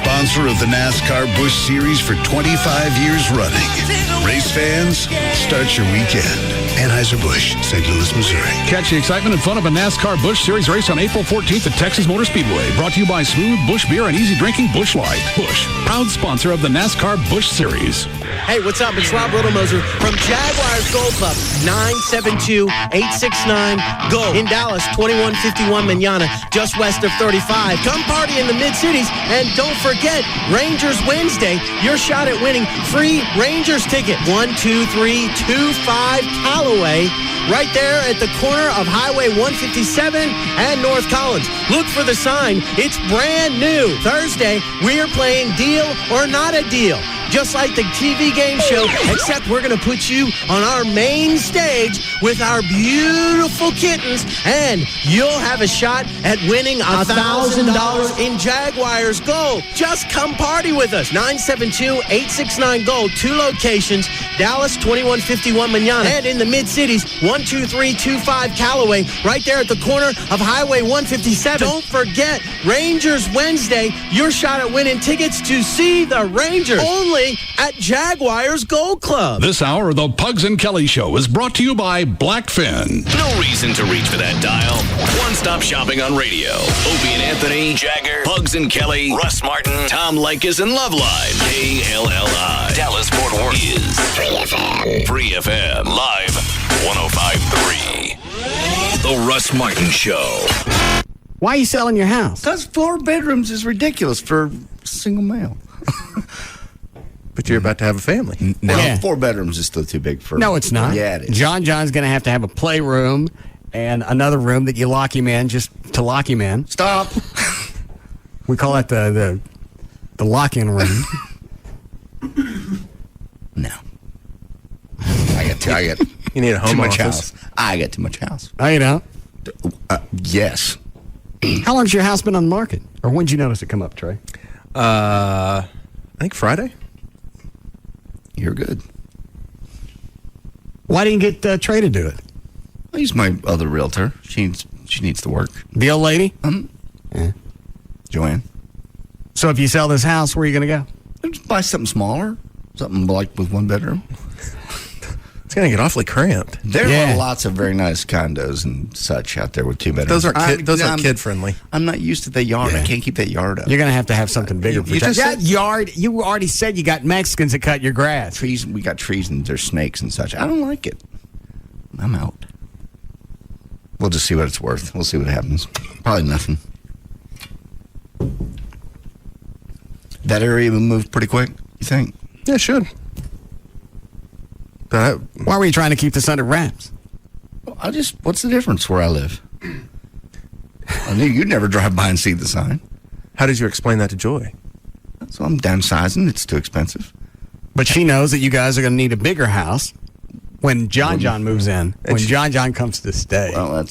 sponsor of the NASCAR Busch Series for 25 years running. Race fans, start your weekend. Anheuser-Busch, St. Louis, Missouri. Catch the excitement and fun of a NASCAR Busch Series race on April 14th at Texas Motor Speedway. Brought to you by Smooth, Busch Beer, and easy drinking Busch Light. Busch, proud sponsor of the NASCAR Busch Series. Hey, what's up? It's Rob Rotomoser from Jaguars Gold Club, 972-869-GO. In Dallas, 2151 Manana, just west of 35. Come party in the Mid-Cities, and don't forget, Rangers Wednesday, your shot at winning free Rangers ticket. 12325 Callaway, right there at the corner of Highway 157 and North Collins. Look for the sign. It's brand new. Thursday, we are playing Deal or Not a Deal. Just like the TV game show, except we're going to put you on our main stage with our beautiful kittens, and you'll have a shot at winning $1,000 in Jaguars Gold. Just come party with us. 972-869-GOLD. 2 locations, Dallas, 2151 Manana, and in the Mid-Cities, 12325 Callaway, right there at the corner of Highway 157. Don't forget, Rangers Wednesday, your shot at winning tickets to see the Rangers. Only at Jaguars Gold Club. This hour of the Pugs and Kelly Show is brought to you by Blackfin. No reason to reach for that dial. One-stop shopping on radio. Opie and Anthony, Jagger, Pugs and Kelly, Russ Martin, Tom Leykis, and Loveline. KLLI. Dallas-Fort Worth is Free FM. Free FM. Live 105.3. The Russ Martin Show. Why are you selling your house? Because 4 bedrooms is ridiculous for single male. But you're about to have a family. No, Yeah. 4 bedrooms is still too big for... No, it's not. Yeah, it is. John's going to have a playroom and another room that you lock him in just to lock him in. Stop. We call it the lock-in room. No. I get You need a too home much office. house. I get too much house. Oh, you know? Yes. How long's your house been on the market? Or when did you notice it come up, Trey? I think Friday. You're good. Why didn't you get Trey to do it? He's my other realtor. She needs to work. The old lady? Yeah. Joanne. So if you sell this house, where are you going to go? Just buy something smaller. Something like with 1 bedroom. It's going to get awfully cramped. There Yeah. are lots of very nice condos and such out there with 2 bedrooms. Those aren't kid friendly. I'm not used to the yard. Yeah. I can't keep that yard up. You're going to have something bigger. You just that said- yard, you already said you got Mexicans that cut your grass. Trees. We got trees and there's snakes and such. I don't like it. I'm out. We'll just see what it's worth. We'll see what happens. Probably nothing. That area will move pretty quick, you think? Yeah, it should. But Why were you trying to keep this under wraps? What's the difference where I live? I knew you'd never drive by and see the sign. how did you explain that to Joy? So I'm downsizing. It's too expensive. But she knows that you guys are going to need a bigger house when John moves in. When John comes to stay. Well,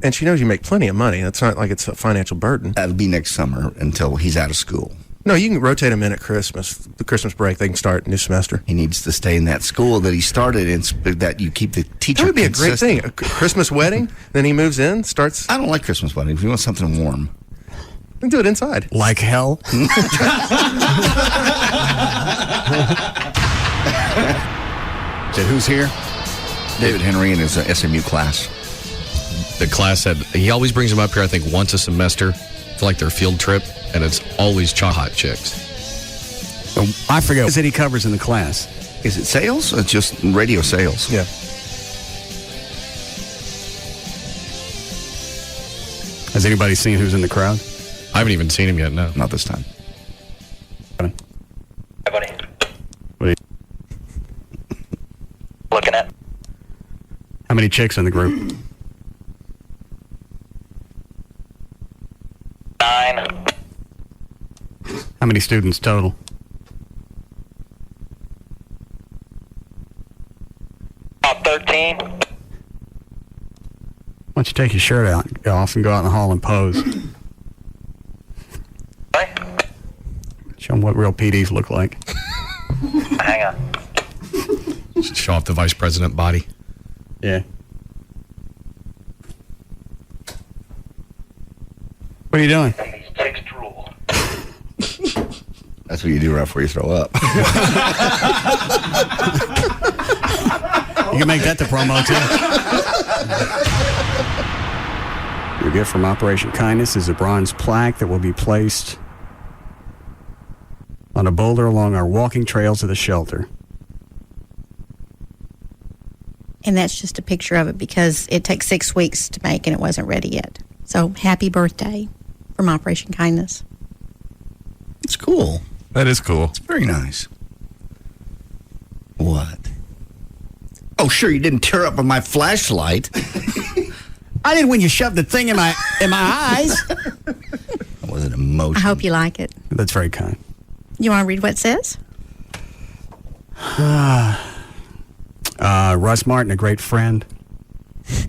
And she knows you make plenty of money. It's not like it's a financial burden. that'll be next summer until he's out of school. No, you can rotate them in at Christmas. The Christmas break, they can start a new semester. He needs to stay in that school that he started in, that you keep the teacher That would be a great consistent. thing. A Christmas wedding, then he moves in, starts. I don't like Christmas weddings. We want something warm. And do it inside. Like hell? So who's here? David Henry and his SMU class. The class he always brings them up here, I think, once a semester for like their field trip, and it's always hot chicks. I forget what he covers in the class. Is it sales? Or it's just radio sales. Yeah. Has anybody seen who's in the crowd? I haven't even seen him yet, no. Not this time. Hey, buddy. What are you Looking at? How many chicks in the group? 9. How many students total? About 13. Why don't you take your shirt off and go out in the hall and pose? Hey, Show them what real PDs look like. hang on. Just show off the vice president body. Yeah. What are you doing? These chicks drool. That's what you do right before you throw up. You can make that the promo, too. Your gift from Operation Kindness is a bronze plaque that will be placed on a boulder along our walking trails of the shelter. And that's just a picture of it because it takes 6 weeks to make and it wasn't ready yet. So happy birthday from Operation Kindness. It's cool. That is cool. It's very nice. What? Oh, sure, you didn't tear up with my flashlight. I did when you shoved the thing in my eyes. That wasn't emotional. I hope you like it. That's very kind. You want to read what it says? Russ Martin, a great friend. What's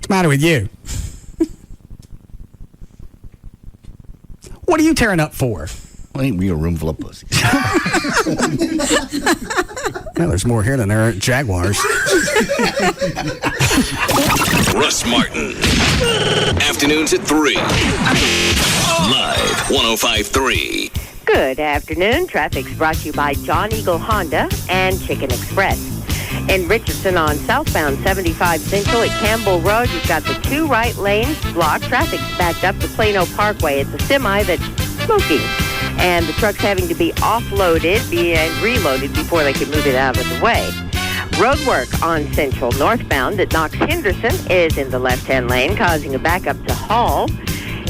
the matter with you? What are you tearing up for? Well, ain't we a room full of pussies? Well, there's more here than there are at Jaguars. Russ Martin. Afternoons at 3. Live 105.3. Good afternoon. Traffic's brought to you by John Eagle Honda and Chicken Express. In Richardson on southbound 75 Central at Campbell Road, you've got the 2 right lanes blocked. Traffic's backed up to Plano Parkway. It's a semi that's smoking, and the truck's having to be offloaded and reloaded before they can move it out of the way. Road work on Central northbound at Knox Henderson is in the left-hand lane, causing a backup to Hall.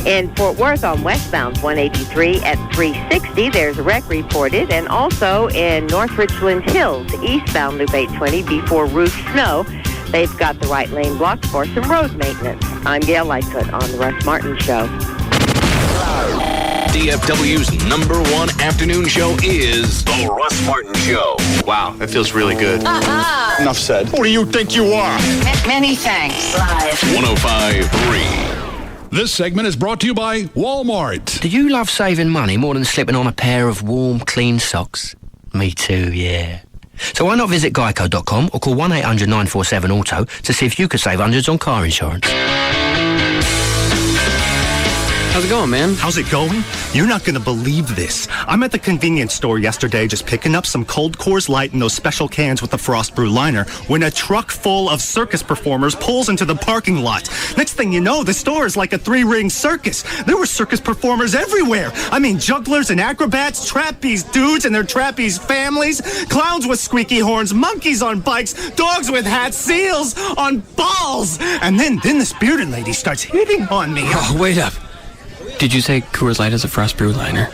In Fort Worth on westbound 183 at 360, there's a wreck reported. And also in North Richland Hills, eastbound Loop 820 before Roof Snow, they've got the right lane blocked for some road maintenance. I'm Gail Lightfoot on the Russ Martin Show. DFW's #1 afternoon show is The Russ Martin Show. Wow, that feels really good. Enough said. Who do you think you are? Many thanks. Live. 105.3. This segment is brought to you by Walmart. Do you love saving money more than slipping on a pair of warm, clean socks? Me too, yeah. So why not visit Geico.com or call 1-800-947-AUTO to see if you could save hundreds on car insurance. How's it going, man? How's it going? You're not going to believe this. I'm at the convenience store yesterday just picking up some cold Coors Light in those special cans with the frost brew liner when a truck full of circus performers pulls into the parking lot. Next thing you know, the store is like a 3-ring circus. There were circus performers everywhere. I mean, jugglers and acrobats, trapeze dudes and their trapeze families, clowns with squeaky horns, monkeys on bikes, dogs with hats, seals on balls. And then this bearded lady starts hitting on me. Oh, wait up. Did you say Coors Light is a frost brew liner?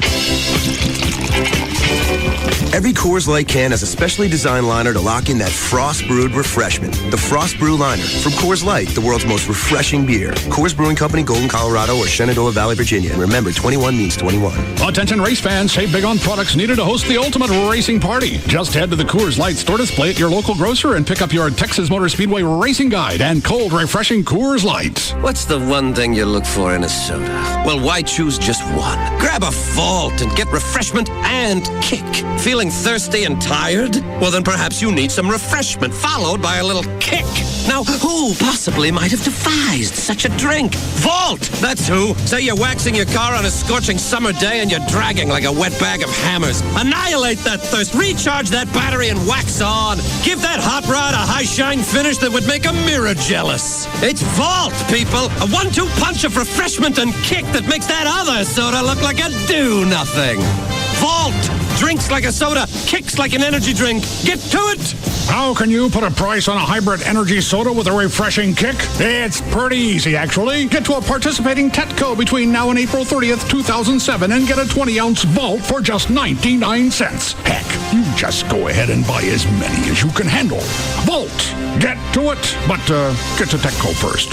Every Coors Light can has a specially designed liner to lock in that frost-brewed refreshment. The Frost Brew Liner from Coors Light, the world's most refreshing beer. Coors Brewing Company, Golden, Colorado, or Shenandoah Valley, Virginia. And remember, 21 means 21. Attention race fans, save big on products needed to host the ultimate racing party. Just head to the Coors Light store display at your local grocer and pick up your Texas Motor Speedway racing guide and cold, refreshing Coors Light. What's the one thing you look for in a soda? Well, why choose just one? Grab a Vault and get refreshment and kick. Feeling thirsty and tired? Well, then perhaps you need some refreshment followed by a little kick. Now, who possibly might have devised such a drink? Vault! That's who. Say you're waxing your car on a scorching summer day and you're dragging like a wet bag of hammers. Annihilate that thirst, recharge that battery, and wax on. Give that hot rod a high-shine finish that would make a mirror jealous. It's Vault, people. A 1-2 punch of refreshment and kick that makes that other soda look like a do-nothing. Vault! Drinks like a soda, kicks like an energy drink. Get to it! How can you put a price on a hybrid energy soda with a refreshing kick? It's pretty easy, actually. Get to a participating Tetco between now and April 30th, 2007 and get a 20-ounce Vault for just 99 cents. Heck, you just go ahead and buy as many as you can handle. Vault! Get to it, but get to Tetco first.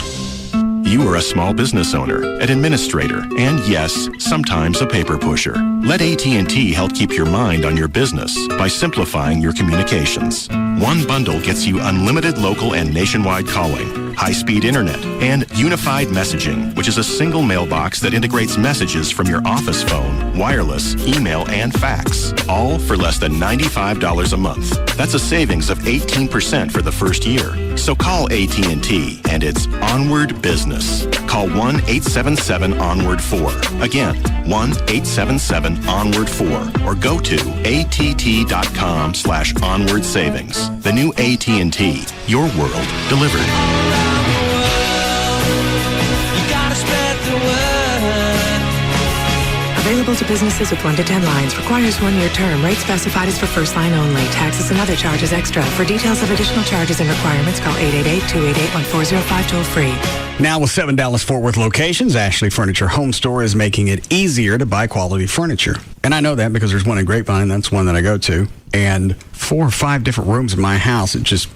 You are a small business owner, an administrator, and yes, sometimes a paper pusher. Let AT&T help keep your mind on your business by simplifying your communications. One bundle gets you unlimited local and nationwide calling, high-speed internet, and unified messaging, which is a single mailbox that integrates messages from your office phone wireless, email, and fax, all for less than $95 a month. That's a savings of 18% for the first year. So call AT&T, and it's Onward Business. Call 1-877-ONWARD-4. Again, 1-877-ONWARD-4, or go to att.com/onward savings. The new AT&T, your world delivered. Available to businesses with 1 to 10 lines. Requires 1-year term. Rate specified is for first line only. Taxes and other charges extra. For details of additional charges and requirements, call 888-288-1405 toll free. Now with 7 Dallas-Fort Worth locations, Ashley Furniture Home Store is making it easier to buy quality furniture. And I know that because there's one in Grapevine. That's one that I go to. And 4 or 5 different rooms in my house, it's just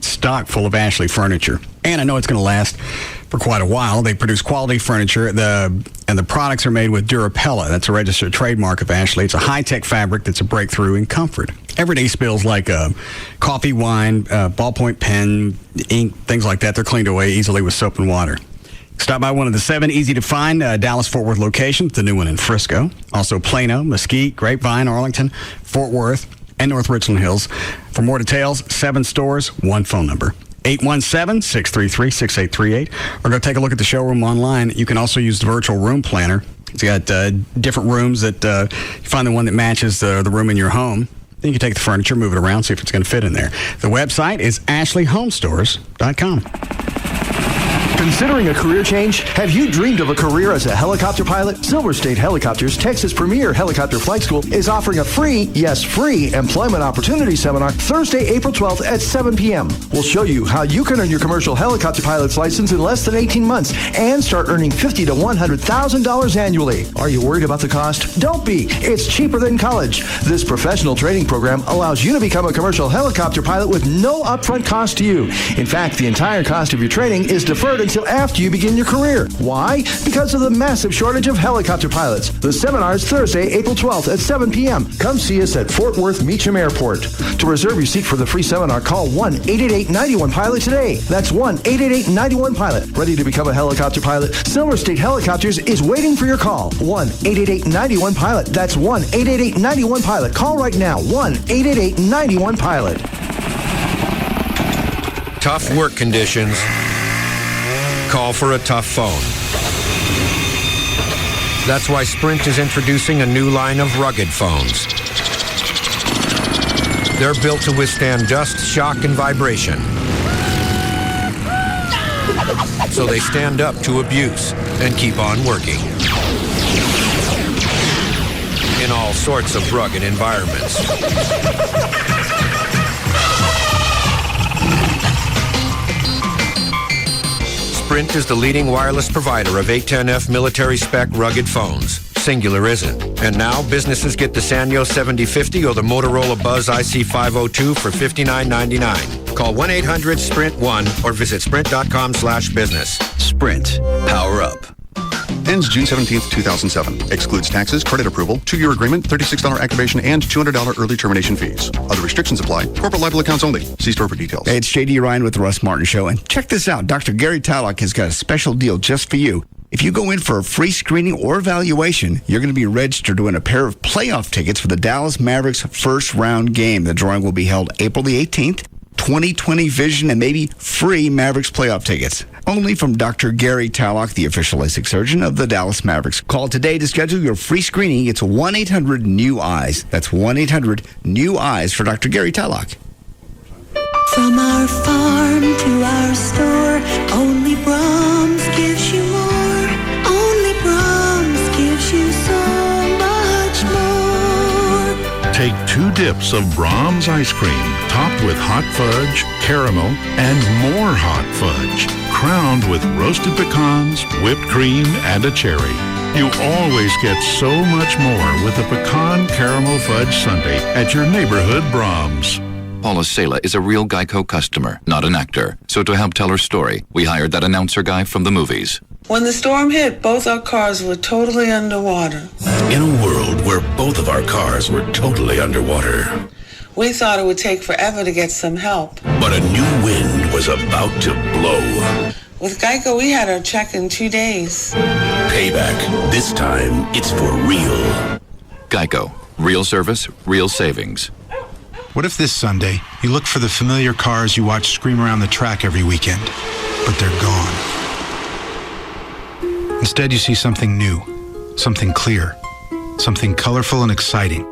stock full of Ashley Furniture. And I know it's going to last for quite a while. They produce quality furniture, and the products are made with Durapella. That's a registered trademark of Ashley. It's a high-tech fabric that's a breakthrough in comfort. Everyday spills like coffee, wine, ballpoint pen, ink, things like that, they're cleaned away easily with soap and water. Stop by one of the 7 easy-to-find Dallas-Fort Worth locations, the new one in Frisco. Also Plano, Mesquite, Grapevine, Arlington, Fort Worth, and North Richland Hills. For more details, 7 stores, 1 phone number. 817-633-6838, or go take a look at the showroom online. You can also use the virtual room planner. It's got different rooms that you find the one that matches the room in your home. Then you can take the furniture, move it around, see if it's going to fit in there. The website is ashleyhomestores.com. Considering a career change? Have you dreamed of a career as a helicopter pilot? Silver State Helicopters, Texas' premier helicopter flight school, is offering a free, yes, free employment opportunity seminar Thursday, April 12th at 7 p.m. We'll show you how you can earn your commercial helicopter pilot's license in less than 18 months and start earning $50,000 to $100,000 annually. Are you worried about the cost? Don't be. It's cheaper than college. This professional training program allows you to become a commercial helicopter pilot with no upfront cost to you. In fact, the entire cost of your training is deferred until after you begin your career. Why? Because of the massive shortage of helicopter pilots. The seminar is Thursday, April 12th at 7 p.m. Come see us at Fort Worth Meacham Airport. To reserve your seat for the free seminar, call 1-888-91-PILOT today. That's 1-888-91-PILOT. Ready to become a helicopter pilot? Silver State Helicopters is waiting for your call. 1-888-91-PILOT. That's 1-888-91-PILOT. Call right now. 1-888-91-PILOT. Tough work conditions. Call for a tough phone. That's why Sprint is introducing a new line of rugged phones. They're built to withstand dust, shock, and vibration. So they stand up to abuse and keep on working. In all sorts of rugged environments. Sprint is the leading wireless provider of 810F military-spec rugged phones. Singular isn't. And now businesses get the Sanyo 7050 or the Motorola Buzz IC502 for $59.99. Call 1-800-SPRINT-1 or visit sprint.com/business. Sprint. Power up. Ends June 17th, 2007. Excludes taxes, credit approval, 2-year agreement, $36 activation, and $200 early termination fees. Other restrictions apply. Corporate liable accounts only. See store for details. Hey, it's JD Ryan with the Russ Martin Show. And check this out. Dr. Gary Tallock has got a special deal just for you. If you go in for a free screening or evaluation, you're going to be registered to win a pair of playoff tickets for the Dallas Mavericks first round game. The drawing will be held April the 18th. 20/20 vision and maybe free Mavericks playoff tickets. Only from Dr. Gary Tallock, the official LASIK surgeon of the Dallas Mavericks. Call today to schedule your free screening. It's 1-800-NEW-EYES. That's 1-800-NEW-EYES for Dr. Gary Tallock. From our farm to our store, only Brahms gives you more. Only Brahms gives you so much more. Take 2 dips of Brahms ice cream, topped with hot fudge, caramel, and more hot fudge, crowned with roasted pecans, whipped cream, and a cherry. You always get so much more with a pecan caramel fudge sundae at your neighborhood Brahms. Paula Sela is a real Geico customer, not an actor. So to help tell her story, we hired that announcer guy from the movies. When the storm hit, both our cars were totally underwater. In a world where both of our cars were totally underwater, We thought it would take forever to get some help. but a new wind was about to blow. With Geico, we had our check in 2 days. Payback. This time, it's for real. Geico. Real service, real savings. What if this Sunday, you look for the familiar cars you watch scream around the track every weekend, but they're gone? Instead, you see something new, something clear, something colorful and exciting.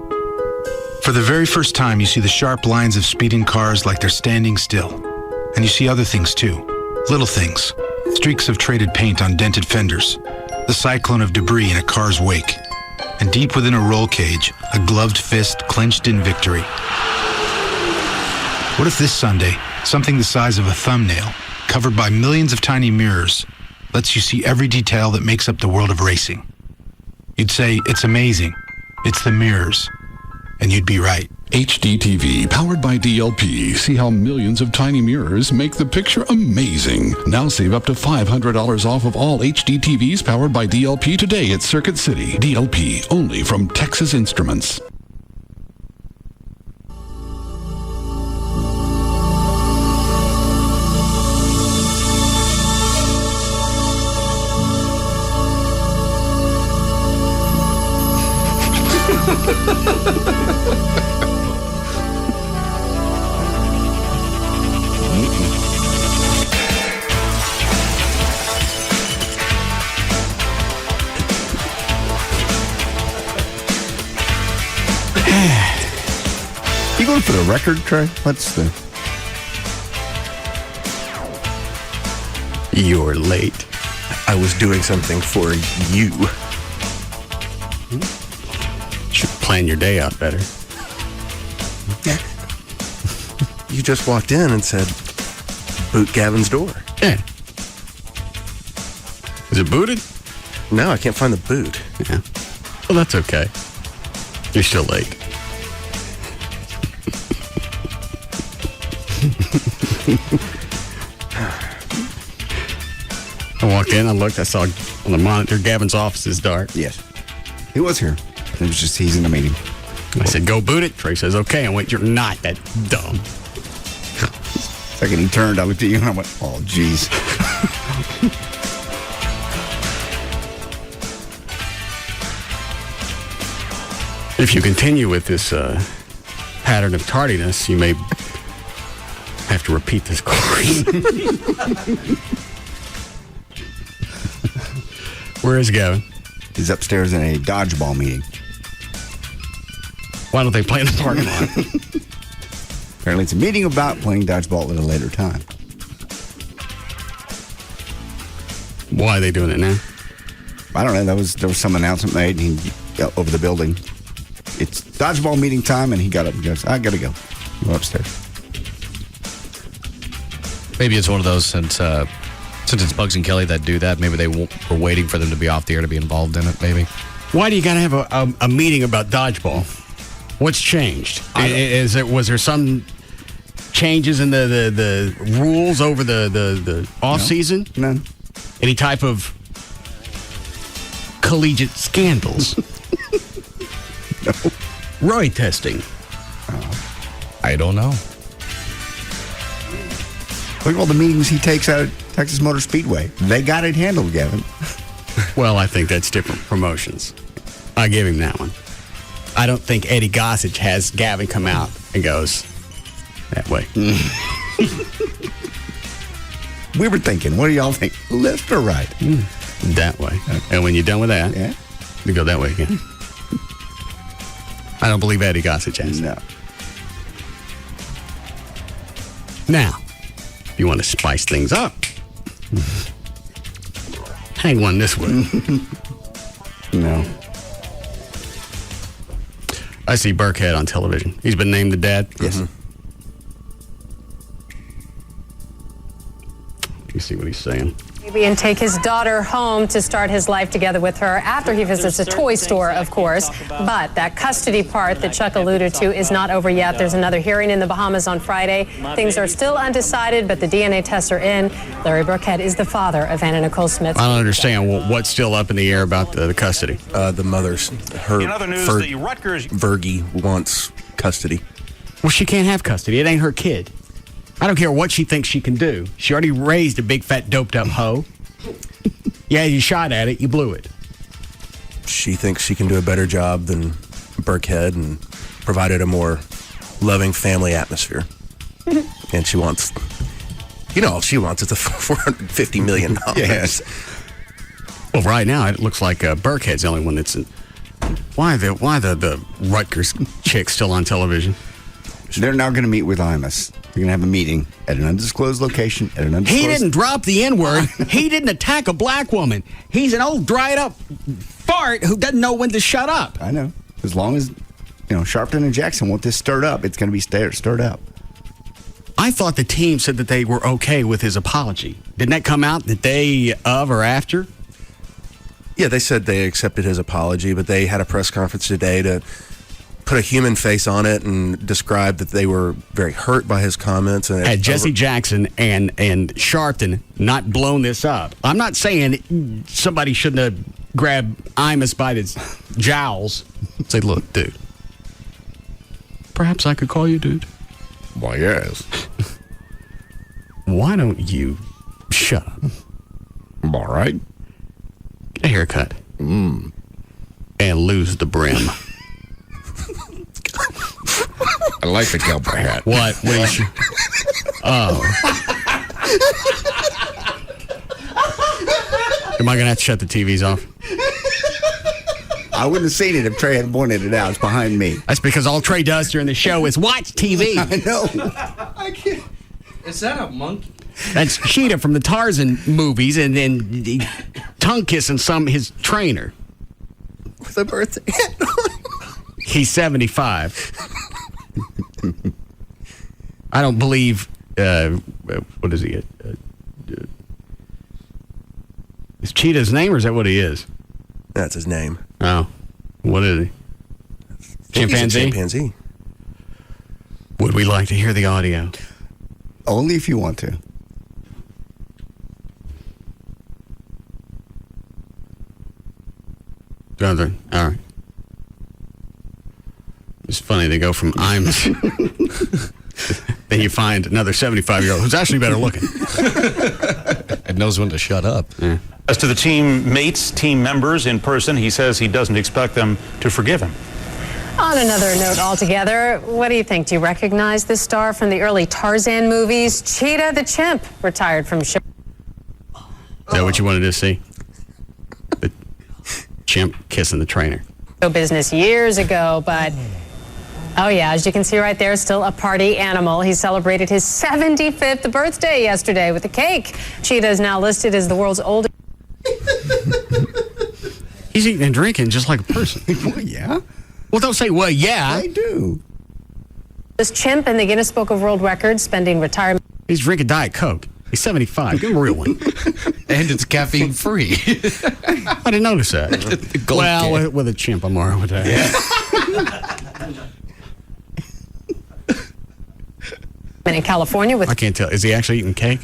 For the very first time, you see the sharp lines of speeding cars like they're standing still. And you see other things too. Little things. Streaks of traded paint on dented fenders. The cyclone of debris in a car's wake. And deep within a roll cage, a gloved fist clenched in victory. What if this Sunday, something the size of a thumbnail, covered by millions of tiny mirrors, lets you see every detail that makes up the world of racing? You'd say, it's amazing. It's the mirrors. And you'd be right. HDTV, powered by DLP. See how millions of tiny mirrors make the picture amazing. Now save up to $500 off of all HDTVs powered by DLP today at Circuit City. DLP, only from Texas Instruments. You going for the record, Trey? What's the... You're late. I was doing something for you. Should plan your day out better. You just walked in and said, boot Gavin's door. Yeah. Is it booted? No, I can't find the boot. Yeah. Well, that's okay. You're still late. I walked in, I looked, I saw on the monitor Gavin's office is dark. Yes. He was here. It was just he's in a meeting. I said, go boot it. Trey says, okay. I went, you're not that dumb. Second he turned, I looked at you and I went, oh, geez. If you continue with this pattern of tardiness, you may have to repeat this course. Where is Gavin? He's upstairs in a dodgeball meeting. Why don't they play in the parking lot? Apparently it's a meeting about playing dodgeball at a later time. Why are they doing it now? I don't know. There was some announcement made over the building. It's dodgeball meeting time, and he got up and goes, I got to go. Go upstairs. Maybe it's one of those, since it's Bugs and Kelly that do that, maybe they were waiting for them to be off the air to be involved in it, maybe. Why do you got to have a meeting about dodgeball? What's changed? Was there some changes in the rules over the off season? None. Any type of collegiate scandals? No. Roy testing? I don't know. Look at all the meetings he takes out at Texas Motor Speedway. They got it handled, Gavin. Well, I think that's different promotions. I give him that one. I don't think Eddie Gossage has Gavin come out and goes that way. We were thinking, what do y'all think? Left or right? That way. And when you're done with that, you go that way again. I don't believe Eddie Gossage has. No. Now, if you want to spice things up, hang one this way. No. I see Burkhead on television. He's been named the dad. Yes. You see what he's saying. And take his daughter home to start his life together with her after he visits a toy store, of course. But that custody part that Chuck alluded to is not over yet. There's another hearing in the Bahamas on Friday. Things are still undecided, but the DNA tests are in. Larry Burkhead is the father of Anna Nicole Smith. I don't understand what's still up in the air about the custody. The mother's. Her in other news, the Rutgers... Vergie wants custody. Well, she can't have custody. It ain't her kid. I don't care what she thinks she can do. She already raised a big, fat, doped-up hoe. Yeah, you shot at it. You blew it. She thinks she can do a better job than Burkhead and provided a more loving family atmosphere. And she wants, all she wants is the $450 million. Yes. Well, right now, it looks like Burkhead's the only one that's... Why the Rutgers chick still on television? They're now going to meet with Imus. They're going to have a meeting at an undisclosed location. He didn't drop the N-word. He didn't attack a black woman. He's an old dried-up fart who doesn't know when to shut up. I know. As long as, Sharpton and Jackson want this stirred up, it's going to be stirred up. I thought the team said that they were okay with his apology. Didn't that come out the day of or after? Yeah, they said they accepted his apology, but they had a press conference today to put a human face on it and describe that they were very hurt by his comments. And had Jesse Jackson and Sharpton not blown this up, I'm not saying somebody shouldn't have grabbed Imus by his jowls and say, look, dude, perhaps I could call you dude. Why, yes. Why don't you shut up? All right. Get a haircut. And lose the brim. I like the cowboy hat. What? Oh. Am I going to have to shut the TVs off? I wouldn't have seen it if Trey had pointed it out. It's behind me. That's because all Trey does during the show is watch TV. I know. I can't. Is that a monkey? That's Cheetah from the Tarzan movies, and then tongue kissing his trainer. With a birthday hat on. He's 75. I don't believe. What is he? Is Cheetah's name, or is that what he is? That's his name. Oh, what is he? Chimpanzee? He's a chimpanzee. Would we like to hear the audio? Only if you want to. All right. It's funny, they go from Imus. Then you find another 75-year-old who's actually better looking. And knows when to shut up. Yeah. As to the teammates, team members in person, he says he doesn't expect them to forgive him. On another note altogether, what do you think? Do you recognize this star from the early Tarzan movies? Cheetah the chimp retired from show. Is that what you wanted to see? The chimp kissing the trainer. Business years ago, but oh yeah, as you can see right there, still a party animal. He celebrated his 75th birthday yesterday with a cake. Cheetah is now listed as the world's oldest. He's eating and drinking just like a person. Well, yeah. Well, don't say, well, yeah. I do. This chimp in the Guinness Book of World Records spending retirement. He's drinking Diet Coke. He's 75. Give him a real one. And it's caffeine free. I didn't notice that. Well, with a chimp, I'm all right with that. Yeah. In California with. I can't tell. Is he actually eating cake?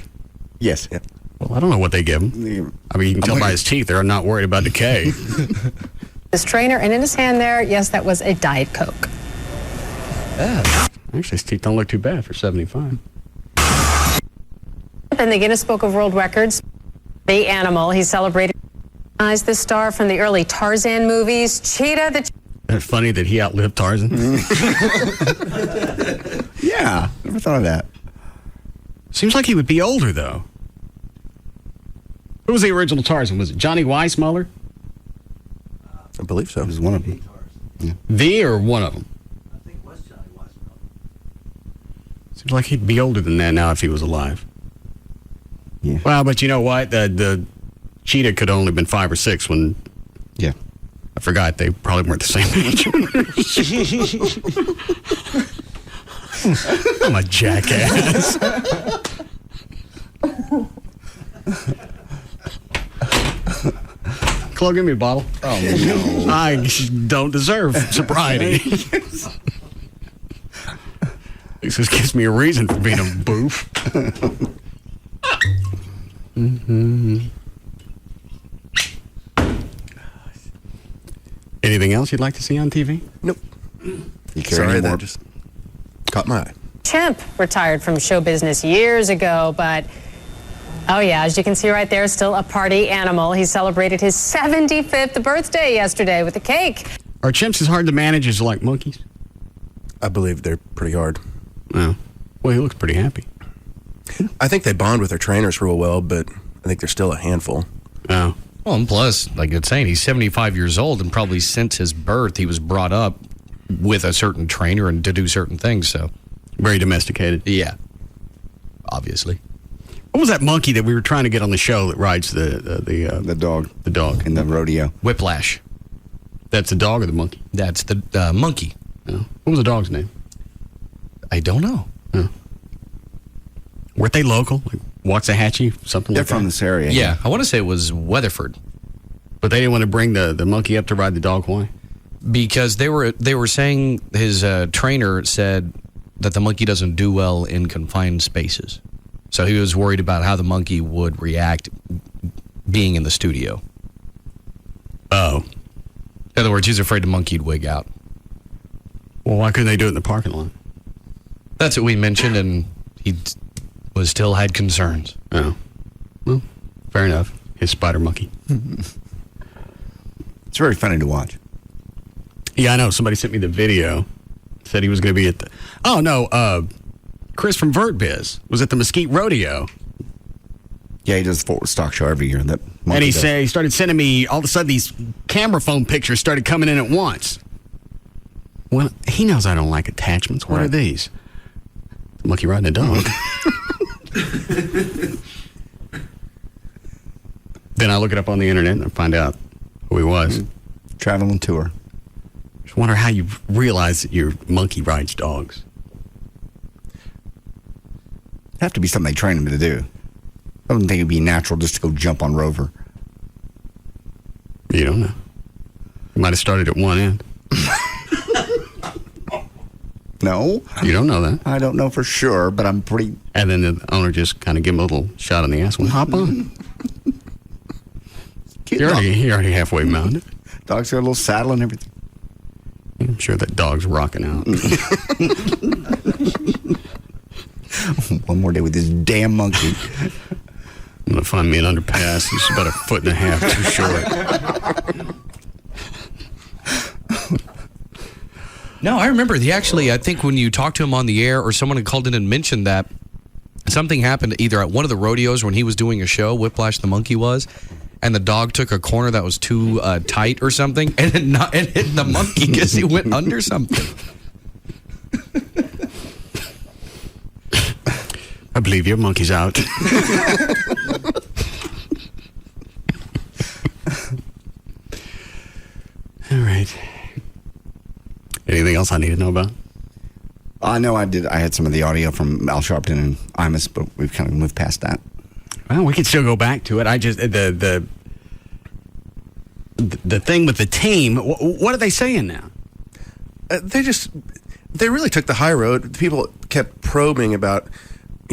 Yes. Yeah. Well, I don't know what they give him. I mean, you can tell by his teeth they're not worried about decay. This trainer, and in his hand there, yes, that was a Diet Coke. Actually, his teeth don't look too bad for 75. In the Guinness Book of World Records, the animal he celebrated. This star from the early Tarzan movies, Cheetah the. Isn't it funny that he outlived Tarzan? Yeah, never thought of that. Seems like he would be older, though. Who was the original Tarzan? Was it Johnny Weissmuller? I believe so. It was one of them. Yeah. The or one of them? I think it was Johnny Weissmuller. Seems like he'd be older than that now if he was alive. Yeah. Well, but you know what? The Cheetah could have only been 5 or 6 when. Yeah. I forgot they probably weren't the same age. I'm a jackass. Chloe, give me a bottle. Oh, no. I don't deserve sobriety. This just gives me a reason for being a boof. Mm-hmm. Anything else you'd like to see on TV? Nope. You Sorry, that just caught my eye. chimp retired from show business years ago, but oh yeah, as you can see right there, still a party animal. He celebrated his 75th birthday yesterday with a cake. Are chimps as hard to manage as like monkeys? I believe they're pretty hard. Oh. Well, he looks pretty happy. I think they bond with their trainers real well, but I think they're still a handful. Oh. Well, and plus, like it's saying, he's 75 years old, and probably since his birth, he was brought up with a certain trainer and to do certain things. So very domesticated. Yeah, obviously. What was that monkey that we were trying to get on the show that rides the dog? The dog in the rodeo. Whiplash. That's the dog or the monkey? That's the monkey. Oh. What was the dog's name? I don't know. Oh. Weren't they local? Like Waxahachie, something They're like that? They're from this area. Yeah, I want to say it was Weatherford. But they didn't want to bring the monkey up to ride the dog. Why? Because they were saying his trainer said that the monkey doesn't do well in confined spaces. So he was worried about how the monkey would react being in the studio. Oh. In other words, he's afraid the monkey'd wig out. Well, why couldn't they do it in the parking lot? That's what we mentioned, and he still had concerns. Oh. Well, fair enough. His spider monkey. It's very funny to watch. Yeah, I know. Somebody sent me the video. Said he was going to be at the... Oh, no. Chris from VertBiz was at the Mesquite Rodeo. Yeah, he does the Fort Worth Stock Show every year. And he started sending me... All of a sudden, these camera phone pictures started coming in at once. Well, he knows I don't like attachments. What are these? The monkey riding a dog. Then I look it up on the internet and I find out who he was. Traveling tour. Just wonder how you realize that your monkey rides dogs. It'd have to be something they train him to do. I don't think it'd be natural just to go jump on Rover. You don't know. He might have started at one end. No. You don't know that. I don't know for sure, but I'm pretty... And then the owner just kind of give him a little shot on the ass. Well, hop on. You're already halfway mounted. Dog's got a little saddle and everything. I'm sure that dog's rocking out. One more day with this damn monkey. I'm going to find me an underpass. He's about 1.5 feet too short. No, I remember. I think when you talked to him on the air or someone had called in and mentioned that something happened either at one of the rodeos when he was doing a show, Whiplash the monkey was, and the dog took a corner that was too tight or something and it hit the monkey because he went under something. I believe your monkey's out. All right. Anything else I need to know about? I know I did. I had some of the audio from Al Sharpton and Imus, but we've kind of moved past that. Well, we can still go back to it. I just the thing with the team. What are they saying now? They really took the high road. People kept probing about,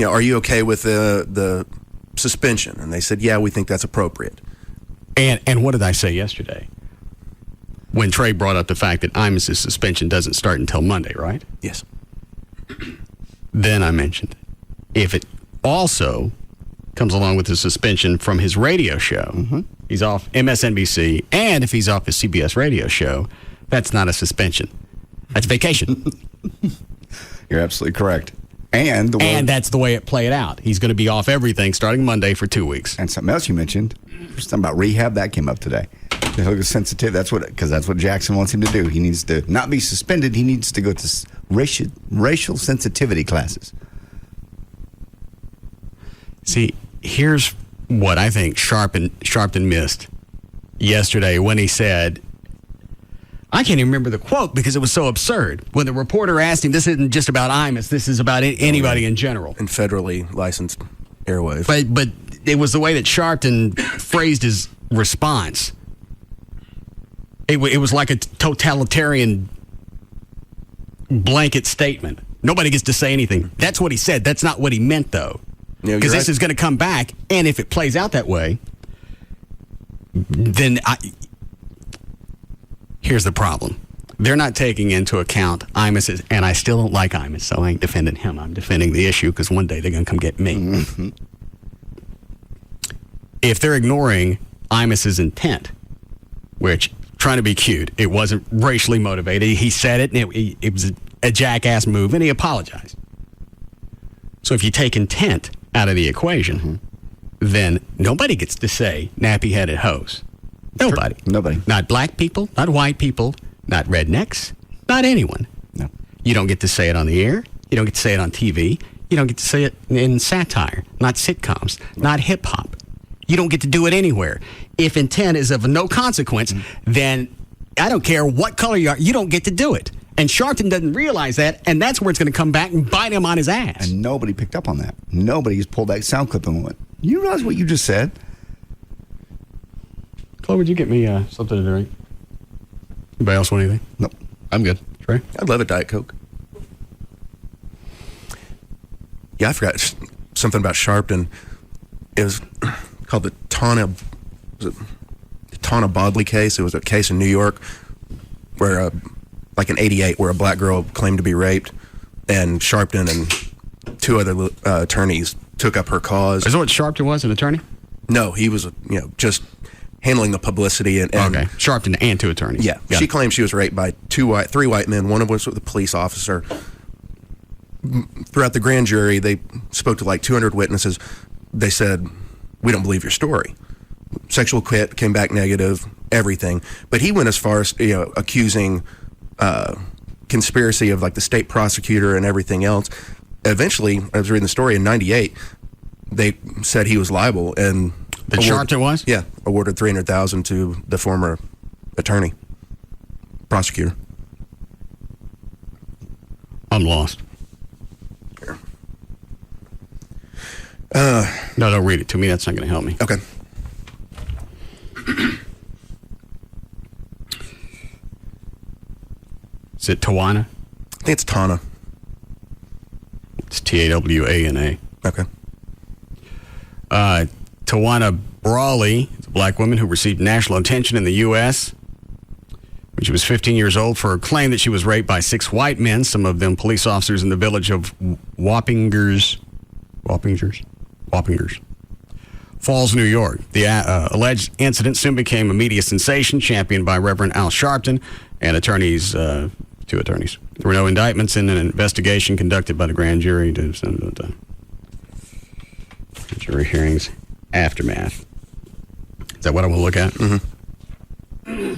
are you okay with the suspension? And they said, yeah, we think that's appropriate. And what did I say yesterday? When Trey brought up the fact that Imus's suspension doesn't start until Monday, right? Yes. Then I mentioned if it also comes along with the suspension from his radio show, he's off MSNBC, and if he's off his CBS radio show, that's not a suspension. That's vacation. You're absolutely correct. And that's the way it played out. He's going to be off everything starting Monday for 2 weeks. And something else you mentioned, something about rehab, that came up today. The sensitive. That's what Jackson wants him to do. He needs to not be suspended. He needs to go to racial sensitivity classes. See, here's what I think Sharpton missed yesterday when he said, I can't even remember the quote because it was so absurd. When the reporter asked him, this isn't just about Imus, this is about anybody in general. And federally licensed airwaves. But it was the way that Sharpton phrased his response. It was like a totalitarian blanket statement. Nobody gets to say anything. That's what he said. That's not what he meant, though. Because this is going to come back, and if it plays out that way, then here's the problem. they're not taking into account Imus, and I still don't like Imus, so I ain't defending him. I'm defending the issue because one day they're going to come get me. Mm-hmm. If they're ignoring Imus's intent, which, trying to be cute, it wasn't racially motivated. He said it, and it was a jackass move, and he apologized. So if you take intent out of the equation, then nobody gets to say nappy-headed hoes. Nobody. Nobody. Not black people, not white people, not rednecks, not anyone. No. You don't get to say it on the air. You don't get to say it on TV. You don't get to say it in satire, not sitcoms, not hip-hop. You don't get to do it anywhere. If intent is of no consequence, then I don't care what color you are, you don't get to do it. And Sharpton doesn't realize that, and that's where it's going to come back and bite him on his ass. And nobody picked up on that. Nobody's pulled that sound clip and went, you realize what you just said? Chloe, would you get me something to drink? Anybody else want anything? Nope. I'm good. Trey? I'd love a Diet Coke. Yeah, I forgot something about Sharpton. It was called the Tana Bodley case. It was a case in New York where, like in '88, where a black girl claimed to be raped, and Sharpton and two other attorneys took up her cause. Is that what Sharpton was, an attorney? No, he was, just handling the publicity and okay. Sharpton and two attorneys. Yeah, she claimed she was raped by three white men. One of which was a police officer. Throughout the grand jury, they spoke to like 200 witnesses. They said, "We don't believe your story." Sexual quit came back negative, everything. But he went as far as accusing conspiracy of like the state prosecutor and everything else. Eventually, I was reading the story in '98. They said he was liable, and Sharpton was? Yeah, awarded $300,000 to the former attorney, prosecutor. I'm lost. No, don't read it to me. That's not going to help me. Okay. Is it Tawana? I think it's Tana. It's Tawana. Okay. Tawana Brawley is a black woman who received national attention in the U.S. when she was 15 years old for her claim that she was raped by 6 white men, some of them police officers in the village of Wappingers Falls, New York. The alleged incident soon became a media sensation, championed by Reverend Al Sharpton and two attorneys. There were no indictments in an investigation conducted by the grand jury to jury hearings aftermath. Is that what I want to look at? Mm-hmm.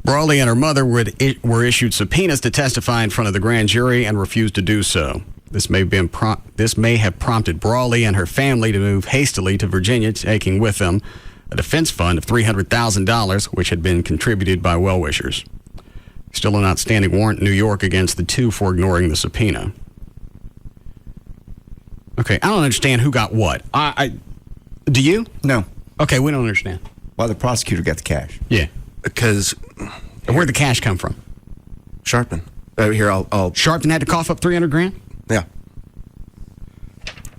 Brawley and her mother were issued subpoenas to testify in front of the grand jury and refused to do so. This may have prompted Brawley and her family to move hastily to Virginia, taking with them a defense fund of $300,000, which had been contributed by well-wishers. Still an outstanding warrant in New York against the two for ignoring the subpoena. Okay, I don't understand who got what. Do you? No. Okay, we don't understand. Well, the prosecutor got the cash. Yeah. Because where'd the cash come from? Sharpton. Here, I'll. Sharpton had to cough up $300,000? Yeah.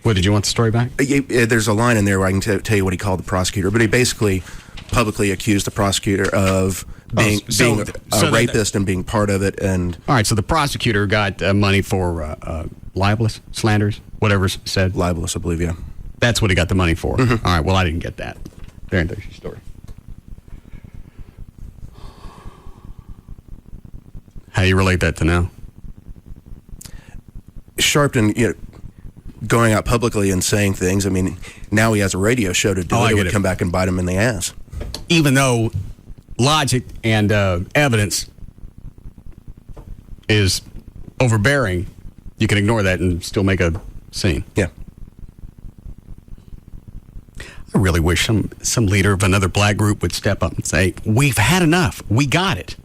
What, did you want the story back? There's a line in there where I can tell you what he called the prosecutor, but he basically publicly accused the prosecutor of being a rapist and being part of it. And all right, so the prosecutor got money for libelous, slanders, whatever's said. Libelous, I believe, yeah. That's what he got the money for. Mm-hmm. All right, well, I didn't get that. There's your story. How do you relate that to now? Sharpton, going out publicly and saying things. I mean, now he has a radio show to do it. It would come back and bite him in the ass. Even though logic and evidence is overbearing, you can ignore that and still make a scene. Yeah. I really wish some leader of another black group would step up and say, we've had enough. We got it.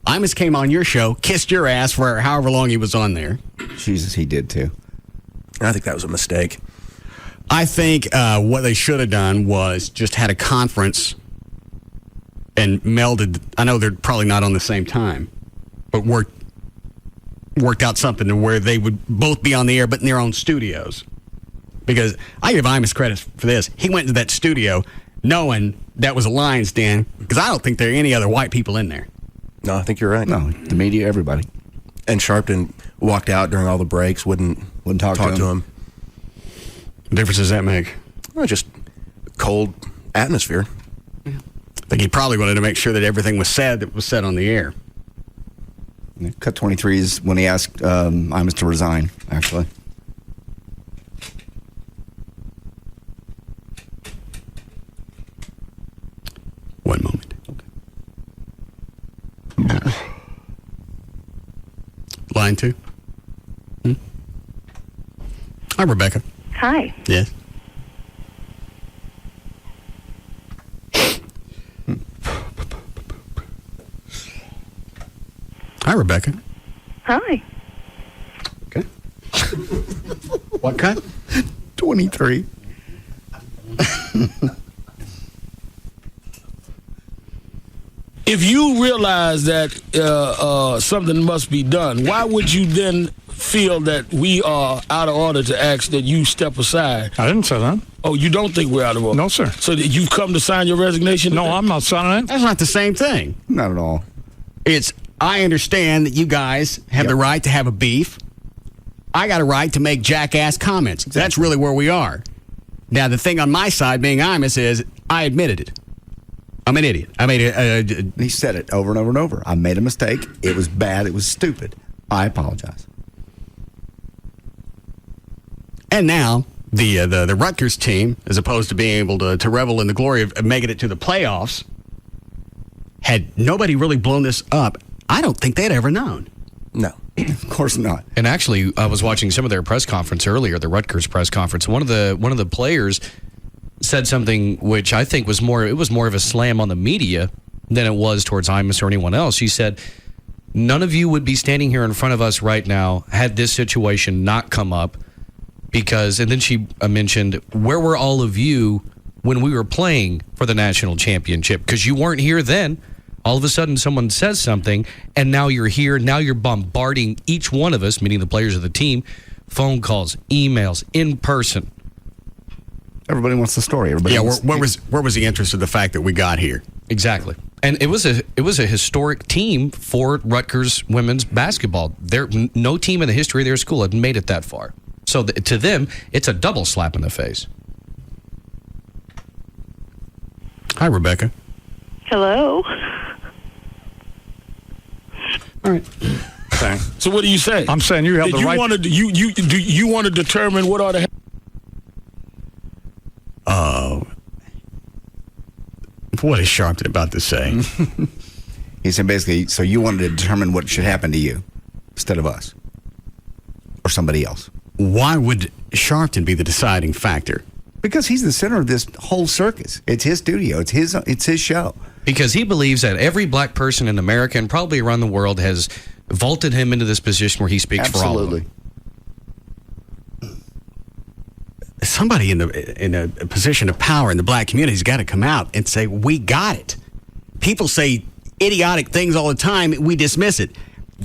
Imus came on your show, kissed your ass for however long he was on there. Jesus, he did too. I think that was a mistake. I think what they should have done was just had a conference and melded. I know they're probably not on the same time, but worked out something to where they would both be on the air, but in their own studios. Because I give Imus credit for this. He went to that studio knowing that was a lion's den, because I don't think there are any other white people in there. No, I think you're right. No, the media, everybody. And Sharpton walked out during all the breaks, wouldn't talk to him. What difference does that make? Well, just cold atmosphere. I think he probably wanted to make sure that everything was said that was said on the air. Cut 23 is when he asked Imus to resign, actually. One moment. Okay. Line 2. Hi, Rebecca. Hi. Yes. Hi, Rebecca. Hi. Okay. What cut? 23. If you realize that something must be done, why would you then feel that we are out of order to ask that you step aside? I didn't say that. Oh, you don't think we're out of order? No, sir. So that you've come to sign your resignation? No, I'm not signing it. That's not the same thing. Not at all. It's, I understand that you guys have the right to have a beef. I got a right to make jackass comments. Exactly. That's really where we are. Now, the thing on my side, being Imus, is I admitted it. I'm an idiot. I made he said it over and over and over. I made a mistake. It was bad. It was stupid. I apologize. And now the Rutgers team, as opposed to being able to revel in the glory of making it to the playoffs, had nobody really blown this up, I don't think they'd ever known. No, of course not. And actually, I was watching some of their press conference earlier, the Rutgers press conference. One of the players said something which I think was more of a slam on the media than it was towards Imus or anyone else. She said, none of you would be standing here in front of us right now had this situation not come up, because, and then she mentioned, where were all of you when we were playing for the national championship? Because you weren't here then. All of a sudden someone says something, and now you're here. Now you're bombarding each one of us, meaning the players of the team, phone calls, emails, in person. Everybody wants the story. Everybody wants where was the interest of the fact that we got here? Exactly. And it was a historic team for Rutgers women's basketball. No team in the history of their school had made it that far. So to them, it's a double slap in the face. Hi, Rebecca. Hello. All right. So what do you say? I'm saying you have the right. You want to determine what are the... What is Sharpton about to say? He said basically, so you wanted to determine what should happen to you instead of us or somebody else. Why would Sharpton be the deciding factor? Because he's the center of this whole circus. It's his studio. It's his show. Because he believes that every black person in America and probably around the world has vaulted him into this position where he speaks for all of them. Somebody in a position of power in the black community has got to come out and say, we got it. People say idiotic things all the time. We dismiss it.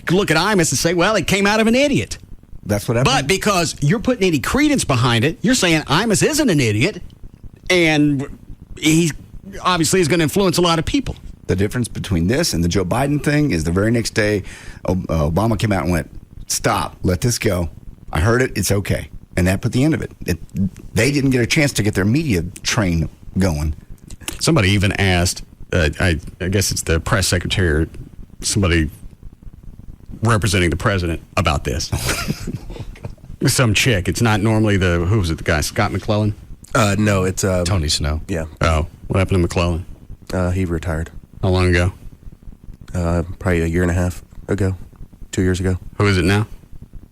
Look at Imus and say, well, it came out of an idiot. That's what happened. But because you're putting any credence behind it, you're saying Imus isn't an idiot, and he obviously is going to influence a lot of people. The difference between this and the Joe Biden thing is the very next day, Obama came out and went, stop, let this go. I heard it, it's okay. And that put the end of it. They didn't get a chance to get their media train going. Somebody even asked, I guess it's the press secretary, or somebody representing the president, about this. Some chick. It's not normally who was it, the guy, Scott McClellan? No, it's... Tony Snow. Yeah. Oh, what happened to McClellan? He retired. How long ago? Probably a year and a half ago. 2 years ago. Who is it now?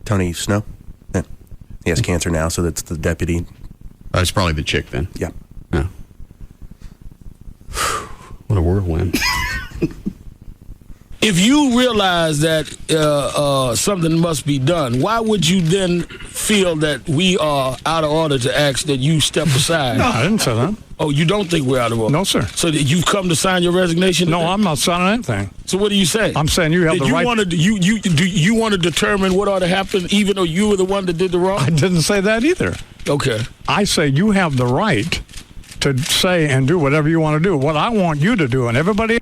Tony Snow. Yeah. He has cancer now, so that's the deputy. Oh, it's probably the chick then. Yeah. Oh. What a whirlwind. If you realize that something must be done, why would you then feel that we are out of order to ask that you step aside? No, I didn't say that. Oh, you don't think we're out of order? No, sir. So that you've come to sign your resignation? No, I'm not signing anything. So what do you say? I'm saying you have the right. Do you want to determine what ought to happen, even though you were the one that did the wrong? I didn't say that either. Okay. I say you have the right to say and do whatever you want to do. What I want you to do, and everybody.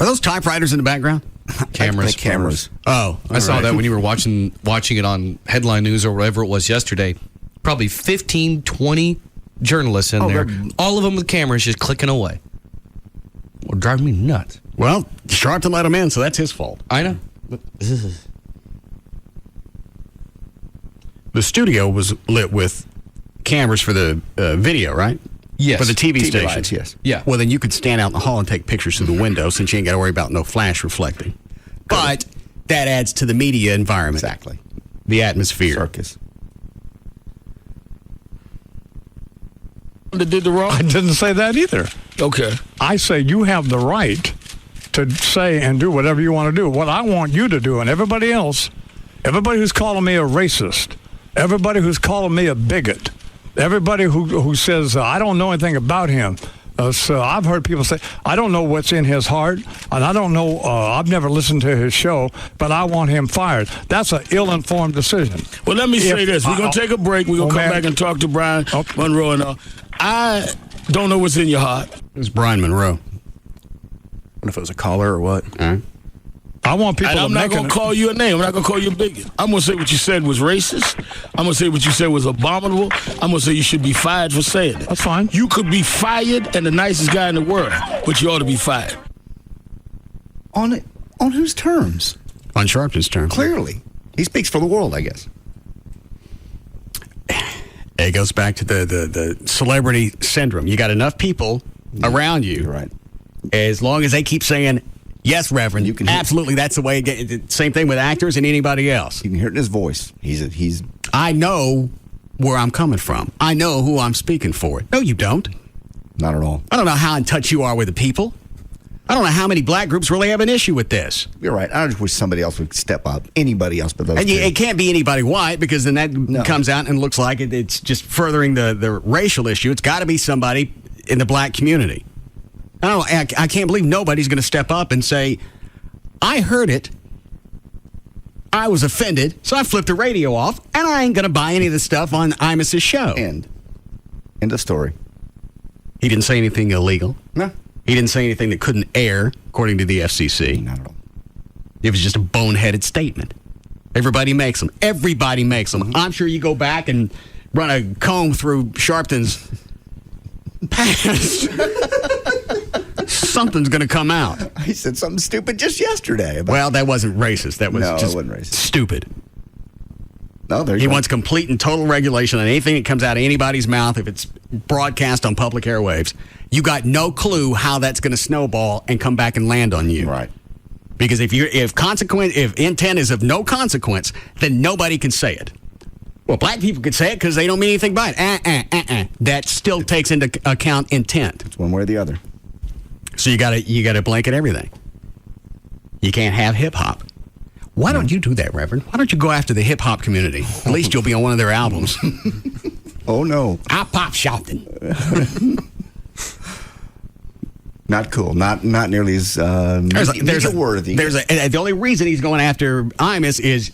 Are those typewriters in the background? Cameras. Cameras. Oh, I saw that when you were watching it on headline news or whatever it was yesterday. Probably 15, 20 journalists in there. All of them with cameras just clicking away. Well, driving me nuts. Well, Sharpton let him in, so that's his fault. I know. The studio was lit with cameras for the video, right? Yes. For the TV station. lights, yes. Yeah. Well, then you could stand out in the hall and take pictures through the window since you ain't got to worry about no flash reflecting. But that adds to the media environment. Exactly. The atmosphere. Circus. That did the wrong? I didn't say that either. Okay. I say you have the right to say and do whatever you want to do. What I want you to do, and everybody else, everybody who's calling me a racist, everybody who's calling me a bigot, everybody who says, I don't know anything about him. So I've heard people say, I don't know what's in his heart, and I don't know, I've never listened to his show, but I want him fired. That's an ill-informed decision. Well, let me say this. We're going to take a break. We're going to come back and talk to Brian Monroe. And I don't know what's in your heart. It was Brian Monroe. I don't know if it was a caller or what. I want people and to I'm not going to call you a name. I'm not going to call you a bigot. I'm going to say what you said was racist. I'm going to say what you said was abominable. I'm going to say you should be fired for saying it. That's fine. You could be fired and the nicest guy in the world, but you ought to be fired. On whose terms? On Sharpton's terms. Clearly. He speaks for the world, I guess. It goes back to the celebrity syndrome. You got enough people around you. You're right. As long as they keep saying, yes, Reverend, you can absolutely, that's the way it gets. Same thing with actors and anybody else. You can hear it in his voice. He's. I know where I'm coming from. I know who I'm speaking for. No, you don't. Not at all. I don't know how in touch you are with the people. I don't know how many black groups really have an issue with this. You're right. I just wish somebody else would step up. Anybody else but those two. It can't be anybody white because then that comes out and looks like it's just furthering the racial issue. It's got to be somebody in the black community. I can't believe nobody's going to step up and say, I heard it, I was offended, so I flipped the radio off, and I ain't going to buy any of the stuff on Imus's show. End of story. He didn't say anything illegal. No. He didn't say anything that couldn't air, according to the FCC. Not at all. It was just a boneheaded statement. Everybody makes them. Everybody makes them. I'm sure you go back and run a comb through Sharpton's past. Something's going to come out. He said something stupid just yesterday. Well, that wasn't racist. That was No, just it wasn't racist. stupid. No, there you He go. wants complete and total regulation on anything that comes out of anybody's mouth if it's broadcast on public airwaves. You got no clue how that's going to snowball and come back and land on you. Right. Because if intent is of no consequence, then nobody can say it. Well, black people could say it because they don't mean anything by it. That still takes into account intent. It's one way or the other. So you gotta blanket everything. You can't have hip hop. Why don't you do that, Reverend? Why don't you go after the hip hop community? At least you'll be on one of their albums. Oh no, I pop shopping. Not cool. Not nearly as worthy. The only reason he's going after Imus is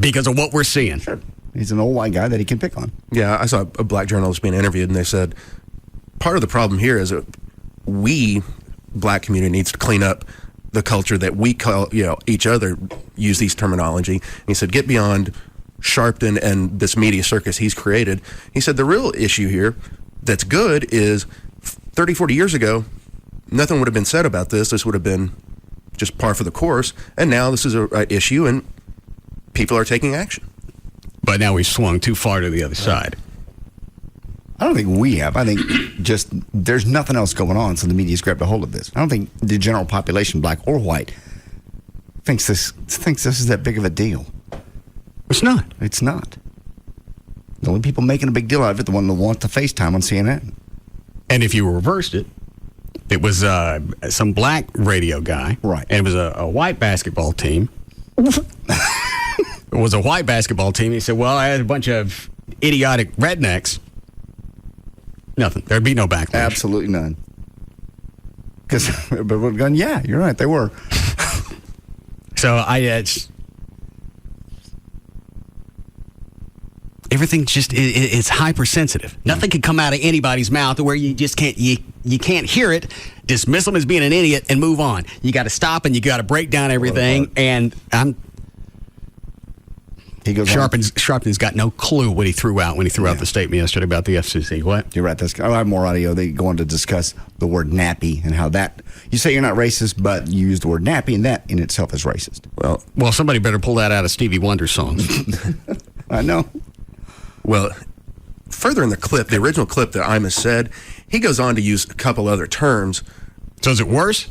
because of what we're seeing. Sure. He's an old white guy that he can pick on. Yeah, I saw a black journalist being interviewed, and they said part of the problem here is that we, black community, needs to clean up the culture that we call, each other use these terminology. And he said, get beyond Sharpton and this media circus he's created. He said the real issue here that's good is 30, 40 years ago, nothing would have been said about this. This would have been just par for the course. And now this is an issue, and people are taking action. But now we've swung too far to the other side. I don't think we have. I think just there's nothing else going on, so the media's grabbed a hold of this. I don't think the general population, black or white, thinks this is that big of a deal. It's not. It's not. The only people making a big deal out of it, the one that want the FaceTime on CNN. And if you reversed it, it was some black radio guy. Right. And it was a white basketball team. It was a white basketball team. He said, well, I had a bunch of idiotic rednecks. Nothing. There'd be no backlash. Absolutely none. Because, but we're going, yeah, you're right, they were. So everything's just, it's hypersensitive. Nothing can come out of anybody's mouth where you just can't, you can't hear it dismiss him as being an idiot and move on. You got to stop and you got to break down everything. And Sharpton's got no clue what he threw out when he threw out the statement yesterday about the FCC. What? You're right. I have more audio. They go on to discuss the word nappy and how that, you say you're not racist, but you use the word nappy, and that in itself is racist. Well, somebody better pull that out of Stevie Wonder's songs. I know. Well, further in the clip, the original clip that Imus said, he goes on to use a couple other terms. So is it worse?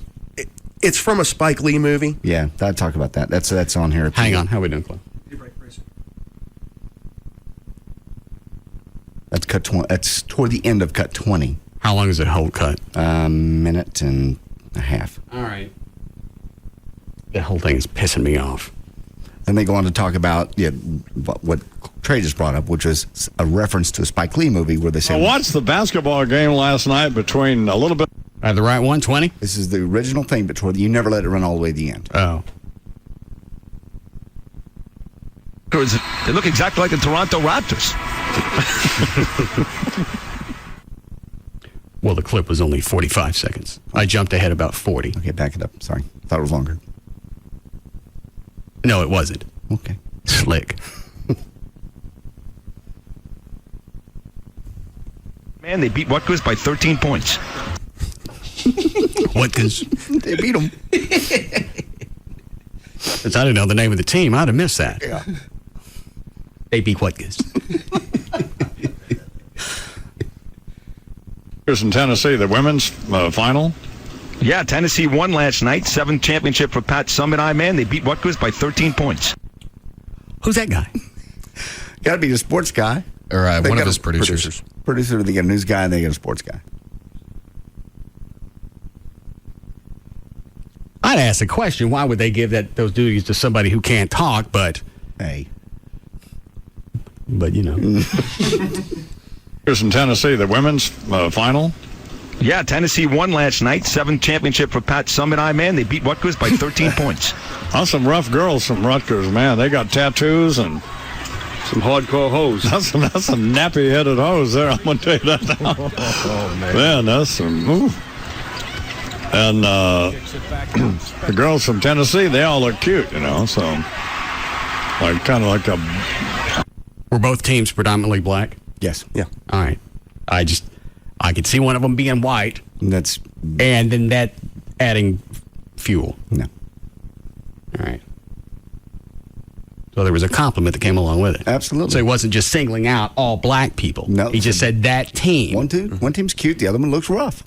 It's from a Spike Lee movie. Yeah, I'll talk about that. That's on here. Hang on. How are we doing, Cliff? That's cut 20. That's toward the end of cut 20. How long is it whole cut? Minute and a half. All right. That whole thing is pissing me off. Then they go on to talk about what Trey just brought up, which was a reference to a Spike Lee movie where they say, I watched the basketball game last night between a little bit. The right one, 20? This is the original thing, but you never let it run all the way to the end. Oh. They look exactly like the Toronto Raptors. Well, the clip was only 45 seconds. I jumped ahead about 40. Okay, back it up. Sorry. I thought it was longer. No, it wasn't. Okay. Slick. Man, they beat Rutgers by 13 points. Rutgers. They beat them. Since I didn't know the name of the team, I'd have missed that. Yeah. They beat Rutgers. Here's in Tennessee, the women's final. Yeah, Tennessee won last night. 7th championship for Pat Summitt. Man, they beat Rutgers by 13 points. Who's that guy? Got to be the sports guy. Or one of his producers. Producer, they get a news guy, and they get a sports guy. I'd ask the question, why would they give those duties to somebody who can't talk, but... Hey. But, you know. Here's in Tennessee, the women's final. Yeah, Tennessee won last night. 7th championship for Pat Summitt. Man, they beat Rutgers by 13 points. That's some rough girls from Rutgers, man. They got tattoos and some hardcore hoes. That's some nappy-headed hoes there, I'm going to tell you that now. Oh, man. Man, that's some... Ooh. And the girls from Tennessee, they all look cute, you know, so... kind of like a... Were both teams predominantly black? Yes. Yeah. All right. I could see one of them being white. And then that adding fuel. No. All right. So there was a compliment that came along with it. Absolutely. So he wasn't just singling out all black people. No. He just said that team. One team's cute, the other one looks rough.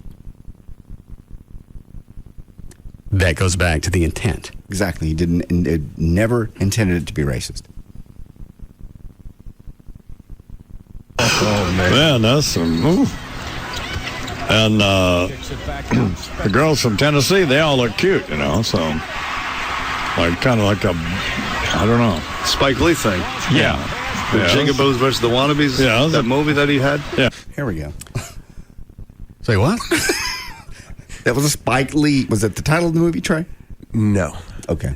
That goes back to the intent. Exactly. He never intended it to be racist. Oh, man, that's some... Ooh. And the girls from Tennessee, they all look cute, you know, so... kind of like a... I don't know. Spike Lee thing. Yeah. The Jigaboos versus the Wannabes. Yeah. That movie that he had. Yeah. Here we go. Say what? That was a Spike Lee. Was that the title of the movie, Trey? No. Okay.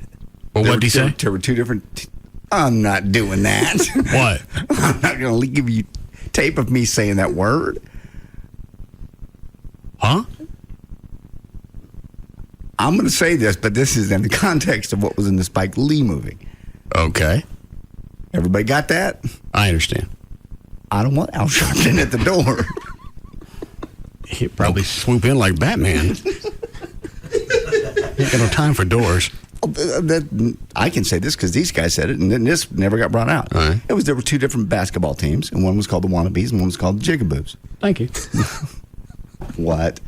Well, what did he say? There were two different... I'm not doing that. What? I'm not going to give you tape of me saying that word. Huh? I'm going to say this, but this is in the context of what was in the Spike Lee movie. Okay. Everybody got that? I understand. I don't want Al Sharpton at the door. He'd probably swoop in like Batman. Ain't got no time for doors. I can say this because these guys said it, and then this never got brought out. All right. There were two different basketball teams, and one was called the Wannabes, and one was called the Jigaboos. Thank you. What?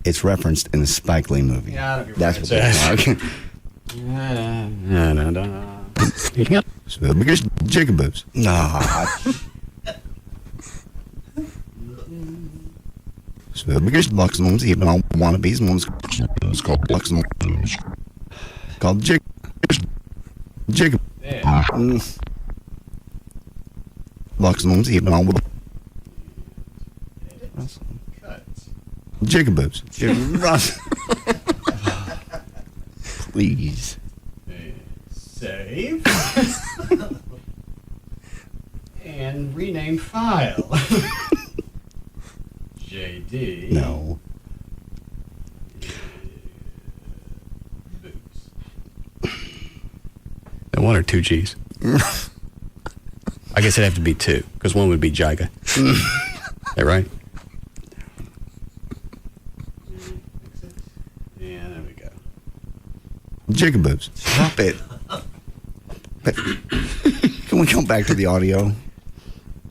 It's referenced in the Spike Lee movie. Yeah, that's what they're talking. So because Jigaboos. Nah. So because Lux and one's even all Wannabes, and one's called Lux and called Jig. Lux and one's even all with Jigaboos. Please. Save. And rename file. JD. No. No, 1 or 2 G's. I guess it'd have to be 2, because 1 would be Jiga. Is that right? Yeah, there we go. Jigaboos. Stop it. Can we come back to the audio?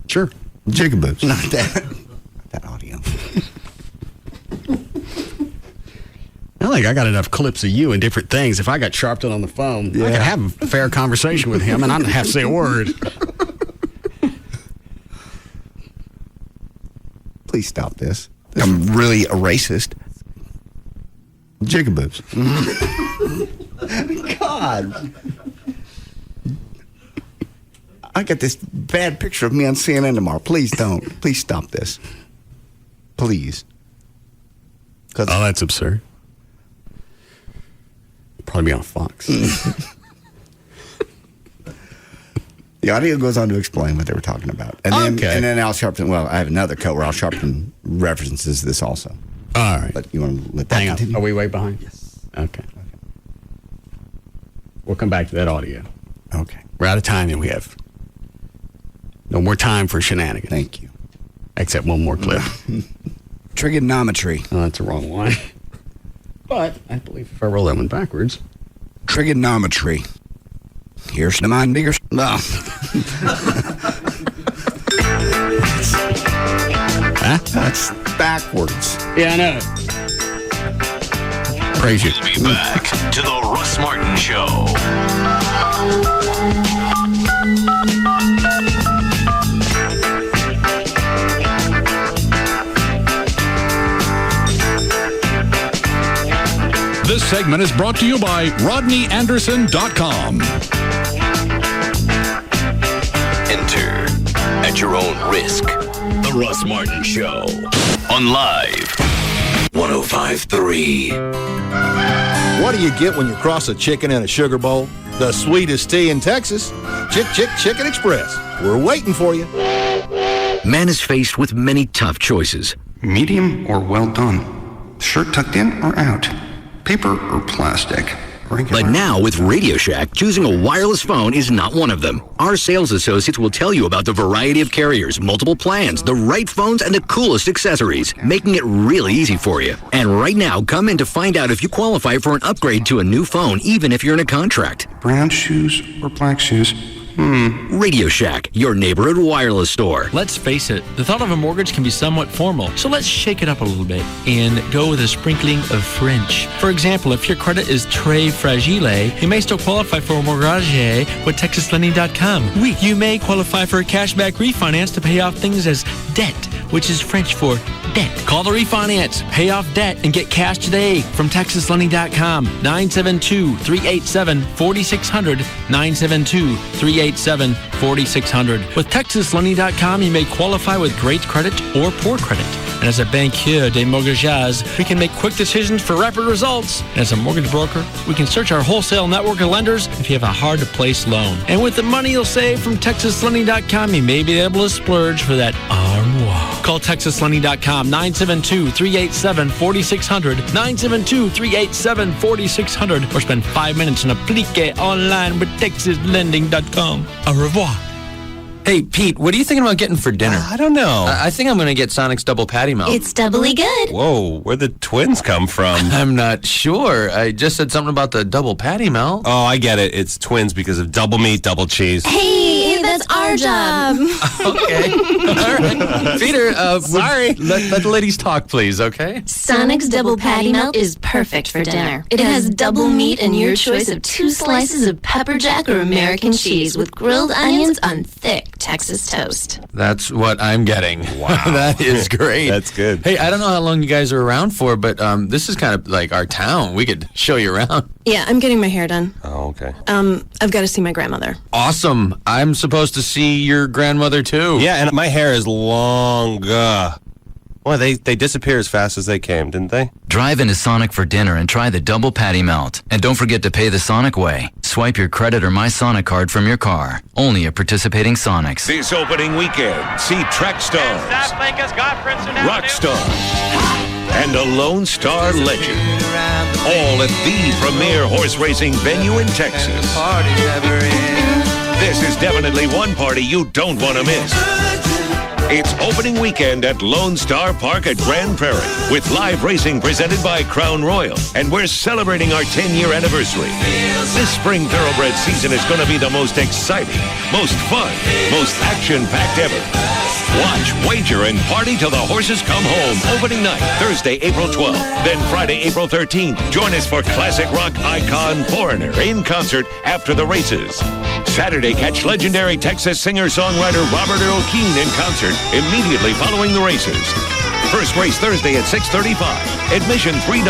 Sure. Jigaboos. Not that. That audio. I think I got enough clips of you and different things. If I got Sharpton on the phone, I could have a fair conversation with him, and I don't have to say a word. Please stop this. I'm really a racist. Jigaboos. God. I got this bad picture of me on CNN tomorrow. Please don't. Please stop this. Please. Oh, that's absurd. Probably be on Fox. The audio goes on to explain what they were talking about. And then Al Sharpton, well, I have another cut where Al Sharpton references this also. All right. But you want to let that continue? Are we way behind? Yes. Okay. We'll come back to that audio. Okay. We're out of time, and we have no more time for shenanigans. Thank you. Except one more clip. Trigonometry. Oh, that's the wrong one. But I believe if I roll that one backwards. Trigonometry. Here's the mind bigger. No. Huh? That's backwards. Yeah, I know. Praise you. We'll be back to the Russ Martin Show. This segment is brought to you by RodneyAnderson.com. Enter at your own risk. The Russ Martin Show on Live 105.3. What do you get when you cross a chicken in a sugar bowl? The sweetest tea in Texas. Chicken Express. We're waiting for you. Man is faced with many tough choices. Medium or well done? Shirt tucked in or out? Paper or plastic? But now with Radio Shack, choosing a wireless phone is not one of them. Our sales associates will tell you about the variety of carriers, multiple plans, the right phones, and the coolest accessories, making it really easy for you. And right now, come in to find out if you qualify for an upgrade to a new phone, even if you're in a contract. Brown shoes or black shoes? Radio Shack, your neighborhood wireless store. Let's face it, the thought of a mortgage can be somewhat formal, so let's shake it up a little bit and go with a sprinkling of French. For example, if your credit is très fragile, you may still qualify for a mortgage with TexasLending.com. You may qualify for a cashback refinance to pay off things as debt, which is French for debt. Call the refinance, pay off debt, and get cash today from TexasLending.com. 972-387-4600. 972-387-4600. With TexasLending.com, you may qualify with great credit or poor credit. And as a banquier de mortgages, we can make quick decisions for rapid results. And as a mortgage broker, we can search our wholesale network of lenders if you have a hard-to-place loan. And with the money you'll save from TexasLending.com, you may be able to splurge for that armoire. Call TexasLending.com, 972-387-4600, 972-387-4600, or spend 5 minutes and applique online with TexasLending.com. Au revoir. Hey, Pete, what are you thinking about getting for dinner? I don't know. I think I'm going to get Sonic's Double Patty Melt. It's doubly good. Whoa, where'd the twins come from? I'm not sure. I just said something about the Double Patty Melt. Oh, I get it. It's twins because of double meat, double cheese. Hey, that's our job. Okay. All right. Peter, sorry. Let the ladies talk, please, okay? Sonic's Double Patty Melt is perfect for dinner. It has double meat and your choice of 2 slices of pepper jack or American cheese with grilled onions on thick Texas toast. That's what I'm getting. Wow. That is great. That's good. Hey, I don't know how long you guys are around for, but this is kind of like our town. We could show you around. Yeah, I'm getting my hair done. Oh, okay. I've got to see my grandmother. Awesome. I'm supposed to see your grandmother, too. Yeah, and my hair is long. Well, they disappear as fast as they came, didn't they? Drive into Sonic for dinner and try the double patty melt. And don't forget to pay the Sonic way. Swipe your credit or My Sonic card from your car. Only at participating Sonics. This opening weekend, see track stars, rock stars, and a Lone Star legend. All at the premier horse racing venue in Texas. This is definitely one party you don't want to miss. It's opening weekend at Lone Star Park at Grand Prairie with live racing presented by Crown Royal. And we're celebrating our 10-year anniversary. This spring thoroughbred season is going to be the most exciting, most fun, most action-packed ever. Watch, wager, and party till the horses come home. Opening night, Thursday, April 12th. Then Friday, April 13th. Join us for classic rock icon Foreigner in concert after the races. Saturday, catch legendary Texas singer-songwriter Robert Earl Keen in concert immediately following the races. First race Thursday at 6:35. Admission $3.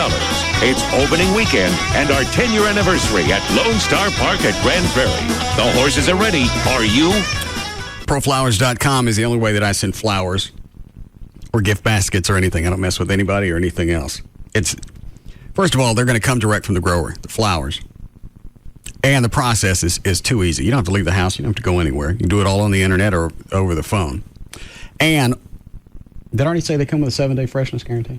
It's opening weekend and our 10-year anniversary at Lone Star Park at Grand Prairie. The horses are ready. Are you? Proflowers.com is the only way that I send flowers or gift baskets or anything. I don't mess with anybody or anything else. First of all, they're going to come direct from the grower, the flowers. And the process is too easy. You don't have to leave the house. You don't have to go anywhere. You can do it all on the internet or over the phone. And did I already say they come with a 7-day freshness guarantee?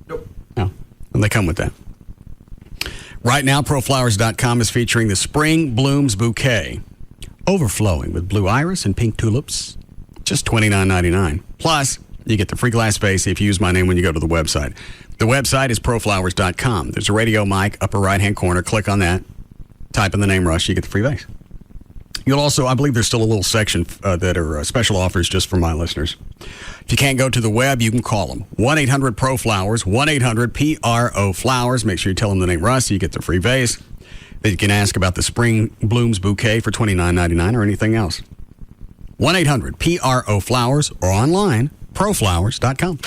Nope. No. And they come with that. Right now, Proflowers.com is featuring the Spring Blooms Bouquet, overflowing with blue iris and pink tulips, just $29.99. Plus, you get the free glass vase if you use my name when you go to the website. The website is proflowers.com. There's a radio mic, upper right-hand corner. Click on that. Type in the name Russ, you get the free vase. You'll also, I believe there's still a little section that are special offers just for my listeners. If you can't go to the web, you can call them. 1-800-PRO-FLOWERS, 1-800-PRO-FLOWERS. Make sure you tell them the name Russ, you get the free vase. Then you can ask about the Spring Blooms Bouquet for $29.99 or anything else. 1-800-PRO-FLOWERS or online, proflowers.com.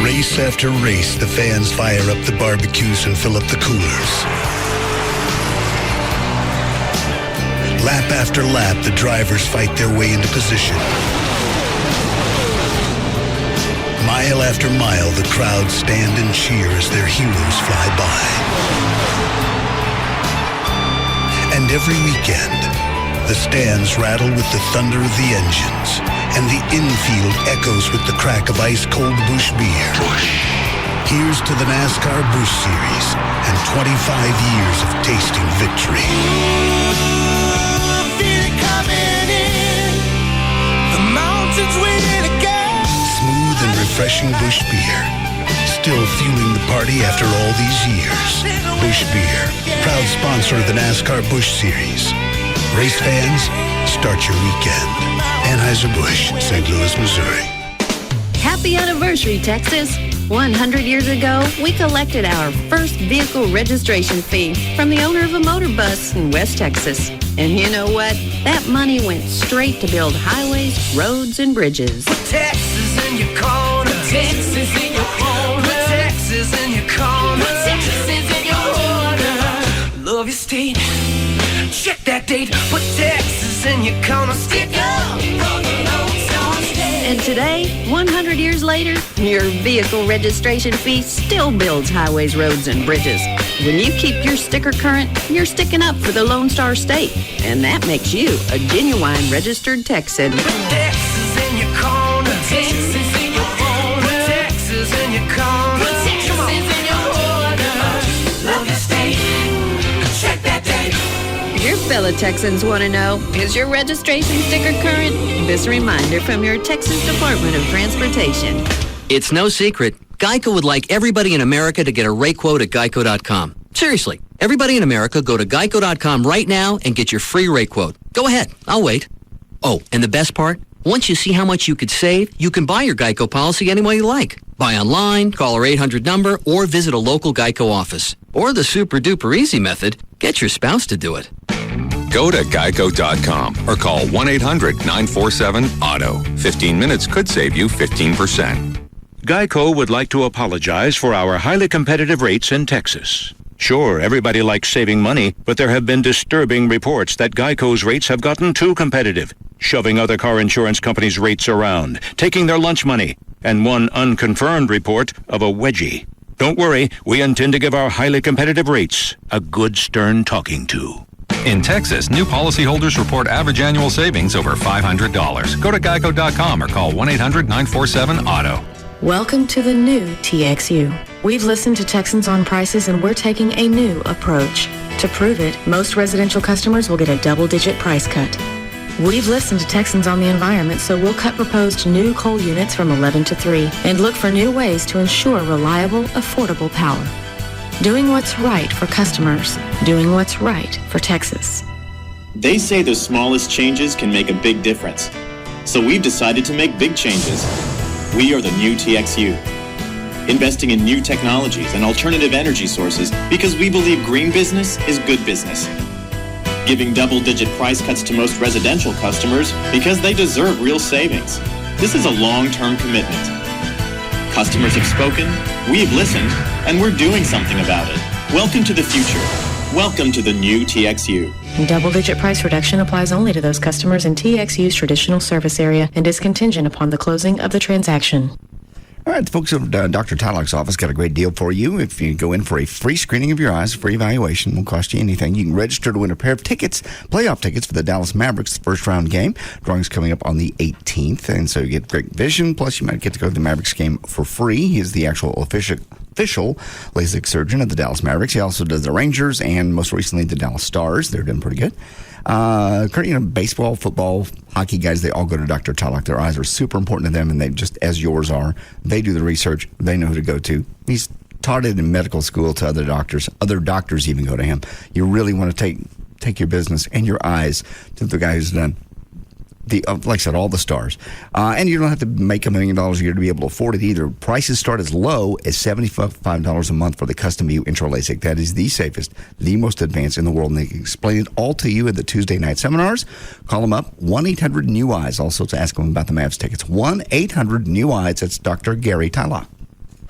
Race after race, the fans fire up the barbecues and fill up the coolers. Lap after lap, the drivers fight their way into position. Mile after mile, the crowds stand and cheer as their heroes fly by. And every weekend, the stands rattle with the thunder of the engines, and the infield echoes with the crack of ice-cold Busch beer. Here's to the NASCAR Busch Series and 25 years of tasting victory. Smooth and refreshing Busch beer, still fueling the party after all these years. Busch Beer, proud sponsor of the NASCAR Busch Series. Race fans, start your weekend. Anheuser-Busch, St. Louis, Missouri. Happy anniversary, Texas. 100 years ago, we collected our first vehicle registration fee from the owner of a motor bus in West Texas. And you know what? That money went straight to build highways, roads, and bridges. Texas in your corner. Texas in your corner. Texas in your corner. Texas in your corner. Love your state. Check that date. Put Texas in your corner. Stick up for the Lone Star State. And today, 100 years later, your vehicle registration fee still builds highways, roads, and bridges. When you keep your sticker current, you're sticking up for the Lone Star State. And that makes you a genuine registered Texan. Texas in your corner. Texas in your corner. Texas in your corner. Texas in your corner. Love your state. Check that date. Your fellow Texans want to know, is your registration sticker current? This reminder from your Texas Department of Transportation. It's no secret. Geico would like everybody in America to get a rate quote at geico.com. Seriously, everybody in America, go to geico.com right now and get your free rate quote. Go ahead, I'll wait. Oh, and the best part? Once you see how much you could save, you can buy your Geico policy any way you like. Buy online, call our 800 number, or visit a local Geico office. Or the super duper easy method, get your spouse to do it. Go to geico.com or call 1-800-947-AUTO. 15 minutes could save you 15%. Geico would like to apologize for our highly competitive rates in Texas. Sure, everybody likes saving money, but there have been disturbing reports that Geico's rates have gotten too competitive. shoving other car insurance companies' rates around, taking their lunch money, and one unconfirmed report of a wedgie. Don't worry, we intend to give our highly competitive rates a good stern talking to. In Texas, new policyholders report average annual savings over $500. Go to geico.com or call 1-800-947-AUTO. Welcome to the new TXU. We've listened to Texans on prices and we're taking a new approach. To prove it, most residential customers will get a double-digit price cut. We've listened to Texans on the environment, so we'll cut proposed new coal units from 11 to 3 and look for new ways to ensure reliable, affordable power. Doing what's right for customers. Doing what's right for Texas. They say the smallest changes can make a big difference. So we've decided to make big changes. We are the new TXU. Investing in new technologies and alternative energy sources because we believe green business is good business. Giving double-digit price cuts to most residential customers because they deserve real savings. This is a long-term commitment. Customers have spoken, we've listened, and we're doing something about it. Welcome to the future. Welcome to the new TXU. Double-digit price reduction applies only to those customers in TXU's traditional service area and is contingent upon the closing of the transaction. All right, the folks at Dr. Tadlock's office got a great deal for you. If you go in for a free screening of your eyes, free evaluation, won't cost you anything. You can register to win a pair of tickets, playoff tickets for the Dallas Mavericks first round game. Drawing's coming up on the 18th, and so you get great vision. Plus, you might get to go to the Mavericks game for free. He's the actual official LASIK surgeon of the Dallas Mavericks. He also does the Rangers and most recently the Dallas Stars. They're doing pretty good. Baseball, football, hockey guys, they all go to Dr. Tadlock. Their eyes are super important to them, and they just, as yours are, they do the research. They know who to go to. He's taught it in medical school to other doctors. Other doctors even go to him. You really want to take your business and your eyes to the guy who's done like I said, all the stars. And you don't have to make $1 million a year to be able to afford it either. Prices start as low as $75 a month for the Custom View Intro LASIK. That is the safest, the most advanced in the world. And they can explain it all to you at the Tuesday night seminars. Call them up, 1-800-NEW-EYES. Also to ask them about the Mavs tickets. 1-800-NEW-EYES. That's Dr. Gary Tadlock.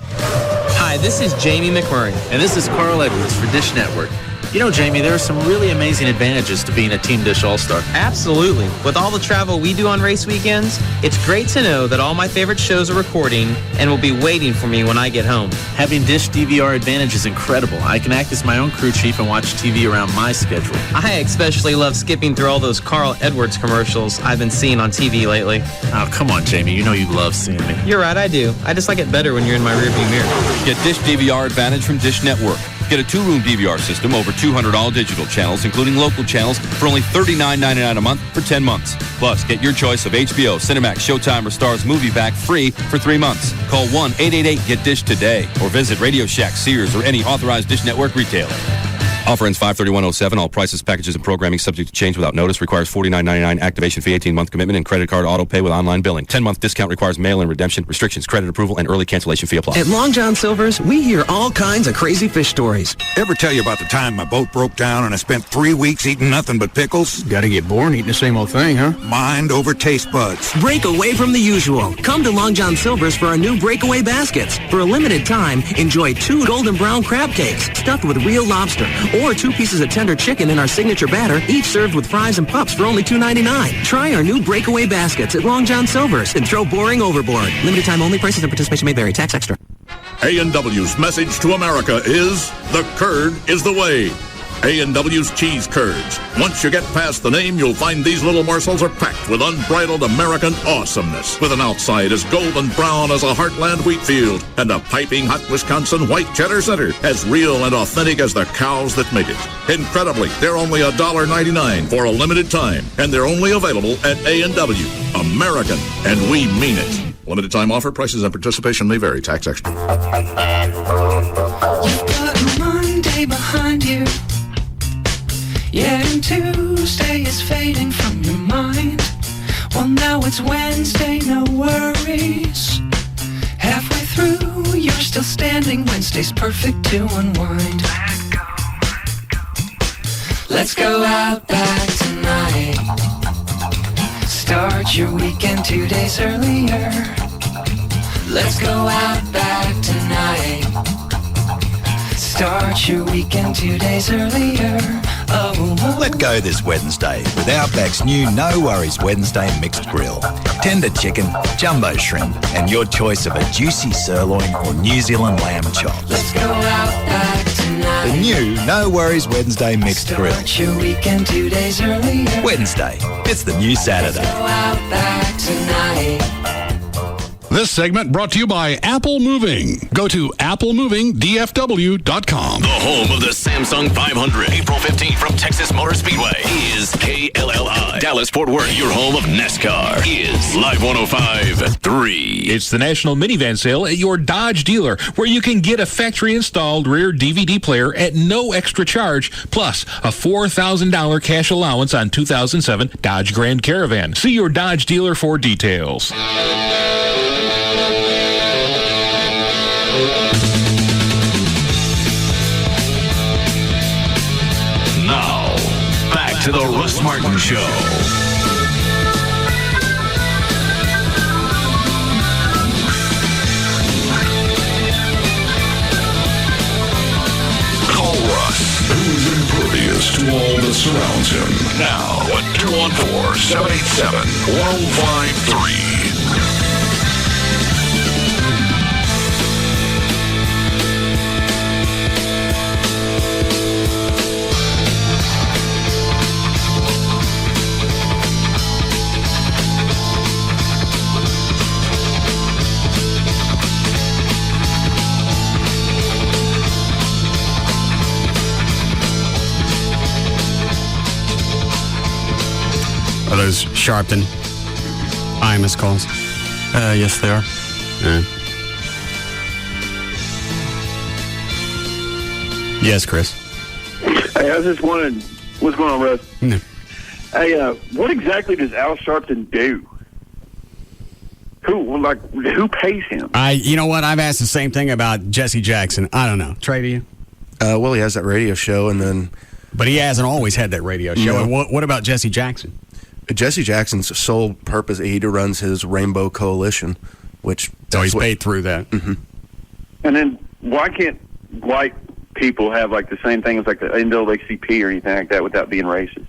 Hi, this is Jamie McMurray. And this is Carl Edwards for Dish Network. You know, Jamie, there are some really amazing advantages to being a Team Dish All-Star. Absolutely. With all the travel we do on race weekends, it's great to know that all my favorite shows are recording and will be waiting for me when I get home. Having Dish DVR Advantage is incredible. I can act as my own crew chief and watch TV around my schedule. I especially love skipping through all those Carl Edwards commercials I've been seeing on TV lately. Oh, come on, Jamie. You know you love seeing me. You're right, I do. I just like it better when you're in my rearview mirror. Get Dish DVR Advantage from Dish Network. Get a 2-room DVR system, over 200 all-digital channels, including local channels, for only $39.99 a month for 10 months. Plus, get your choice of HBO, Cinemax, Showtime, or Starz Movie Pack free for 3 months. Call 1-888-GET-DISH today or visit Radio Shack, Sears, or any authorized Dish Network retailer. Offer ends 5/31/07. All prices, packages, and programming subject to change without notice. Requires $49.99 activation fee, 18-month commitment, and credit card auto pay with online billing. 10-month discount requires mail-in redemption. Restrictions, credit approval, and early cancellation fee apply. At Long John Silver's, we hear all kinds of crazy fish stories. Ever tell you about the time my boat broke down and I spent 3 weeks eating nothing but pickles? Gotta get bored eating the same old thing, huh? Mind over taste buds. Break away from the usual. Come to Long John Silver's for our new breakaway baskets. For a limited time, enjoy 2 golden brown crab cakes stuffed with real lobster, or 2 pieces of tender chicken in our signature batter, each served with fries and pups for only $2.99. Try our new breakaway baskets at Long John Silver's and throw boring overboard. Limited time only. Prices and participation may vary. Tax extra. A&W's message to America is, the curd is the way. A&W's cheese curds. Once you get past the name, you'll find these little morsels are packed with unbridled American awesomeness, with an outside as golden brown as a heartland wheat field and a piping hot Wisconsin white cheddar center, as real and authentic as the cows that make it. Incredibly, they're only $1.99 for a limited time, and they're only available at A&W. American, and we mean it. Limited time offer. Prices and participation may vary. Tax extra. You've got a Monday behind you. Yeah, and Tuesday is fading from your mind. Well, now it's Wednesday, no worries. Halfway through, you're still standing. Wednesday's perfect to unwind. Let's go out back tonight. Start your weekend 2 days earlier. Let's go out back tonight. Start your weekend 2 days earlier. Let go this Wednesday with Outback's new No Worries Wednesday Mixed Grill. Tender chicken, jumbo shrimp, and your choice of a juicy sirloin or New Zealand lamb chop. Let's go Outback tonight. The new No Worries Wednesday Mixed Grill. Start your weekend 2 days earlier. Wednesday, it's the new Saturday. Let's go Outback tonight. This segment brought to you by Apple Moving. Go to applemovingdfw.com. The home of the Samsung 500. April 15th from Texas Motor Speedway is KLLI. Dallas-Fort Worth, your home of NASCAR, is Live 105.3. It's the National Minivan Sale at your Dodge dealer, where you can get a factory-installed rear DVD player at no extra charge, plus a $4,000 cash allowance on 2007 Dodge Grand Caravan. See your Dodge dealer for details. Now, back to the Russ Martin Show. Call Russ, who's impervious to all that surrounds him. Now at 214-787-1053. Are those Sharpton IMUS calls? Yes, they are. Yes, Chris. Hey, I was just wondering, what's going on, Russ? No. Hey, what exactly does Al Sharpton do? Who pays him? You know what? I've asked the same thing about Jesse Jackson. I don't know. Trey, do you? Well, he has that radio show, and then... But he hasn't always had that radio show. No. And what about Jesse Jackson? Jesse Jackson's sole purpose, he runs his Rainbow Coalition, which... So he's paid through that. Mm-hmm. And then why can't white people have like the same thing as like the NAACP or anything like that without being racist?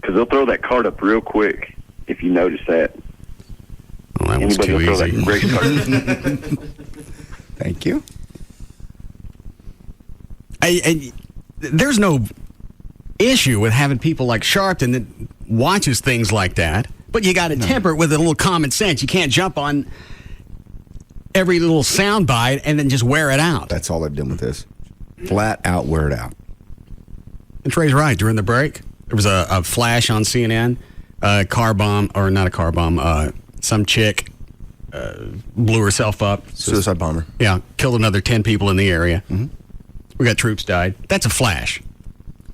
Because they'll throw that card up real quick if you notice that. Well, that was Anybody too will throw easy. that race card. Thank you. There's no issue with having people like Sharpton that watches things like that, but you got to temper it with a little common sense. You can't jump on every little sound bite and then just wear it out. That's all they've done with this. Flat out wear it out. And Trey's right. During the break, there was a flash on CNN, car bomb, or not a car bomb, some chick blew herself up. Suicide bomber. Yeah, killed another 10 people in the area. Mm-hmm. We got troops died. That's a flash.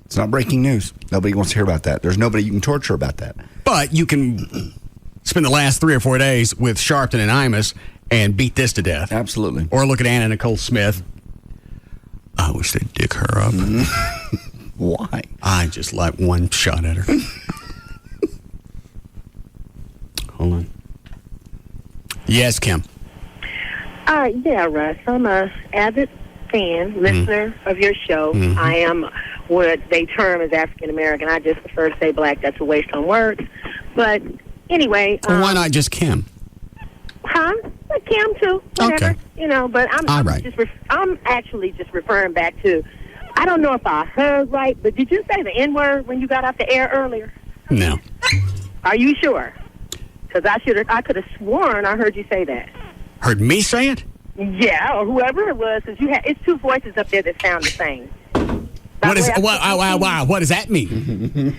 It's not breaking news. Nobody wants to hear about that. There's nobody you can torture about that. But you can spend the last 3 or 4 days with Sharpton and IMUS and beat this to death. Absolutely. Or look at Anna Nicole Smith. I wish they'd dick her up. Why? I just like one shot at her. Hold on. Yes, Kim. Yeah, Russ. I'm a avid fan, listener of your show. Mhm. I am what they term as African American. I just prefer to say black. That's a waste on words. But anyway, Well, why not just Kim? huh? Like Cam too. Whatever. Okay. You know, but I'm right. I'm actually just referring back to. I don't know if I heard right, but did you say the N-word when you got off the air earlier? No. Are you sure? Because I could have sworn I heard you say that. Heard me say it? Yeah, or whoever it was, because it's two voices up there that sound the same. What does that mean?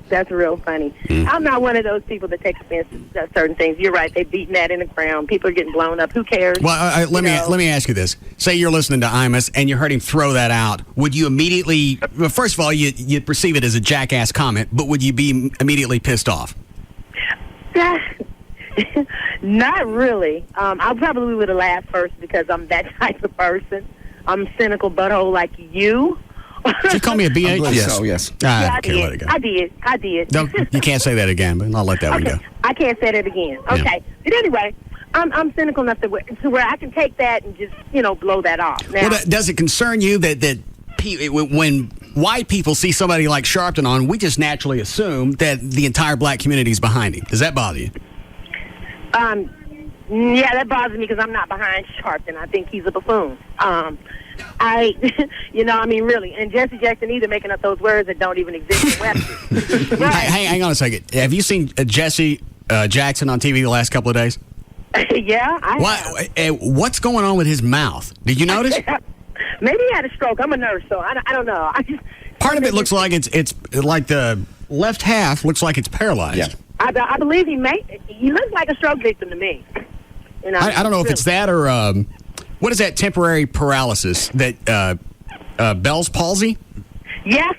That's real funny. I'm not one of those people that take offense to certain things. You're right. They're beating that in the ground. People are getting blown up. Who cares? Well, let me ask you this. Say you're listening to IMUS and you heard him throw that out. Would you immediately, well, first of all, you'd perceive it as a jackass comment, but would you be immediately pissed off? Not really. I probably would have laughed first because I'm that type of person. I'm cynical butthole like you. Did you call me a BH? Yes. So, yes. Yeah, I can't let it go. I did. No, you can't say that again, but I'll let that one go. I can't say that again. Okay. But anyway, I'm cynical enough to where I can take that and just, blow that off. Now, Well, does it concern you that when white people see somebody like Sharpton on, we just naturally assume that the entire black community is behind him. Does that bother you? Yeah, that bothers me because I'm not behind Sharpton. I think he's a buffoon. Really. And Jesse Jackson either making up those words that don't even exist in Webster. Hang on a second. Have you seen Jesse Jackson on TV the last couple of days? Yeah, I have. What's going on with his mouth? Did you notice? Maybe he had a stroke. I'm a nurse, so I don't know. Part of it looks like it's like the left half looks like it's paralyzed. Yeah. I believe he looks like a stroke victim to me. You know, I don't know if it's that or what is that temporary paralysis that Bell's palsy? Yeah.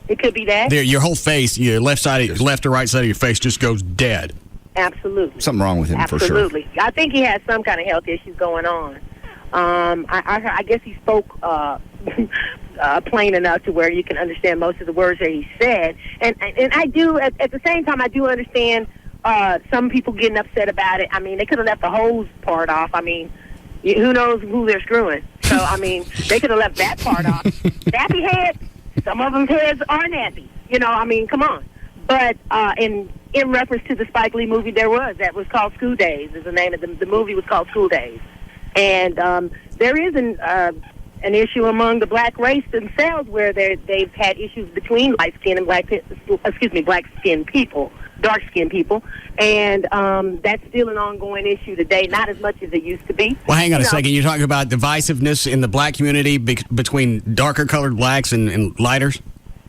It could be that. Your whole face, your left or right side of your face just goes dead. Absolutely. Something wrong with him for sure. Absolutely. I think he has some kind of health issues going on. I guess he spoke plain enough to where you can understand most of the words that he said. And I do, at the same time, I do understand some people getting upset about it. I mean, they could have left the hose part off. I mean, who knows who they're screwing. So, I mean, they could have left that part off. Nappy heads, some of them's heads are nappy. You know, I mean, come on. But in reference to the Spike Lee movie that was called School Days, is the name of the movie was called School Days. And there is an issue among the black race themselves where they've had issues between light skin and black skin people, dark skinned people, and that's still an ongoing issue today, not as much as it used to be. Well, hang on a second. You're talking about divisiveness in the black community between darker colored blacks and lighters?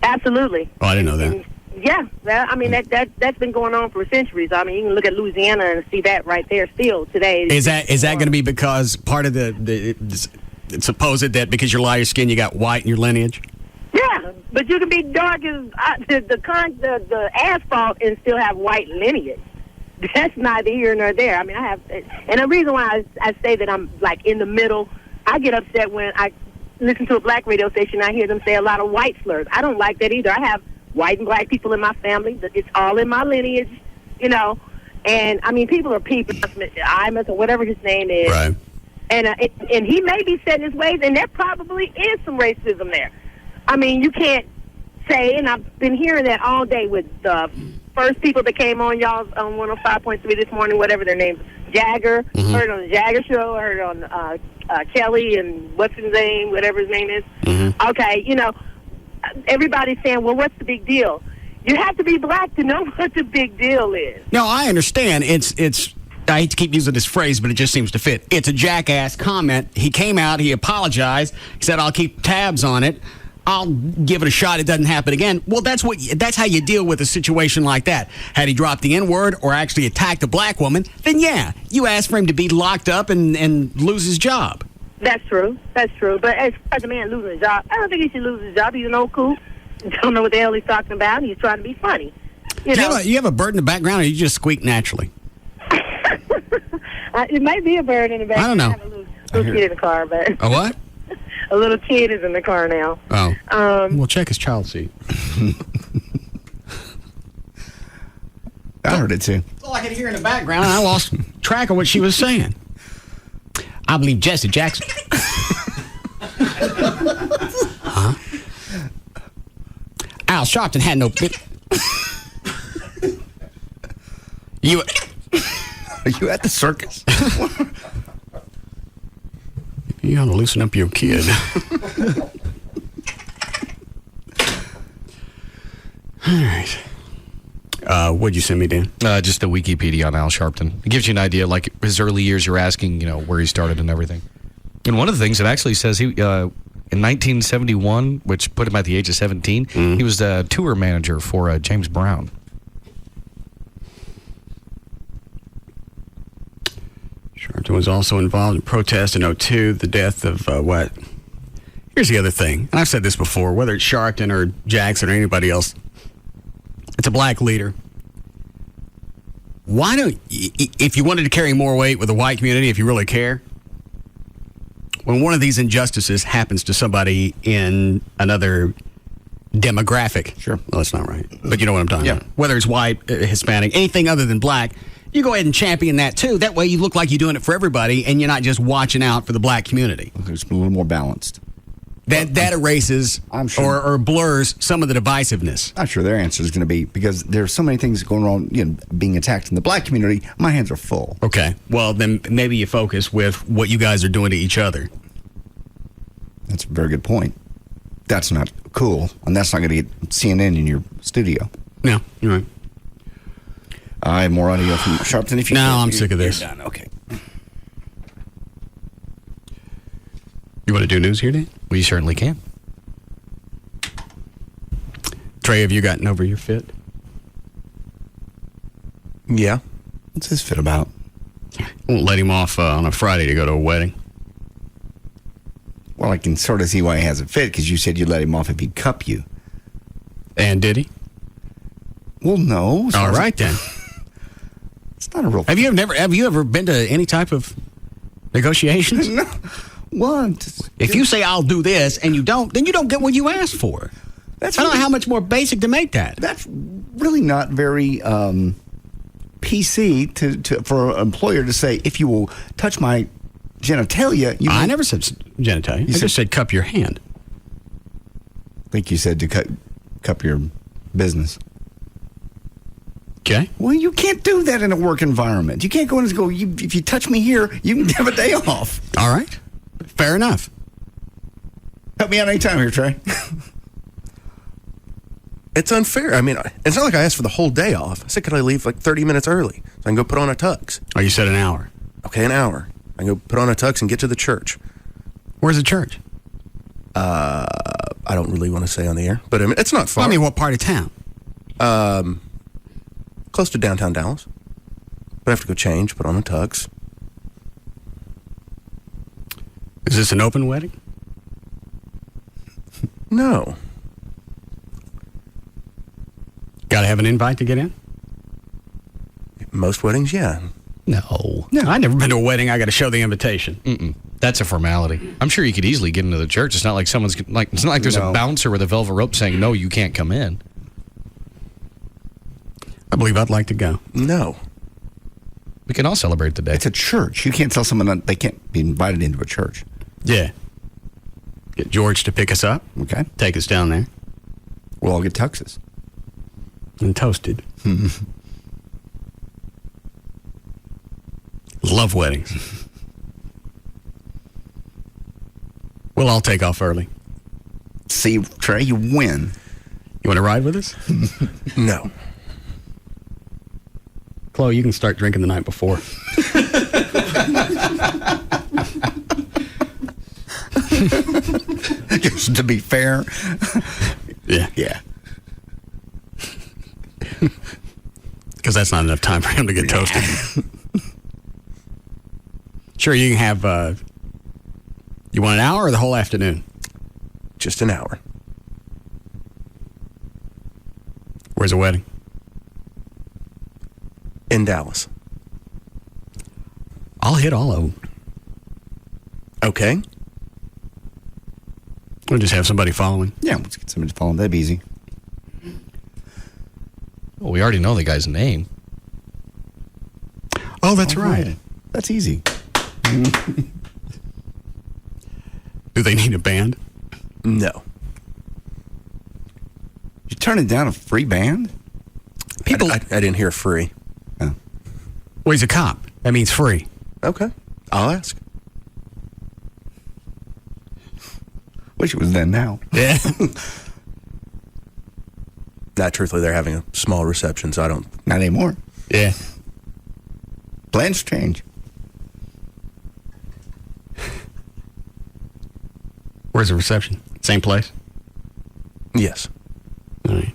Absolutely. Oh, I didn't know that. Yeah, I mean that's been going on for centuries. I mean, you can look at Louisiana and see that right there still today. Is that going to be because part of it's supposed that because you're lighter skin you got white in your lineage? Yeah, but you can be dark as the asphalt and still have white lineage. That's neither here nor there. I mean, and the reason why I say that I'm like in the middle, I get upset when I listen to a black radio station. I hear them say a lot of white slurs. I don't like that either. I have white and black people in my family. It's all in my lineage, you know. And, I mean, people are people. Imus or whatever his name is. Right. And he may be set in his ways, and there probably is some racism there. I mean, you can't say, and I've been hearing that all day with the first people that came on y'all's on 105.3 this morning, whatever their names, Jagger. Mm-hmm. Heard it on the Jagger show. Heard it on Kelly and what's his name, whatever his name is. Mm-hmm. Okay, you know. Everybody's saying, well, what's the big deal? You have to be black to know what the big deal is. No, I understand. It's I hate to keep using this phrase, but it just seems to fit. It's a jackass comment. He came out, he apologized, he said, I'll keep tabs on it. I'll give it a shot. It doesn't happen again. Well, that's how you deal with a situation like that. Had he dropped the N-word or actually attacked a black woman, then yeah, you ask for him to be locked up and lose his job. That's true. But as far as a man losing his job, I don't think he should lose his job. He's an old cool. Don't know what the hell he's talking about. He's trying to be funny. You have a bird in the background, or you just squeak naturally? It might be a bird in the background. I don't know. I have a little kid in the car, but a what? A little kid is in the car now. Oh. Well, check his child seat. I heard it too. That's all I could hear in the background, and I lost track of what she was saying. I believe Jesse Jackson. Huh? Al Sharpton had no bit. Are you at the circus? You ought to loosen up your kid. All right. What'd you send me, Dan? Just a Wikipedia on Al Sharpton. It gives you an idea, like his early years. You're asking, where he started and everything. And one of the things it actually says he, in 1971, which put him at the age of 17, he was the tour manager for James Brown. Sharpton was also involved in protest in 2002, the death of what? Here's the other thing, and I've said this before, whether it's Sharpton or Jackson or anybody else, it's a black leader. Why don't, if you wanted to carry more weight with the white community, if you really care, when one of these injustices happens to somebody in another demographic, sure, well, that's not right, but you know what I'm talking about. Whether it's white, Hispanic, anything other than black, you go ahead and champion that too. That way you look like you're doing it for everybody and you're not just watching out for the black community. It's a little more balanced. that erases or blurs some of the divisiveness. I'm sure their answer is going to be, because there's so many things going wrong, being attacked in the black community, my hands are full. Okay. Well, then maybe you focus with what you guys are doing to each other. That's a very good point. That's not cool, and that's not going to get CNN in your studio. No, you're right. I have more audio from Sharpton. If you I'm sick of this. You're done. Okay. You want to do news here, Dan? We certainly can. Trey, have you gotten over your fit? Yeah. What's his fit about? Won't let him off on a Friday to go to a wedding. Well, I can sort of see why he has a fit, because you said you'd let him off if he'd cup you. And did he? Well, no. All right, then. It's not a real... Have you ever been to any type of negotiations? No. What? If you say I'll do this and you don't, then you don't get what you asked for. I don't know how much more basic to make that. That's really not very PC for an employer to say, if you will touch my genitalia. I never said genitalia. I just said cup your hand. I think you said to cup your business. Okay. Well, you can't do that in a work environment. You can't go in and go, if you touch me here, you can have a day off. All right. Fair enough. Help me out anytime here, Trey. It's unfair. I mean, it's not like I asked for the whole day off. I said, could I leave like 30 minutes early so I can go put on a tux? Oh, you said an hour. Okay, an hour. I can go put on a tux and get to the church. Where's the church? I don't really want to say on the air, but I mean, it's not far. Well, I mean, what part of town? Close to downtown Dallas. But I have to go change, put on a tux. Is this an open wedding? No. Got to have an invite to get in? Most weddings, yeah. No. I've never been to a wedding. I got to show the invitation. Mm-mm. That's a formality. I'm sure you could easily get into the church. It's not like it's not like there's a bouncer with a velvet rope saying, no, you can't come in. I believe I'd like to go. No. We can all celebrate the day. It's a church. You can't tell someone that they can't be invited into a church. Yeah. Get George to pick us up. Okay. Take us down there. We'll all get tuxes. And toasted. Love weddings. We'll all take off early. See, Trey, you win. You want to ride with us? No. Chloe, you can start drinking the night before. Just to be fair. Yeah. Yeah. Because that's not enough time for him to get toasted. Sure, you can have... you want an hour or the whole afternoon? Just an hour. Where's the wedding? In Dallas. I'll hit all of them. Okay. We'll just have somebody following. Yeah, let's get somebody to follow. That'd be easy. Well, we already know the guy's name. Oh, that's right. That's easy. Do they need a band? No. You turning down a free band? People, I didn't hear free. Oh. Well, he's a cop. That means free. Okay. I'll ask. Wish it was then now. Yeah. Truthfully, they're having a small reception, so I don't... Not anymore. Yeah. Plans change. Where's the reception? Same place? Yes. All right.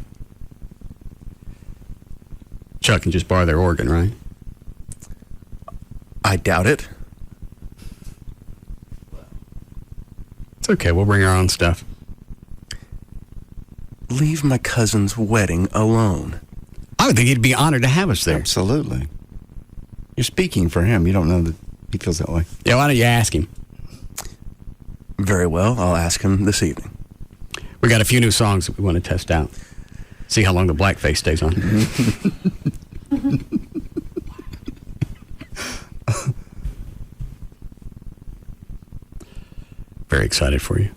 Chuck can just borrow their organ, right? I doubt it. It's okay. We'll bring our own stuff. Leave my cousin's wedding alone. I would think he'd be honored to have us there. Absolutely. You're speaking for him. You don't know that he feels that way. Yeah, why don't you ask him? Very well. I'll ask him this evening. We got a few new songs that we want to test out. See how long the blackface stays on. Very excited for you.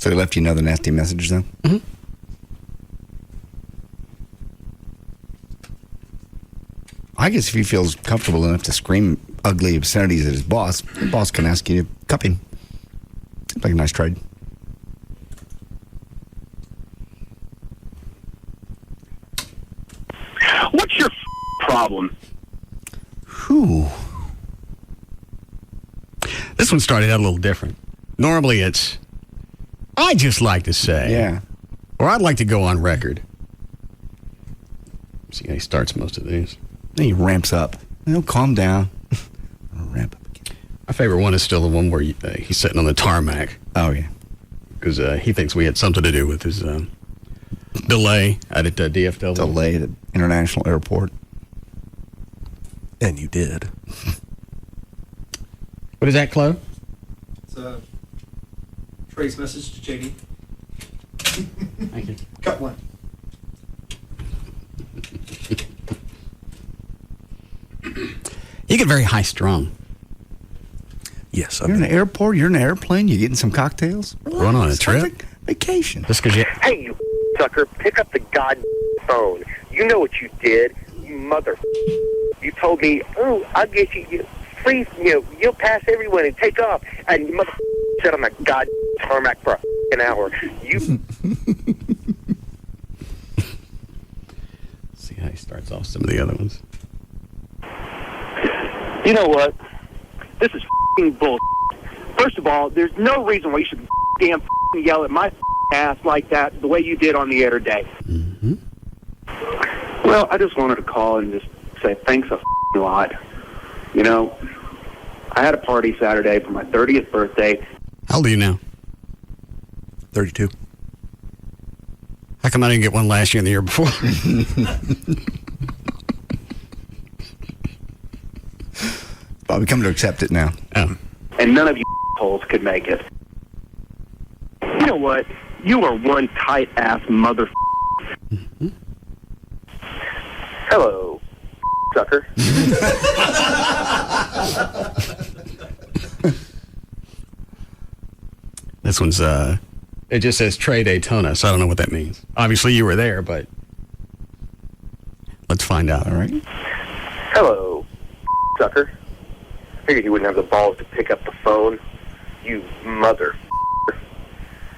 So he left you another nasty message, though? Mm-hmm. I guess if he feels comfortable enough to scream ugly obscenities at his boss, the boss can ask you to cup him. Seems like a nice trade. What's your problem? Whew. This one started out a little different. Normally it's, I just like to say. Yeah. Or I'd like to go on record. See how he starts most of these. Then he ramps up. He'll calm down. Ramp up again. My favorite one is still the one where he's sitting on the tarmac. Oh, yeah. Because he thinks we had something to do with his delay at DFW. Delay at International Airport. And you did. What is that, Chloe? It's Trey's message to JD. Thank you. Cut one. You get very high strung. Yes. You're in an airport, you're in an airplane, you're getting some cocktails. Run on a trip. Like vacation. Just because you... Hey, you sucker, pick up the phone. You know what you did, you mother. You told me, oh, I'll get you free, you'll pass everyone and take off. And you mother sit on the tarmac for an hour. You... See how he starts off some of the other ones. You know what? This is bull. First of all, there's no reason why you should damn yell at my ass like that the way you did on the air today. Mm-hmm. Well, I just wanted to call and just say thanks a lot. You know, I had a party Saturday for my 30th birthday. How old are you now? 32. How come I didn't get one last year and the year before? Bobby, come to accept it now. Oh. And none of you holes could make it. You know what? You are one tight-ass mother... Mm-hmm. Hello, sucker. This one's, it just says Trey Daytona, so I don't know what that means. Obviously, you were there, but let's find out, all right? Hello, sucker. Figured you wouldn't have the balls to pick up the phone. You mother.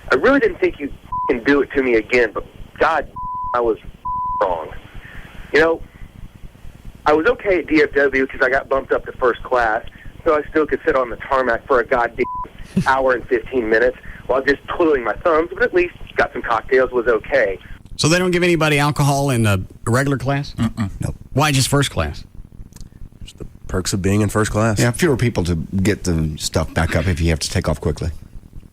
I really didn't think you'd do it to me again, but God, I was wrong. You know, I was okay at DFW because I got bumped up to first class, so I still could sit on the tarmac for a goddamn hour and 15 minutes while just twiddling my thumbs, but at least got some cocktails, was okay. So they don't give anybody alcohol in a regular class? Nope. Why just first class? Just the perks of being in first class. Yeah, fewer people to get the stuff back up if you have to take off quickly.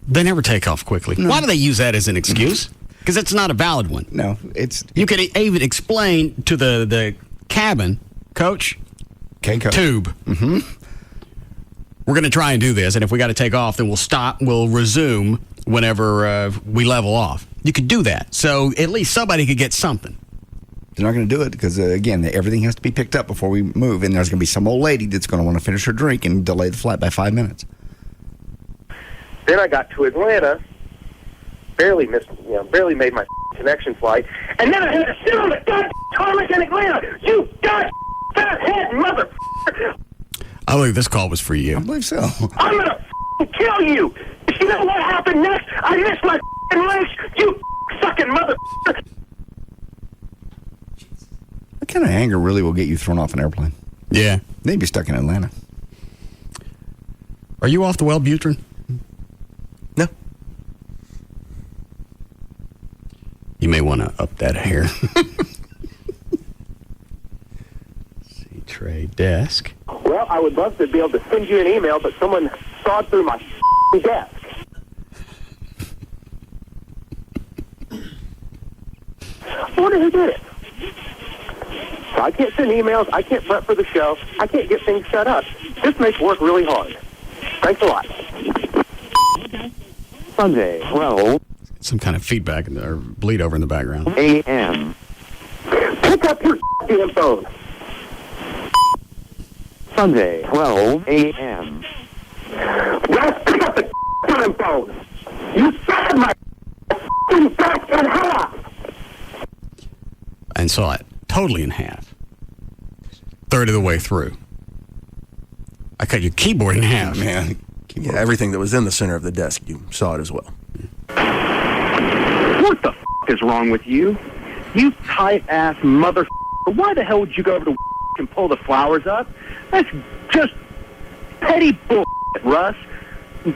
They never take off quickly. No. Why do they use that as an excuse? Because it's not a valid one. No, it's... You could even explain to the cabin, coach, Coach. tube. Mm-hmm. We're going to try and do this, and if we got to take off, then we'll stop. We'll resume whenever we level off. You could do that, so at least somebody could get something. They're not going to do it because, again, everything has to be picked up before we move, and there's going to be some old lady that's going to want to finish her drink and delay the flight by 5 minutes. Then I got to Atlanta, barely made my connection flight, and then I had to sit on the goddamn tarmac in Atlanta. You goddamn fathead mother. I believe this call was for you. I believe so. I'm gonna kill you. You know what happened next? I missed my lunch. You sucking mother. What kind of anger really will get you thrown off an airplane? Yeah. They'd be stuck in Atlanta. Are you off the Wellbutrin? No. You may want to up that hair. See, Trey desk. Well, I would love to be able to send you an email, but someone sawed through my desk. I wonder who did it. So I can't send emails. I can't prep for the show. I can't get things set up. This makes work really hard. Thanks a lot. Sunday, 12 Some kind of feedback or bleed over in the background. a.m. Pick up your damn phone. Sunday, 12 a.m. Russ, pick up the damn phone. You suck my in half. And saw it totally in half. Third of the way through. I cut your keyboard in half. Man. Yeah, everything that was in the center of the desk, you saw it as well. What the is wrong with you? You tight-ass mother. Why the hell would you go over to and pull the flowers up? That's just petty bullshit, Russ.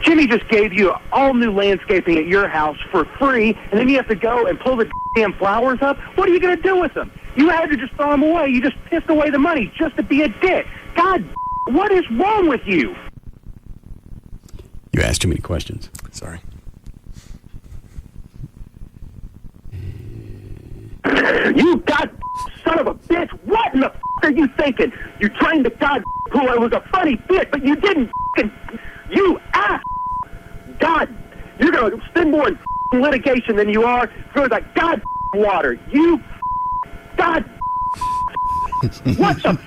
Jimmy just gave you all new landscaping at your house for free, and then you have to go and pull the damn flowers up? What are you going to do with them? You had to just throw them away. You just pissed away the money just to be a dick. God, what is wrong with you? You asked too many questions. Sorry. You god son of a bitch! What in the are you thinking? You trained the god pool. It was a funny bit, but you didn't. You ass! God, you're gonna spend more in litigation than you are for the god water. You god. What the?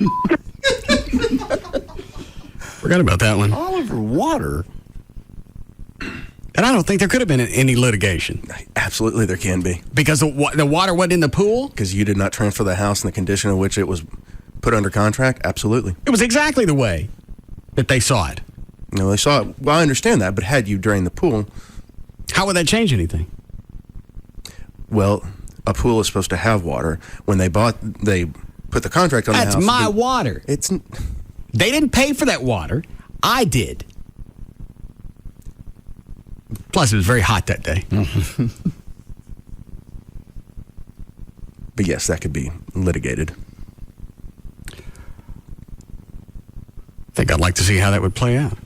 Forgot about that one. Oliver Water. And I don't think there could have been any litigation. Absolutely, there can be. Because the water wasn't in the pool? Because you did not transfer the house in the condition in which it was put under contract? Absolutely. It was exactly the way that they saw it. No, they saw it. Well, I understand that, but had you drained the pool... How would that change anything? Well, a pool is supposed to have water. When they put the contract on the house... That's my water. They didn't pay for that water. I did. Plus, it was very hot that day. But yes, that could be litigated. I think I'd like to see how that would play out.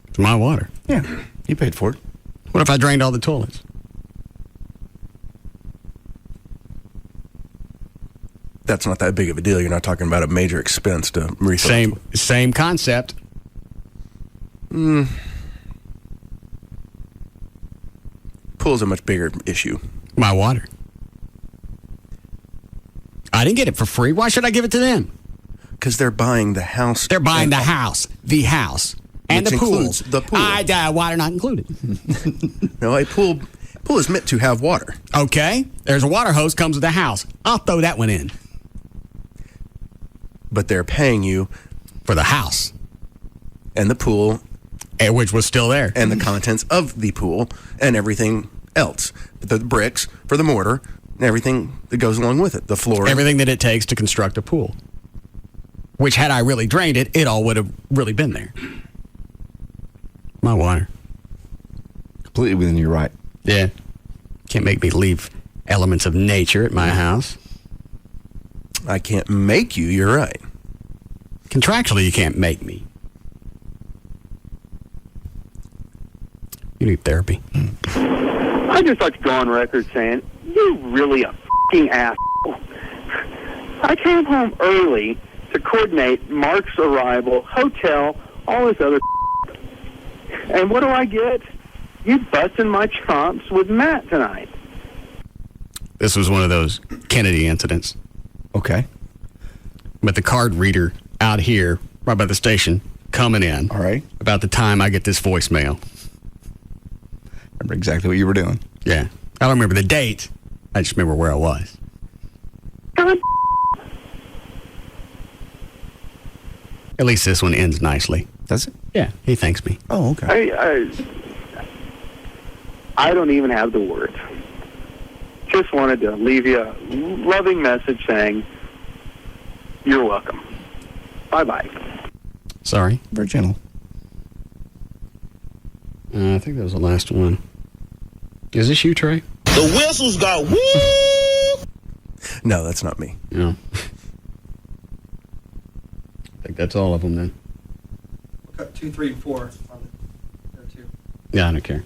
It's my water. Yeah, you paid for it. What if I drained all the toilets? That's not that big of a deal. You're not talking about a major expense to refill. Same concept. Pool's a much bigger issue. My water. I didn't get it for free. Why should I give it to them? Because they're buying the house. They're buying the house. The house. And the pool. The pool. Water not included. No, a pool is meant to have water. Okay. There's a water hose comes with the house. I'll throw that one in. But they're paying you for the house. And the pool. Which was still there. And the contents of the pool and everything else. The bricks for the mortar and everything that goes along with it. The floor. Everything that it takes to construct a pool. Which, had I really drained it, it all would have really been there. My water. Completely within your right. Yeah. Can't make me leave elements of nature at my house. I can't make you. You're right. Contractually, you can't make me. You need therapy. I'd just like to go on record saying, you're really a f***ing asshole. I came home early to coordinate Mark's arrival, hotel, all this other and what do I get? You busting my chops with Matt tonight. This was one of those Kennedy incidents. Okay. But the card reader out here, right by the station, coming in. All right. About the time I get this voicemail. Remember exactly what you were doing. Yeah. I don't remember the date. I just remember where I was. God. At least this one ends nicely. Does it? Yeah. He thanks me. Oh, okay. I don't even have the words. Just wanted to leave you a loving message saying, you're welcome. Bye-bye. Sorry. Very gentle. I think that was the last one. Is this you, Trey? The whistles got woo! No, that's not me. No. I think that's all of them then. We'll cut 2, 3, and 4 on there too. Yeah, I don't care.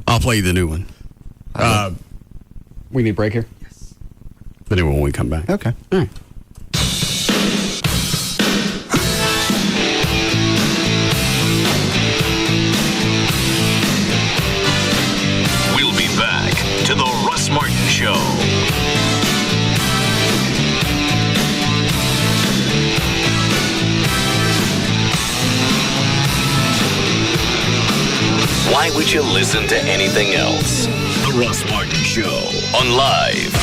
I'll play you the new one. We need a break here? Yes. The new one when we come back. Okay. All right. We'll be back to the Russ Martin Show. that you listen to anything else. The Russ Martin Show on Live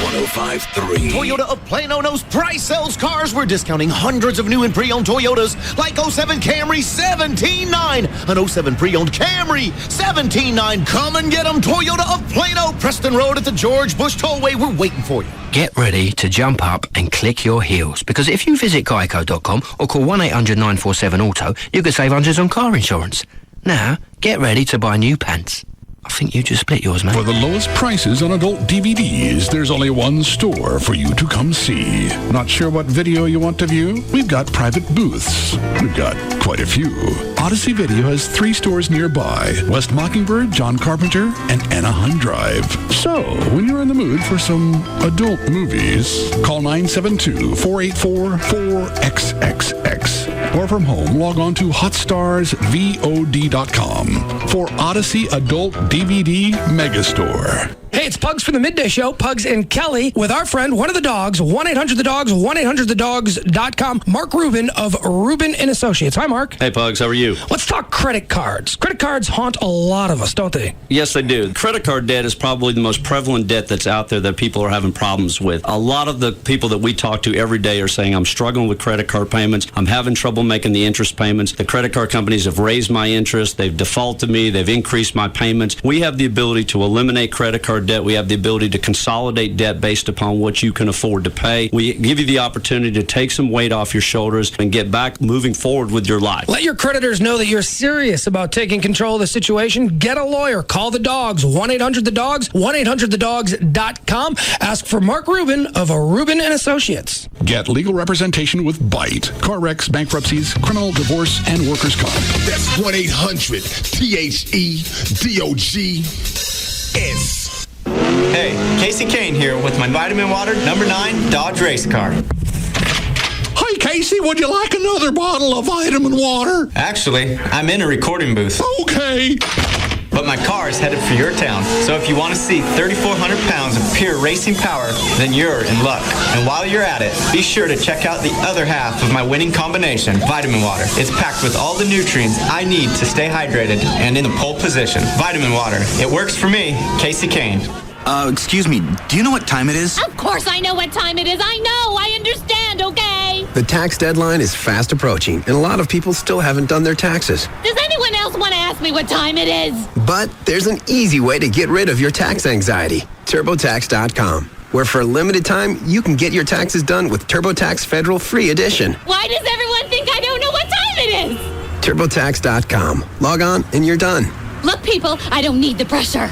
105.3. Toyota of Plano knows price sells cars. We're discounting hundreds of new and pre-owned Toyotas like 07 Camry $17,900, an 07 pre-owned Camry $17,900. Come and get them. Toyota of Plano, Preston Road at the George Bush Tollway. We're waiting for you. Get ready to jump up and click your heels, because if you visit Geico.com or call 1-800-947-AUTO, you can save hundreds on car insurance. Now, get ready to buy new pants. I think you just split yours, man. For the lowest prices on adult DVDs, there's only one store for you to come see. Not sure what video you want to view? We've got private booths. We've got quite a few. Odyssey Video has 3 stores nearby: West Mockingbird, John Carpenter, and Anaheim Drive. So, when you're in the mood for some adult movies, call 972-484-4XXX. Or from home, log on to hotstarsvod.com for Odyssey Adult DVD Megastore. Hey, it's Pugs from the Midday Show, Pugs and Kelly, with our friend, One of the Dogs, 1-800-THE-DOGS, 1-800-THEDOGS.com, Mark Rubin of Rubin & Associates. Hi, Mark. Hey, Pugs, how are you? Let's talk credit cards. Credit cards haunt a lot of us, don't they? Yes, they do. Credit card debt is probably the most prevalent debt that's out there that people are having problems with. A lot of the people that we talk to every day are saying, I'm struggling with credit card payments. I'm having trouble making the interest payments. The credit card companies have raised my interest. They've defaulted me. They've increased my payments. We have the ability to eliminate credit card debt. We have the ability to consolidate debt based upon what you can afford to pay. We give you the opportunity to take some weight off your shoulders and get back moving forward with your life. Let your creditors know that you're serious about taking control of the situation. Get a lawyer. Call the Dogs. 1-800-THE-DOGS, 1-800-THEDOGS.com. Ask for Mark Rubin of Rubin & Associates. Get legal representation with BITE. Car wrecks, bankruptcies, criminal, divorce, and workers' comp. That's 1-800-THEDOGS. Hey, Casey Kane here with my vitamin water, number 9 Dodge race car. Hi, Casey. Would you like another bottle of vitamin water? Actually, I'm in a recording booth. Okay. But my car is headed for your town. So if you want to see 3,400 pounds of pure racing power, then you're in luck. And while you're at it, be sure to check out the other half of my winning combination, Vitamin Water. It's packed with all the nutrients I need to stay hydrated and in the pole position. Vitamin Water. It works for me, Casey Kane. Excuse me, do you know what time it is? Of course I know what time it is. I understand, okay? The tax deadline is fast approaching, and a lot of people still haven't done their taxes. Does anyone else want to ask me what time it is? But there's an easy way to get rid of your tax anxiety. TurboTax.com, where for a limited time, you can get your taxes done with TurboTax Federal Free Edition. Why does everyone think I don't know what time it is? TurboTax.com. Log on, and you're done. Look, people, I don't need the pressure.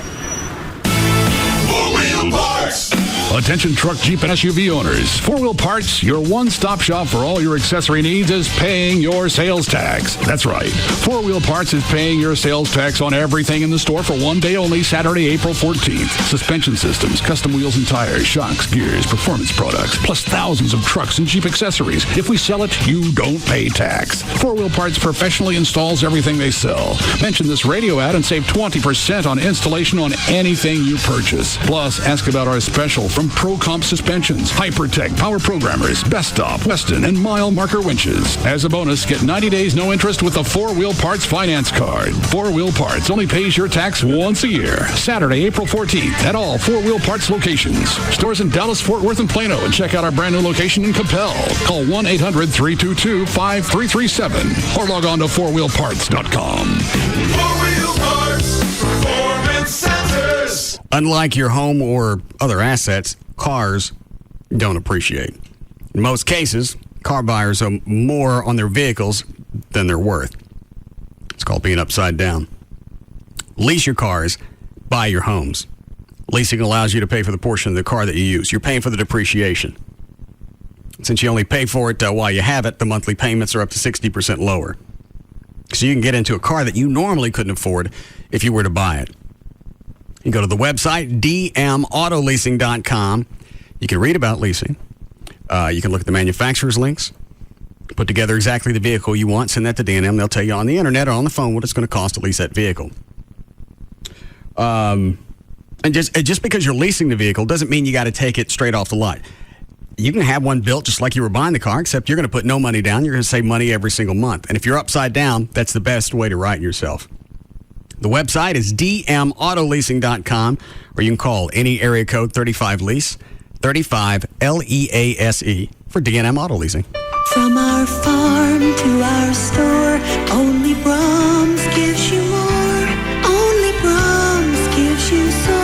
Four-Wheel Parts. Attention truck, Jeep, and SUV owners. 4-Wheel Parts, your one-stop shop for all your accessory needs, is paying your sales tax. That's right. 4-Wheel Parts is paying your sales tax on everything in the store for one day only, Saturday, April 14th. Suspension systems, custom wheels and tires, shocks, gears, performance products, plus thousands of trucks and Jeep accessories. If we sell it, you don't pay tax. 4-Wheel Parts professionally installs everything they sell. Mention this radio ad and save 20% on installation on anything you purchase. Plus, ask about our special from Pro Comp Suspensions, Hypertech, Power Programmers, Best Stop, Weston, and Mile Marker Winches. As a bonus, get 90 days no interest with a 4-Wheel Parts finance card. 4-Wheel Parts only pays your tax once a year. Saturday, April 14th at all 4-Wheel Parts locations. Stores in Dallas, Fort Worth, and Plano. And check out our brand new location in Capel. Call 1-800-322-5337 or log on to 4wheelparts.com. 4-Wheel Parts. Performance Centers. Unlike your home or other assets, cars don't appreciate. In most cases, car buyers owe more on their vehicles than they're worth. It's called being upside down. Lease your cars, buy your homes. Leasing allows you to pay for the portion of the car that you use. You're paying for the depreciation. Since you only pay for it while you have it, the monthly payments are up to 60% lower. So you can get into a car that you normally couldn't afford if you were to buy it. You go to the website, dmautoleasing.com. You can read about leasing. You can look at the manufacturer's links, put together exactly the vehicle you want, send that to D&M. They'll tell you on the internet or on the phone what it's going to cost to lease that vehicle. And just because you're leasing the vehicle doesn't mean you got to take it straight off the lot. You can have one built just like you were buying the car, except you're going to put no money down. You're going to save money every single month. And if you're upside down, that's the best way to right yourself. The website is dmautoleasing.com, or you can call any area code 35LEASE, 35 LEASE for D&M Auto Leasing. From our farm to our store, only Brahms gives you more. Only Brahms gives you so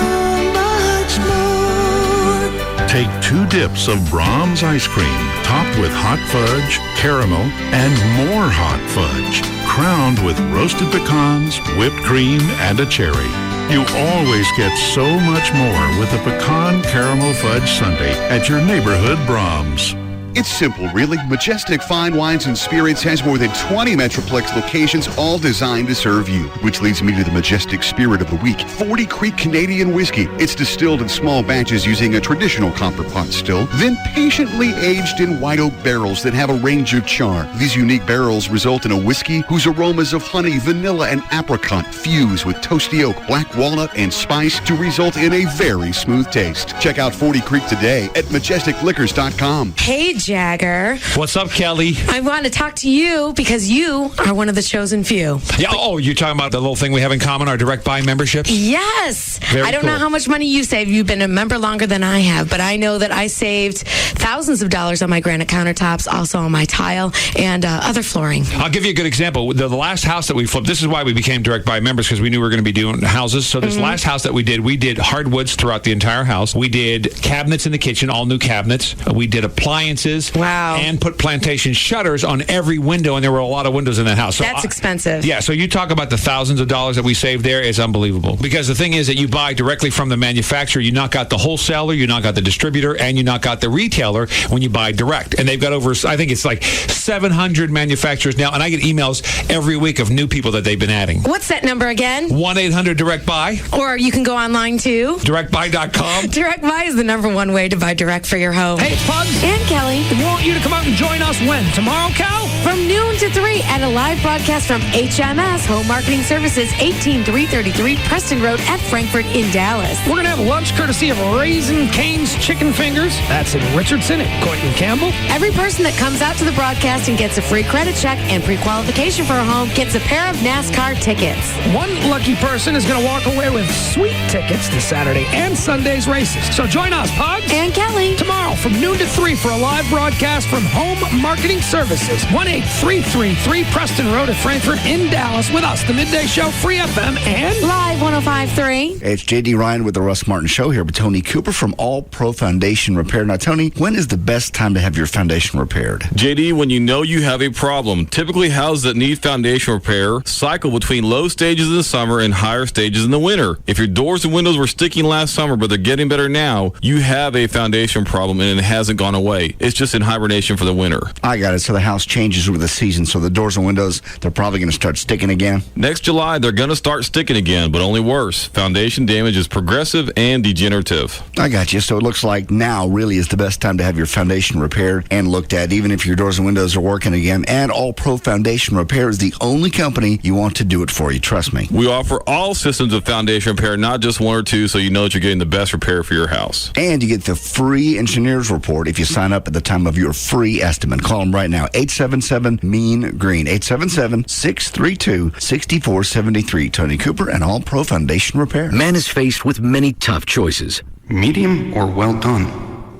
much more. Take 2 dips of Brahms ice cream, topped with hot fudge, caramel, and more hot fudge, crowned with roasted pecans, whipped cream, and a cherry. You always get so much more with a pecan caramel fudge sundae at your neighborhood Brahms. It's simple, really. Majestic Fine Wines and Spirits has more than 20 Metroplex locations, all designed to serve you. Which leads me to the Majestic Spirit of the Week, 40 Creek Canadian Whiskey. It's distilled in small batches using a traditional copper pot still, then patiently aged in white oak barrels that have a range of char. These unique barrels result in a whiskey whose aromas of honey, vanilla, and apricot fuse with toasty oak, black walnut, and spice to result in a very smooth taste. Check out 40 Creek today at majesticliquors.com. Hey, Jagger. What's up, Kelly? I want to talk to you because you are one of the chosen few. Yeah. Oh, you're talking about the little thing we have in common, our direct buy memberships? Yes. Very I don't know cool. how much money you saved. You've been a member longer than I have, but I know that I saved thousands of dollars on my granite countertops, also on my tile and other flooring. I'll give you a good example. The last house that we flipped, this is why we became direct buy members, because we knew we were going to be doing houses. So this last house that we did hardwoods throughout the entire house. We did cabinets in the kitchen, all new cabinets. We did appliances. Wow. And put plantation shutters on every window, and there were a lot of windows in that house. So That's expensive. Yeah, so you talk about the thousands of dollars that we saved there is unbelievable. Because the thing is that you buy directly from the manufacturer. You knock out the wholesaler, you knock out the distributor, and you knock out the retailer when you buy direct. And they've got over, I think it's like 700 manufacturers now, and I get emails every week of new people that they've been adding. What's that number again? 1-800-DIRECT-BUY. Or you can go online too. DirectBuy.com. Direct Buy is the #1 way to buy direct for your home. Hey, it's Pugs. And Kelly. We want you to come out and join us when? Tomorrow, Cal? From noon to 3 at a live broadcast from HMS Home Marketing Services, 18333 Preston Road at Frankfort in Dallas. We're going to have lunch courtesy of Raising Cane's Chicken Fingers. That's in Richardson at Courtney Campbell. Every person that comes out to the broadcast and gets a free credit check and pre-qualification for a home gets a pair of NASCAR tickets. One lucky person is going to walk away with sweet tickets to Saturday and Sunday's races. So join us, Pugs. And Kelly. Tomorrow from noon to 3 for a live broadcast from Home Marketing Services, 18333 Preston Road at Frankfort in Dallas with us, the Midday Show, Free FM, and Live 105.3. It's J.D. Ryan with the Russ Martin Show here with Tony Cooper from All Pro Foundation Repair. Now, Tony, when is the best time to have your foundation repaired? JD, when you know you have a problem. Typically, houses that need foundation repair cycle between low stages in the summer and higher stages in the winter. If your doors and windows were sticking last summer, but they're getting better now, you have a foundation problem and it hasn't gone away. It's just in hibernation for the winter. I got it. So the house changes with the season. So the doors and windows, they're probably going to start sticking again. Next July, they're going to start sticking again, but only worse. Foundation damage is progressive and degenerative. I got you. So it looks like now really is the best time to have your foundation repaired and looked at, even if your doors and windows are working again. And All Pro Foundation Repair is the only company you want to do it for you. Trust me. We offer all systems of foundation repair, not just one or two, so you know that you're getting the best repair for your house. And you get the free engineer's report if you sign up at the time of your free estimate. Call them right now, 877-MEAN-GREEN, 877-632-6473. Tony Cooper and All Pro Foundation Repair. Man is faced with many tough choices. Medium or well done?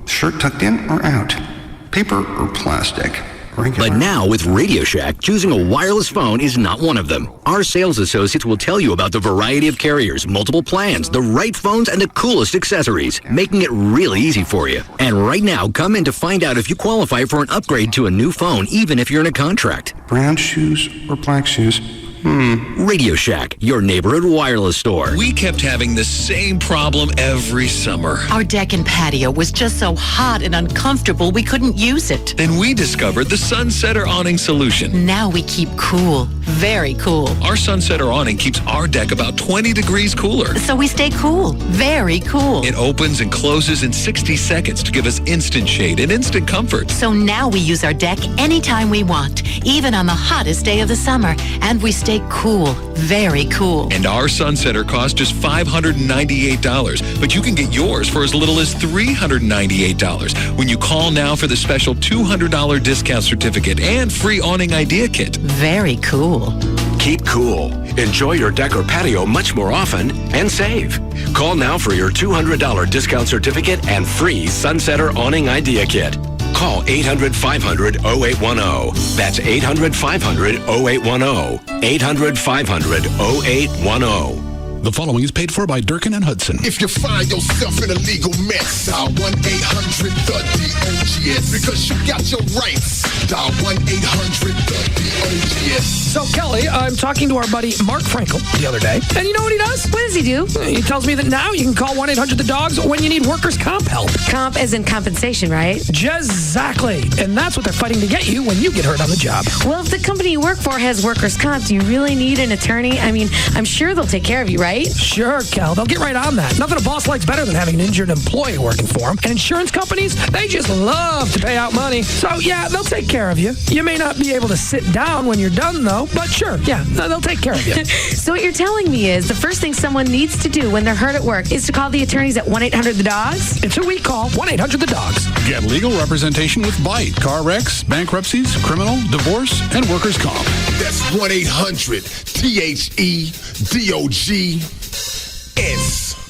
Shirt tucked in or out? Paper or plastic? Regular. But now with Radio Shack, choosing a wireless phone is not one of them. Our sales associates will tell you about the variety of carriers, multiple plans, the right phones, and the coolest accessories, making it really easy for you. And right now, come in to find out if you qualify for an upgrade to a new phone, even if you're in a contract. Brown shoes or black shoes? Radio Shack, your neighborhood wireless store. We kept having the same problem every summer. Our deck and patio was just so hot and uncomfortable we couldn't use it. Then we discovered the Sunsetter Awning solution. Now we keep cool, very cool. Our Sunsetter Awning keeps our deck about 20 degrees cooler. So we stay cool, very cool. It opens and closes in 60 seconds to give us instant shade and instant comfort. So now we use our deck anytime we want, even on the hottest day of the summer, and we stay cool, very cool. And our Sunsetter costs just $598, but you can get yours for as little as $398 when you call now for the special $200 discount certificate and free awning idea kit. Very cool. Keep cool. Enjoy your deck or patio much more often and save. Call now for your $200 discount certificate and free Sunsetter Awning Idea Kit. Call 800-500-0810. That's 800-500-0810. 800-500-0810. The following is paid for by Durkin and Hudson. If you find yourself in a legal mess, dial 1-800-THE-DOGS because you got your rights. Dial 1-800-THE-DOGS. So, Kelly, I'm talking to our buddy Mark Frankel the other day, and you know what he does? What does he do? He tells me that now you can call 1-800-THE-DOGS when you need workers' comp help. Comp as in compensation, right? Exactly. And that's what they're fighting to get you when you get hurt on the job. Well, if the company you work for has workers' comp, do you really need an attorney? I mean, I'm sure they'll take care of you, right? Sure, Kel. They'll get right on that. Nothing a boss likes better than having an injured employee working for them. And insurance companies, they just love to pay out money. So, yeah, they'll take care of you. You may not be able to sit down when you're done, though. But sure, yeah, they'll take care of you. So what you're telling me is the first thing someone needs to do when they're hurt at work is to call the attorneys at 1-800-THE-DOGS? It's who we call 1-800-THE-DOGS. Get legal representation with BITE, car wrecks, bankruptcies, criminal, divorce, and workers' comp. That's 1-800-THE-DOGS.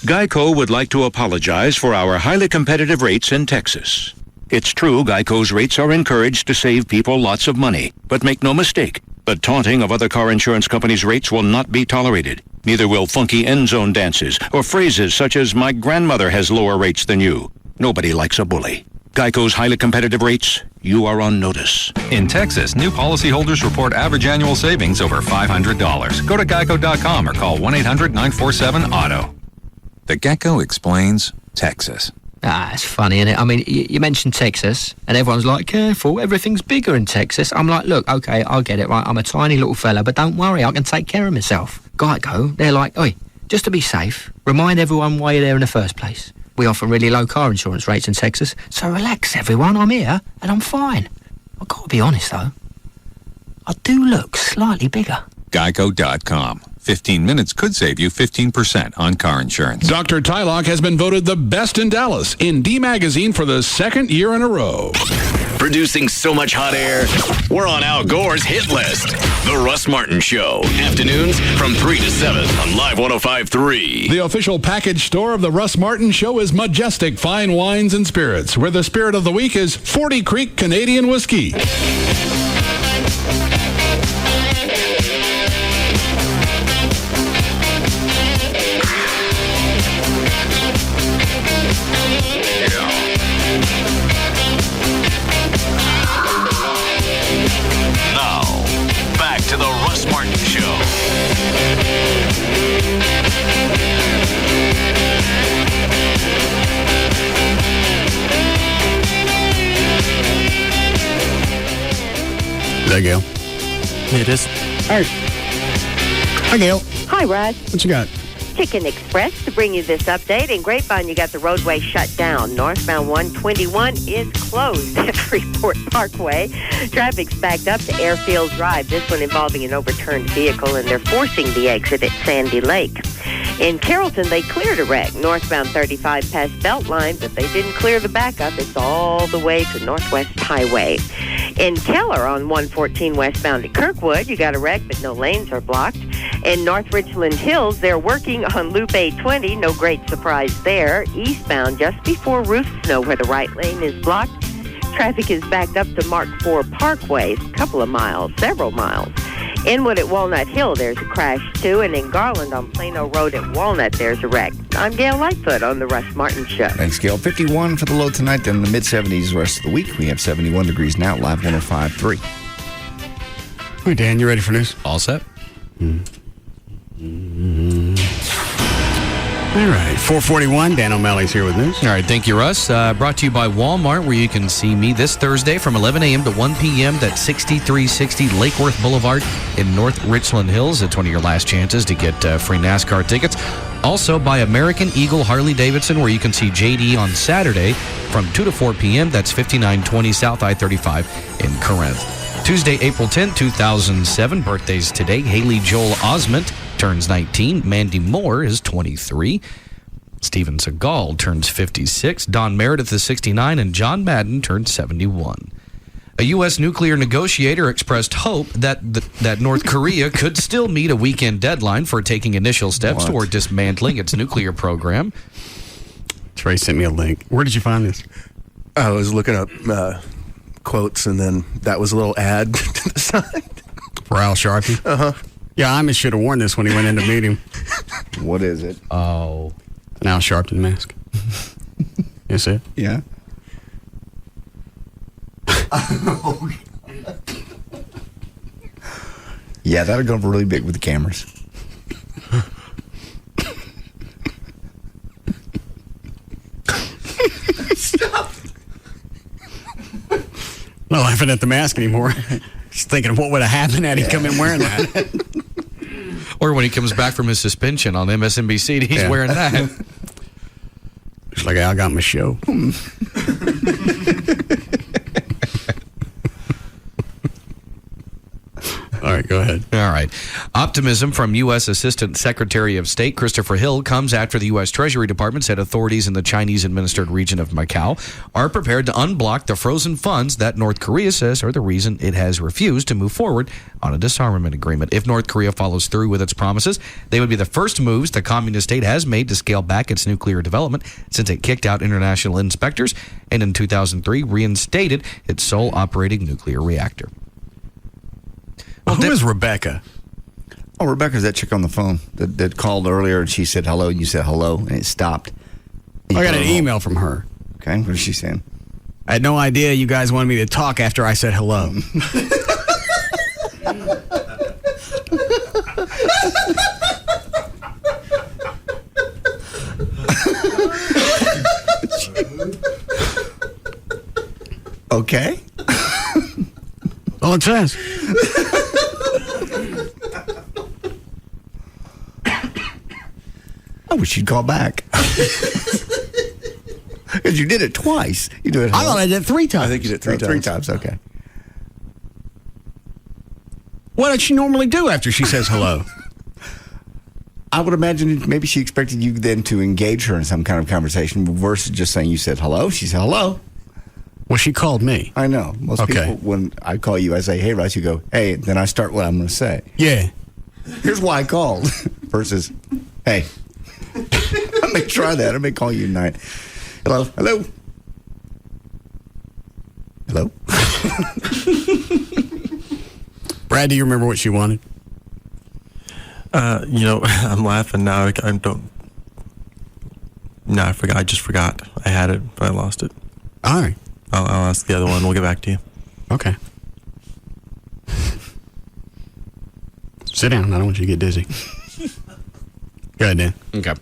Geico would like to apologize for our highly competitive rates in Texas. It's true Geico's rates are encouraged to save people lots of money, but make no mistake, the taunting of other car insurance companies' rates will not be tolerated. Neither will funky end zone dances or phrases such as "my grandmother has lower rates than you." Nobody likes a bully. Geico's highly competitive rates, you are on notice. In Texas, new policyholders report average annual savings over $500. Go to geico.com or call 1-800-947-AUTO. The Gecko Explains Texas. It's funny, isn't it? I mean, you mentioned Texas, and everyone's like, careful, everything's bigger in Texas. I'm like, look, okay, I'll get it, right? I'm a tiny little fella, but don't worry, I can take care of myself. Geico, they're like, oi, just to be safe, remind everyone why you're there in the first place. We offer really low car insurance rates in Texas, so relax, everyone, I'm here, and I'm fine. I've got to be honest, though. I do look slightly bigger. Geico.com. 15 minutes could save you 15% on car insurance. Dr. Tylock has been voted the best in Dallas in D Magazine for the second year in a row. Producing so much hot air, we're on Al Gore's hit list. The Russ Martin Show. Afternoons from 3 to 7 on Live 105.3. The official package store of the Russ Martin Show is Majestic Fine Wines and Spirits, where the spirit of the week is 40 Creek Canadian Whiskey. To the Russ Martin Show. There you go. It is. All right. Hi, Gail. Hi, Russ. What you got? Chicken Express to bring you this update. In Grapevine, you got the roadway shut down. Northbound 121 is closed at Freeport Parkway. Traffic's backed up to Airfield Drive, this one involving an overturned vehicle, and they're forcing the exit at Sandy Lake. In Carrollton, they cleared a wreck. Northbound 35 past Beltline, but they didn't clear the backup. It's all the way to Northwest Highway. In Keller on 114 westbound at Kirkwood, you got a wreck, but no lanes are blocked. In North Richland Hills, they're working on Loop 820. No great surprise there. Eastbound, just before Roof Snow, where the right lane is blocked, traffic is backed up to Mark IV Parkway, a couple of miles, several miles. Inwood at Walnut Hill, there's a crash, too. And in Garland on Plano Road at Walnut, there's a wreck. I'm Gail Lightfoot on the Russ Martin Show. Thanks, Gail. 51 for the low tonight, then the mid-70s the rest of the week. We have 71 degrees now, Live 105.3. All right, Dan, you ready for news? All set. All right, 441, Dan O'Malley's here with news. All right, thank you, Russ. Brought to you by Walmart, where you can see me this Thursday from 11 a.m. to 1 p.m. That's 6360 Lake Worth Boulevard in North Richland Hills. It's one of your last chances to get free NASCAR tickets. Also by American Eagle Harley Davidson, where you can see JD on Saturday from 2 to 4 p.m. That's 5920 South I-35 in Corinth. Tuesday, April 10, 2007. Birthdays today. Haley Joel Osment turns 19. Mandy Moore is 23. Steven Seagal turns 56. Don Meredith is 69. And John Madden turns 71. A U.S. nuclear negotiator expressed hope that North Korea could still meet a weekend deadline for taking initial steps toward dismantling its nuclear program. Trey sent me a link. Where did you find this? I was looking up quotes, and then that was a little ad to the side. For Al Sharpie? Uh-huh. Yeah, I should have worn this when he went in to meet him. What is it? Oh. An Al Sharpton mask. Is it? Yeah. Yeah, that'll go really big with the cameras. Stop. Not laughing at the mask anymore. Just thinking of what would have happened had he come in wearing that. Or when he comes back from his suspension on MSNBC, he's wearing that. It's like, I got my show. All right, go ahead. All right. Optimism from U.S. Assistant Secretary of State Christopher Hill comes after the U.S. Treasury Department said authorities in the Chinese-administered region of Macau are prepared to unblock the frozen funds that North Korea says are the reason it has refused to move forward on a disarmament agreement. If North Korea follows through with its promises, they would be the first moves the communist state has made to scale back its nuclear development since it kicked out international inspectors and in 2003 reinstated its sole operating nuclear reactor. Well, who is Rebecca? Oh, Rebecca's that chick on the phone that called earlier, and she said hello, and you said hello, and it stopped. I got an email from her. Okay, what is she saying? I had no idea you guys wanted me to talk after I said hello. Okay. All it says. I wish you'd call back. Because you did it twice. You do it. I thought I did it 3 times. I think you did it 3 times. 3 times, okay. What does she normally do after she says hello? I would imagine maybe she expected you then to engage her in some kind of conversation versus just saying you said hello. She said hello. Well, she called me. I know. Most people, when I call you, I say, hey, Russ, you go, hey, then I start what I'm going to say. Yeah. Here's why I called versus, hey. I may try that. I may call you tonight. Hello? Hello? Hello? Brad, do you remember what she wanted? I'm laughing now. I don't. No, I forgot. I just forgot. I had it, but I lost it. All right. I'll ask the other one. We'll get back to you. Okay. Sit down. I don't want you to get dizzy. Go ahead, Dan. Okay.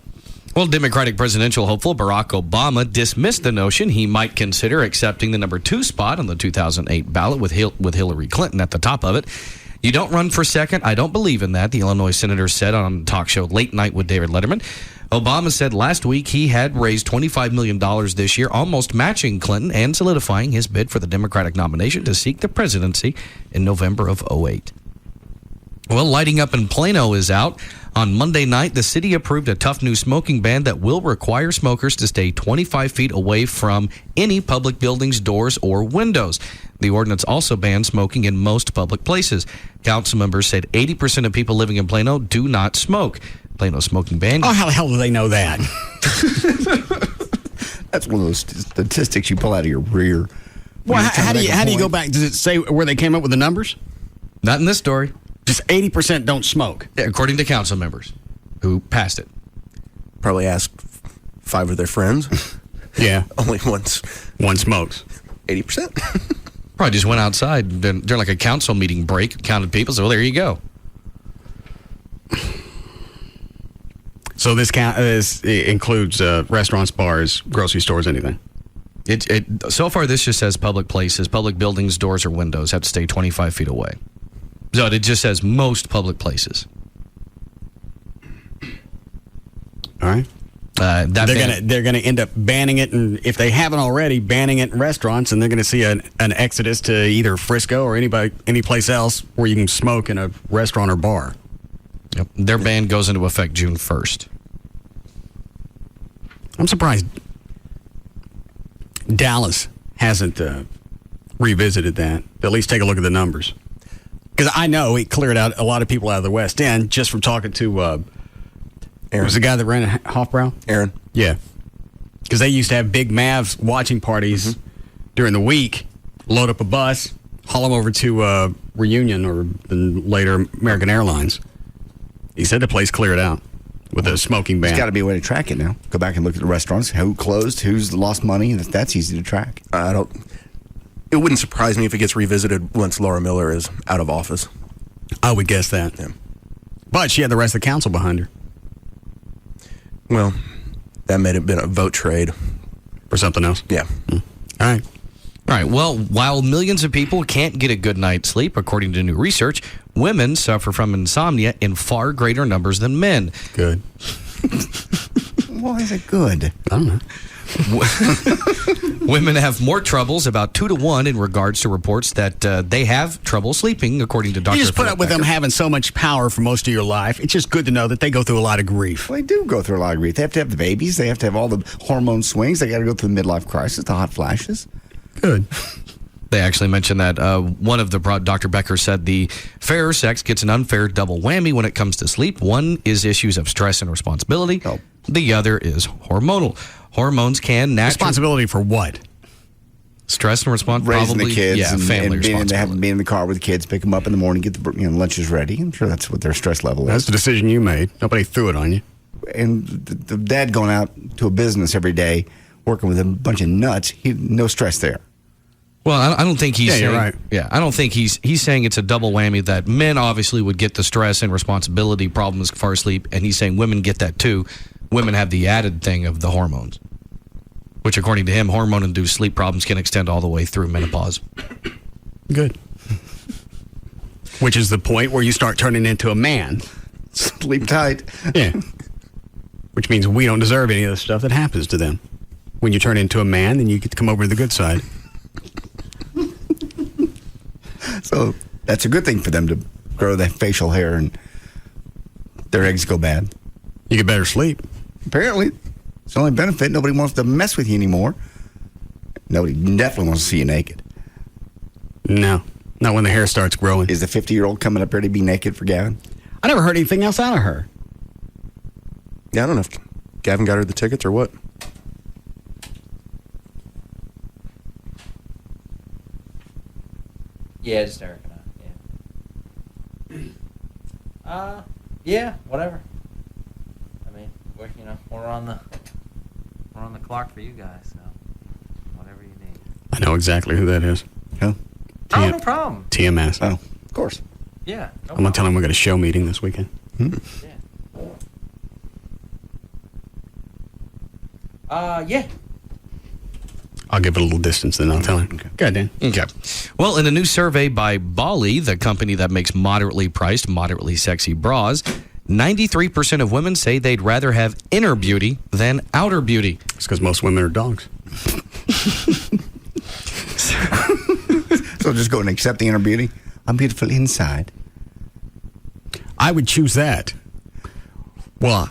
Well, Democratic presidential hopeful Barack Obama dismissed the notion he might consider accepting the number 2 spot on the 2008 ballot with Hillary Clinton at the top of it. You don't run for second. I don't believe in that, the Illinois senator said on the talk show Late Night with David Letterman. Obama said last week he had raised $25 million this year, almost matching Clinton and solidifying his bid for the Democratic nomination to seek the presidency in November of 2008. Well, Lighting Up in Plano is out. On Monday night, the city approved a tough new smoking ban that will require smokers to stay 25 feet away from any public buildings, doors, or windows. The ordinance also bans smoking in most public places. Council members said 80% of people living in Plano do not smoke. Plano's smoking ban. Oh, how the hell do they know that? That's one of those statistics you pull out of your rear. Well, how do you go back? Does it say where they came up with the numbers? Not in this story. Just 80% don't smoke. According to council members who passed it. Probably asked 5 of their friends. Yeah. Only one smokes. 80%. Probably just went outside during like a council meeting break, counted people. So, well, there you go. So this includes restaurants, bars, grocery stores, anything? So far, this just says public places, public buildings, doors, or windows have to stay 25 feet away. So it just says most public places. All right. They're gonna end up banning it, and if they haven't already, banning it in restaurants, and they're gonna see an exodus to either Frisco or any place else where you can smoke in a restaurant or bar. Yep. Their ban goes into effect June 1st. I'm surprised Dallas hasn't revisited that. At least take a look at the numbers. Because I know it cleared out a lot of people out of the West End just from talking to Aaron. Was the guy that ran Hofbrau? Aaron. Yeah. Because they used to have big Mavs watching parties during the week, load up a bus, haul them over to Reunion or later American Airlines. He said the place cleared out with a smoking ban. There's got to be a way to track it now. Go back and look at the restaurants. Who closed? Who's lost money? That's easy to track. It wouldn't surprise me if it gets revisited once Laura Miller is out of office. I would guess that. Yeah. But she had the rest of the council behind her. Well, that may have been a vote trade. For something else? Yeah. All right. All right. Well, while millions of people can't get a good night's sleep, according to new research, women suffer from insomnia in far greater numbers than men. Good. Why is it good? I don't know. Women have more troubles, about 2 to 1, in regards to reports that they have trouble sleeping, according to Dr. You just put up with them having so much power for most of your life. It's just good to know that they go through a lot of grief. Well, they do go through a lot of grief. They have to have the babies. They have to have all the hormone swings. They got to go through the midlife crisis, the hot flashes. Good. They actually mentioned that one of the Dr. Becker said the fairer sex gets an unfair double whammy when it comes to sleep. One is issues of stress and responsibility. Oh. The other is hormonal. Hormones can naturally... Responsibility for what? Stress and responsibility. Raising the kids. Yeah, and family responsibility. Having being in the car with the kids, pick them up in the morning, get the lunches ready. I'm sure that's what their stress level is. That's the decision you made. Nobody threw it on you. And the dad going out to a business every day, working with a bunch of nuts, no stress there. Well, I don't think he's saying, you're right. Yeah, I don't think he's saying it's a double whammy that men obviously would get the stress and responsibility problems as far as sleep, and he's saying women get that too. Women have the added thing of the hormones, which according to him, hormone-induced sleep problems can extend all the way through menopause. Good. Which is the point where you start turning into a man. Sleep tight. Yeah. Which means we don't deserve any of the stuff that happens to them. When you turn into a man, then you get to come over to the good side. So that's a good thing for them to grow that facial hair and their eggs go bad. You get better sleep. Apparently. It's the only benefit. Nobody wants to mess with you anymore. Nobody definitely wants to see you naked. No. Not when the hair starts growing. Is the 50-year-old coming up here to be naked for Gavin? I never heard anything else out of her. Yeah, I don't know if Gavin got her the tickets or what. Yeah, just Eric and I. Yeah, whatever. I mean, we're on the clock for you guys, so whatever you need. I know exactly who that is. Who? Oh, no problem. TMS. Oh, of course. Yeah. I'm going to tell him we got a show meeting this weekend. Yeah. I'll give it a little distance, then I'll tell him. Okay. Go ahead, Dan. Okay. Well, in a new survey by Bali, the company that makes moderately priced, moderately sexy bras, 93% of women say they'd rather have inner beauty than outer beauty. It's because most women are dogs. So just go and accept the inner beauty. I'm beautiful inside. I would choose that. Well,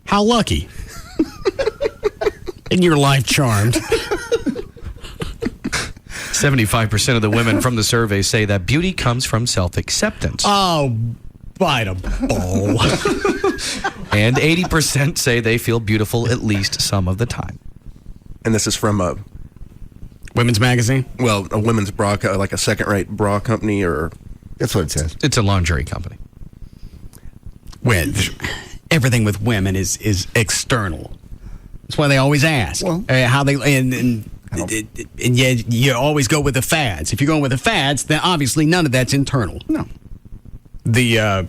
how lucky. In your life charmed. 75% of the women from the survey say that beauty comes from self-acceptance. Oh, bite a ball. And 80% say they feel beautiful at least some of the time. And this is from a women's magazine? Well, a women's bra, like a second-rate bra company, or... That's what it says. It's a lingerie company. Everything with women is external. That's why they always ask how they and yet you always go with the fads. If you're going with the fads, then obviously none of that's internal. No. The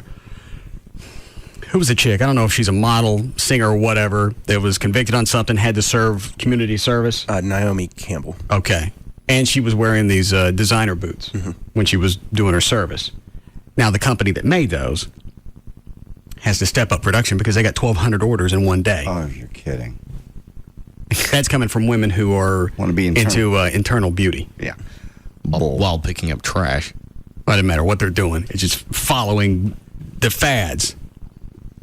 who was a chick? I don't know if she's a model, singer, or whatever. That was convicted on something, had to serve community service. Naomi Campbell. Okay, and she was wearing these designer boots when she was doing her service. Now the company that made those has to step up production because they got 1,200 orders in one day. Oh, you're kidding. That's coming from women who are into internal beauty. Yeah. While picking up trash. It doesn't matter what they're doing. It's just following the fads.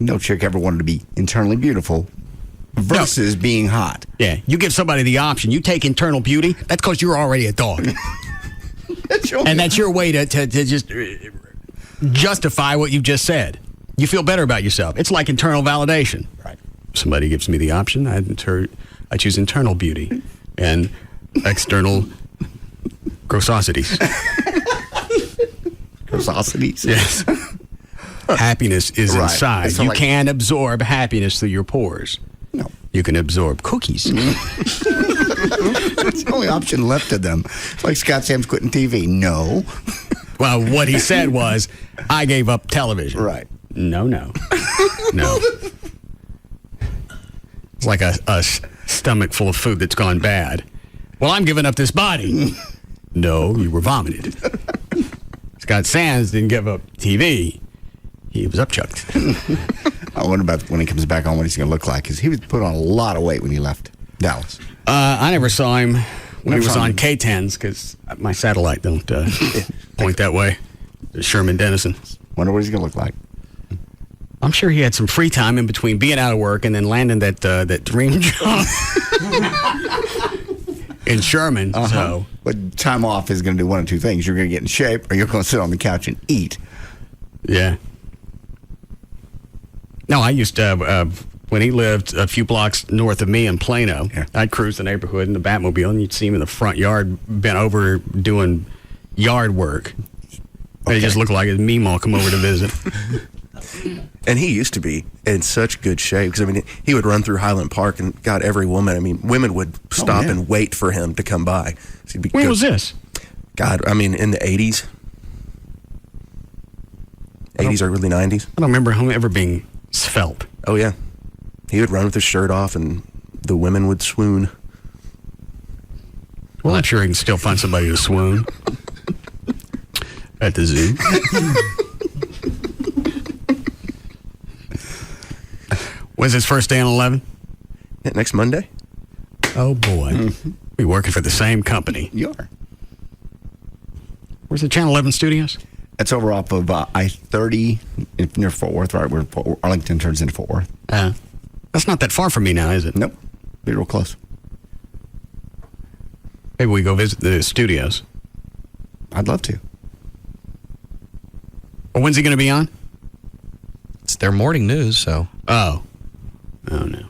No chick ever wanted to be internally beautiful versus being hot. Yeah. You give somebody the option. You take internal beauty, that's because you're already a dog. And that's your way to just justify what you just said. You feel better about yourself. It's like internal validation. Right. Somebody gives me the option, I choose internal beauty and external grossosities. Grossosities? Yes. Happiness is Right. inside. It's You like- can absorb happiness through your pores. No. You can absorb cookies. That's the only option left of them. It's like Scott Sam's quitting TV. No. Well, what he said was, I gave up television. Right. No. No. It's like a stomach full of food that's gone bad. Well, I'm giving up this body. No, you were vomited. Scott Sands didn't give up TV. He was upchucked. I wonder about when he comes back on what he's going to look like, because he was put on a lot of weight when he left Dallas. I never saw him when he was saw on him. K10s, because my satellite don't point that way. Sherman Dennison. Wonder what he's going to look like. I'm sure he had some free time in between being out of work and then landing that dream job in Sherman. So, but time off is going to do one of two things. You're going to get in shape, or you're going to sit on the couch and eat. yeah. No, I used to, when he lived a few blocks north of me in Plano, I'd cruise the neighborhood in the Batmobile, and you'd see him in the front yard bent over doing yard work. And he just looked like his Meemaw come over to visit. And he used to be in such good shape, because I mean, he would run through Highland Park, and got every woman. I mean, women would stop and wait for him to come by. So he'd be When was this? God, I mean, in the 80s, or early 90s. I don't remember him ever being svelte. Oh yeah, he would run with his shirt off, and the women would swoon. Well, I'm sure he can still find somebody to swoon at the zoo. When's his first day on 11? Yeah, next Monday. Oh, boy. We working for the same company. You are. Where's the Channel 11 studios? That's over off of I-30 near Fort Worth, right where Arlington turns into Fort Worth. That's not that far from me now, is it? Nope. Be real close. Maybe we go visit the studios. I'd love to. Well, when's he going to be on? It's their morning news, so. Oh. Oh, no.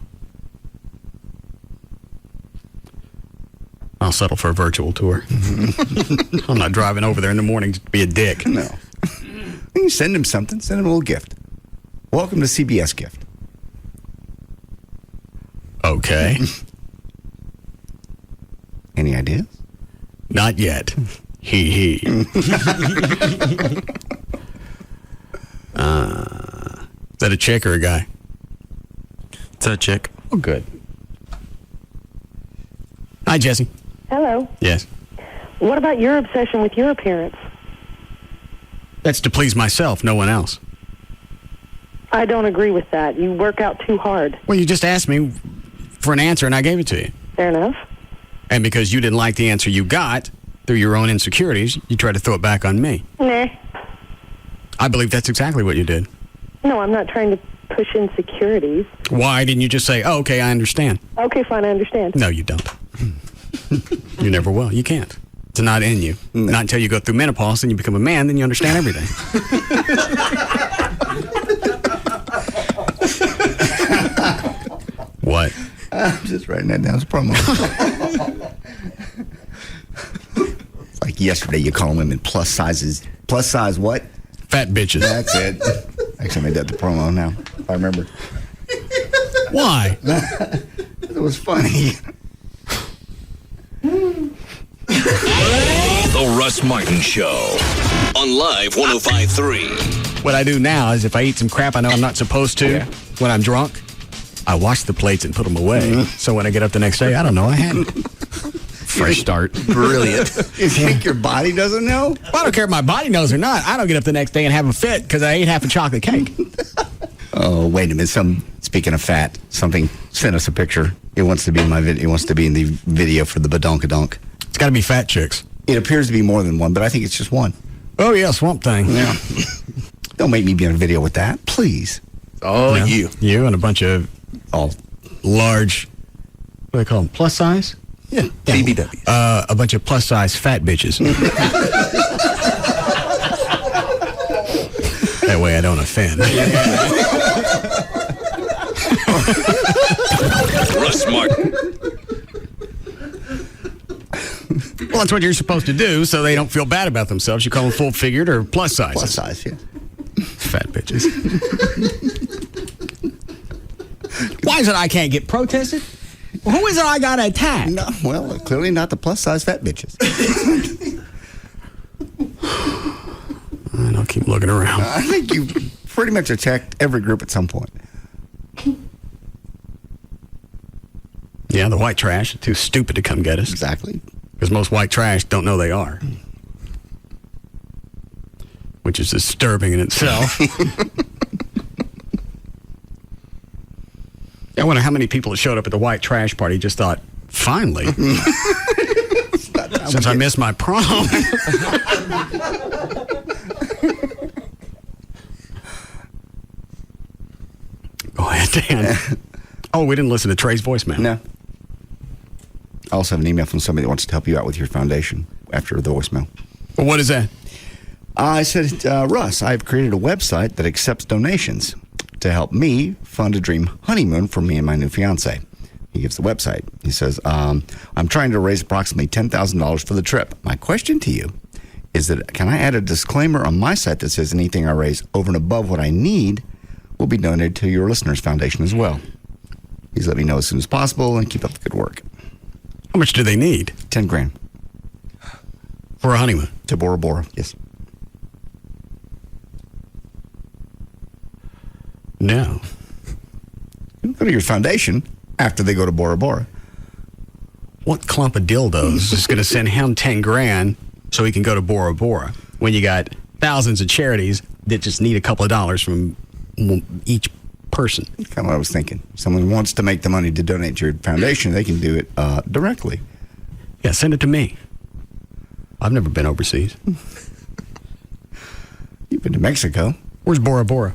I'll settle for a virtual tour. I'm not driving over there in the morning to be a dick. No. You can send him something. Send him a little gift. Welcome to CBS gift. Okay. Any ideas? Not yet. He. Is that a chick or a guy? It's a chick. Oh, good. Hi, Jesse. Hello. Yes. What about your obsession with your appearance? That's to please myself, no one else. I don't agree with that. You work out too hard. Well, you just asked me for an answer, and I gave it to you. Fair enough. And because you didn't like the answer you got through your own insecurities, you tried to throw it back on me. Nah. I believe that's exactly what you did. No, I'm not trying to push insecurities. Why didn't you just say, oh, okay, I understand? Okay, fine, I understand. No, you don't. You never will. You can't. It's not in you. No. Not until you go through menopause and you become a man, then you understand everything. What? I'm just writing that down as a promo. It's like yesterday you call women plus sizes. Plus size what? Fat bitches. That's it. Actually, I made that the promo now, if I remember. Why? It was funny. The Russ Martin Show on Live 105.3. What I do now is if I eat some crap I know I'm not supposed to when I'm drunk, I wash the plates and put them away. So when I get up the next day, I don't know I had it. Fresh start. Brilliant. You think your body doesn't know? Well, I don't care if my body knows or not. I don't get up the next day and have a fit because I ate half a chocolate cake. Oh, wait a minute. Speaking of fat, something sent us a picture. It wants to be in my video. It wants to be in the video for the Badonkadonk. It's got to be fat chicks. It appears to be more than one, but I think it's just one. Oh, yeah, Swamp Thing. Yeah. Don't make me be in a video with that, please. Oh, You and a bunch of large, what do they call them, plus size? Yeah. BBW. A bunch of plus-size fat bitches. That way I don't offend. Russ Martin. Well, that's what you're supposed to do so they don't feel bad about themselves. You call them full-figured or plus-size. Plus size, yeah. Fat bitches. Why is it I can't get protested? Who is it I got to attack? No, well, clearly not the plus size fat bitches. And I'll keep looking around. I think you pretty much attacked every group at some point. Yeah, the white trash are too stupid to come get us. Exactly. Because most white trash don't know they are. Which is disturbing in itself. I wonder how many people that showed up at the white trash party just thought, finally, since I missed my prom. Go ahead, Dan. Oh, we didn't listen to Trey's voicemail. No. I also have an email from somebody that wants to help you out with your foundation after the voicemail. Well, what is that? I said, Russ, I've created a website that accepts donations to help me fund a dream honeymoon for me and my new fiance. He gives the website. He says, I'm trying to raise approximately $10,000 for the trip. My question to you is that can I add a disclaimer on my site that says anything I raise over and above what I need will be donated to your listeners' foundation as well? Please let me know as soon as possible and keep up the good work. How much do they need? 10 grand. For a honeymoon? To Bora Bora, yes. No. You go to your foundation after they go to Bora Bora. What clump of dildos is going to send him 10 grand so he can go to Bora Bora when you got thousands of charities that just need a couple of dollars from each person? Kind of what I was thinking. Someone wants to make the money to donate to your foundation, they can do it directly. Yeah, send it to me. I've never been overseas. You've been to Mexico. Where's Bora Bora?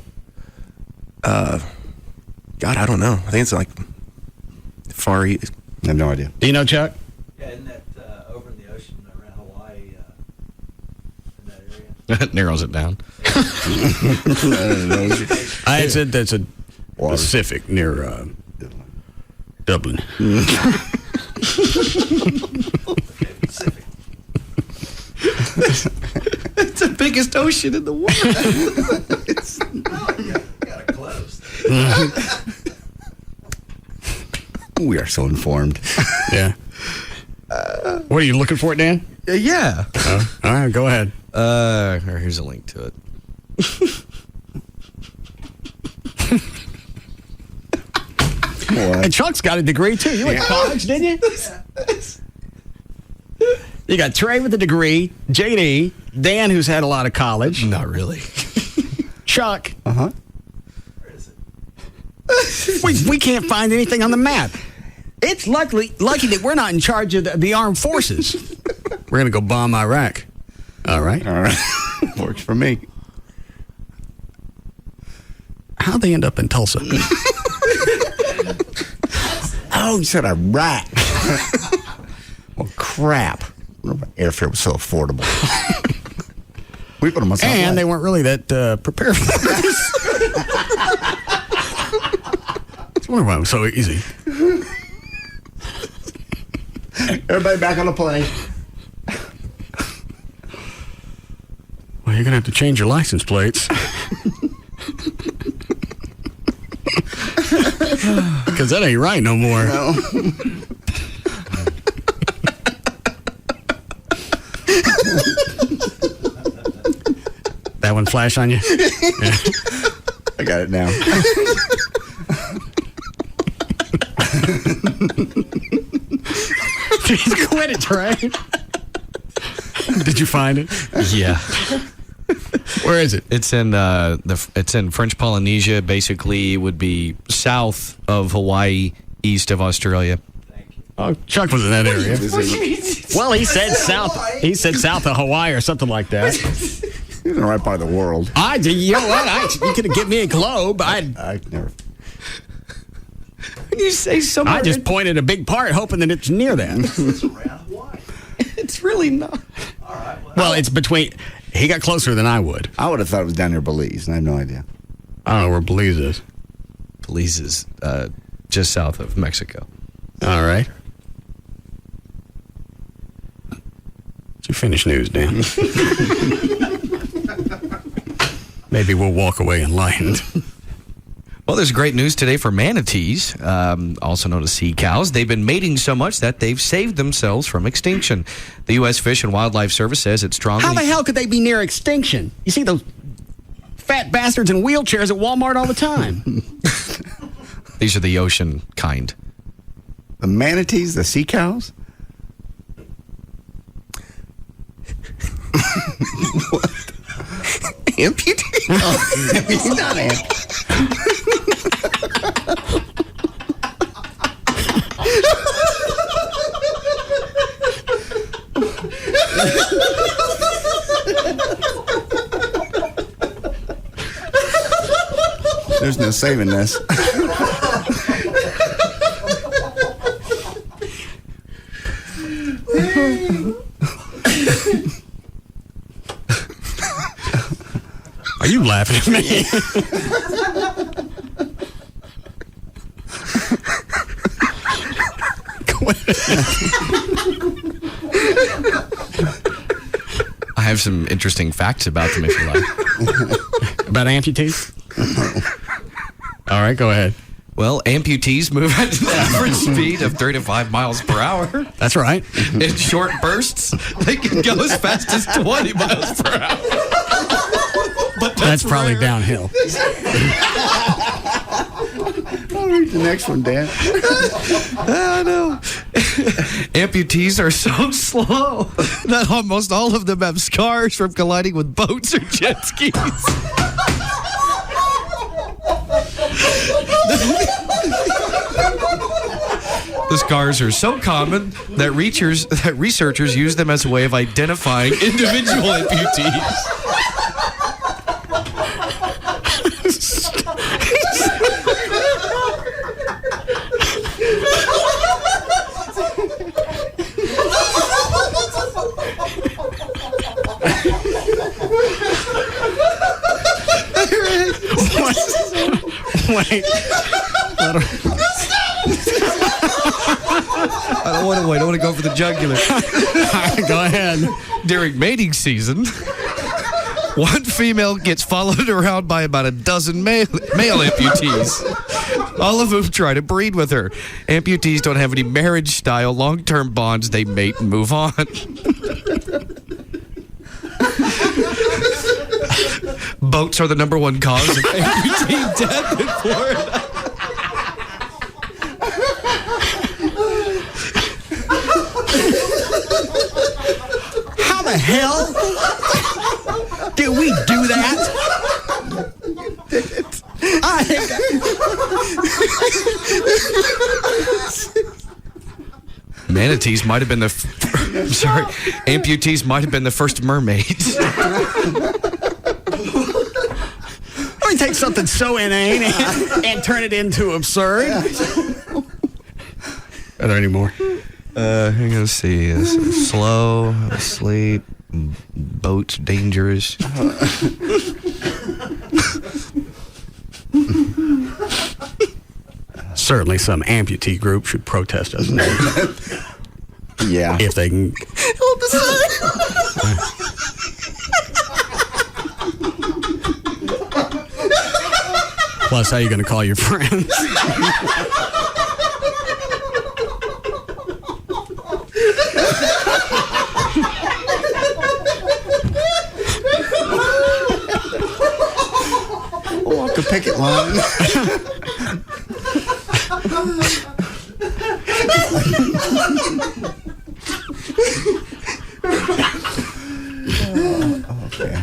God, I don't know. I think it's like Far East. I have no idea. Do you know, Chuck? Yeah, isn't that over in the ocean around Hawaii, in that area? Narrows it down. I said that's a Pacific near Dublin. It's the biggest ocean in the world. You got it close. We are so informed. Yeah. What are you looking for, Dan? Yeah. All right, go ahead. Here's a link to it. And Chuck's got a degree too. You went to college, didn't you? You got Trey with a degree, JD, Dan, who's had a lot of college. Not really. Chuck. Uh-huh. Where is it? We can't find anything on the map. It's lucky that we're not in charge of the armed forces. We're going to go bomb Iraq. All right. All right. Works for me. How'd they end up in Tulsa? Oh, you said Iraq. Well, crap. Airfare was so affordable. We put them on something. And they weren't really that prepared for this. I wonder why it was so easy. Everybody back on the plane. Well, you're going to have to change your license plates. Because that ain't right no more. No. That one flash on you? Yeah. I got it now. Quit it, Trey. Did you find it? Yeah. Where is it? It's in it's in French Polynesia. Basically, it would be south of Hawaii, east of Australia. Oh, Chuck was in that area. Well, he said south. He said south of Hawaii or something like that. He's in the right part of the world. You know what? You could have given me a globe. I never. When you say somewhere, I just pointed a big part, hoping that it's near that. It's really not. All right. Well, it's between. He got closer than I would. I would have thought it was down near Belize, and I have no idea. I don't know where Belize is. Belize is just south of Mexico. All right. Did you finish news, Dan? Maybe we'll walk away enlightened. Well, there's great news today for manatees, also known as sea cows. They've been mating so much that they've saved themselves from extinction. The U.S. Fish and Wildlife Service says it's strongly... How the hell could they be near extinction? You see those fat bastards in wheelchairs at Walmart all the time. These are the ocean kind. The manatees, the sea cows? What? Amputee? Oh, he's not There's no saving this. Are you laughing at me? I have some interesting facts about them if you like. About amputees? All right, go ahead. Well, amputees move at an average speed of 35 miles per hour. That's right. In short bursts, they can go as fast as 20 miles per hour. But that's probably downhill. I'll read the next one, Dan. I know. Amputees are so slow that almost all of them have scars from colliding with boats or jet skis. The scars are so common that researchers use them as a way of identifying individual amputees. Wait. I don't want to wait. I want to go for the jugular. Go ahead. During mating season, one female gets followed around by about a dozen male amputees, all of whom try to breed with her. Amputees don't have any marriage-style long-term bonds. They mate and move on. Boats are the number one cause of amputee death in Florida. How the hell did we do that? Manatees might have been amputees might have been the first mermaids. Let me take something so inane and turn it into absurd. Are there any more? I'm gonna see. Slow, asleep, boats dangerous. Certainly, some amputee group should protest us. Yeah, if they can help us out. Plus, how are you going to call your friends? Walk a picket line. Okay.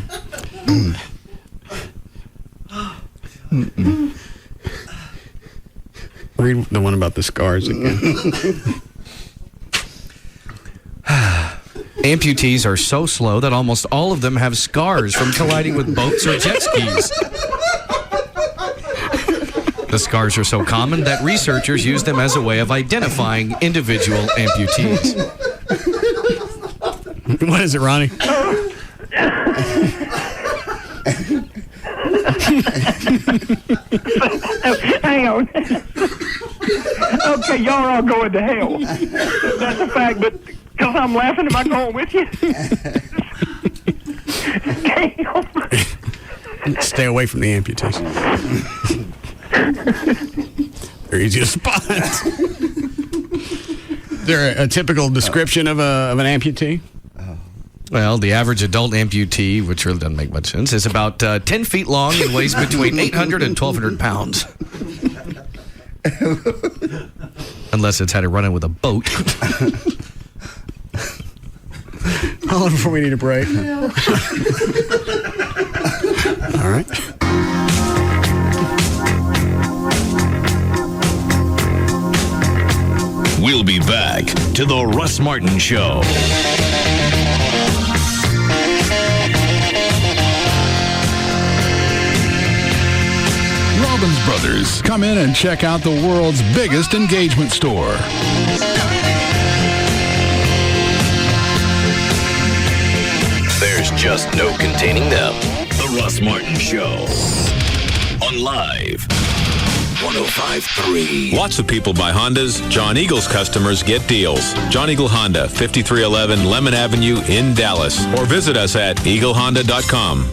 Read the one about the scars again. Amputees are so slow that almost all of them have scars from colliding with boats or jet skis. The scars are so common that researchers use them as a way of identifying individual amputees. What is it, Ronnie? Hang on. Okay, y'all are all going to hell. That's a fact, but because I'm laughing, am I going with you? Stay away from the amputees. They're easy to spot. Is there a typical description of an amputee? Well, the average adult amputee, which really doesn't make much sense, is about 10 feet long and weighs between 800 and 1,200 pounds. Unless it's had a run-in with a boat. How long before we need a break? All right. We'll be back to the Russ Martin Show. Robbins Brothers, come in and check out the world's biggest engagement store. There's just no containing them. The Russ Martin Show. On Live 105.3. Lots of people buy Hondas. John Eagle's customers get deals. John Eagle Honda, 5311 Lemon Avenue in Dallas. Or visit us at eaglehonda.com.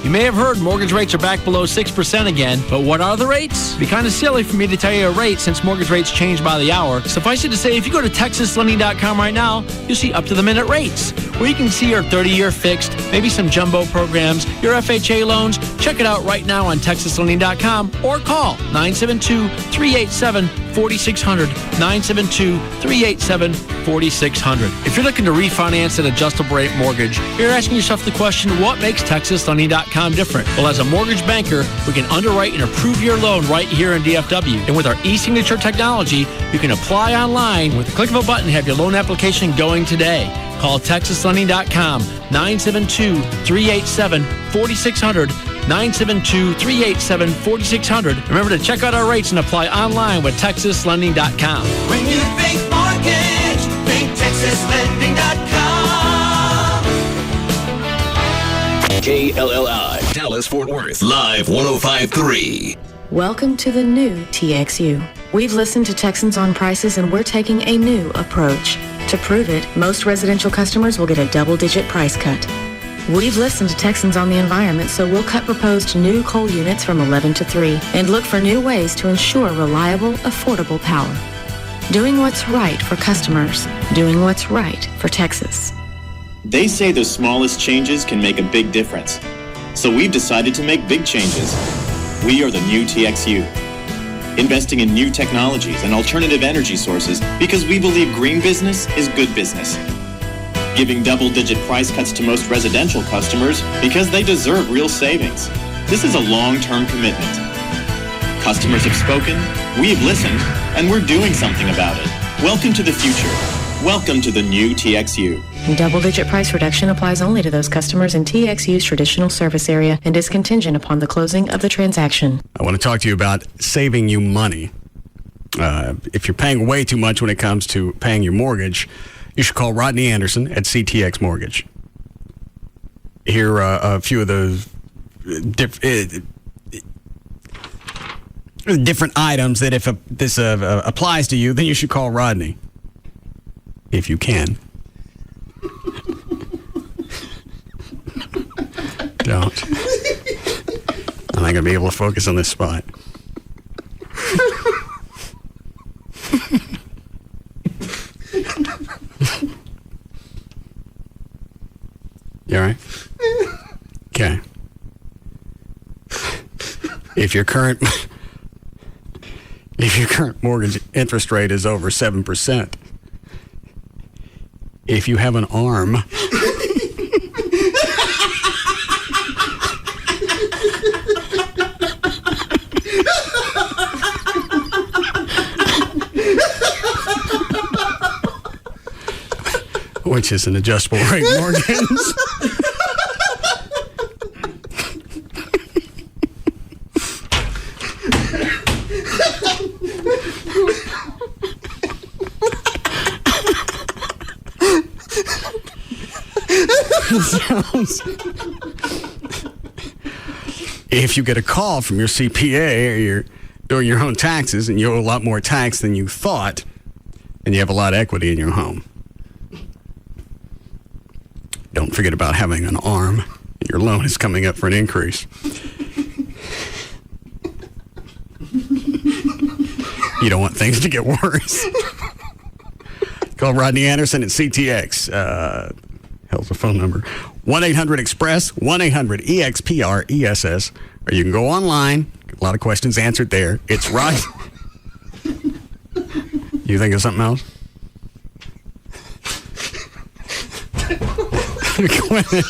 You may have heard mortgage rates are back below 6% again, but what are the rates? It'd be kind of silly for me to tell you a rate since mortgage rates change by the hour. Suffice it to say, if you go to TexasLending.com right now, you'll see up-to-the-minute rates, where you can see your 30-year fixed, maybe some jumbo programs, your FHA loans. Check it out right now on TexasLending.com or call 972-387-4600, 972-387-4600. If you're looking to refinance an adjustable rate mortgage, you're asking yourself the question, what makes TexasLending.com different? Well, as a mortgage banker, we can underwrite and approve your loan right here in DFW. And with our e-signature technology, you can apply online with the click of a button and have your loan application going today. Call TexasLending.com, 972-387-4600, 972-387-4600. Remember to check out our rates and apply online with TexasLending.com. When you think mortgage, think TexasLending.com. KLLI, Dallas Fort Worth, Live 105.3. Welcome to the new TXU. We've listened to Texans on prices and we're taking a new approach. To prove it, most residential customers will get a double-digit price cut. We've listened to Texans on the environment, so we'll cut proposed new coal units from 11 to 3 and look for new ways to ensure reliable, affordable power. Doing what's right for customers. Doing what's right for Texas. They say the smallest changes can make a big difference. So we've decided to make big changes. We are the new TXU. Investing in new technologies and alternative energy sources because we believe green business is good business. Giving double-digit price cuts to most residential customers because they deserve real savings. This is a long-term commitment. Customers have spoken, we've listened, and we're doing something about it. Welcome to the future. Welcome to the new TXU. Double-digit price reduction applies only to those customers in TXU's traditional service area and is contingent upon the closing of the transaction. I want to talk to you about saving you money. If you're paying way too much when it comes to paying your mortgage, you should call Rodney Anderson at CTX Mortgage. Here are a few of those different items that if this applies to you, then you should call Rodney. If you can. Don't. I'm not going to be able to focus on this spot. You all right? Okay. If your current mortgage interest rate is over 7%, if you have an arm which is an adjustable rate mortgage. If you get a call from your CPA or you're doing your own taxes and you owe a lot more tax than you thought, and you have a lot of equity in your home, don't forget about having an arm. Your loan is coming up for an increase. You don't want things to get worse. Call Rodney Anderson at CTX. Hell's the phone number. 1-800-EXPRESS, 1-800-EXPRESS. Or you can go online. A lot of questions answered there. It's Rod. You think of something else? Go ahead.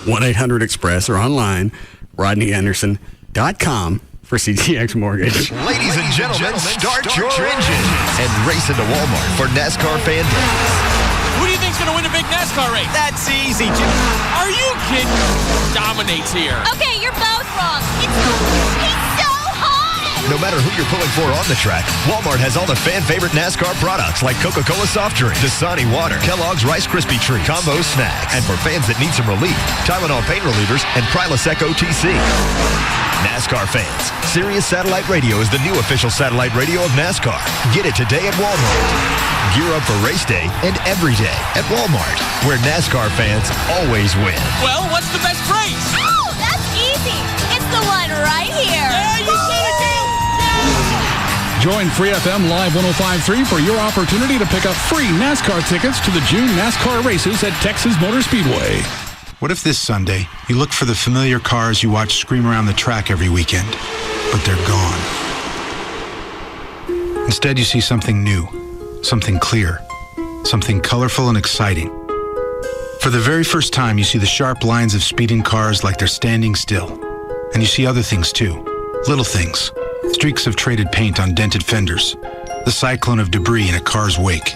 1-800-EXPRESS or online, RodneyAnderson.com for CTX Mortgage. Ladies and gentlemen, start your engines and race into Walmart for NASCAR Fan Days. Who do you think's going to win a big NASCAR race? That's easy, Jim. Are you kidding? Dominates here. Okay, you're both wrong. He's so hot! No matter who you're pulling for on the track, Walmart has all the fan-favorite NASCAR products like Coca-Cola soft drink, Dasani water, Kellogg's Rice Krispie treats, combo snacks, and for fans that need some relief, Tylenol pain relievers and Prilosec OTC. NASCAR fans, Sirius Satellite Radio is the new official satellite radio of NASCAR. Get it today at Walmart. Gear up for race day and every day at Walmart, where NASCAR fans always win. Well, what's the best race? Oh, that's easy. It's the one right here. Yeah, you said it, Gil. Join Free FM Live 105.3 for your opportunity to pick up free NASCAR tickets to the June NASCAR races at Texas Motor Speedway. What if this Sunday you look for the familiar cars you watch scream around the track every weekend, but they're gone? Instead, you see something new, something clear, something colorful and exciting. For the very first time, you see the sharp lines of speeding cars like they're standing still. And you see other things too, little things, streaks of traded paint on dented fenders, the cyclone of debris in a car's wake,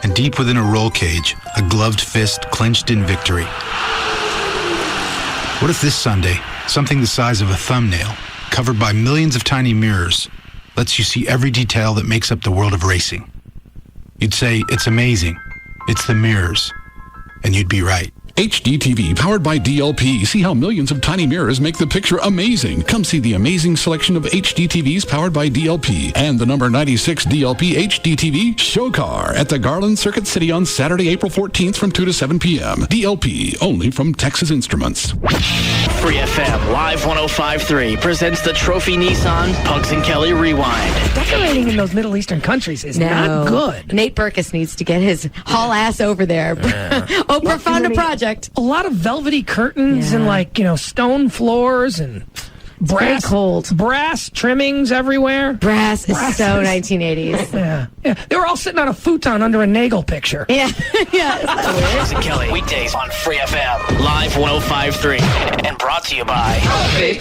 and deep within a roll cage, a gloved fist clenched in victory. What if this Sunday, something the size of a thumbnail, covered by millions of tiny mirrors, lets you see every detail that makes up the world of racing? You'd say, it's amazing. It's the mirrors. And you'd be right. HDTV, powered by DLP. See how millions of tiny mirrors make the picture amazing. Come see the amazing selection of HDTVs powered by DLP. And the number 96 DLP HDTV Show Car at the Garland Circuit City on Saturday, April 14th from 2 to 7 p.m. DLP, only from Texas Instruments. Free FM Live 105.3 presents the Trophy Nissan Punks and Kelly Rewind. Decorating in those Middle Eastern countries is not good. Nate Burkus needs to get his haul ass over there. Oprah found a project. A lot of velvety curtains and stone floors and brass trimmings everywhere. Brass is so 1980s. Yeah. They were all sitting on a futon under a Nagel picture. Yeah. Yeah. Is that weird? Punks and Kelly weekdays on Free FM Live 105.3 and brought to you by Trophy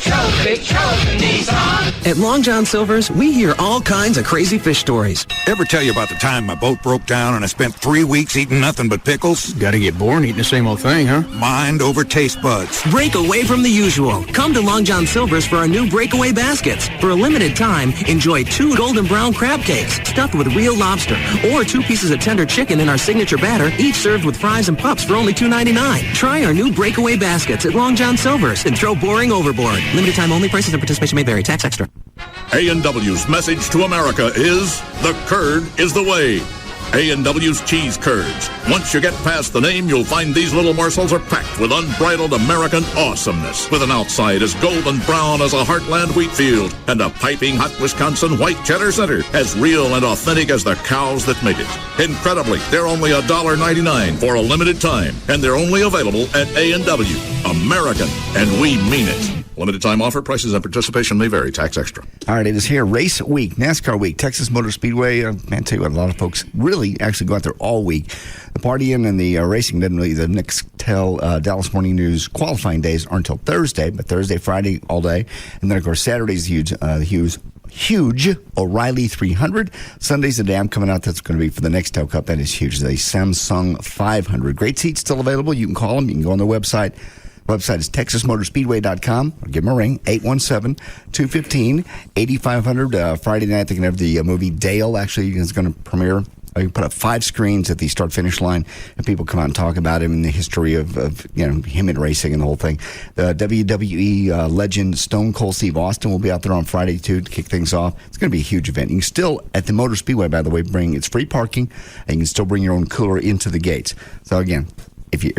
Nissan. At Long John Silver's, we hear all kinds of crazy fish stories. Ever tell you about the time my boat broke down and I spent 3 weeks eating nothing but pickles? Gotta get bored eating the same old thing, huh? Mind over taste buds. Break away from the usual. Come to Long John Silver's for our new breakaway baskets. For a limited time, enjoy 2 golden brown crab cakes stuffed with real lobster, or 2 pieces of tender chicken in our signature batter, each served with fries and pups for only $2.99. Try our new breakaway baskets at Long John Silver's and throw boring overboard. Limited time only. Prices and participation may vary. Tax extra. A&W's message to America is, the curd is the way. A&W's cheese curds. Once you get past the name, you'll find these little morsels are packed with unbridled American awesomeness, with an outside as golden brown as a heartland wheat field, and a piping hot Wisconsin white cheddar center, as real and authentic as the cows that make it. Incredibly, they're only $1.99 for a limited time, and they're only available at A&W. American, and we mean it. Limited time offer. Prices and participation may vary. Tax extra. All right, it is here. Race week, NASCAR week, Texas Motor Speedway. Man, tell you what, a lot of folks really actually go out there all week. The partying and the racing doesn't really, the Nextel Dallas Morning News qualifying days aren't until Thursday, but Thursday, Friday, all day. And then, of course, Saturday's huge O'Reilly 300. Sunday's the Dam coming out. That's going to be for the Nextel Cup. That is huge. The Samsung 500. Great seats still available. You can call them. You can go on their website. Website is TexasMotorspeedway.com. Or give them a ring, 817-215-8500. Friday night, they're going to have the movie Dale, actually, is going to premiere. You put up 5 screens at the start-finish line, and people come out and talk about him and the history of him in racing and the whole thing. The WWE legend Stone Cold Steve Austin will be out there on Friday, too, to kick things off. It's going to be a huge event. You can still, at the Motor Speedway, by the way, it's free parking, and you can still bring your own cooler into the gates. So, again, if you're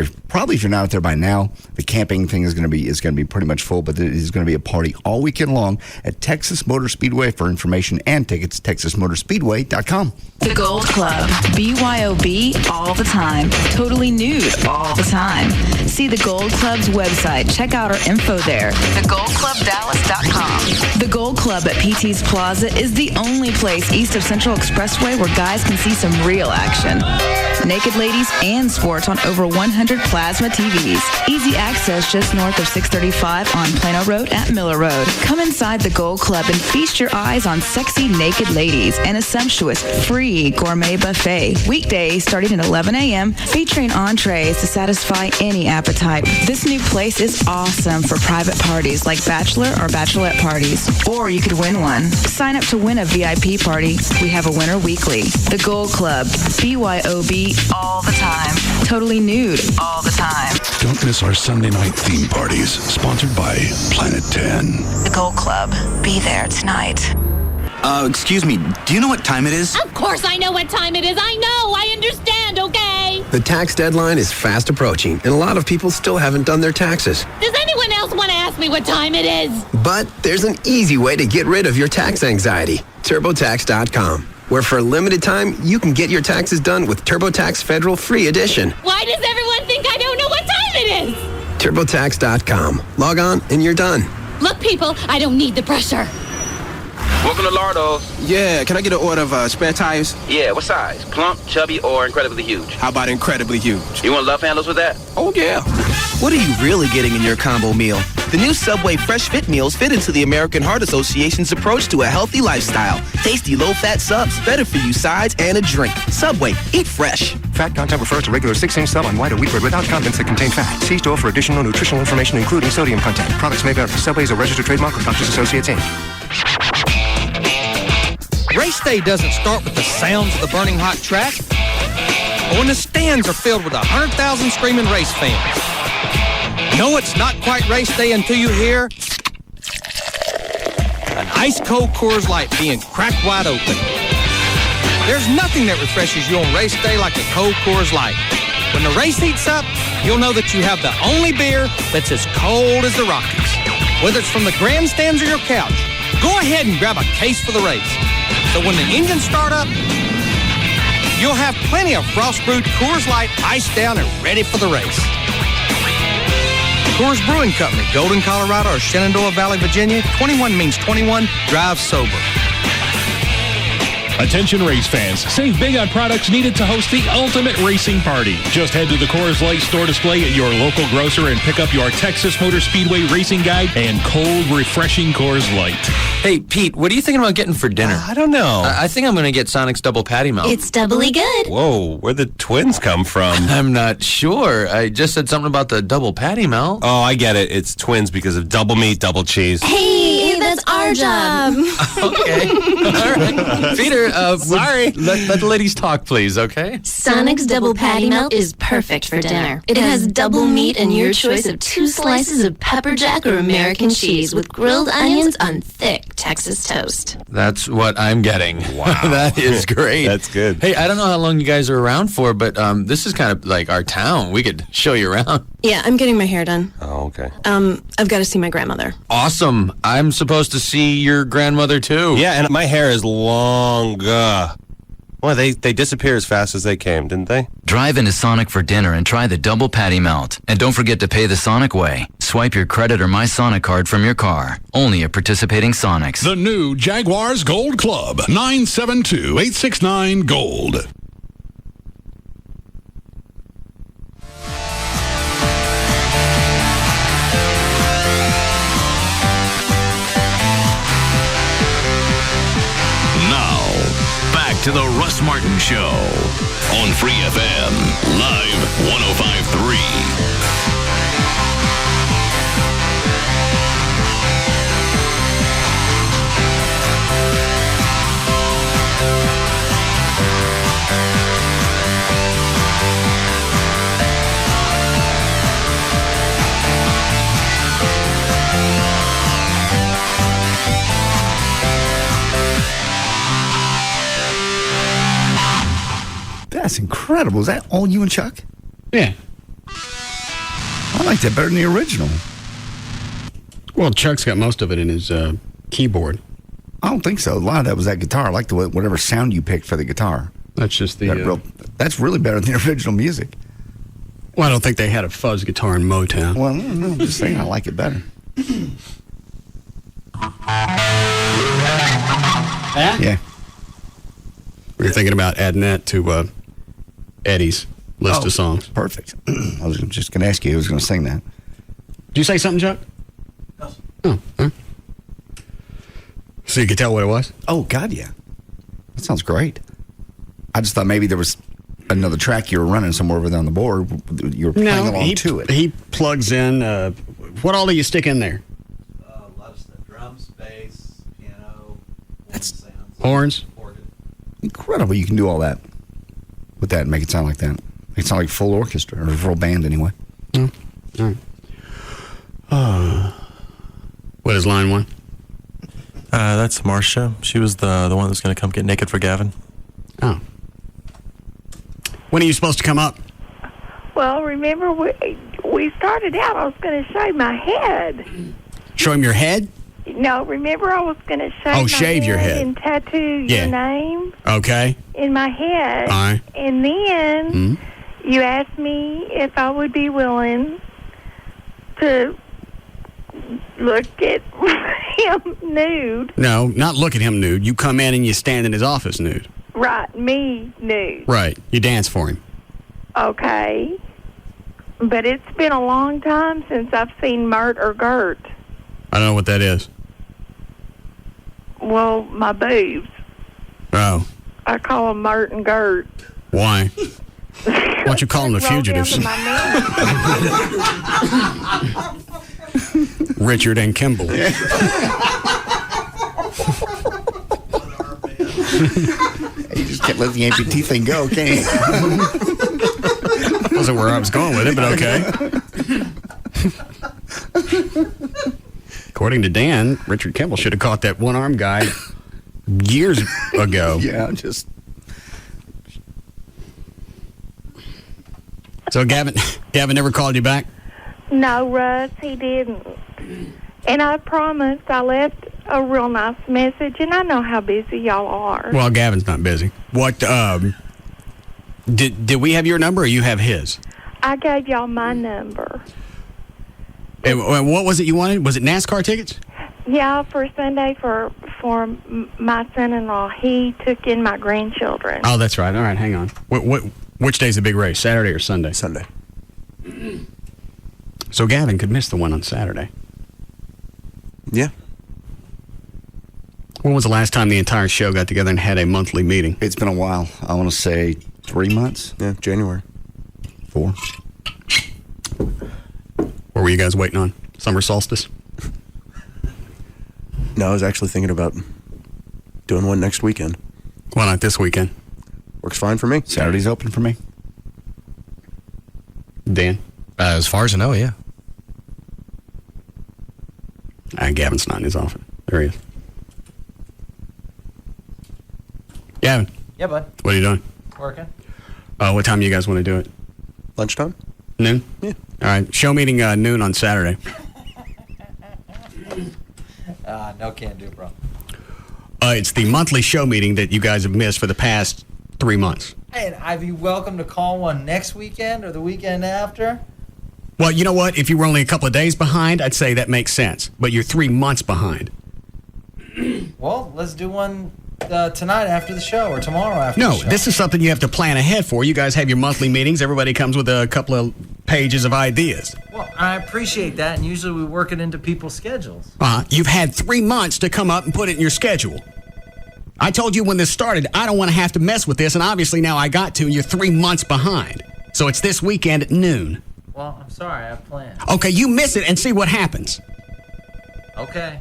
not out there by now, the camping thing is going to be pretty much full, but it is going to be a party all weekend long at Texas Motor Speedway. For information and tickets, TexasMotorspeedway.com. The Gold Club. BYOB all the time. Totally nude all the time. See the Gold Club's website. Check out our info there. TheGoldClubDallas.com. The Gold Club at PT's Plaza is the only place east of Central Expressway where guys can see some real action. Naked ladies and sports on over 100 plasma TVs. Easy access just north of 635 on Plano Road at Miller Road. Come inside the Gold Club and feast your eyes on sexy naked ladies and a sumptuous free gourmet buffet. Weekdays starting at 11 a.m. featuring entrees to satisfy any appetite. This new place is awesome for private parties like bachelor or bachelorette parties. Or you could win one. Sign up to win a VIP party. We have a winner weekly. The Gold Club. BYOB all the time. Totally nude all the time. Don't miss our Sunday night theme parties, sponsored by Planet 10. The Gold Club. Be there tonight. Excuse me, do you know what time it is? Of course I know what time it is. I know. I understand, okay? The tax deadline is fast approaching, and a lot of people still haven't done their taxes. Does anyone else want to ask me what time it is? But there's an easy way to get rid of your tax anxiety. TurboTax.com, where for a limited time, you can get your taxes done with TurboTax Federal Free Edition. Why does everyone think I don't know what time it is? TurboTax.com. Log on, and you're done. Look, people, I don't need the pressure. Welcome to Lardo's. Yeah, can I get an order of spare tires? Yeah, what size? Plump, chubby, or incredibly huge? How about incredibly huge? You want love handles with that? Oh, yeah. What are you really getting in your combo meal? The new Subway Fresh Fit meals fit into the American Heart Association's approach to a healthy lifestyle. Tasty, low-fat subs, better-for-you sides, and a drink. Subway, eat fresh. Fat content refers to regular 6-inch sub on white or wheat bread without contents that contain fat. See store for additional nutritional information, including sodium content. Products may vary. Subway is a registered trademark of Doctors Associates, Inc. Race day doesn't start with the sounds of the burning hot track, or when the stands are filled with 100,000 screaming race fans. No, it's not quite race day until you hear an ice-cold Coors Light being cracked wide open. There's nothing that refreshes you on race day like a cold Coors Light. When the race heats up, you'll know that you have the only beer that's as cold as the Rockies. Whether it's from the grandstands or your couch, go ahead and grab a case for the race. So when the engines start up, you'll have plenty of frost-brewed Coors Light iced down and ready for the race. Coors Brewing Company, Golden, Colorado, or Shenandoah Valley, Virginia. 21 means 21. Drive sober. Attention race fans, save big on products needed to host the ultimate racing party. Just head to the Coors Light store display at your local grocer and pick up your Texas Motor Speedway Racing Guide and cold, refreshing Coors Light. Hey, Pete, what are you thinking about getting for dinner? I don't know. I think I'm going to get Sonic's double patty melt. It's doubly good. Whoa, where'd the twins come from? I'm not sure. I just said something about the double patty melt. Oh, I get it. It's twins because of double meat, double cheese. Hey, that's our job. Okay. All right. Peter, sorry. Let the ladies talk, please, okay? Sonic's double patty melt is perfect for dinner. It has double meat and your choice of 2 slices of pepper jack or American cheese with grilled onions on thick Texas toast. That's what I'm getting. Wow. That is great. That's good. Hey, I don't know how long you guys are around for, but this is kind of like our town. We could show you around. Yeah, I'm getting my hair done. Oh, okay. I've got to see my grandmother. Awesome. I'm supposed to see your grandmother, too. Yeah, and my hair is long. Well, they disappear as fast as they came, didn't they? Drive into Sonic for dinner and try the double patty melt. And don't forget to pay the Sonic way. Swipe your credit or My Sonic card from your car. Only at participating Sonics. The new Jaguars Gold Club, 972-869-GOLD. To the Russ Martin Show on Free FM, live 105.3. That's incredible. Is that all you and Chuck? Yeah. I like that better than the original. Well, Chuck's got most of it in his keyboard. I don't think so. A lot of that was that guitar. I like whatever sound you picked for the guitar. That's just the... that's really better than the original music. Well, I don't think they had a fuzz guitar in Motown. Well, no, I'm just saying I like it better. Yeah. We were thinking about adding that to Eddie's list of songs. Perfect. I was just going to ask you who was going to sing that. Did you say something, Chuck? Oh. Huh? So you could tell what it was? Oh, God, yeah. That sounds great. I just thought maybe there was another track you were running somewhere over there on the board. You were playing along to it. He plugs in. What all do you stick in there? A lot of stuff. Drums, bass, piano, Horns. Incredible. You can do all that with that and make it sound like that. Make it sound like full orchestra or full band anyway. All right. What is line one? That's Marcia. She was the one that's going to come get naked for Gavin. Oh. When are you supposed to come up? Well, remember, we started out, I was going to shave my head. Show him your head? No, remember I was going to shave your head and tattoo your name Okay. in my head. All right. And then you asked me if I would be willing to look at him nude. No, not look at him nude. You come in and you stand in his office nude. Right, me nude. Right. You dance for him. Okay. But it's been a long time since I've seen Mert or Gert. I don't know what that is. Well, my boobs. Oh. I call them Mert and Gert. Why? Why don't you call them the Roll down fugitives? to my Richard and Kimball. You just can't let the amputee thing go, can you? Wasn't where I was going with it, but okay. According to Dan, Richard Kimball should have caught that one-armed guy years ago. Yeah, just... So Gavin never called you back? No, Russ, he didn't. And I promised I left a real nice message, and I know how busy y'all are. Well, Gavin's not busy. What, did we have your number or you have his? I gave y'all my number. And what was it you wanted? Was it NASCAR tickets? Yeah, for Sunday for my son-in-law. He took in my grandchildren. Oh, that's right. All right, hang on. Which day's the big race, Saturday or Sunday? Sunday. So Gavin could miss the one on Saturday. Yeah. When was the last time the entire show got together and had a monthly meeting? It's been a while. I want to say 3 months. Yeah, January. 4. What were you guys waiting on? Summer solstice? No, I was actually thinking about doing one next weekend. Why not this weekend? Works fine for me. Saturday's open for me. Dan? As far as I know, yeah. Gavin's not in his office. There he is. Gavin? Yeah, bud. What are you doing? Working. What time do you guys want to do it? Lunchtime? Noon? Yeah. All right. Show meeting noon on Saturday. No can do, bro. It's the monthly show meeting that you guys have missed for the past 3 months. Hey, and I'd be welcome to call one next weekend or the weekend after. Well, you know what? If you were only a couple of days behind, I'd say that makes sense. But you're 3 months behind. Well, let's do one tonight after the show or tomorrow after the show. No, this is something you have to plan ahead for. You guys have your monthly meetings. Everybody comes with a couple of pages of ideas. Well, I appreciate that, and usually we work it into people's schedules. You've had 3 months to come up and put it in your schedule. I told you when this started, I don't want to have to mess with this, and obviously now I got to, and you're 3 months behind. So it's this weekend at noon. Well, I'm sorry, I have plans. Okay, you miss it and see what happens. Okay.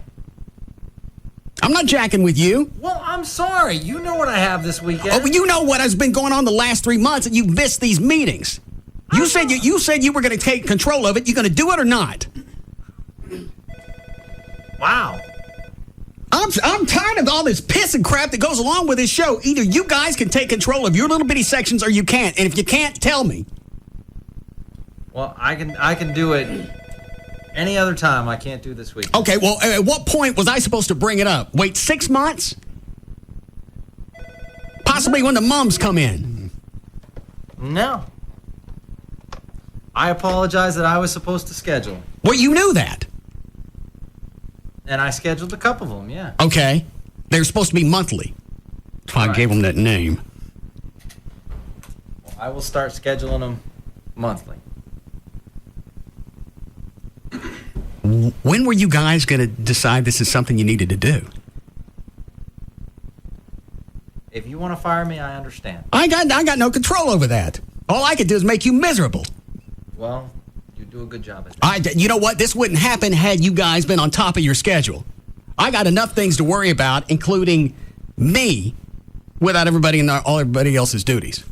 I'm not jacking with you. Well, I'm sorry. You know what I have this weekend. Oh, you know what has been going on the last 3 months, and you missed these meetings. You said you were going to take control of it. You going to do it or not? Wow. I'm tired of all this piss and crap that goes along with this show. Either you guys can take control of your little bitty sections or you can't. And if you can't, tell me. Well, I can do it any other time. I can't do this week. Okay, well, at what point was I supposed to bring it up? Wait 6 months? Possibly when the mums come in. No. I apologize that I was supposed to schedule. Well, you knew that. And I scheduled a couple of them, yeah. Okay. They were supposed to be monthly. That's why I gave them that name. Well, I will start scheduling them monthly. When were you guys going to decide this is something you needed to do? If you want to fire me, I understand. I got no control over that. All I could do is make you miserable. Well, you do a good job at that. You know what? This wouldn't happen had you guys been on top of your schedule. I got enough things to worry about, including me, without everybody and all everybody else's duties.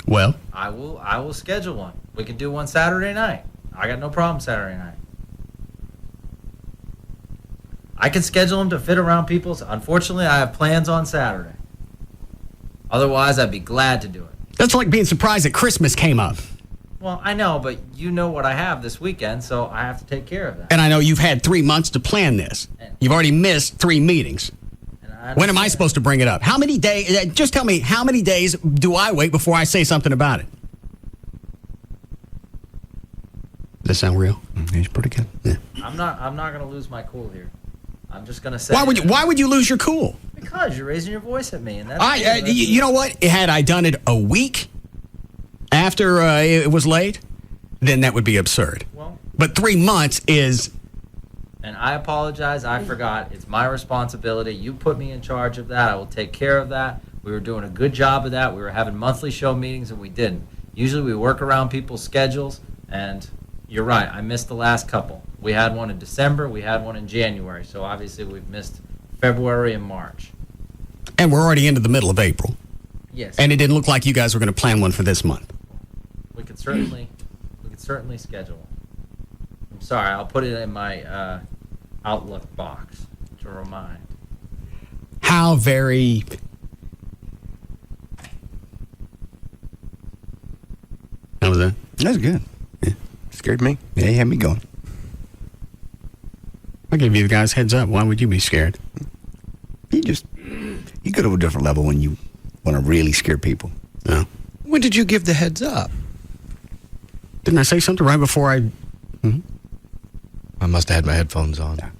Well, I will schedule one. We can do one Saturday night. I got no problem Saturday night. I can schedule them to fit around people's. Unfortunately, I have plans on Saturday. Otherwise, I'd be glad to do it. That's like being surprised that Christmas came up. Well, I know, but you know what I have this weekend, so I have to take care of that. And I know you've had 3 months to plan this. You've already missed 3 meetings. When am I supposed to bring it up? How many days? Just tell me, how many days do I wait before I say something about it? Does that sound real? He's pretty good. Yeah. I'm not going to lose my cool here. I'm just going to say. Why would you lose your cool? Because you're raising your voice at me, and that's. You know what? Had I done it a week after it was late, then that would be absurd. Well, but 3 months is. And I apologize. I forgot. It's my responsibility. You put me in charge of that. I will take care of that. We were doing a good job of that. We were having monthly show meetings, and we didn't. Usually we work around people's schedules, and you're right. I missed the last couple. We had one in December. We had one in January. So obviously we've missed February and March. And we're already into the middle of April. Yes. And it didn't look like you guys were going to plan one for this month. We could certainly schedule one. I'm sorry. I'll put it in my Outlook box to remind. How very... How was that? That's good. Yeah. Scared me. Yeah, you had me going. I gave you guys heads up. Why would you be scared? You go to a different level when you want to really scare people. No. When did you give the heads up? Didn't I say something right before I... I must have had my headphones on. Yeah.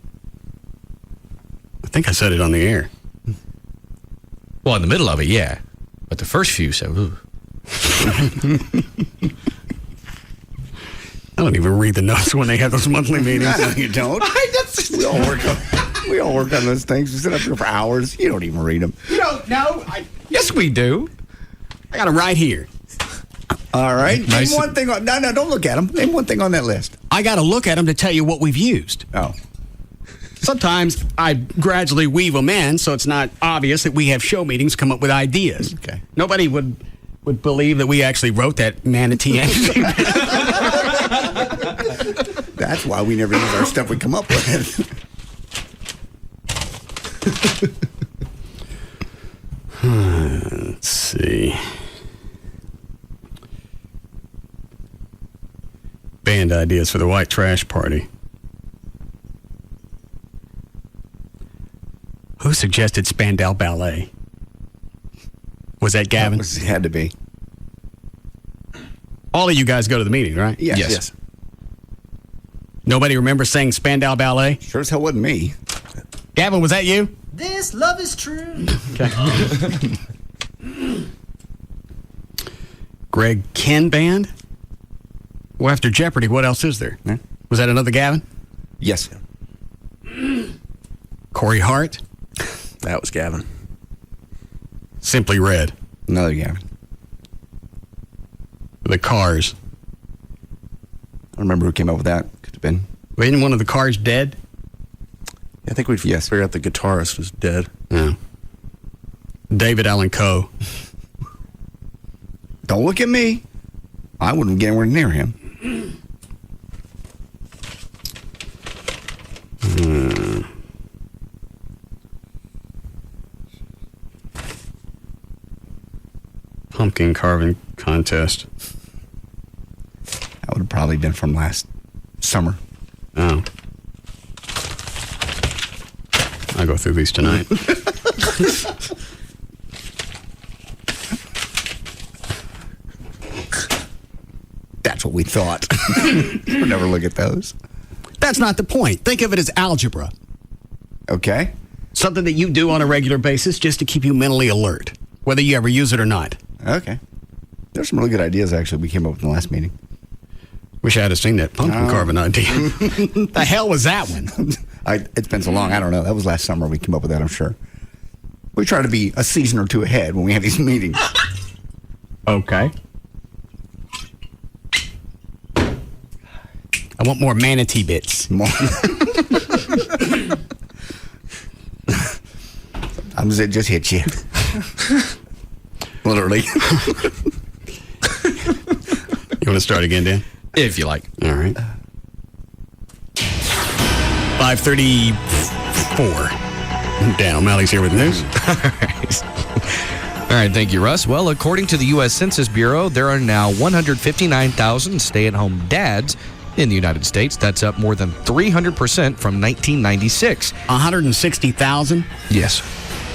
I think I said it on the air. Well, in the middle of it, yeah. But the first few said, ooh. I don't even read the notes when they have those monthly meetings. No, you don't. We all work on those things. We sit up here for hours. You don't even read them. You don't know? Yes, we do. I got them right here. All right. Nice. Name one thing on... No, don't look at them. Name one thing on that list. I got to look at them to tell you what we've used. Oh. Sometimes I gradually weave them in so it's not obvious that we have show meetings come up with ideas. Okay. Nobody would believe that we actually wrote that manatee entry. That's why we never use our stuff we come up with. Let's see. Band ideas for the white trash party. Who suggested Spandau Ballet? Was that Gavin? It had to be. All of you guys go to the meeting, right? Yes. Nobody remembers saying Spandau Ballet? Sure as hell wasn't me. Gavin, was that you? This love is true. Okay. Greg Ken Band? Well, after Jeopardy, what else is there? Yeah. Was that another Gavin? Yes. Corey Hart? That was Gavin. Simply Red. Another Gavin. The Cars. I don't remember who came up with that. Could have been. Wasn't one of the Cars dead? I think we'd figure out the guitarist was dead. Yeah. David Allen Coe. Don't look at me. I wouldn't get anywhere near him. Pumpkin carving contest. That would have probably been from last summer. Oh. I'll go through these tonight. That's what we thought. We'll never look at those. That's not the point. Think of it as algebra. Okay. Something that you do on a regular basis just to keep you mentally alert, whether you ever use it or not. Okay. There's some really good ideas, actually, we came up with in the last meeting. Wish I had seen that pumpkin carving idea. The hell was that one? It's been so long, I don't know. That was last summer we came up with that, I'm sure. We try to be a season or two ahead when we have these meetings. Okay. I want more manatee bits. More. It just hit you. Literally. You want to start again, Dan? If you like. All right. 5:34. Dan O'Malley's here with news. All right, thank you, Russ. Well, according to the U.S. Census Bureau, there are now 159,000 stay-at-home dads in the United States. That's up more than 300% from 1996. 160,000? Yes.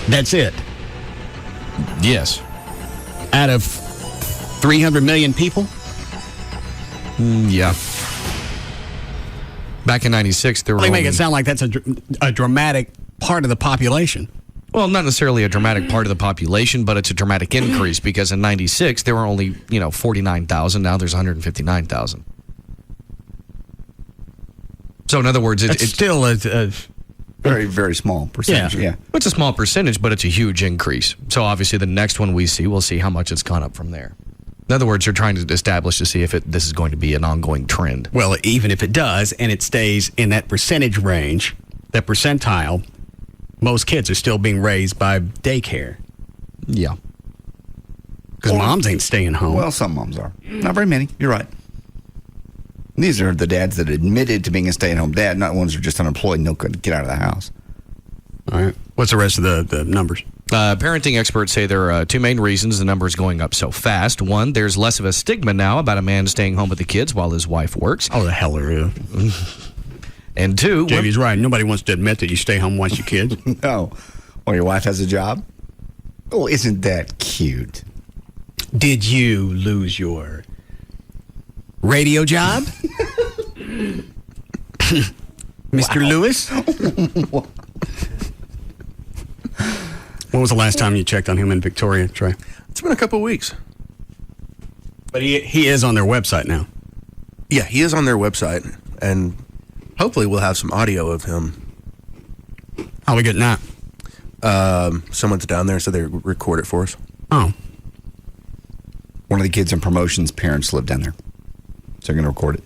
That's it? Yes. Out of 300 million people? Yeah. Back in 96, there were They make it sound like that's a dramatic part of the population. Well, not necessarily a dramatic part of the population, but it's a dramatic increase because in 96, there were only, 49,000. Now there's 159,000. So in other words, it's still a very, very small percentage. Yeah. It's a small percentage, but it's a huge increase. So obviously the next one we'll see how much it's gone up from there. In other words, you're trying to establish to see if this is going to be an ongoing trend. Well, even if it does, and it stays in that percentage range, that percentile, most kids are still being raised by daycare. Yeah. Because moms ain't staying home. Well, some moms are. Not very many. You're right. These are the dads that admitted to being a stay-at-home dad, not ones who are just unemployed and couldn't get out of the house. All right. What's the rest of the numbers? Parenting experts say there are two main reasons the number is going up so fast. One, there's less of a stigma now about a man staying home with the kids while his wife works. Oh, the hell there is. And two... Davey's right. Nobody wants to admit that you stay home once your kids. No. Or your wife has a job? Oh, isn't that cute? Did you lose your radio job? Mr. Lewis? When was the last time you checked on him in Victoria, Trey? It's been a couple of weeks. But he is on their website now. Yeah, he is on their website, and hopefully we'll have some audio of him. How are we getting that? Someone's down there, so they record it for us. Oh. One of the kids in promotions' parents live down there, so they're going to record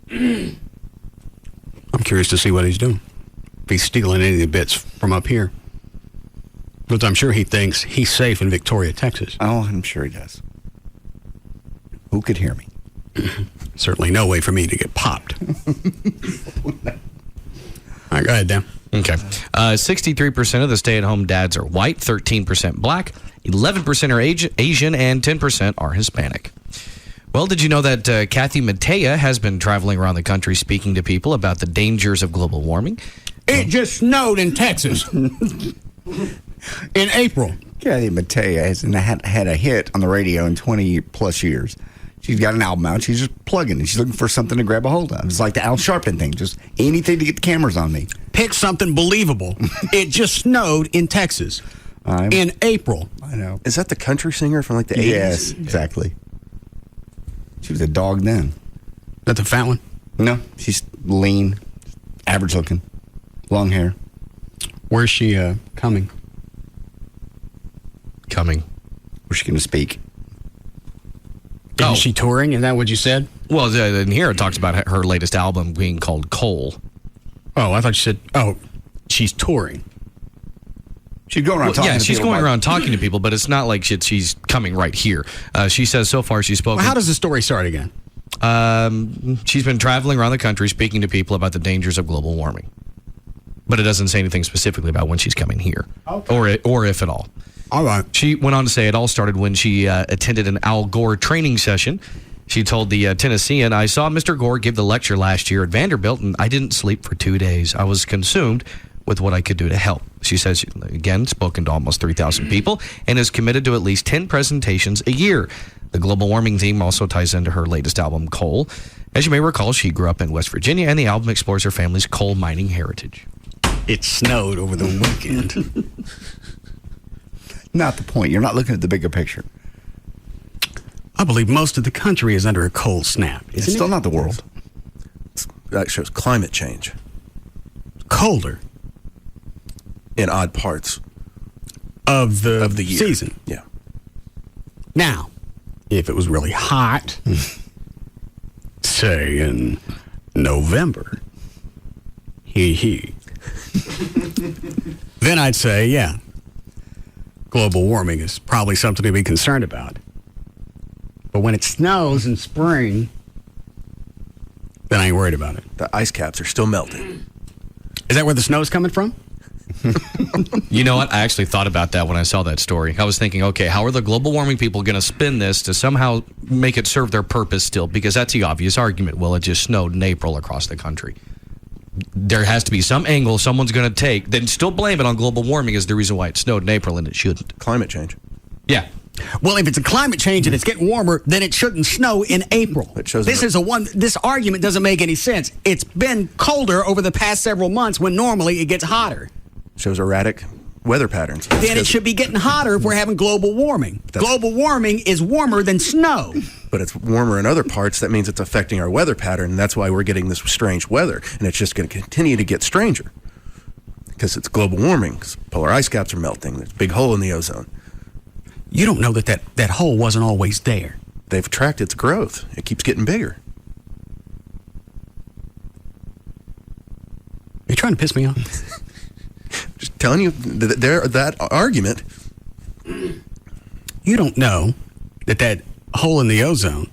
it. I'm curious to see what he's doing. If he's stealing any of the bits from up here. But I'm sure he thinks he's safe in Victoria, Texas. Oh, I'm sure he does. Who could hear me? Certainly no way for me to get popped. All right, go ahead, Dan. Okay. 63% of the stay-at-home dads are white, 13% black, 11% are Asian, and 10% are Hispanic. Well, did you know that Kathy Mattea has been traveling around the country speaking to people about the dangers of global warming? It just snowed in Texas in April. Kathy Mattea hasn't had a hit on the radio in 20 plus years. She's got an album out. She's just plugging it. She's looking for something to grab a hold of. It's like the Al Sharpton thing. Just anything to get the cameras on me. Pick something believable. It just snowed in Texas in April. I know. Is that the country singer from like the 80s? Yes, exactly. She was a dog then. That's a fat one? No, she's lean, average looking, long hair. Where's she coming? Where's she going to speak? Is she touring? Is that what you said? Well, in here it talks about her latest album being called Coal. Oh, I thought you said, she's touring. She's going around talking to people. She's going around talking to people, but it's not like she's coming right here. She says so far she's spoken. Well, how does the story start again? She's been traveling around the country speaking to people about the dangers of global warming. But it doesn't say anything specifically about when she's coming here, or if at all. All right. She went on to say it all started when she attended an Al Gore training session. She told the Tennessean, "I saw Mr. Gore give the lecture last year at Vanderbilt, and I didn't sleep for 2 days. I was consumed with what I could do to help." She says, she, again, spoken to almost 3,000 people and is committed to at least 10 presentations a year. The global warming theme also ties into her latest album, Coal. As you may recall, she grew up in West Virginia, and the album explores her family's coal mining heritage. It snowed over the weekend. Not the point. You're not looking at the bigger picture. I believe most of the country is under a cold snap. It's still not the world. That shows climate change. Colder. In odd parts. Of the year. Season. Yeah. Now, if it was really hot, say in November, then I'd say, yeah, global warming is probably something to be concerned about. But when it snows in spring, then I ain't worried about it. The ice caps are still melting. Is that where the snow's coming from? You know what? I actually thought about that when I saw that story. I was thinking, okay, how are the global warming people going to spin this to somehow make it serve their purpose still? Because that's the obvious argument. Well, it just snowed in April across the country. There has to be some angle someone's going to take, then still blame it on global warming as the reason why it snowed in April, and it shouldn't. Climate change. Yeah. Well, if it's a climate change and it's getting warmer, then it shouldn't snow in April. This argument doesn't make any sense. It's been colder over the past several months when normally it gets hotter. Shows erratic weather patterns. Then it should be getting hotter if we're having global warming. Global warming is warmer than snow. But it's warmer in other parts. That means it's affecting our weather pattern, and that's why we're getting this strange weather. And it's just going to continue to get stranger because it's global warming. 'Cause polar ice caps are melting. There's a big hole in the ozone. You don't know that hole wasn't always there. They've tracked its growth. It keeps getting bigger. Are you trying to piss me off? Just telling you that argument. You don't know that hole in the ozone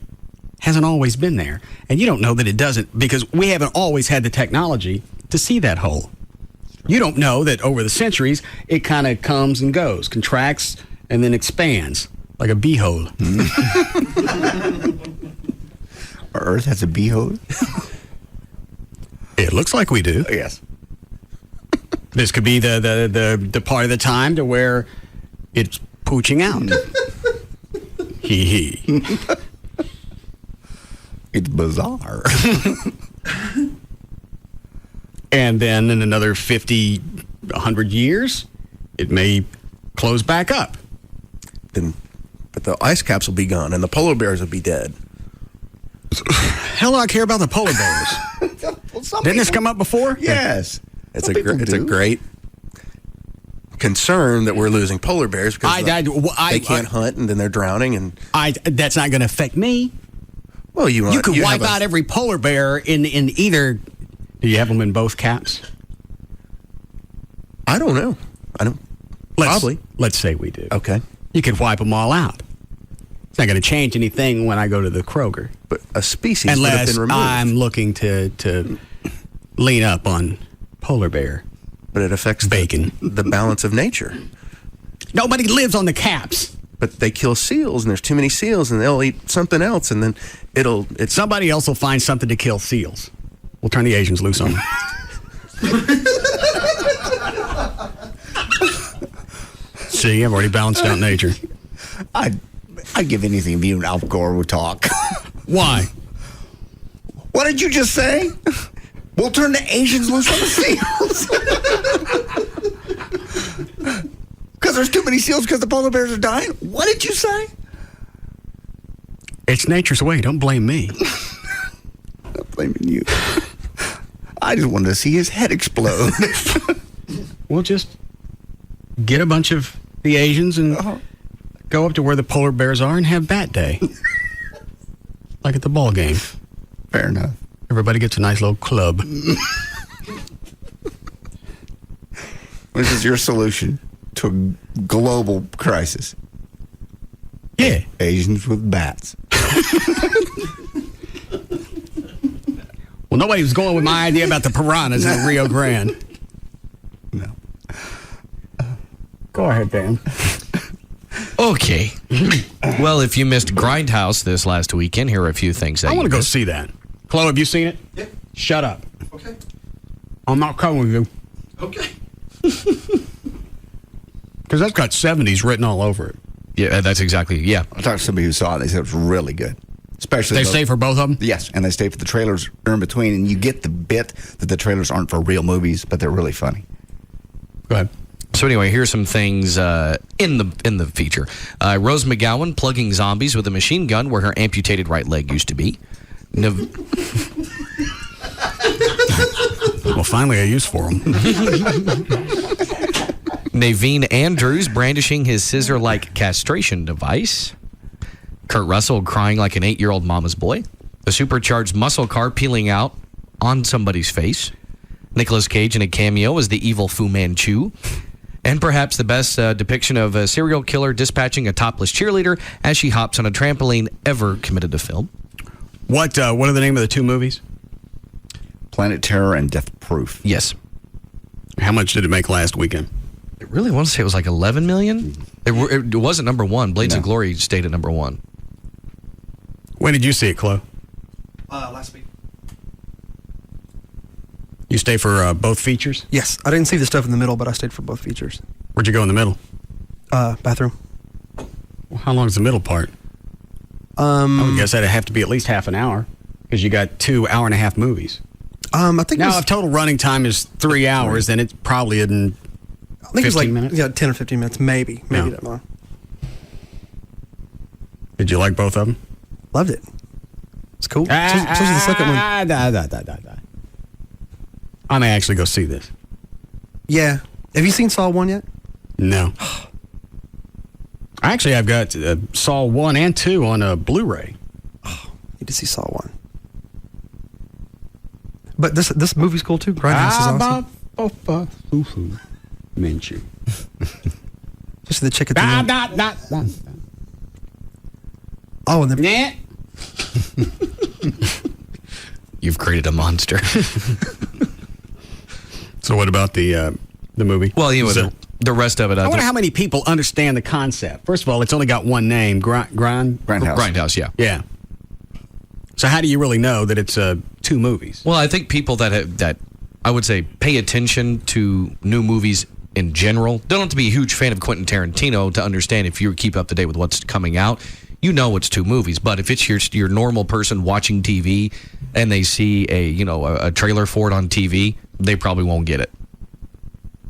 hasn't always been there. And you don't know that it doesn't because we haven't always had the technology to see that hole. You don't know that over the centuries, it kind of comes and goes, contracts, and then expands like a beehole. Our Earth has a beehole? It looks like we do. Yes. This could be the part of the time to where it's pooching out. It's bizarre. And then in another 50, 100 years, it may close back up. But the ice caps will be gone and the polar bears will be dead. Hell do I care about the polar bears? Didn't this come up before? Yes. It's a great concern that we're losing polar bears because they can't hunt and then they're drowning. And that's not going to affect me. Well, you could wipe out every polar bear in either. Do you have them in both caps? I don't know. Probably. Let's say we do. Okay. You could wipe them all out. It's not going to change anything when I go to the Kroger. But a species would have been removed. I'm looking to lean up on polar bear. But it affects bacon. The balance of nature. Nobody lives on the caps. But they kill seals, and there's too many seals, and they'll eat something else, and then somebody else will find something to kill seals. We'll turn the Asians loose on them. See, I've already balanced out nature. I'd give anything if you and Al Gore would talk. Why? What did you just say? We'll turn the Asians loose on the seals. Because there's too many seals because the polar bears are dying? What did you say? It's nature's way. Don't blame me. I'm not blaming you. I just wanted to see his head explode. We'll just get a bunch of the Asians and go up to where the polar bears are and have bat day. Like at the ball game. Fair enough. Everybody gets a nice little club. This is your solution to a global crisis. Yeah. Asians with bats. Well, nobody was going with my idea about the piranhas in the Rio Grande. No. Go ahead, Dan. Okay. Well, if you missed Grindhouse this last weekend, here are a few things that I want to you go missed. see that. Chloe, have you seen it? Yeah. Shut up. Okay. I'm not coming with you. Okay. Because that's got 70s written all over it. Yeah, that's exactly, yeah. I talked to somebody who saw it. They said it was really good. Especially They stay for both of them? Yes, and they stay for the trailers are in between, and you get the bit that the trailers aren't for real movies, but they're really funny. Go ahead. So anyway, here's some things in the feature. Rose McGowan plugging zombies with a machine gun where her amputated right leg used to be. Well, finally a use for them. Naveen Andrews brandishing his scissor-like castration device. Kurt Russell crying like an 8-year-old mama's boy. A supercharged muscle car peeling out on somebody's face. Nicolas Cage in a cameo as the evil Fu Manchu. And perhaps the best depiction of a serial killer dispatching a topless cheerleader as she hops on a trampoline ever committed to film. What are the name of the two movies? Planet Terror and Death Proof. Yes. How much did it make last weekend? I really want to say it was like 11 million. It wasn't number one. Blades of Glory stayed at number one. When did you see it, Chloe? Last week. You stay for both features? Yes. I didn't see the stuff in the middle, but I stayed for both features. Where'd you go in the middle? Bathroom. Well, how long is the middle part? I would guess that'd have to be at least half an hour because you got 2 hour-and-a-half movies. I think now, if total running time is 3 hours, then it probably isn't. I think it's like minutes? 10 or 15 minutes, maybe Yeah. that long. Did you like both of them? Loved it. It's cool. Especially the second one. I may actually go see this. Yeah. Have you seen Saw 1 yet? No. Actually, I've got Saw 1 and 2 on a Blu-ray. Need to see Saw 1. But this movie's cool too. Grindhouse is awesome. Manchu. Just the chick at the end. Oh, and the You've created a monster. So what about the movie? Well, you know, the rest of it. I wonder how many people understand the concept. First of all, it's only got one name, Grindhouse. Grindhouse, yeah. Yeah. So how do you really know that it's two movies? Well, I think people that I would say pay attention to new movies in general don't have to be a huge fan of Quentin Tarantino to understand if you keep up to date with what's coming out. You know it's two movies, but if it's your normal person watching TV and they see a trailer for it on TV, they probably won't get it.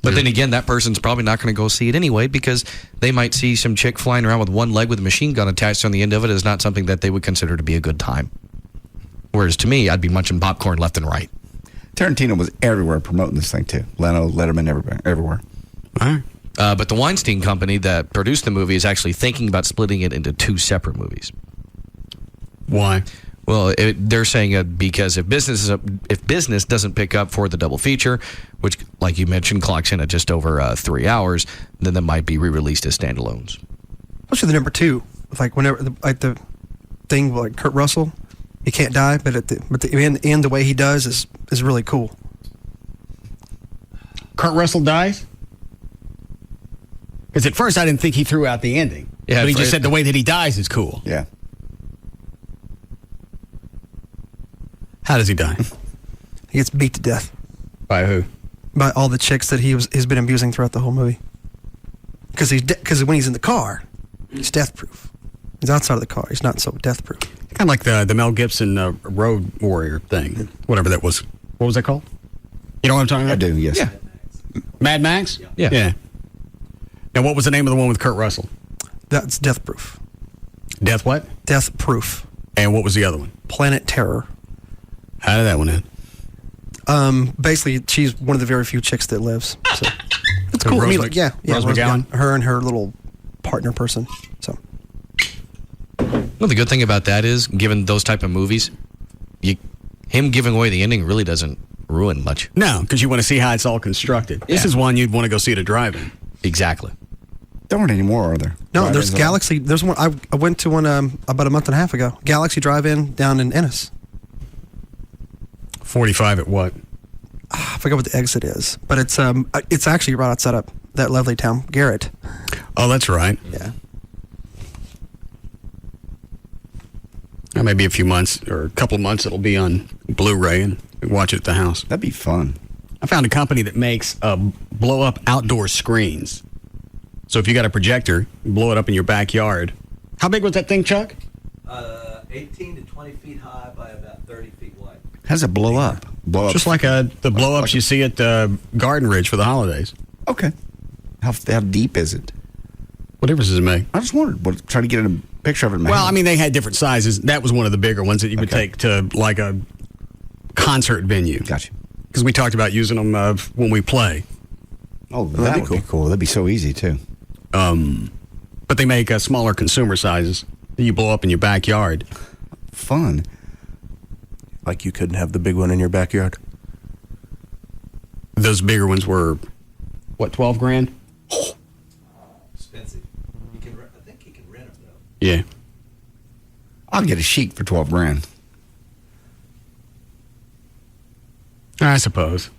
But then again, that person's probably not going to go see it anyway because they might see some chick flying around with one leg with a machine gun attached on the end of it as not something that they would consider to be a good time. Whereas to me, I'd be munching popcorn left and right. Tarantino was everywhere promoting this thing too. Leno, Letterman, everywhere. All right. But the Weinstein Company that produced the movie is actually thinking about splitting it into two separate movies. Why? Well, they're saying because if business doesn't pick up for the double feature, which, like you mentioned, clocks in at just over 3 hours, then that might be re-released as standalones. Especially the number 2, like whenever the thing like Kurt Russell, he can't die, but at the end the way he does is really cool. Kurt Russell dies? Because at first I didn't think he threw out the ending. Yeah, but he just said the way that he dies is cool. Yeah. How does he die? He gets beat to death. By who? By all the chicks that he's been abusing throughout the whole movie. Because when he's in the car, he's death proof. He's outside of the car. He's not so death proof. Kind of like the Mel Gibson Road Warrior thing, whatever that was. What was that called? You know what I'm talking about? I do. Yes. Yeah. Mad Max. Yeah. Now, what was the name of the one with Kurt Russell? That's Death Proof. Death what? Death Proof. And what was the other one? Planet Terror. How did that one end? Basically, she's one of the very few chicks that lives. So it's cool. Rose I mean, like, yeah, Rose McGowan? her and her little partner person. So. Well, the good thing about that is, given those type of movies, him giving away the ending really doesn't ruin much. No, because you want to see how it's all constructed. This is one you'd want to go see at a drive-in. Exactly. There aren't any more, are there? No, Drive-ins there's at all? Galaxy. There's one. I went to one about a month and a half ago. Galaxy Drive-In down in Ennis. 45 at what? I forget what the exit is, but it's actually right outside of that lovely town, Garrett. Oh, that's right. Yeah. Maybe a few months or a couple of months it'll be on Blu-ray and we watch it at the house. That'd be fun. I found a company that makes blow-up outdoor screens. So if you got a projector, you blow it up in your backyard. How big was that thing, Chuck? 18 to 20 feet high by about 30 feet wide. How's it blow up? Blow up. Just like the blow-ups you see at Garden Ridge for the holidays. Okay. How deep is it? What difference does it make? I just wondered. Try to get a picture of it in my Well, head. I mean, they had different sizes. That was one of the bigger ones that you would take to like a concert venue. Gotcha. Because we talked about using them when we play. Oh, that'd be cool. That'd be so easy, too. But they make smaller consumer sizes that you blow up in your backyard. Fun. Like you couldn't have the big one in your backyard? Those bigger ones were, what, 12 grand? Expensive. I think you can rent them, though. Yeah. I'll get a sheet for 12 grand. I suppose.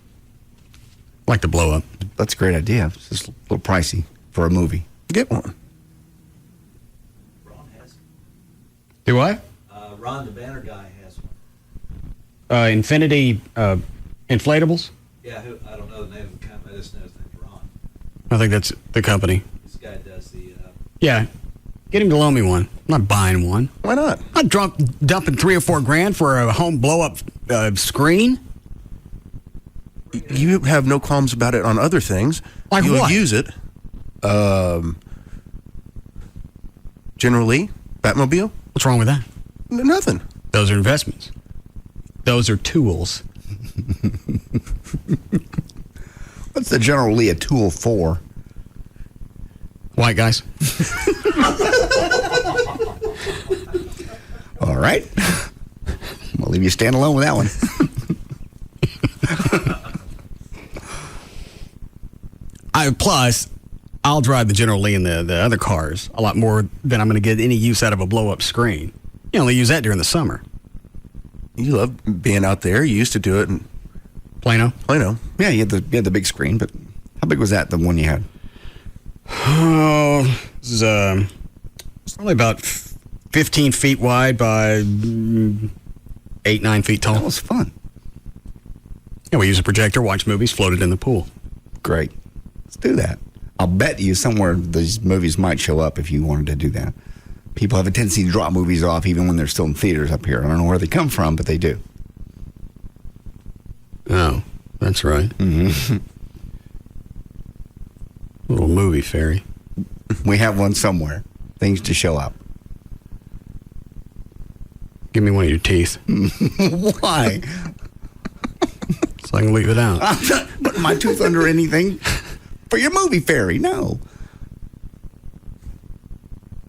Like the blow up. That's a great idea. It's just a little pricey for a movie. Get one. Ron has Do what? Ron, the banner guy, has one. Infinity inflatables? Yeah, I don't know the name of the company. I just know his name's Ron. I think that's the company. This guy does the... Yeah. Get him to loan me one. I'm not buying one. Why not? I'm not dumping 3 or 4 grand for a home blow-up screen. You have no qualms about it on other things. Like You'll what? use it. General Lee, Batmobile. What's wrong with that? Nothing. Those are investments. Those are tools. What's the General Lee a tool for? White guys. All right. We'll leave you stand alone with that one. Plus, I'll drive the General Lee and the other cars a lot more than I'm going to get any use out of a blow-up screen. You only use that during the summer. You love being out there. You used to do it in Plano. Yeah, you had the big screen, but how big was that, the one you had? Oh, this is it's only about 15 feet wide by 8, 9 feet tall. That was fun. Yeah, we use a projector, watch movies, float it in the pool. Great. Let's do that. I'll bet you somewhere these movies might show up if you wanted to do that. People have a tendency to drop movies off even when they're still in theaters up here. I don't know where they come from, but they do. Oh, that's right. Mm-hmm. Little movie fairy. We have one somewhere. Things to show up. Give me one of your teeth. Why? So I can leave it out. I'm not putting my tooth under anything for your movie fairy. No.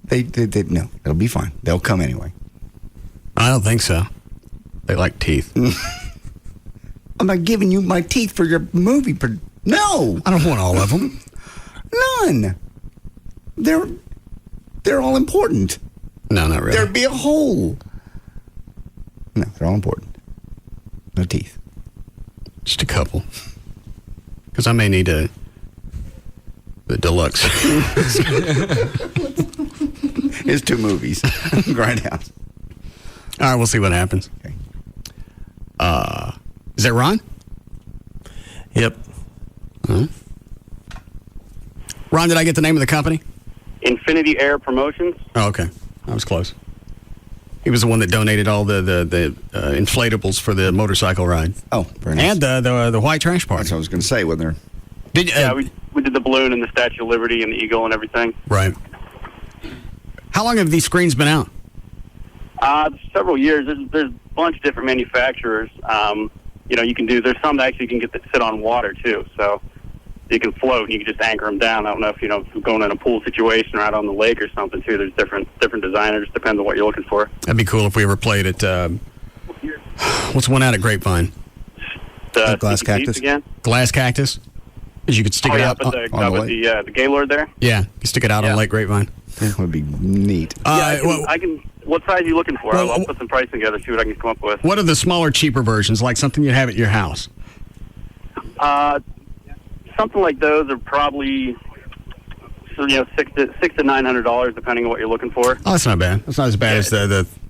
They no. It'll be fine. They'll come anyway. I don't think so. They like teeth. I'm not giving you my teeth for your movie. No. I don't want all of them. None. They're all important. No, not really. There'd be a hole. No, they're all important. No teeth. Just a couple. Because I may need the deluxe. It's 2 movies. Grindhouse. All right, we'll see what happens. Okay. Is that Ron? Yep. Huh? Ron, did I get the name of the company? Infinity Air Promotions. Oh, okay. I was close. He was the one that donated all the inflatables for the motorcycle ride. Oh, very nice. And the white trash party. That's what I was going to say. When they're Yeah, we did the balloon and the Statue of Liberty and the Eagle and everything. Right. How long have these screens been out? Several years. There's a bunch of different manufacturers. You can do. There's some that actually can get to sit on water too. So you can float and you can just anchor them down. I don't know if if you're going in a pool situation or out on the lake or something too. There's different designers. Depends on what you're looking for. That'd be cool if we ever played it. What's the one out at Grapevine? The Glass CPCs Cactus? again. Glass Cactus. 'Cause you could stick it out up at the Gaylord there. Yeah, you stick it out on Lake Grapevine. That would be neat. I can. What size are you looking for? I'll put some pricing together, see what I can come up with. What are the smaller, cheaper versions, like something you have at your house? Something like those are probably $600 to $900, depending on what you're looking for. Oh, that's not bad. That's not as bad as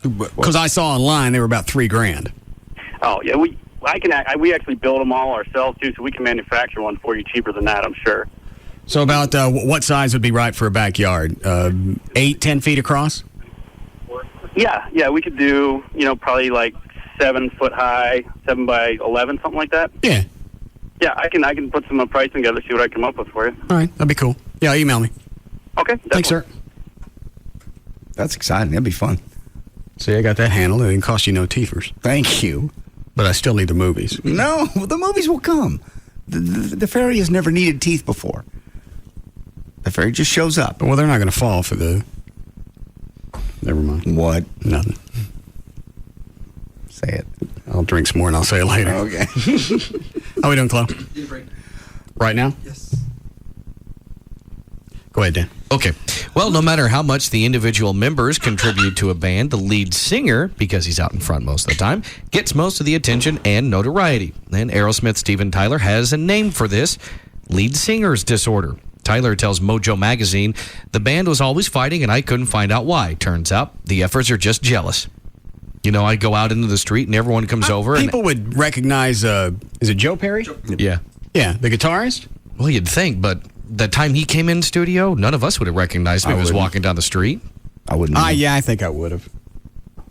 because I saw online they were about $3,000. Oh yeah, we actually build them all ourselves too, so we can manufacture one for you cheaper than that, I'm sure. So about what size would be right for a backyard? 8, 10 feet across? Yeah, we could do probably like 7 foot high, 7 by 11, something like that. Yeah. Yeah, I can put some pricing together, see what I can come up with for you. All right, that'd be cool. Yeah, email me. Okay. Thanks, sir. That's exciting. That'd be fun. See, I got that handled. It didn't cost you no teethers. Thank you. But I still need the movies. No, the movies will come. The fairy has never needed teeth before. The fairy just shows up. Well, they're not going to fall for the... Never mind. What? Nothing. Say it. I'll drink some more and I'll say it later. Okay. How we doing, Chloe? Right now? Yes. Go ahead, Dan. Okay. Well, no matter how much the individual members contribute to a band, the lead singer, because he's out in front most of the time, gets most of the attention and notoriety. And Aerosmith Steven Tyler has a name for this: lead singer's disorder. Tyler tells Mojo Magazine, "The band was always fighting and I couldn't find out why. Turns out the efforts are just jealous. I go out into the street and everyone comes over. People would recognize, is it Joe Perry? Yeah. Yeah, the guitarist? Well, you'd think, but the time he came in studio, none of us would have recognized him if he was walking down the street. I wouldn't. Yeah, I think I would have.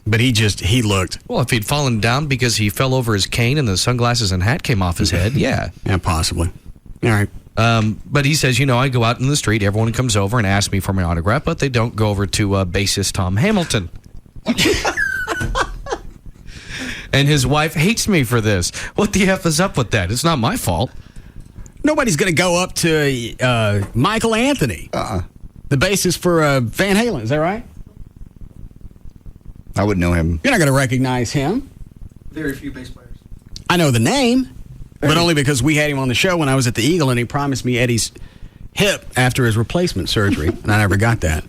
But he looked. Well, if he'd fallen down because he fell over his cane and the sunglasses and hat came off his head, yeah. Yeah, possibly. All right. But he says, I go out in the street, everyone comes over and asks me for my autograph, but they don't go over to bassist Tom Hamilton. And his wife hates me for this. What the F is up with that? It's not my fault. Nobody's going to go up to Michael Anthony, the bassist for Van Halen. Is that right? I wouldn't know him. You're not going to recognize him. Very few bass players. I know the name, but only because we had him on the show when I was at the Eagle, and he promised me Eddie's hip after his replacement surgery, and I never got that.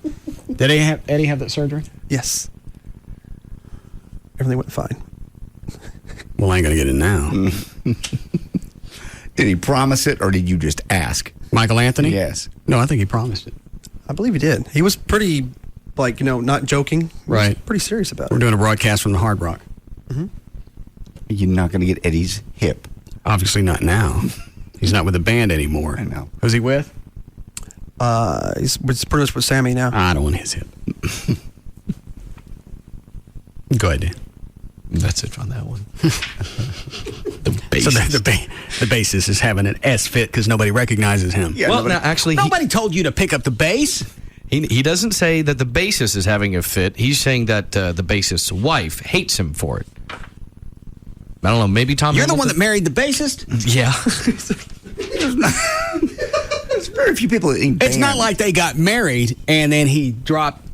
Did Eddie have that surgery? Yes. Everything went fine. Well, I ain't going to get it now. Did he promise it, or did you just ask? Michael Anthony? Yes. No, I think he promised it. I believe he did. He was pretty, not joking. He right. was pretty serious about We're it. doing a broadcast from the Hard Rock. Mm-hmm. You're not going to get Eddie's hip. Obviously not now. He's not with the band anymore. I know. Who's he with? He's pretty much with Sammy now. I don't want his hip. Go ahead, Dan. That's it on that one. The bassist is having an S fit because nobody recognizes him. Yeah, now actually, nobody told you to pick up the bass. He doesn't say that the bassist is having a fit. He's saying that the bassist's wife hates him for it. I don't know. Maybe Tom. You're the one that married the bassist. Yeah. There's very few people in It's not like they got married and then he dropped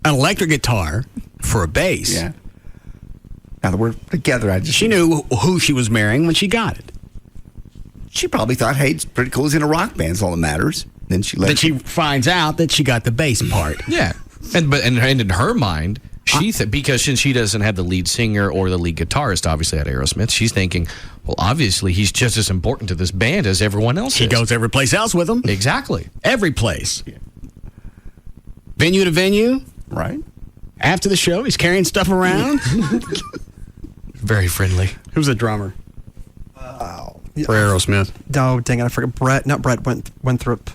an electric guitar for a bass. Yeah. Now that we're together, she knew who she was marrying when she got it. She probably thought, hey, it's pretty cool. He's in a rock band. It's all that matters. Then she she finds out that she got the bass part. Yeah. And in her mind, because since she doesn't have the lead singer or the lead guitarist, obviously at Aerosmith, she's thinking, well, obviously he's just as important to this band as everyone else. He goes every place else with them. Exactly. Every place. Yeah. Venue to venue. Right. After the show, he's carrying stuff around. Very friendly. Who's the drummer? For Aerosmith. No, dang it, I forgot. Not Brett Winthrop.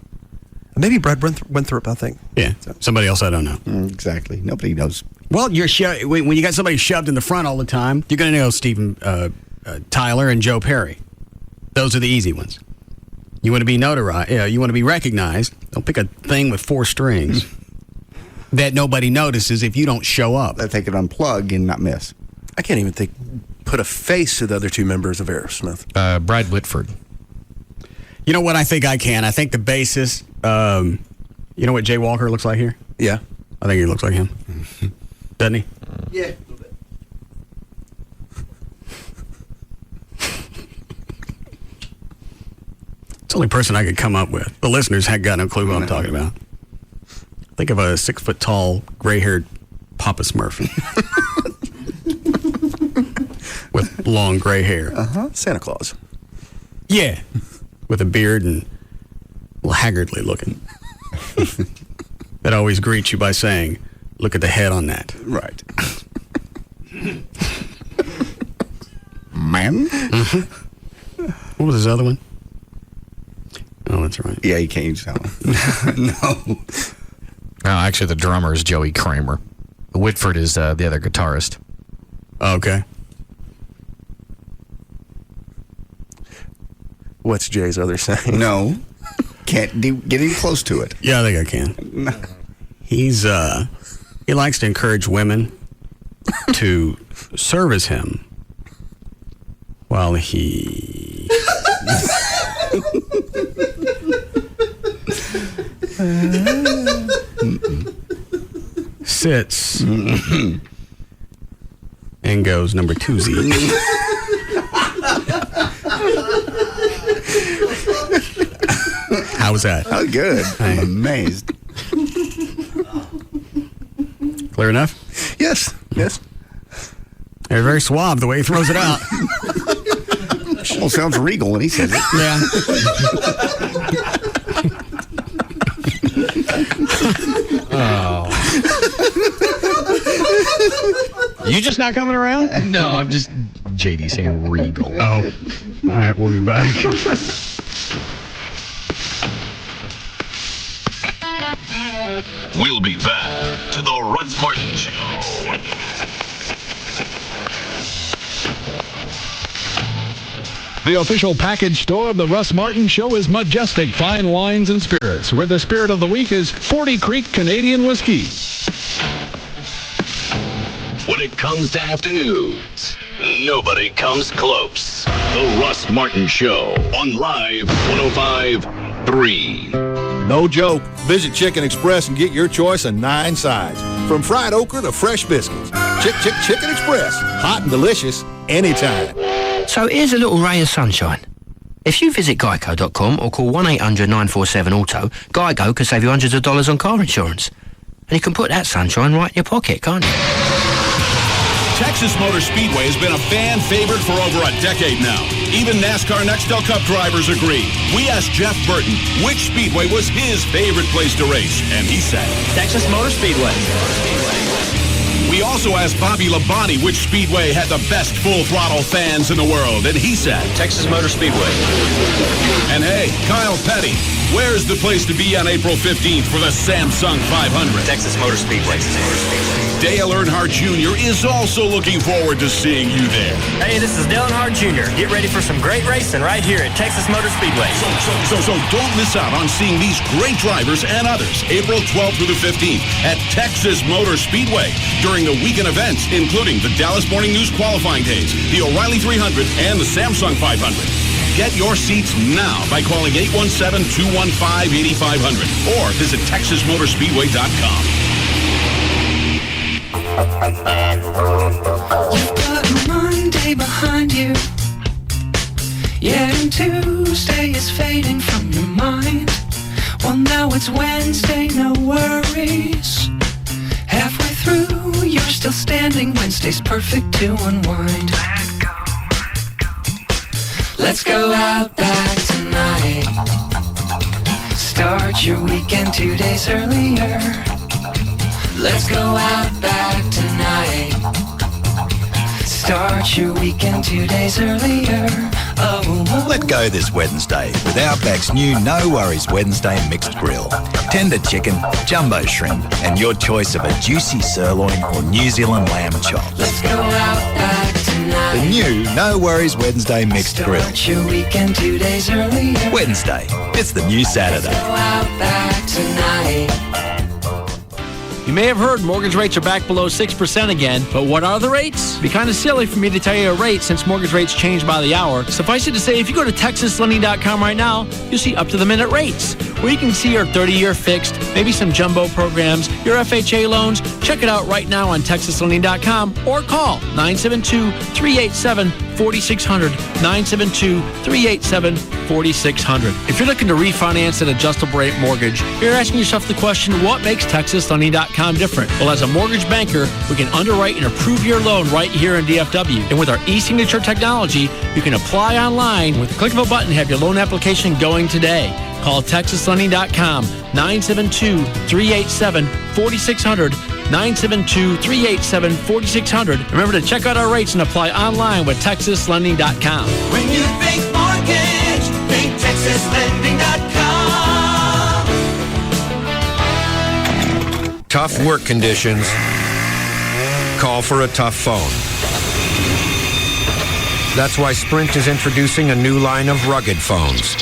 Maybe Brett Winthrop, I think. Yeah, somebody else I don't know. Exactly. Nobody knows. Well, when you got somebody shoved in the front all the time, you're going to know Steven Tyler and Joe Perry. Those are the easy ones. You want to be notarized. You want to be recognized. Don't pick a thing with 4 strings that nobody notices if you don't show up. That they could unplug and not miss. I can't even put a face to the other 2 members of Aerosmith. Brad Whitford. You know what I think I can? I think the bassist, you know what Jay Walker looks like here? Yeah. I think he looks like him. Doesn't he? Yeah, a little bit. It's the only person I could come up with. The listeners had got no clue what I'm talking about. Think of a 6-foot-tall, gray-haired Papa Smurf with long gray hair. Santa Claus. Yeah, with a beard and a little haggardly looking. That always greets you by saying, "Look at the head on that." Right. Man. What was his other one? Oh, that's right. Yeah, you can't use that one. No. No, actually, the drummer is Joey Kramer. Whitford is the other guitarist. Okay. What's Jay's other saying? No. Can't get any close to it. Yeah, I think I can. He likes to encourage women to service him while he sits and goes number 2Z. How was that? Oh, good. I'm amazed. Clear enough? Yes. Yes. They're very suave the way he throws it out. Well, sounds regal when he says it. Yeah. Oh. You just not coming around? No, I'm just JD saying regal. Oh. All right, we'll be back. We'll be back to the Russ Martin Show. The official package store of the Russ Martin Show is Majestic Fine Wines and Spirits, where the spirit of the week is 40 Creek Canadian Whiskey. When it comes to afternoons, nobody comes close. The Russ Martin Show on Live 105.3. No joke. Visit Chicken Express and get your choice of 9 sides. From fried okra to fresh biscuits. Chicken Express. Hot and delicious anytime. So here's a little ray of sunshine. If you visit Geico.com or call 1-800-947-AUTO, Geico can save you hundreds of dollars on car insurance. And you can put that sunshine right in your pocket, can't you? Texas Motor Speedway has been a fan favorite for over a decade now. Even NASCAR Nextel Cup drivers agree. We asked Jeff Burton which speedway was his favorite place to race, and he said, Texas Motor Speedway. We also asked Bobby Labonte which speedway had the best full-throttle fans in the world, and he said, Texas Motor Speedway. And hey, Kyle Petty, where's the place to be on April 15th for the Samsung 500? Texas Motor Speedway. Dale Earnhardt Jr. is also looking forward to seeing you there. Hey, this is Dale Earnhardt Jr. Get ready for some great racing right here at Texas Motor Speedway. So don't miss out on seeing these great drivers and others April 12th through the 15th at Texas Motor Speedway during the weekend events, including the Dallas Morning News qualifying days, the O'Reilly 300, and the Samsung 500. Get your seats now by calling 817-215-8500 or visit TexasMotorspeedway.com. You've got Monday behind you. Yeah, and Tuesday is fading from your mind. Well, now it's Wednesday, no worries. Halfway through, you're still standing. Wednesday's perfect to unwind. Let's go out back tonight. Start your weekend 2 days earlier. Let's go out back tonight. Start your weekend 2 days earlier. Oh, let go this Wednesday with Outback's new No Worries Wednesday Mixed Grill. Tender chicken, jumbo shrimp, and your choice of a juicy sirloin or New Zealand lamb chop. let's go out back tonight. The new No Worries Wednesday Mixed Grill. Start your weekend 2 days earlier. Wednesday, it's the new Saturday. Let's go out back tonight. You may have heard mortgage rates are back below 6% again, but what are the rates? It'd be kind of silly for me to tell you a rate since mortgage rates change by the hour. Suffice it to say, if you go to TexasLending.com right now, you'll see up-to-the-minute rates. where you can see your 30-year fixed, maybe some jumbo programs, your FHA loans. Check it out right now on TexasLending.com or call 972-387-4600, 972-387-4600. If you're looking to refinance an adjustable rate mortgage, you're asking yourself the question, what makes TexasLending.com different? Well, as a mortgage banker, we can underwrite and approve your loan right here in DFW. And with our e-signature technology, you can apply online with the click of a button, have your loan application going today. Call TexasLending.com, 972-387-4600, 972-387-4600. Remember to check out our rates and apply online with TexasLending.com. When you think mortgage, think TexasLending.com. Tough work conditions. Call for a tough phone. That's why Sprint is introducing a new line of rugged phones.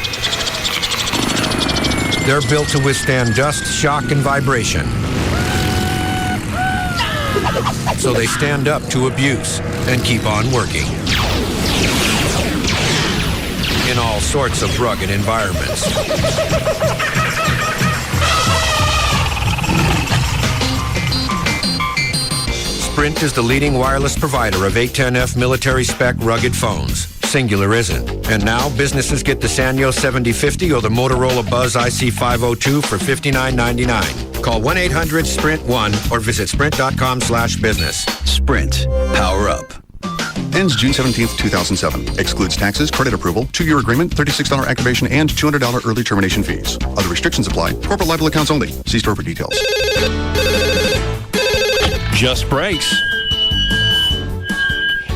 They're built to withstand dust, shock, and vibration. So they stand up to abuse and keep on working. In all sorts of rugged environments. Sprint is the leading wireless provider of 810F military spec rugged phones. Singular isn't. And now businesses get the Sanyo 7050 or the Motorola Buzz IC502 for $59.99. Call 1-800-SPRINT-1 or visit sprint.com/business. Sprint. Power up. Ends June 17th, 2007. Excludes taxes, credit approval, 2-year agreement, $36 activation, and $200 early termination fees. Other restrictions apply. Corporate liable accounts only. See store for details. Just Brakes.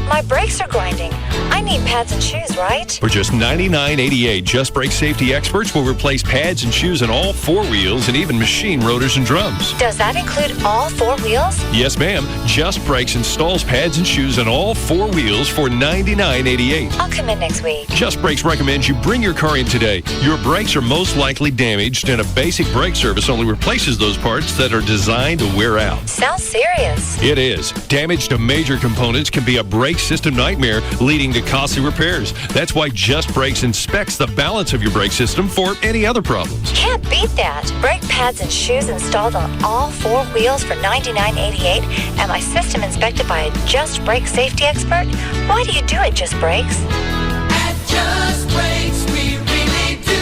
My brakes are grinding. I need pads and shoes, right? For just $99.88, Just Brake safety experts will replace pads and shoes in all 4 wheels and even machine rotors and drums. Does that include all 4 wheels? Yes, ma'am. Just Brakes installs pads and shoes in all 4 wheels for $99.88. I'll come in next week. Just Brakes recommends you bring your car in today. Your brakes are most likely damaged, and a basic brake service only replaces those parts that are designed to wear out. Sounds serious. It is. Damage to major components can be a brake system nightmare, leading to costly repairs. That's why Just Brakes inspects the balance of your brake system for any other problems. Can't beat that. Brake pads and shoes installed on all 4 wheels for $99.88 and my system inspected by a Just Brake safety expert? Why do you do it, Just Brakes? At Just Brakes, we really do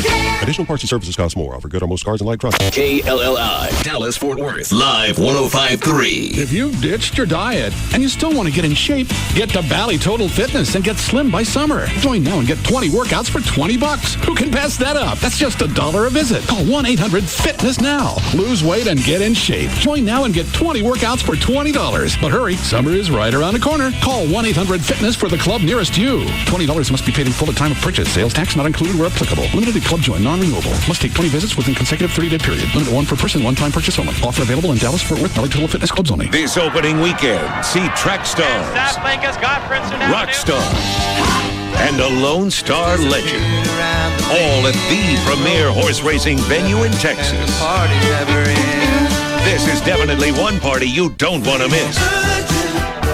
care. Additional parts and services cost more. Offer good on most cars and light trucks. KLLI, Dallas Fort Worth, Live 105.3. If you've ditched your diet and you still want to get in shape, get to Bally Total Fitness and get slim by summer. Join now and get 20 workouts for $20. Who can pass that up? That's just $1 a visit. Call 1-800-FITNESS now. Lose weight and get in shape. Join now and get 20 workouts for $20. But hurry, summer is right around the corner. Call 1-800-FITNESS for the club nearest you. $20 must be paid in full at time of purchase. Sales tax not included where applicable. Limited club join, non-renewable. Must take 20 visits within consecutive 30-day period. Limit 1 per person, one-time purchase only. Offer available in Dallas, Fort Worth, Bally Total Fitness clubs only. This opening weekend, see track stars, rock stars, and a Lone Star legend. All at the premier horse racing venue in Texas. This is definitely one party you don't want to miss.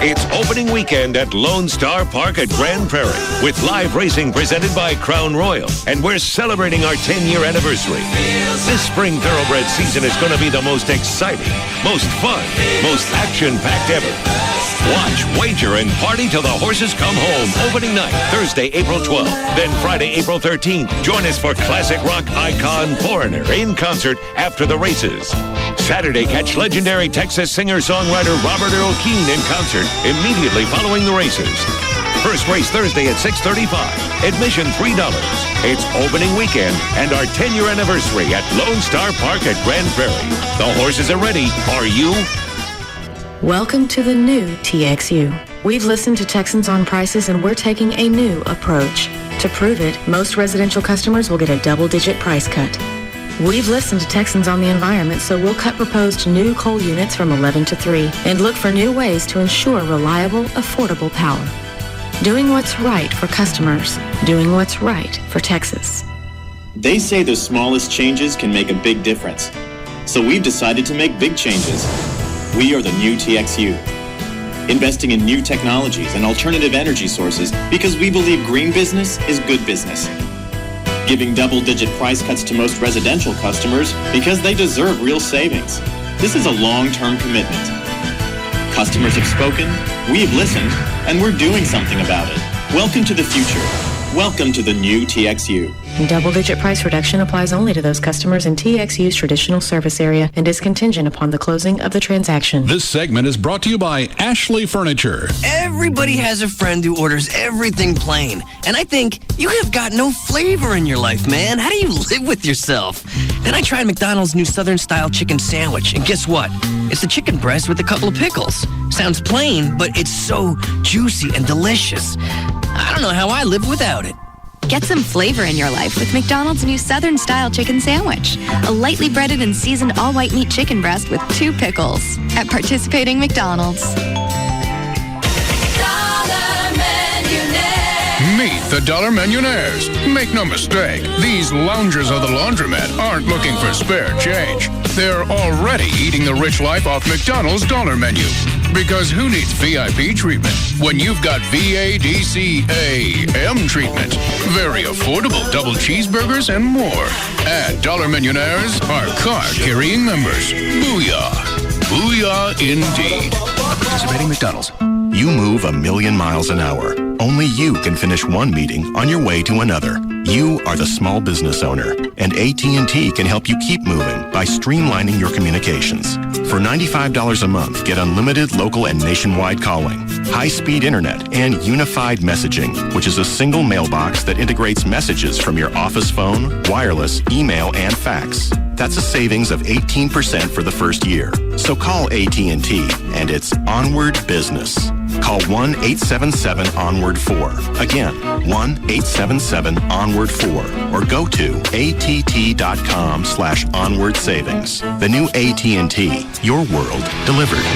It's opening weekend at Lone Star Park at Grand Prairie with live racing presented by Crown Royal. And we're celebrating our 10-year anniversary. This spring thoroughbred season is going to be the most exciting, most fun, most action-packed ever. Watch, wager, and party till the horses come home. Opening night, Thursday, April 12th. Then Friday, April 13th. Join us for classic rock icon Foreigner in concert after the races. Saturday, catch legendary Texas singer-songwriter Robert Earl Keen in concert immediately following the races. First race Thursday at 6:35. Admission $3. It's opening weekend and our 10-year anniversary at Lone Star Park at Grand Prairie. The horses are ready. Are you? Welcome to the new TXU. We've listened to Texans on prices and we're taking a new approach. To prove it, most residential customers will get a double-digit price cut. We've listened to Texans on the environment, so we'll cut proposed new coal units from 11 to 3 and look for new ways to ensure reliable, affordable power. Doing what's right for customers. Doing what's right for Texas. They say the smallest changes can make a big difference. So we've decided to make big changes. We are the new TXU. Investing in new technologies and alternative energy sources because we believe green business is good business. giving double-digit price cuts to most residential customers because they deserve real savings. This is a long-term commitment. Customers have spoken, we've listened, and we're doing something about it. Welcome to the future. Welcome to the new TXU. Double-digit price reduction applies only to those customers in TXU's traditional service area and is contingent upon the closing of the transaction. This segment is brought to you by Ashley Furniture. Everybody has a friend who orders everything plain. And I think you have got no flavor in your life, man. How do you live with yourself? Then I tried McDonald's new Southern-style chicken sandwich, and guess what? It's the chicken breast with a couple of pickles. Sounds plain, but it's so juicy and delicious. I don't know how I live without it. Get some flavor in your life with McDonald's new Southern-style chicken sandwich. A lightly breaded and seasoned all-white meat chicken breast with 2 pickles. At participating McDonald's. Meet the Dollar Millionaires. Make no mistake, these loungers of the laundromat aren't looking for spare change. They're already eating the rich life off McDonald's Dollar Menu. Because who needs VIP treatment when you've got VADCAM treatment? Very affordable double cheeseburgers and more. And Dollar Millionaires are car-carrying members. Booyah. Booyah indeed. Participating McDonald's. You move 1,000,000 miles an hour. Only you can finish one meeting on your way to another. You are the small business owner, and AT&T can help you keep moving by streamlining your communications. For $95 a month, get unlimited local and nationwide calling, high-speed internet, and unified messaging, which is a single mailbox that integrates messages from your office phone, wireless, email, and fax. That's a savings of 18% for the first year. So call AT&T, and it's onward business. Call 1-877-ONWARD-4. Again, 1-877-ONWARD-4. Or go to att.com/onward savings. The new AT&T, your world delivered.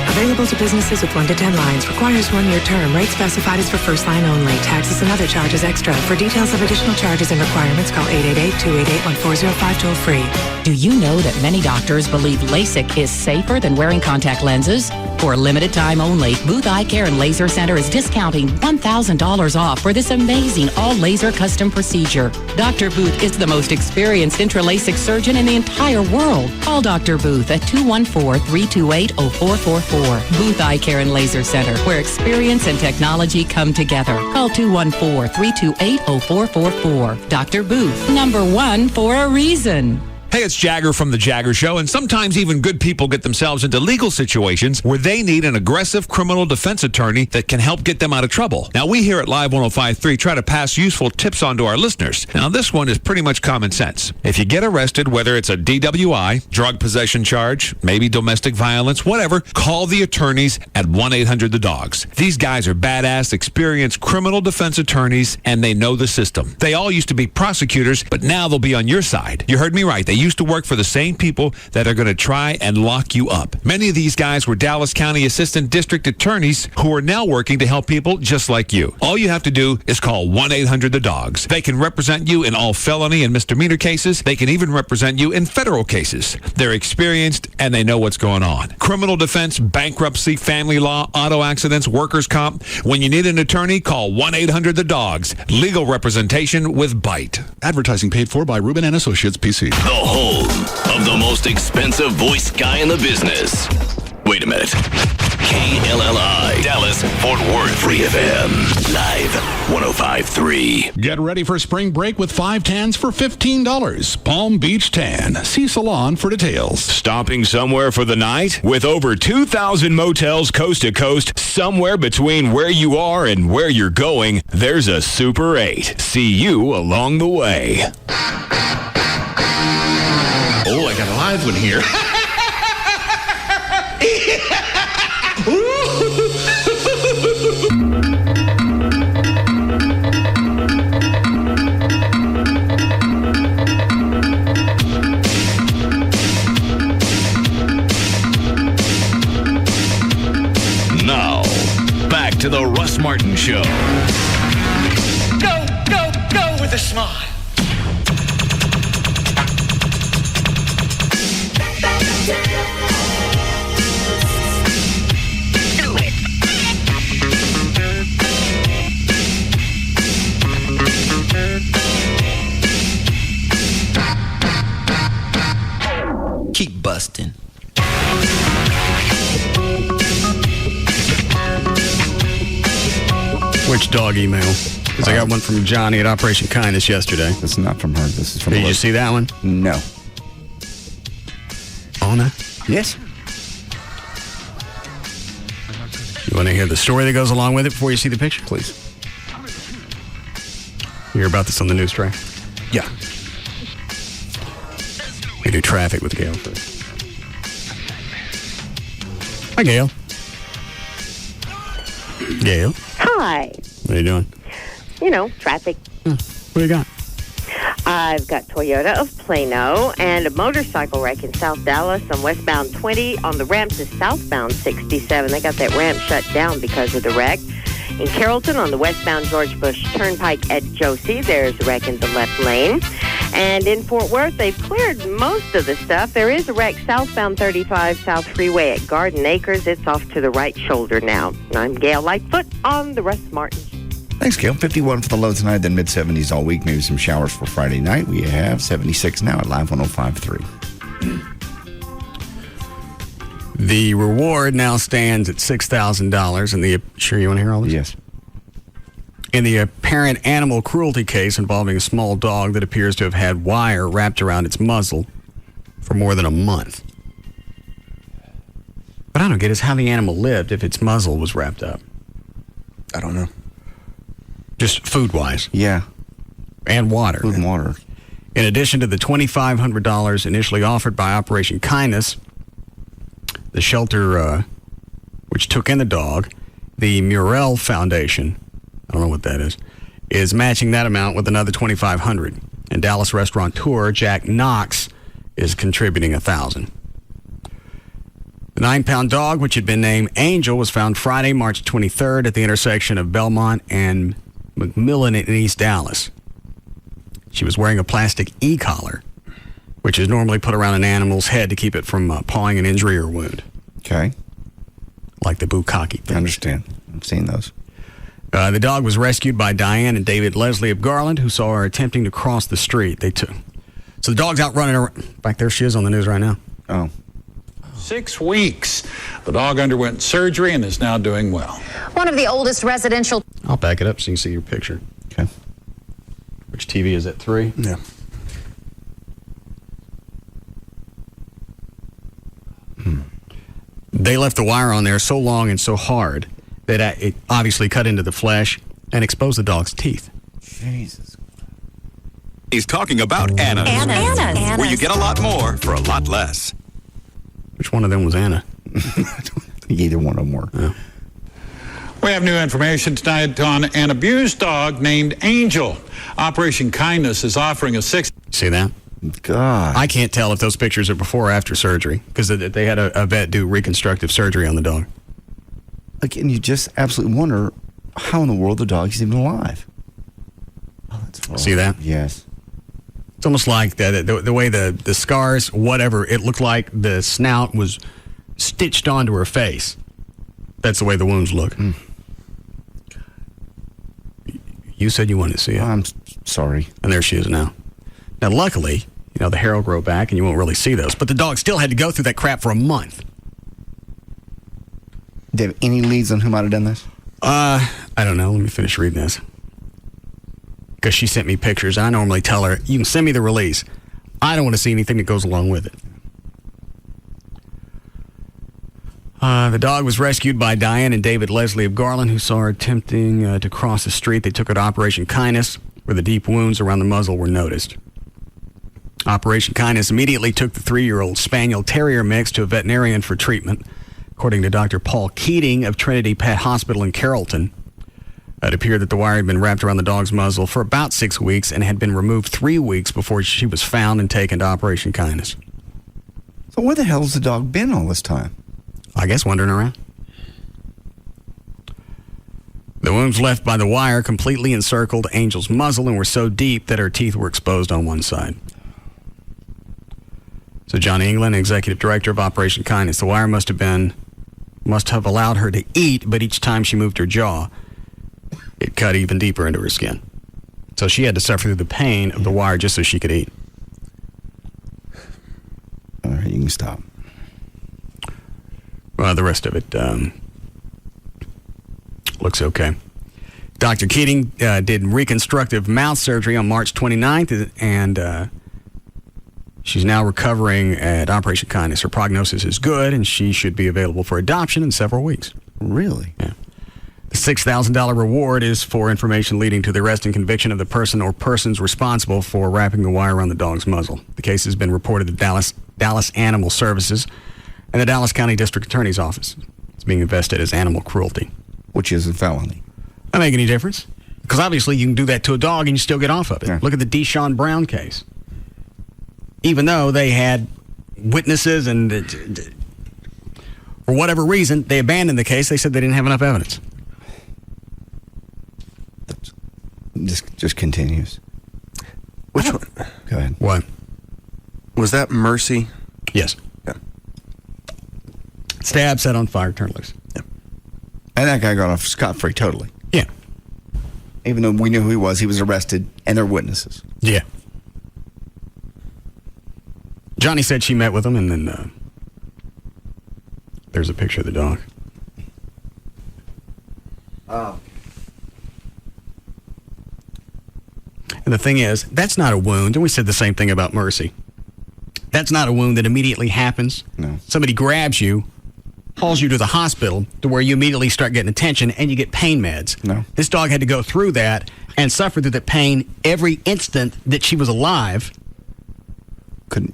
Available to businesses with 1 to 10 lines. Requires 1-year term. Rate specified is for first line only. Taxes and other charges extra. For details of additional charges and requirements, call 888-288-1405 toll free. Do you know that many doctors believe LASIK is safer than wearing contact lenses? For a limited time only, Booth Eye Care and Laser Center is discounting $1,000 off for this amazing all-laser custom procedure. Dr. Booth is the most experienced intra-LASIK surgeon in the entire world. Call Dr. Booth at 214-328-0444. Booth Eye Care and Laser Center, where experience and technology come together. Call 214-328-0444. Dr. Booth, #1 for a reason. Hey, it's Jagger from The Jagger Show, and sometimes even good people get themselves into legal situations where they need an aggressive criminal defense attorney that can help get them out of trouble. Now, we here at Live 105.3 try to pass useful tips on to our listeners. Now, this one is pretty much common sense. If you get arrested, whether it's a DWI, drug possession charge, maybe domestic violence, whatever, call the attorneys at 1-800-THE-DOGS. These guys are badass, experienced criminal defense attorneys, and they know the system. They all used to be prosecutors, but now they'll be on your side. You heard me right. They used to work for the same people that are going to try and lock you up. Many of these guys were Dallas County Assistant District Attorneys who are now working to help people just like you. All you have to do is call 1-800-THE-DOGS. They can represent you in all felony and misdemeanor cases. They can even represent you in federal cases. They're experienced and they know what's going on. Criminal defense, bankruptcy, family law, auto accidents, workers' comp. When you need an attorney, call 1-800-THE-DOGS. Legal representation with Bite. Advertising paid for by Rubin and Associates, PC. The home of the most expensive voice guy in the business. Wait a minute. KLLI, Dallas, Fort Worth, Free FM, Live 105.3. Get ready for spring break with 5 tans for $15. Palm Beach Tan. See Salon for details. Stopping somewhere for the night? With over 2,000 motels coast to coast, somewhere between where you are and where you're going, there's a Super 8. See you along the way. Oh, I got a live one here. Now, back to the Russ Martin Show. Go, go, go with a smile. Which dog email? Because I got one from Johnny at Operation Kindness yesterday. This is not from her. This is from Did you see that one? No. Anna? Yes. You want to hear the story that goes along with it before you see the picture? Please. You hear about this on the news track? Yeah. We do traffic with Gail first. Hi, Gail. Gail. Hi. What are you doing? You know, traffic. What do you got? I've got Toyota of Plano and a motorcycle wreck in South Dallas on westbound 20 on the ramp to southbound 67. They got that ramp shut down because of the wreck. In Carrollton on the westbound George Bush Turnpike at Josie, there's a wreck in the left lane. And in Fort Worth, they've cleared most of the stuff. There is a wreck southbound 35 South Freeway at Garden Acres. It's off to the right shoulder now. I'm Gail Lightfoot on the Russ Martin Show. Thanks, Gail. 51 for the low tonight, then mid-70s all week. Maybe some showers for Friday night. We have 76 now at Live 105.3. The reward now stands at $6,000. And sure you want to hear all this? Yes. In the apparent animal cruelty case involving a small dog that appears to have had wire wrapped around its muzzle for more than a month. What I don't get is how the animal lived if its muzzle was wrapped up. I don't know. Just food-wise. Yeah. And water. Food and water. In addition to the $2,500 initially offered by Operation Kindness, the shelter, which took in the dog, the Murrell Foundation, I don't know what that is matching that amount with another $2,500. And Dallas restaurateur Jack Knox is contributing $1,000. The 9-pound dog, which had been named Angel, was found Friday, March 23rd at the intersection of Belmont and McMillan in East Dallas. She was wearing a plastic e-collar, which is normally put around an animal's head to keep it from pawing an injury or wound. Okay. Like the bukkake thing. I understand. I've seen those. The dog was rescued by Diane and David Leslie of Garland, who saw her attempting to cross the street. So the dog's out running around. Back there she is on the news right now. Oh. 6 weeks. The dog underwent surgery and is now doing well. One of the oldest residential... I'll back it up so you can see your picture. Okay. Which TV is at 3? Yeah. They left the wire on there so long and so hard that it obviously cut into the flesh and exposed the dog's teeth. Jesus. He's talking about Anna's. Anna's. Where you get a lot more for a lot less. Which one of them was Anna? Either one of them were. Yeah. We have new information tonight on an abused dog named Angel. Operation Kindness is offering a See that? God. I can't tell if those pictures are before or after surgery because they had a vet do reconstructive surgery on the dog. Again, you just absolutely wonder how in the world the dog is even alive. Oh, that's horrible. See that? Yes. It's almost like the way the scars, whatever, it looked like the snout was stitched onto her face. That's the way the wounds look. Mm. You said you wanted to see it. I'm sorry. And there she is now. Now, luckily, the hair will grow back and you won't really see those. But the dog still had to go through that crap for a month. Do you have any leads on who might have done this? I don't know. Let me finish reading this. Because she sent me pictures. I normally tell her, you can send me the release. I don't want to see anything that goes along with it. The dog was rescued by Diane and David Leslie of Garland, who saw her attempting to cross the street. They took her to Operation Kindness, where the deep wounds around the muzzle were noticed. Operation Kindness immediately took the 3-year-old Spaniel Terrier mix to a veterinarian for treatment. According to Dr. Paul Keating of Trinity Pet Hospital in Carrollton, it appeared that the wire had been wrapped around the dog's muzzle for about 6 weeks and had been removed 3 weeks before she was found and taken to Operation Kindness. So where the hell has the dog been all this time? I guess wandering around. The wounds left by the wire completely encircled Angel's muzzle and were so deep that her teeth were exposed on one side. So John England, executive director of Operation Kindness, the wire must have allowed her to eat, but each time she moved her jaw, it cut even deeper into her skin. So she had to suffer through the pain of the wire just so she could eat. All right, you can stop. The rest of it looks okay. Dr. Keating did reconstructive mouth surgery on March 29th, and she's now recovering at Operation Kindness. Her prognosis is good, and she should be available for adoption in several weeks. Really? Yeah. The $6,000 reward is for information leading to the arrest and conviction of the person or persons responsible for wrapping the wire around the dog's muzzle. The case has been reported to Dallas Animal Services and the Dallas County District Attorney's Office. It's being invested as animal cruelty. Which is a felony. Doesn't make any difference. Because obviously you can do that to a dog and you still get off of it. Yeah. Look at the Deshaun Brown case. Even though they had witnesses and for whatever reason, they abandoned the case. They said they didn't have enough evidence. Just continues. Which one? Go ahead. What? Was that Mercy? Yes. Yeah. Stabbed, set on fire, turned loose. Yeah. And that guy got off scot-free totally. Yeah. Even though we knew who he was arrested, and there were witnesses. Yeah. Johnny said she met with him, and then there's a picture of the dog. Oh. And the thing is, that's not a wound. And we said the same thing about Mercy. That's not a wound that immediately happens. No. Somebody grabs you, hauls you to the hospital to where you immediately start getting attention and you get pain meds. No. This dog had to go through that and suffer through the pain every instant that she was alive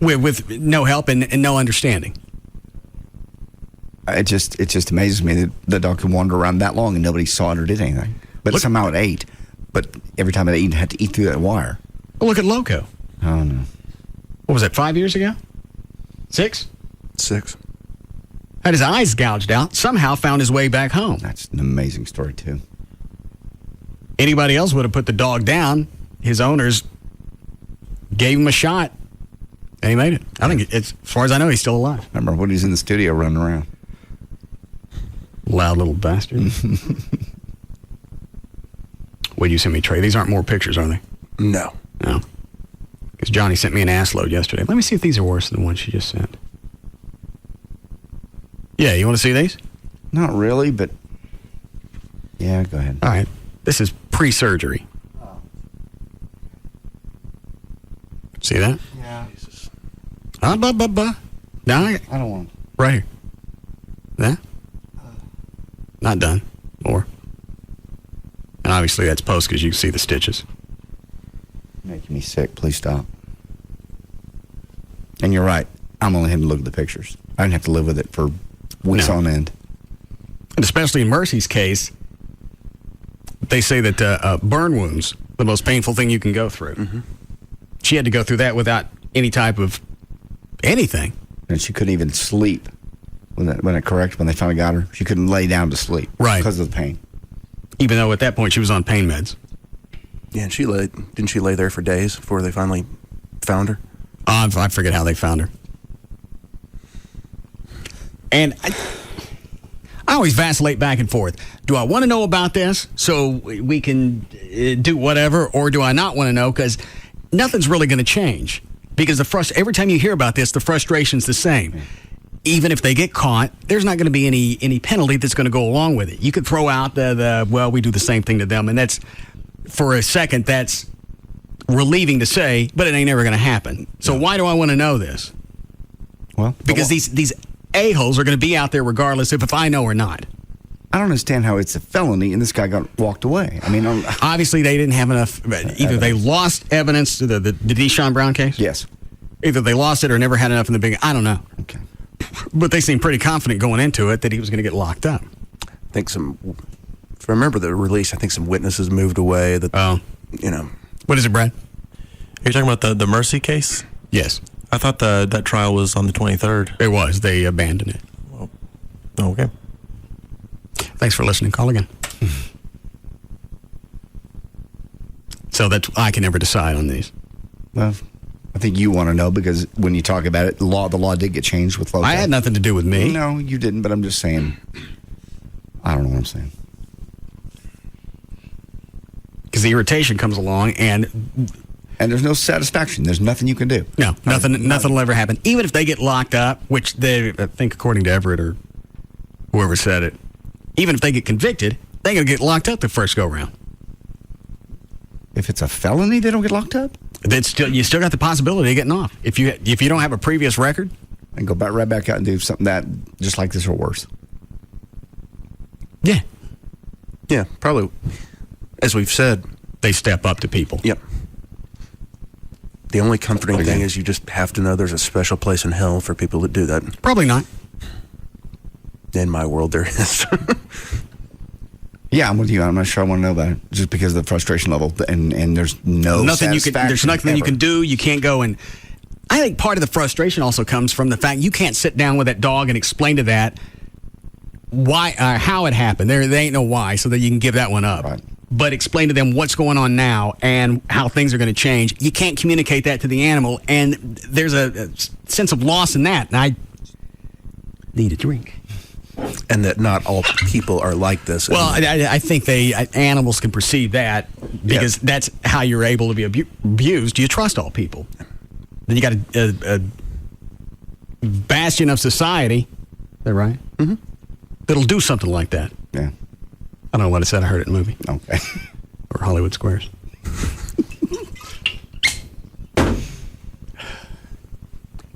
with no help and no understanding. It just amazes me that the dog can wander around that long and nobody saw it or did anything. But somehow it ate. But every time it ate, it had to eat through that wire. Well, look at Loco. Oh, no. What was that, 5 years ago? 6? 6. Had his eyes gouged out, somehow found his way back home. That's an amazing story, too. Anybody else would have put the dog down. His owners gave him a shot, and he made it. I think, as far as I know, he's still alive. I remember when he was in the studio running around. Loud little bastard. Would you send me, Trey? These aren't more pictures, are they? No. No. Because Johnny sent me an ass load yesterday. Let me see if these are worse than the ones she just sent. Yeah, you want to see these? Not really, but yeah, go ahead. All right. This is pre-surgery. See that? Yeah. No, I don't want. right here. That? Not done. More. And obviously that's post because you can see the stitches. Making me sick. Please stop. And you're right. I'm only having to look at the pictures. I didn't have to live with it for weeks on end. And especially in Mercy's case, they say that burn wounds, the most painful thing you can go through. Mm-hmm. She had to go through that without any type of anything. And she couldn't even sleep. When they finally got her, she couldn't lay down to sleep. Right. Because of the pain. Even though at that point she was on pain meds. Yeah, and didn't she lay there for days before they finally found her? I forget how they found her. And I always vacillate back and forth. Do I want to know about this so we can do whatever, or do I not want to know? Because nothing's really going to change. Because every time you hear about this, the frustration's the same. Even if they get caught, there's not going to be any penalty that's going to go along with it. You could throw out well, we do the same thing to them, and that's, for a second, that's relieving to say, but it ain't never going to happen. So why do I want to know this? Well, because these a-holes are going to be out there regardless if I know or not. I don't understand how it's a felony and this guy got walked away. I mean, obviously they didn't have enough. Either they lost evidence to the Deshaun Brown case. Yes. Either they lost it or never had enough in the big. I don't know. Okay. But they seemed pretty confident going into it that he was going to get locked up. I think if I remember the release, I think some witnesses moved away. What is it, Brad? Are you talking about the Mercy case? Yes. I thought that trial was on the 23rd. It was. They abandoned it. Well, okay. Thanks for listening. Call again. So that I can never decide on these. Well, I think you want to know because when you talk about it, the law did get changed with Loco. I had nothing to do with me. No, you didn't, but I'm just saying. I don't know what I'm saying. Because the irritation comes along and there's no satisfaction. There's nothing you can do. No, nothing will ever happen. Even if they get locked up, which I think according to Everett or whoever said it, even if they get convicted, they're going to get locked up the first go-round. If it's a felony, they don't get locked up? Then you still got the possibility of getting off. If you don't have a previous record. And go right back out and do something that just like this or worse. Yeah. Yeah, probably. As we've said, they step up to people. Yep. The only comforting thing is you just have to know there's a special place in hell for people that do that. Probably not. In my world, there is. Yeah, I'm with you. I'm not sure I want to know about it, just because of the frustration level, and there's nothing you can. There's nothing you can do. You can't go and. I think part of the frustration also comes from the fact you can't sit down with that dog and explain to that why, how it happened. There ain't no why, so that you can give that one up. Right. But explain to them what's going on now and how things are going to change. You can't communicate that to the animal, and there's a sense of loss in that. And I need a drink. And that not all people are like this. Well, I think animals can perceive that because that's how you're able to be abused. You trust all people. Then you got a bastion of society. Is that right? Mm-hmm. That'll do something like that. Yeah. I don't know what I said. I heard it in a movie. Okay. Or Hollywood Squares. Then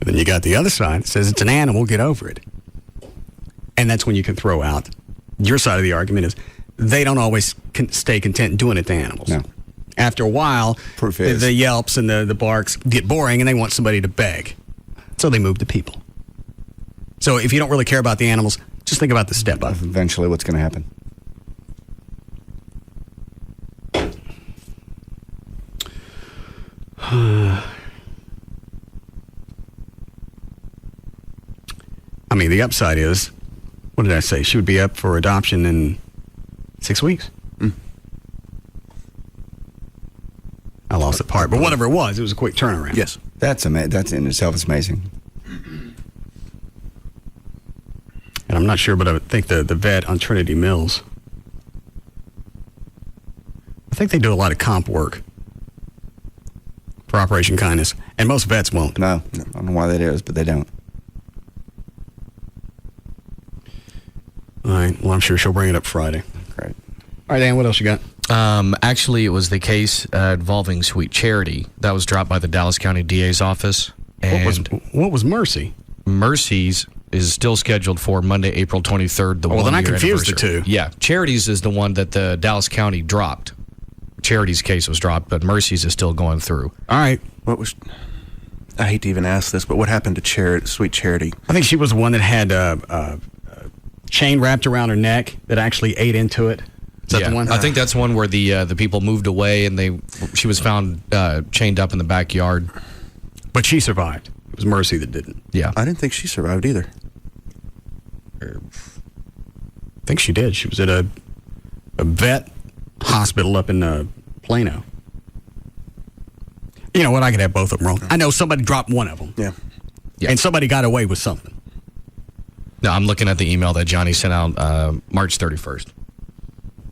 you got the other side that says it's an animal, get over it. And that's when you can throw out your side of the argument is they don't always stay content doing it to animals. No. After a while, Proof is. the yelps and the barks get boring and they want somebody to beg. So they move to people. So if you don't really care about the animals, just think about the step up. Eventually what's going to happen. I mean, the upside is, what did I say? She would be up for adoption in 6 weeks. I lost the part, but whatever it was a quick turnaround. Yes. That's amazing. That in itself is amazing. And I'm not sure, but I would think the vet on Trinity Mills, I think they do a lot of comp work for Operation Kindness, and most vets won't. No, I don't know why that is, but they don't. All right. Well, I'm sure she'll bring it up Friday. Great. All right, Dan, what else you got? Actually, it was the case involving Sweet Charity that was dropped by the Dallas County DA's office. And what was Mercy? Mercy's is still scheduled for Monday, April 23rd. Well, then I confused the two. Yeah, Charity's is the one that the Dallas County dropped. Charity's case was dropped, but Mercy's is still going through. All right. What was? I hate to even ask this, but what happened to Sweet Charity? I think she was the one that had a chain wrapped around her neck that actually ate into it. Is that the one? I think that's one where the people moved away and she was found chained up in the backyard. But she survived. It was Mercy that didn't. Yeah. I didn't think she survived either. I think she did. She was at a vet hospital up in Plano. You know what? I could have both of them wrong. I know somebody dropped one of them. Yeah. And somebody got away with something. No, I'm looking at the email that Johnny sent out March 31st.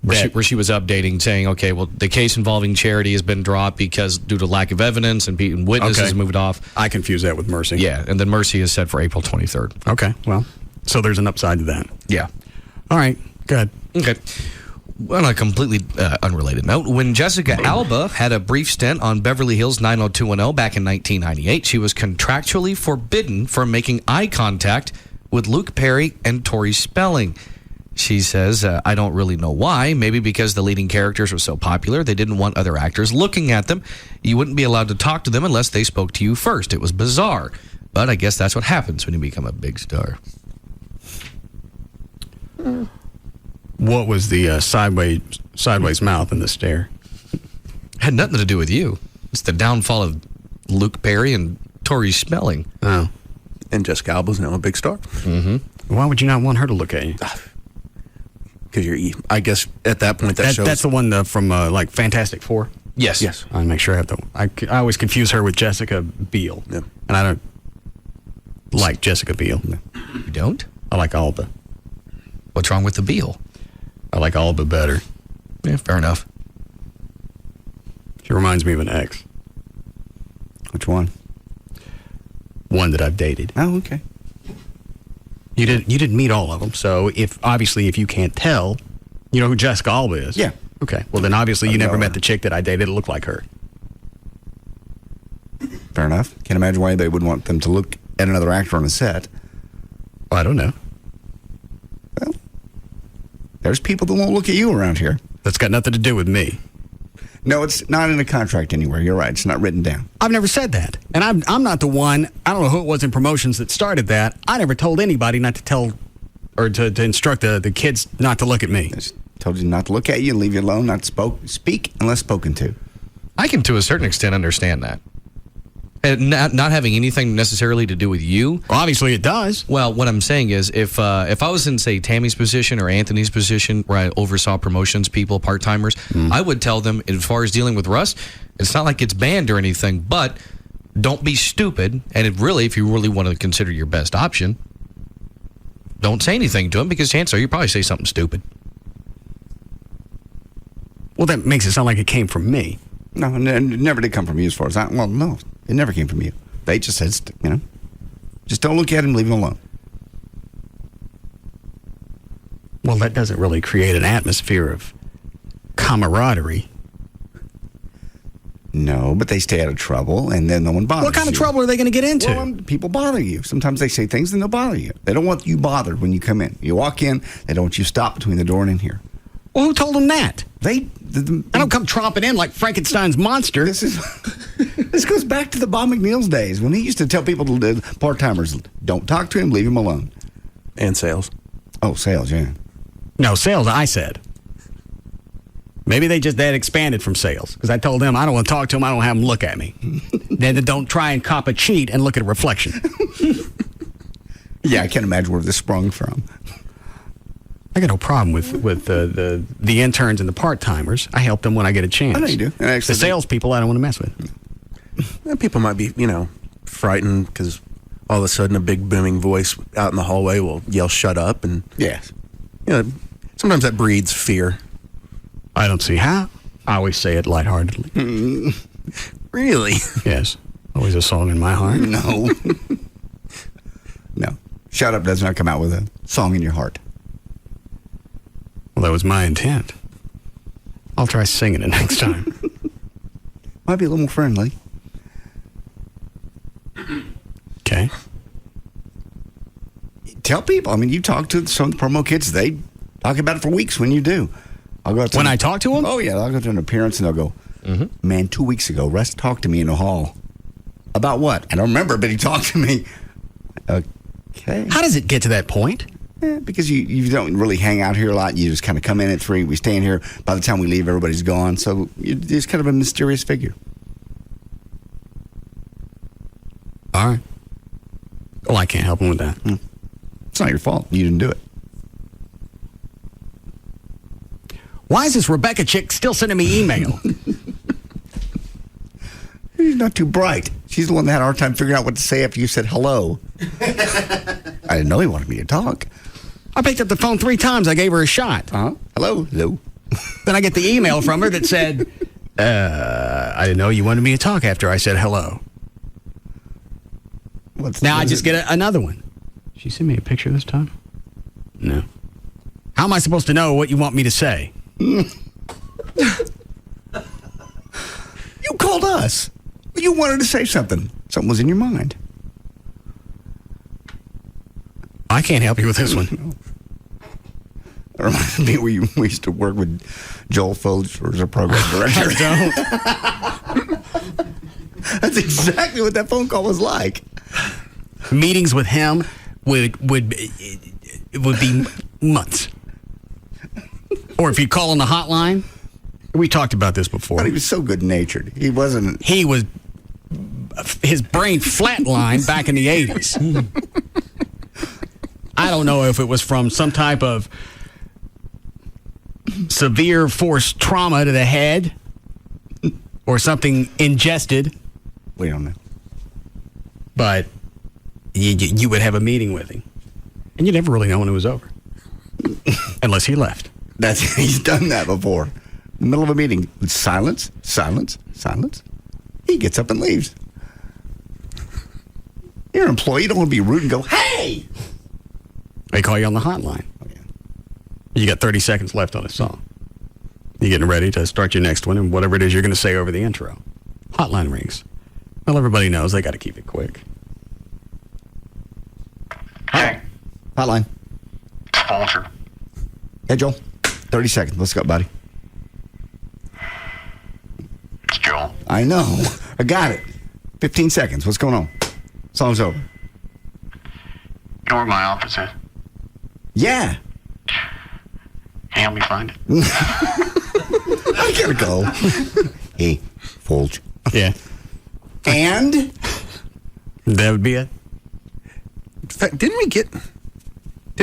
Where she was updating, saying, okay, well, the case involving Charity has been dropped because due to lack of evidence and witnesses moved off. I confused that with Mercy. Yeah, and then Mercy is set for April 23rd. Okay, well, so there's an upside to that. Yeah. All right, good. Okay. On a completely unrelated note, when Jessica Alba had a brief stint on Beverly Hills 90210 back in 1998, she was contractually forbidden from making eye contact with Luke Perry and Tori Spelling. She says, I don't really know why. Maybe because the leading characters were so popular, they didn't want other actors looking at them. You wouldn't be allowed to talk to them unless they spoke to you first. It was bizarre. But I guess that's what happens when you become a big star. What was the sideways mouth and the stare? Had nothing to do with you. It's the downfall of Luke Perry and Tori Spelling. Oh. And Jessica Alba's now a big star. Mm-hmm. Why would you not want her to look at you? Because I guess at that point that shows. That's the one from like Fantastic Four? Yes. Yes. I make sure I have I always confuse her with Jessica Biel. Yeah. And I don't like Jessica Biel. No. You don't? I like Alba. What's wrong with the Biel? I like Alba better. Yeah, fair enough. She reminds me of an ex. Which one? One that I've dated. Oh, okay. You didn't meet all of them, so if you can't tell, you know who Jessica Alba is. Yeah. Okay. Well, then obviously you never met the chick that I dated that looked like her. Fair enough. Can't imagine why they would want them to look at another actor on a set. Well, I don't know. Well, there's people that won't look at you around here. That's got nothing to do with me. No, it's not in a contract anywhere. You're right. It's not written down. I've never said that. And I'm not the one, I don't know who it was in promotions that started that. I never told anybody not to tell or to instruct the kids not to look at me. I just told you not to look at you and leave you alone, not speak unless spoken to. I can, to a certain extent, understand that. And not having anything necessarily to do with you. Well, obviously it does. Well, what I'm saying is, if I was in, say, Tammy's position or Anthony's position, where I oversaw promotions people, part-timers, I would tell them, as far as dealing with Russ, it's not like it's banned or anything, but don't be stupid. And if you really want to consider your best option, don't say anything to him, because chances are you probably say something stupid. Well, that makes it sound like it came from me. No, it never did come from you as far as I... Well, no, it never came from you. They just said, just don't look at him, leave him alone. Well, that doesn't really create an atmosphere of camaraderie. No, but they stay out of trouble, and then no one bothers you. What kind of trouble are they going to get into? Well, people bother you. Sometimes they say things, and they'll bother you. They don't want you bothered when you come in. You walk in, they don't want you stop between the door and in here. Well, who told them that? I don't come tromping in like Frankenstein's monster. This goes back to the Bob McNeil's days when he used to tell people, part-timers, don't talk to him, leave him alone. And sales. Oh, sales, yeah. No, sales, I said. Maybe they had expanded from sales, because I told them I don't want to talk to them, I don't have them look at me. Then don't try and cop a cheat and look at a reflection. Yeah, I can't imagine where this sprung from. I got no problem with the interns and the part-timers. I help them when I get a chance. I know you do. The salespeople I don't want to mess with. And people might be, frightened because all of a sudden a big booming voice out in the hallway will yell, "Shut up!" And yes, sometimes that breeds fear. I don't see how. I always say it lightheartedly. Really? Yes. Always a song in my heart. No. No. Shut up does not come out with a song in your heart. Well, that was my intent. I'll try singing it next time. Might be a little more friendly. Okay. Tell people. You talk to some of the promo kids. They talk about it for weeks when you do. I'll go when I talk to them? Oh, yeah. I'll go to an appearance and they'll go, man, 2 weeks ago, Russ talked to me in the hall. About what? I don't remember, but he talked to me. Okay. How does it get to that point? Because you don't really hang out here a lot. You just kind of come in at 3. We stay in here. By the time we leave, everybody's gone. So you're just kind of a mysterious figure. All right. Well, I can't help him with that. It's not your fault. You didn't do it. Why is this Rebecca chick still sending me email? She's not too bright. She's the one that had a hard time figuring out what to say after you said hello. I didn't know he wanted me to talk. I picked up the phone 3 times. I gave her a shot. Hello? Hello? Then I get the email from her that said, I didn't know you wanted me to talk after I said hello. Now I just get another one. She sent me a picture this time? No. How am I supposed to know what you want me to say? You called us. You wanted to say something. Something was in your mind. I can't help you with this one. That reminds me, we used to work with Joel Folger as a program director. That's exactly what that phone call was like. Meetings with him would be months. Or if you call on the hotline, we talked about this before. But he was so good-natured. He wasn't... He was... His brain flatlined back in the 80s. I don't know if it was from some type of severe force trauma to the head or something ingested. We don't know. But you would have a meeting with him. And you'd never really know when it was over. Unless he left. He's done that before. In the middle of a meeting, silence, silence, silence. He gets up and leaves. You're an employee. You don't want to be rude and go, hey! They call you on the hotline. Oh, yeah. You got 30 seconds left on a song. You getting ready to start your next one and whatever it is you're going to say over the intro. Hotline rings. Well, everybody knows they got to keep it quick. Hey. Hotline. Folger. Hey, Joel. 30 seconds. Let's go, buddy. It's Joel. I know. I got it. 15 seconds. What's going on? Song's over. You know where my office is? Yeah. Help me find it. I gotta go. Hey, Folge. Yeah. And? That would be it. In fact, didn't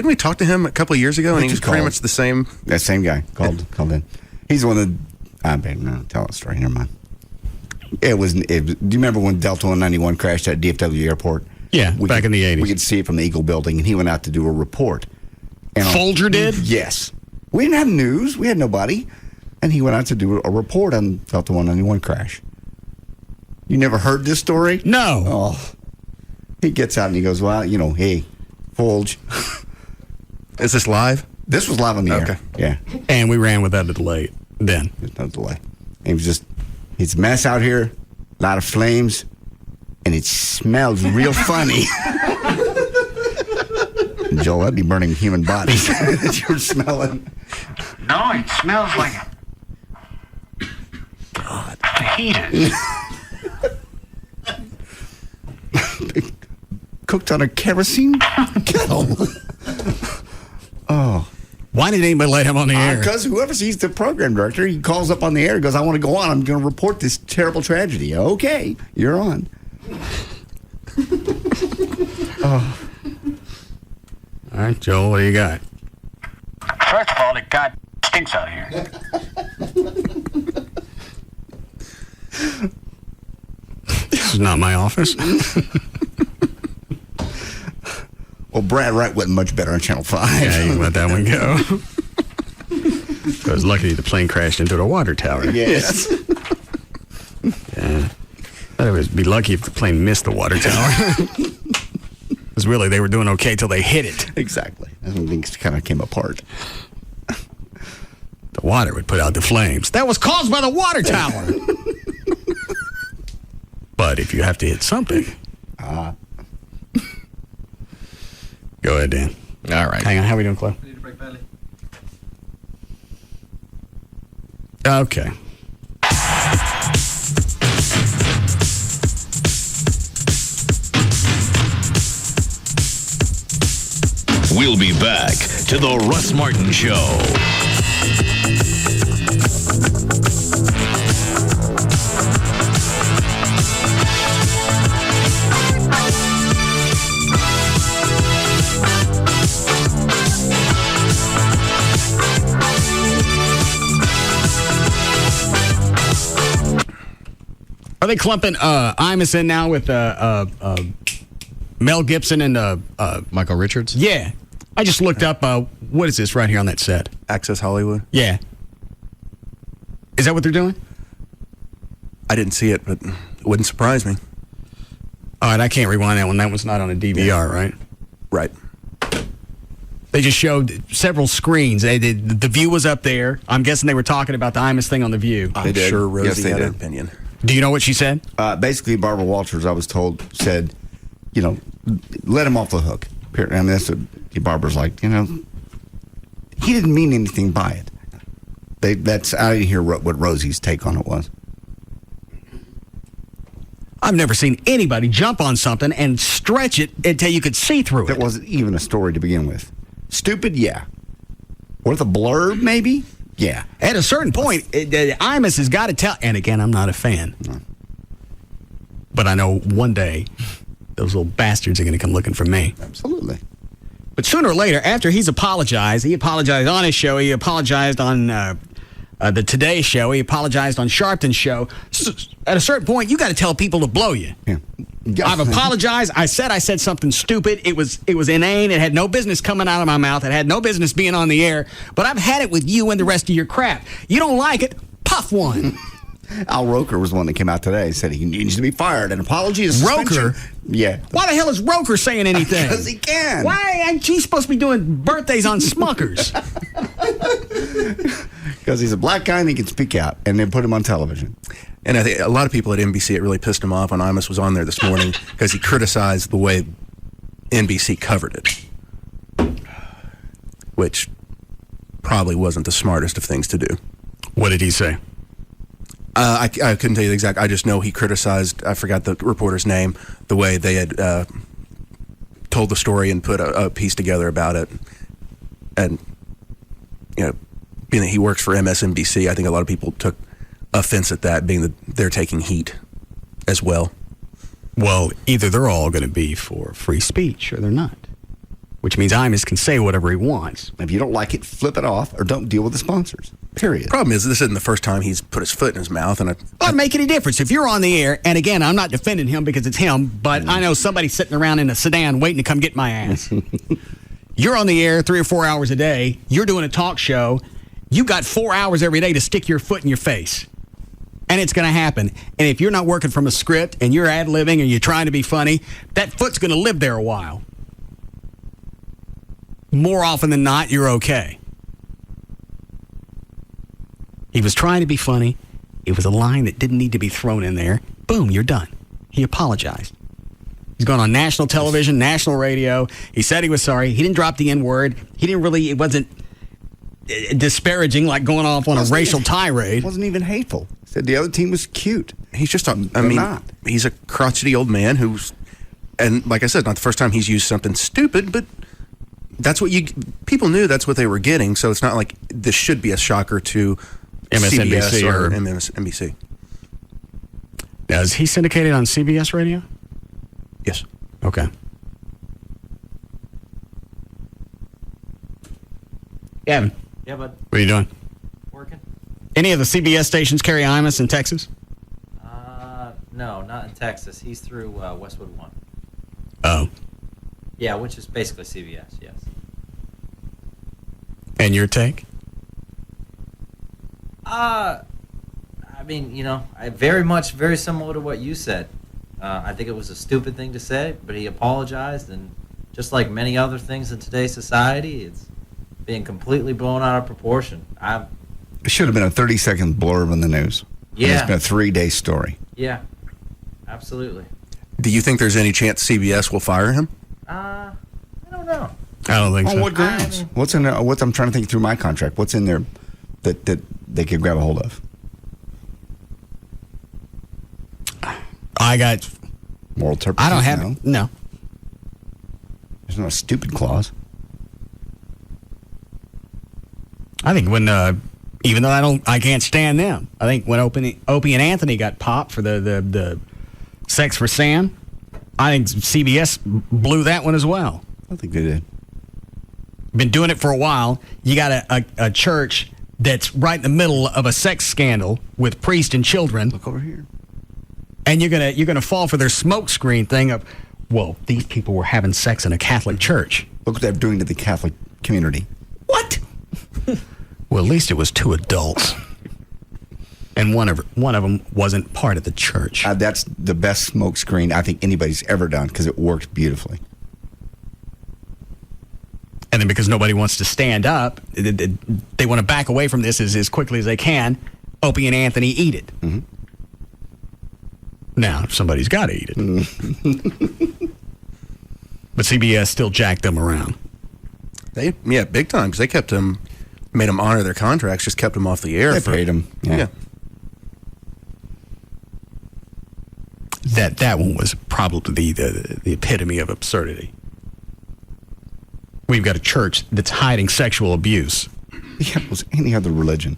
we talk to him a couple of years ago and he was pretty much the same? That same guy called in. He's the one that, I better not tell a story. Never mind. Do you remember when Delta 191 crashed at DFW Airport? Yeah, back in the 80s. We could see it from the Eagle building, and he went out to do a report. And Folger did? Yes. We didn't have news. We had nobody. And he went out to do a report on Delta 191 crash. You never heard this story? No. Oh. He gets out and he goes, well, hey, Folge. Is this live? This was live on the air. Yeah. And we ran without a delay then. There's no delay. And it's a mess out here, a lot of flames, and it smells real funny. Joel, that'd be burning human bodies that you're smelling. No, it smells like fajitas. Cooked on a kerosene kettle. Oh. Why did anybody let him on the air? Because whoever sees the program director, he calls up on the air and goes, I want to go on. I'm going to report this terrible tragedy. Okay, you're on. Oh. All right, Joel, what do you got? First of all, it God stinks out here. This is not my office. Well, Brad Wright wasn't much better on Channel 5. Yeah, you can let that one go. I was lucky the plane crashed into the water tower. Yes. Yeah. I'd always be lucky if the plane missed the water tower. Because really, they were doing okay till they hit it. Exactly. That's when things kind of came apart. The water would put out the flames. That was caused by the water tower. But if you have to hit something. Go ahead, Dan. All right. Hang on. How are we doing, Chloe? Okay. We'll be back to the Russ Martin Show. Are they clumping Imus in now with Mel Gibson and Michael Richards? Yeah. I just looked up, what is this right here on that set? Access Hollywood? Yeah. Is that what they're doing? I didn't see it, but it wouldn't surprise me. All right, I can't rewind that one. That one's not on a DVR, right? Right. They just showed several screens. The View was up there. I'm guessing they were talking about the Imus thing on the View. I'm sure Rosie had an opinion. Do you know what she said? Basically, Barbara Walters, I was told, said, let him off the hook. I mean, that's what Barbara's like, he didn't mean anything by it. I didn't hear what Rosie's take on it was. I've never seen anybody jump on something and stretch it until you could see through it. That wasn't even a story to begin with. Stupid, yeah. Worth a blurb, maybe? Yeah. At a certain point, Imus has got to tell. And again, I'm not a fan. No. But I know one day those little bastards are going to come looking for me. Absolutely. But sooner or later, after he apologized on his show, he apologized on the Today Show, he apologized on Sharpton's show. So at a certain point, you got to tell people to blow you. Yeah. I've apologized. I said something stupid. It was inane. It had no business coming out of my mouth. It had no business being on the air. But I've had it with you and the rest of your crap. You don't like it? Puff one. Al Roker was the one that came out today and said he needs to be fired. An apology is suspension. Roker? Yeah. Why the hell is Roker saying anything? Because he can. Why ain't he supposed to be doing birthdays on Smuckers? Because he's a black guy and he can speak out, and they put him on television. And I think a lot of people at NBC, it really pissed him off when Imus was on there this morning because he criticized the way NBC covered it, which probably wasn't the smartest of things to do. What did he say? I couldn't tell you the exact. I just know he criticized, I forgot the reporter's name, the way they had told the story and put a piece together about it. And, being that he works for MSNBC, I think a lot of people took offense at that, being that they're taking heat as well. Well, either they're all going to be for free speech or they're not. Which means Imus can say whatever he wants. If you don't like it, flip it off or don't deal with the sponsors. Period. Problem is, this isn't the first time he's put his foot in his mouth. And doesn't make any difference. If you're on the air, and again, I'm not defending him because it's him, but I know somebody sitting around in a sedan waiting to come get my ass. You're on the air 3 or 4 hours a day. You're doing a talk show. You got 4 hours every day to stick your foot in your face. And it's going to happen. And if you're not working from a script and you're ad-libbing and you're trying to be funny, that foot's going to live there a while. More often than not, you're okay. He was trying to be funny. It was a line that didn't need to be thrown in there. Boom, you're done. He apologized. He's gone on national television, national radio. He said he was sorry. He didn't drop the N-word. It wasn't disparaging like going off on a racial tirade. It wasn't even hateful. He said the other team was cute. He's just, he's a crotchety old man who's, and like I said, not the first time he's used something stupid, but that's what people knew that's what they were getting, so it's not like this should be a shocker to MSNBC CBS or MSNBC. Now, is he syndicated on CBS radio? Yes. Okay. Gavin. Yeah, bud. What are you doing? Working. Any of the CBS stations carry Imus in Texas? No, not in Texas. He's through Westwood One. Oh. Yeah, which is basically CBS, yes. And your take? I mean, very similar to what you said. I think it was a stupid thing to say, but he apologized, and just like many other things in today's society, it's being completely blown out of proportion. It should have been a 30-second blurb in the news. Yeah. It's been a 3-day story. Yeah, absolutely. Do you think there's any chance CBS will fire him? I don't know. I don't think so. On what grounds? What's in there? I'm trying to think through my contract. What's in there that they could grab a hold of? I got moral turpitude. I don't have no. There's no stupid clause. I think when even though I can't stand them. I think when Opie and Anthony got popped for the Sex for Sam, I think CBS blew that one as well. I think they did. Been doing it for a while. You got a church that's right in the middle of a sex scandal with priests and children. Look over here. And you're gonna fall for their smokescreen thing of, well, these people were having sex in a Catholic church. Look what they're doing to the Catholic community. What? Well, at least it was 2 adults. And one of them wasn't part of the church. That's the best smokescreen I think anybody's ever done because it worked beautifully. And then because nobody wants to stand up, they want to back away from this as quickly as they can. Opie and Anthony eat it. Mm-hmm. Now, somebody's got to eat it. But CBS still jacked them around. Big time, because they kept them, made them honor their contracts, just kept them off the air. They paid them. Yeah. That one was probably the epitome of absurdity. We've got a church that's hiding sexual abuse. Yeah, it was any other religion.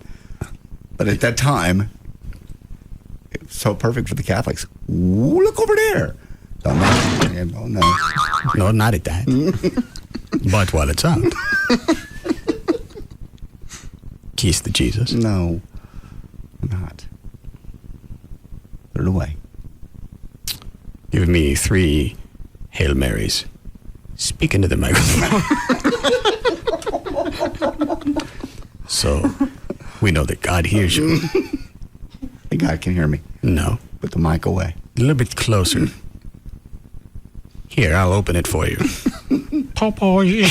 But at that time, it was so perfect for the Catholics. Ooh, look over there. Oh, no. No, not at that. But while it's up. Kiss the Jesus. No, not. Put it away. Give me 3 Hail Marys. Speak into the microphone. So, we know that God hears you. The God can hear me. No. Put the mic away. A little bit closer. Here, I'll open it for you. Papa, yeah.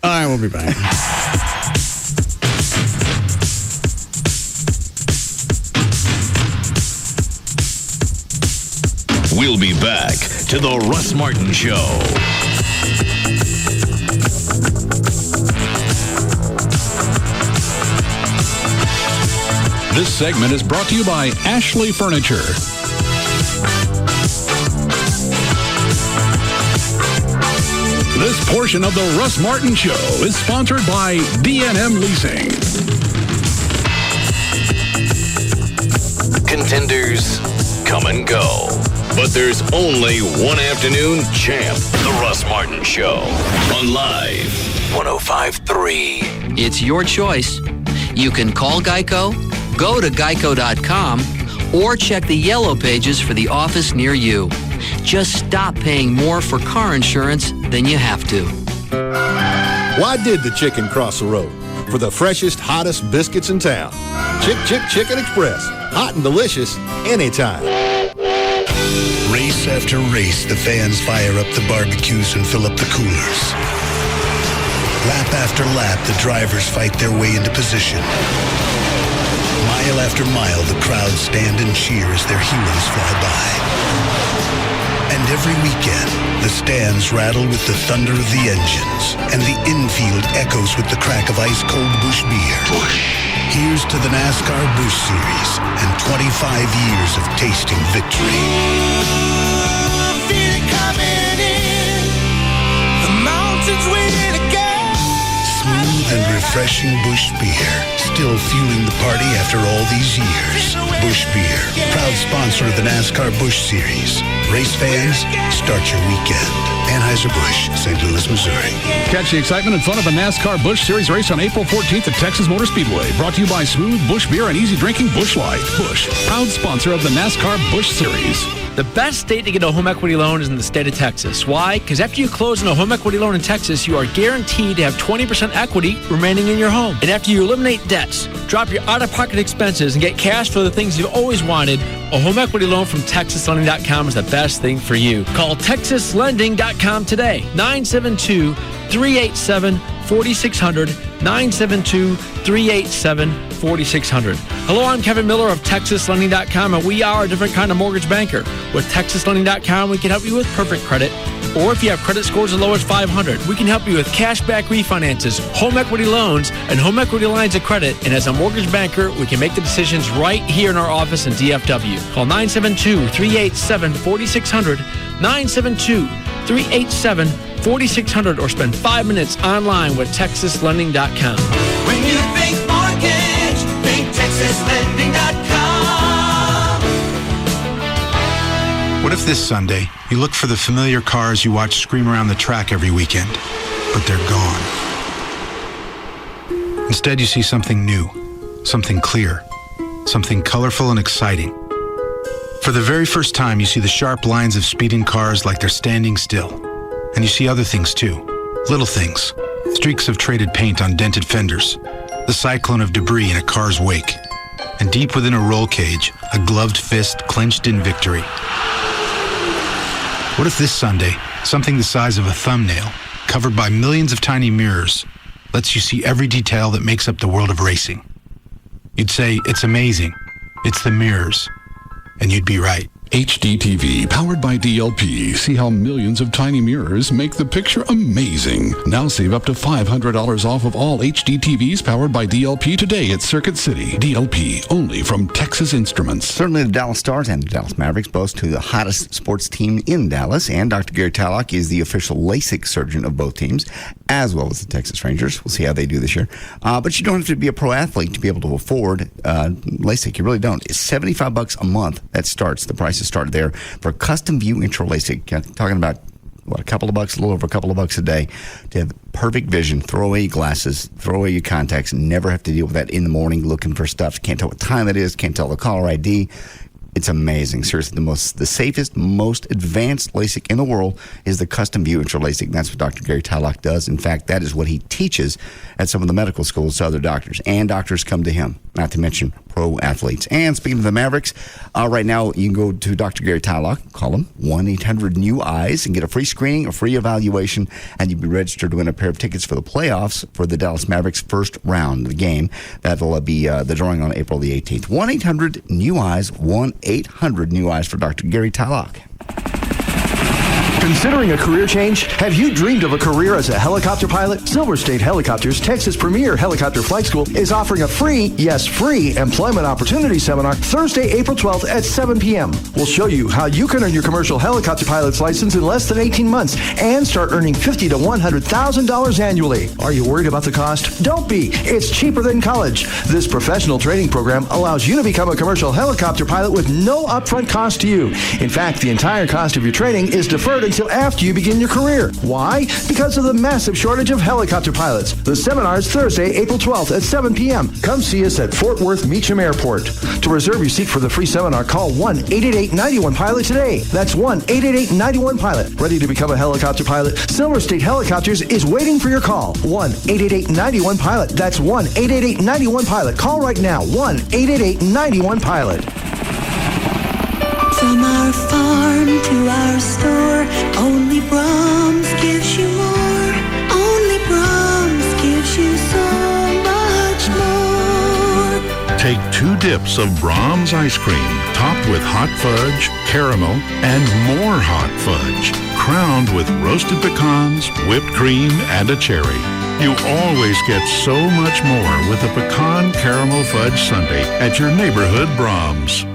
All right, we'll be back. We'll be back to the Russ Martin Show. This segment is brought to you by Ashley Furniture. This portion of the Russ Martin Show is sponsored by D&M Leasing. Contenders come and go, but there's only one afternoon champ. The Russ Martin Show on Live 105.3. It's your choice. You can call Geico, go to geico.com, or check the yellow pages for the office near you. Just stop paying more for car insurance than you have to. Why did the chicken cross the road? For the freshest, hottest biscuits in town. Chicken Express. Hot and delicious anytime. Race after race, the fans fire up the barbecues and fill up the coolers. Lap after lap, the drivers fight their way into position. Mile after mile, the crowd stand and cheer as their heroes fly by. And every weekend, the stands rattle with the thunder of the engines, and the infield echoes with the crack of ice-cold Busch beer. Here's to the NASCAR Busch Series and 25 years of tasting victory. Feel it coming in. The mountains win again. Smooth and refreshing Busch beer, still fueling the party after all these years. Busch Beer, proud sponsor of the NASCAR Busch Series. Race fans, start your weekend. Anheuser-Busch, St. Louis, Missouri. Catch the excitement and fun of a NASCAR Busch Series race on April 14th at Texas Motor Speedway. Brought to you by Smooth Busch Beer and easy drinking Busch Light. Busch, proud sponsor of the NASCAR Busch Series. The best state to get a home equity loan is in the state of Texas. Why? Because after you close on a home equity loan in Texas, you are guaranteed to have 20% equity remaining in your home. And after you eliminate debts, drop your out-of-pocket expenses, and get cash for the things you've always wanted, a home equity loan from TexasLending.com is the best thing for you. Call TexasLending.com today, 972-387-4600, 972-387-4600. Hello, I'm Kevin Miller of TexasLending.com, and we are a different kind of mortgage banker. With TexasLending.com, we can help you with perfect credit, or if you have credit scores as low as 500, we can help you with cashback refinances, home equity loans, and home equity lines of credit. And as a mortgage banker, we can make the decisions right here in our office in DFW. Call 972-387-4600, 972-387-4600, or spend 5 minutes online with TexasLending.com. When you think mortgage, think TexasLending.com. What if this Sunday, you look for the familiar cars you watch scream around the track every weekend, but they're gone? Instead, you see something new, something clear, something colorful and exciting. For the very first time, you see the sharp lines of speeding cars like they're standing still. And you see other things too, little things, streaks of traded paint on dented fenders, the cyclone of debris in a car's wake, and deep within a roll cage, a gloved fist clenched in victory. What if this Sunday, something the size of a thumbnail, covered by millions of tiny mirrors, lets you see every detail that makes up the world of racing? You'd say, it's amazing. It's the mirrors. And you'd be right. HDTV, powered by DLP. See how millions of tiny mirrors make the picture amazing. Now save up to $500 off of all HDTVs powered by DLP today at Circuit City. DLP, only from Texas Instruments. Certainly the Dallas Stars and the Dallas Mavericks boast to the hottest sports team in Dallas, and Dr. Gary Tallock is the official LASIK surgeon of both teams, as well as the Texas Rangers. We'll see how they do this year. But you don't have to be a pro athlete to be able to afford LASIK. You really don't. It's $75 a month. That starts. The prices started there for custom view intro LASIK. Talking about a couple of bucks, a little over a couple of bucks a day to have perfect vision. Throw away your glasses, throw away your contacts, and never have to deal with that in the morning looking for stuff. Can't tell what time it is, can't tell the caller ID. It's amazing. Seriously, the safest, most advanced LASIK in the world is the custom view intro LASIK. And that's what Dr. Gary Tallock does. In fact, that is what he teaches at some of the medical schools to other doctors. And doctors come to him, not to mention pro athletes. And speaking of the Mavericks, right now you can go to Dr. Gary Tylock, call him 1-800-NEW-EYES, and get a free screening, a free evaluation, and you'll be registered to win a pair of tickets for the playoffs for the Dallas Mavericks first round of the game. That'll be the drawing on April the 18th. 1-800-NEW-EYES, 1-800-NEW-EYES for Dr. Gary Tylock. Considering a career change? Have you dreamed of a career as a helicopter pilot? Silver State Helicopters, Texas' premier helicopter flight school, is offering a free, yes, free employment opportunity seminar Thursday, April 12th at 7 p.m. We'll show you how you can earn your commercial helicopter pilot's license in less than 18 months and start earning $50,000 to $100,000 annually. Are you worried about the cost? Don't be. It's cheaper than college. This professional training program allows you to become a commercial helicopter pilot with no upfront cost to you. In fact, the entire cost of your training is deferred until after you begin your career. Why? Because of the massive shortage of helicopter pilots. The seminar is Thursday, April 12th at 7 p.m. Come see us at Fort Worth Meacham Airport. To reserve your seat for the free seminar, call 1-888-91-PILOT today. That's 1-888-91-PILOT. Ready to become a helicopter pilot? Silver State Helicopters is waiting for your call. 1-888-91-PILOT. That's 1-888-91-PILOT. Call right now. 1-888-91-PILOT. From our farm to our store, only Brahms gives you more. Only Brahms gives you so much more. Take 2 dips of Brahms ice cream, topped with hot fudge, caramel, and more hot fudge, crowned with roasted pecans, whipped cream, and a cherry. You always get so much more with a pecan caramel fudge sundae at your neighborhood Brahms.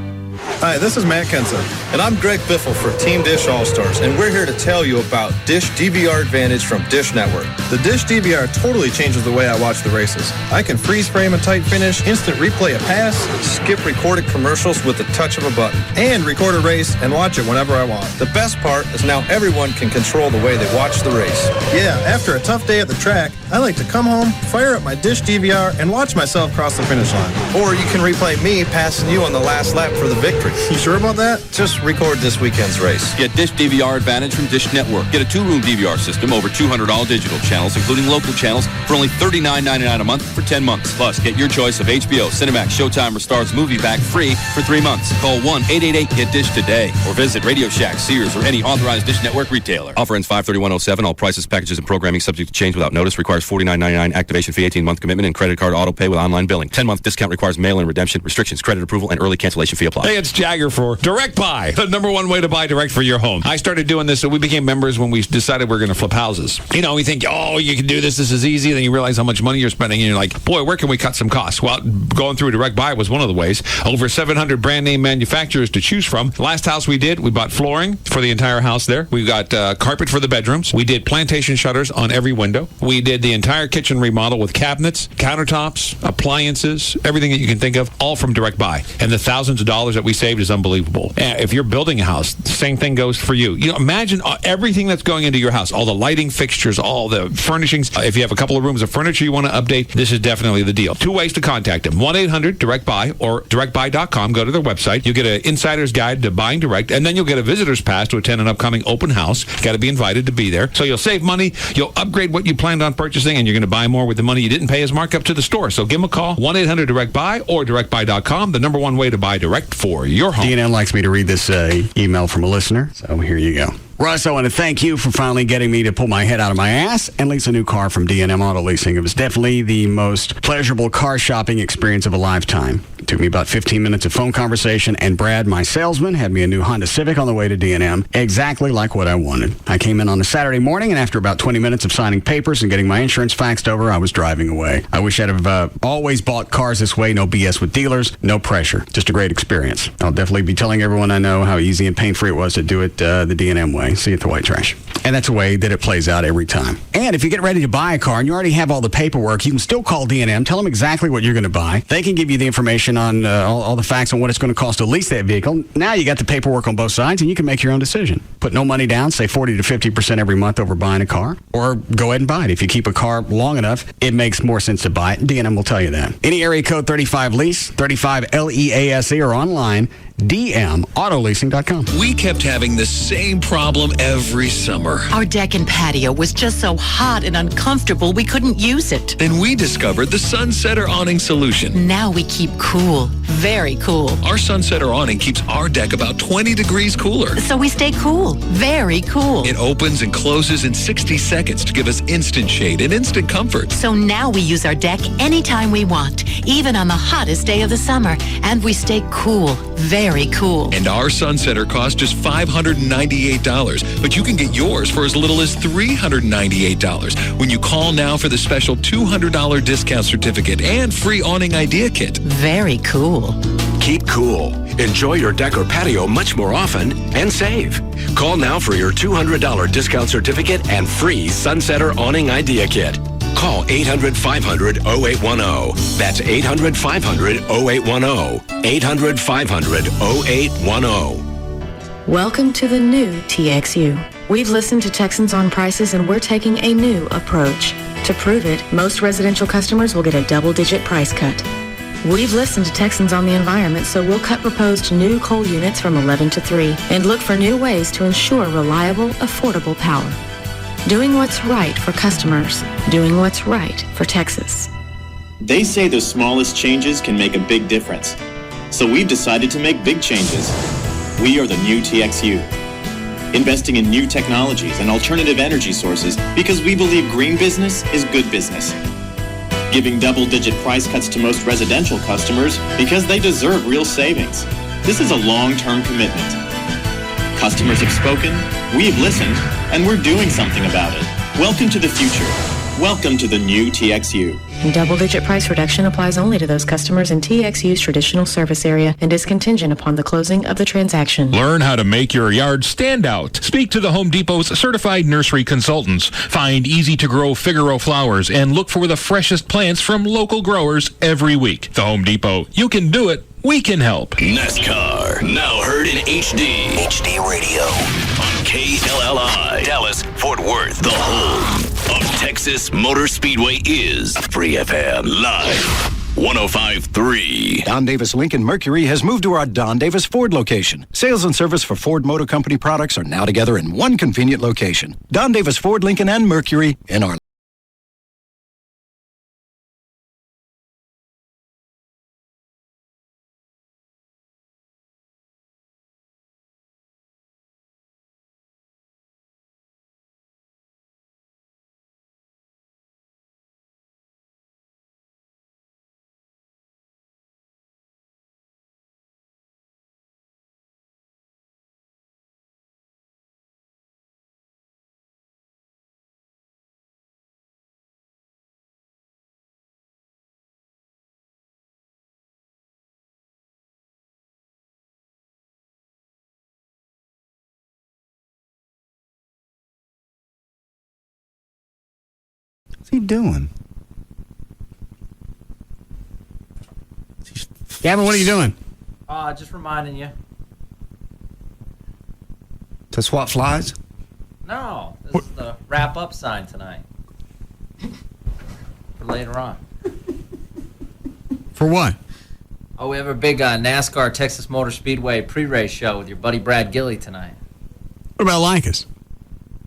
Hi, this is Matt Kenson, and I'm Greg Biffle for Team Dish All-Stars, and we're here to tell you about Dish DVR Advantage from Dish Network. The Dish DVR totally changes the way I watch the races. I can freeze frame a tight finish, instant replay a pass, skip recorded commercials with the touch of a button, and record a race and watch it whenever I want. The best part is now everyone can control the way they watch the race. Yeah, after a tough day at the track, I like to come home, fire up my Dish DVR, and watch myself cross the finish line. Or you can replay me passing you on the last lap for the victory. You sure about that? Just record this weekend's race. Get Dish DVR Advantage from Dish Network. Get a 2-room DVR system, over 200 all-digital channels, including local channels, for only $39.99 a month for 10 months. Plus, get your choice of HBO, Cinemax, Showtime, or Starz Movie Pack free for 3 months. Call 1-888-GET-DISH today, or visit Radio Shack, Sears, or any authorized Dish Network retailer. Offer ends 5/31/07. All prices, packages, and programming subject to change without notice. Requires $49.99 activation fee, 18-month commitment, and credit card auto pay with online billing. 10-month discount requires mail-in redemption. Restrictions, credit approval, and early cancellation fee apply. Hey, it's Jagger for Direct Buy, the #1 way to buy direct for your home. I started doing this, so we became members when we decided we were going to flip houses. You know, we think, oh, you can do this is easy, then you realize how much money you're spending, and you're like, boy, where can we cut some costs? Well, going through Direct Buy was one of the ways. Over 700 brand name manufacturers to choose from. Last house we did, we bought flooring for the entire house there. We got carpet for the bedrooms. We did plantation shutters on every window. We did the entire kitchen remodel with cabinets, countertops, appliances, everything that you can think of, all from Direct Buy. And the thousands of dollars that we saved is unbelievable. If you're building a house, the same thing goes for you. You know, imagine everything that's going into your house, all the lighting fixtures, all the furnishings. If you have a couple of rooms of furniture you want to update, this is definitely the deal. 2 ways to contact them. 1-800-DIRECT-BUY or directbuy.com. Go to their website. You'll get an insider's guide to buying direct, and then you'll get a visitor's pass to attend an upcoming open house. Got to be invited to be there. So you'll save money, you'll upgrade what you planned on purchasing, and you're going to buy more with the money you didn't pay as markup to the store. So give them a call, 1-800-DIRECT-BUY or directbuy.com, the #1 way to buy direct for your home. DNN likes me to read this email from a listener, so here you go. Russ, I want to thank you for finally getting me to pull my head out of my ass and lease a new car from D&M Auto Leasing. It was definitely the most pleasurable car shopping experience of a lifetime. It took me about 15 minutes of phone conversation, and Brad, my salesman, had me a new Honda Civic on the way to D&M, exactly like what I wanted. I came in on a Saturday morning, and after about 20 minutes of signing papers and getting my insurance faxed over, I was driving away. I wish I'd have always bought cars this way. No BS with dealers, no pressure. Just a great experience. I'll definitely be telling everyone I know how easy and pain-free it was to do it the D&M way. See you at the white trash. And that's the way that it plays out every time. And if you get ready to buy a car and you already have all the paperwork, you can still call D&M, tell them exactly what you're going to buy. They can give you the information on all the facts on what it's going to cost to lease that vehicle. Now you got the paperwork on both sides, and you can make your own decision. Put no money down, say 40 to 50% every month over buying a car, or go ahead and buy it. If you keep a car long enough, it makes more sense to buy it. D&M will tell you that. Any area code 35 lease, 35 LEASE, or online dmautoleasing.com. We kept having the same problem every summer. Our deck and patio was just so hot and uncomfortable we couldn't use it. Then we discovered the Sunsetter Awning solution. Now we keep cool, very cool. Our Sunsetter Awning keeps our deck about 20 degrees cooler. So we stay cool, very cool. It opens and closes in 60 seconds to give us instant shade and instant comfort. So now we use our deck anytime we want, even on the hottest day of the summer. And we stay cool, very cool. And our Sunsetter costs just $598, but you can get yours for as little as $398 when you call now for the special $200 discount certificate and free awning idea kit. Very cool. Keep cool. Enjoy your deck or patio much more often and save. Call now for your $200 discount certificate and free Sunsetter Awning Idea Kit. Call 800-500-0810. That's 800-500-0810. 800-500-0810. Welcome to the new TXU. We've listened to Texans on prices and we're taking a new approach. To prove it, most residential customers will get a double-digit price cut. We've listened to Texans on the environment, so we'll cut proposed new coal units from 11 to 3 and look for new ways to ensure reliable, affordable power. Doing what's right for customers. Doing what's right for Texas. They say the smallest changes can make a big difference. So we've decided to make big changes. We are the new TXU. Investing in new technologies and alternative energy sources because we believe green business is good business. Giving double-digit price cuts to most residential customers because they deserve real savings. This is a long-term commitment. Customers have spoken, we've listened, and we're doing something about it. Welcome to the future. Welcome to the new TXU. Double-digit price reduction applies only to those customers in TXU's traditional service area and is contingent upon the closing of the transaction. Learn how to make your yard stand out. Speak to the Home Depot's certified nursery consultants. Find easy-to-grow Figaro flowers and look for the freshest plants from local growers every week. The Home Depot. You can do it. We can help. NASCAR, now heard in HD. HD Radio. On KLLI. Dallas, Fort Worth. The home of Texas Motor Speedway is Free FM. Live. 105.3. Don Davis Lincoln Mercury has moved to our Don Davis Ford location. Sales and service for Ford Motor Company products are now together in one convenient location. Don Davis Ford Lincoln and Mercury in our What's he doing? Gavin, what are you doing? Just reminding you. To swat flies? No, this is the wrap-up sign tonight. For later on. For what? Oh, we have a big NASCAR Texas Motor Speedway pre-race show with your buddy Brad Gilly tonight. What about Lycus?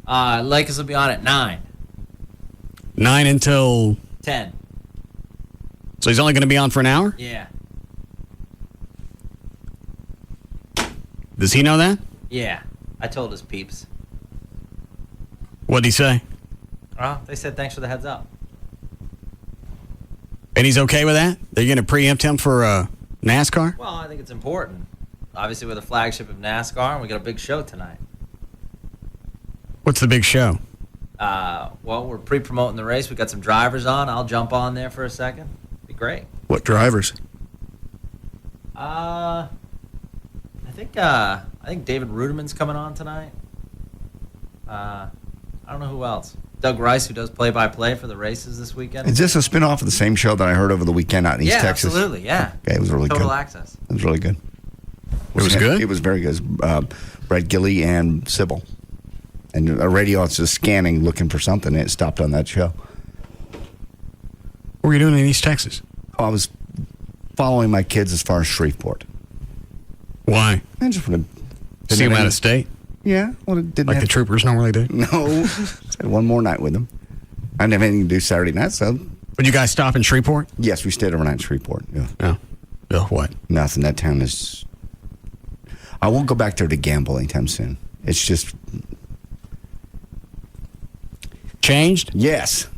Lycus will be on at 9. 9 until 10. So he's only going to be on for an hour? Yeah. Does he know that? Yeah. I told his peeps. What'd he say? Well, they said thanks for the heads up. And he's okay with that? They're going to preempt him for NASCAR? Well, I think it's important. Obviously, we're the flagship of NASCAR, and we got a big show tonight. What's the big show? Well, we're pre-promoting the race. We got some drivers on. I'll jump on there for a second. Be great. What drivers? I think David Ruderman's coming on tonight. I don't know who else. Doug Rice, who does play-by-play for the races this weekend. Is this a spinoff of the same show that I heard over the weekend out in East Texas? Yeah, absolutely. Yeah. Okay, it was really Total good. Access. It was really good. It was good? It was very good. Brad Gilly and Sybil. And a radio was just scanning, looking for something, and it stopped on that show. What were you doing in East Texas? Oh, I was following my kids as far as Shreveport. Why? I just want to see him out of state. Yeah, well, it didn't like the troopers normally do. No, just had one more night with them. I didn't have anything to do Saturday night, so. Would you guys stop in Shreveport? Yes, we stayed overnight in Shreveport. Yeah. Oh. Oh, what? Nothing. That town is. I won't go back there to gamble anytime soon. It's just changed. Yes.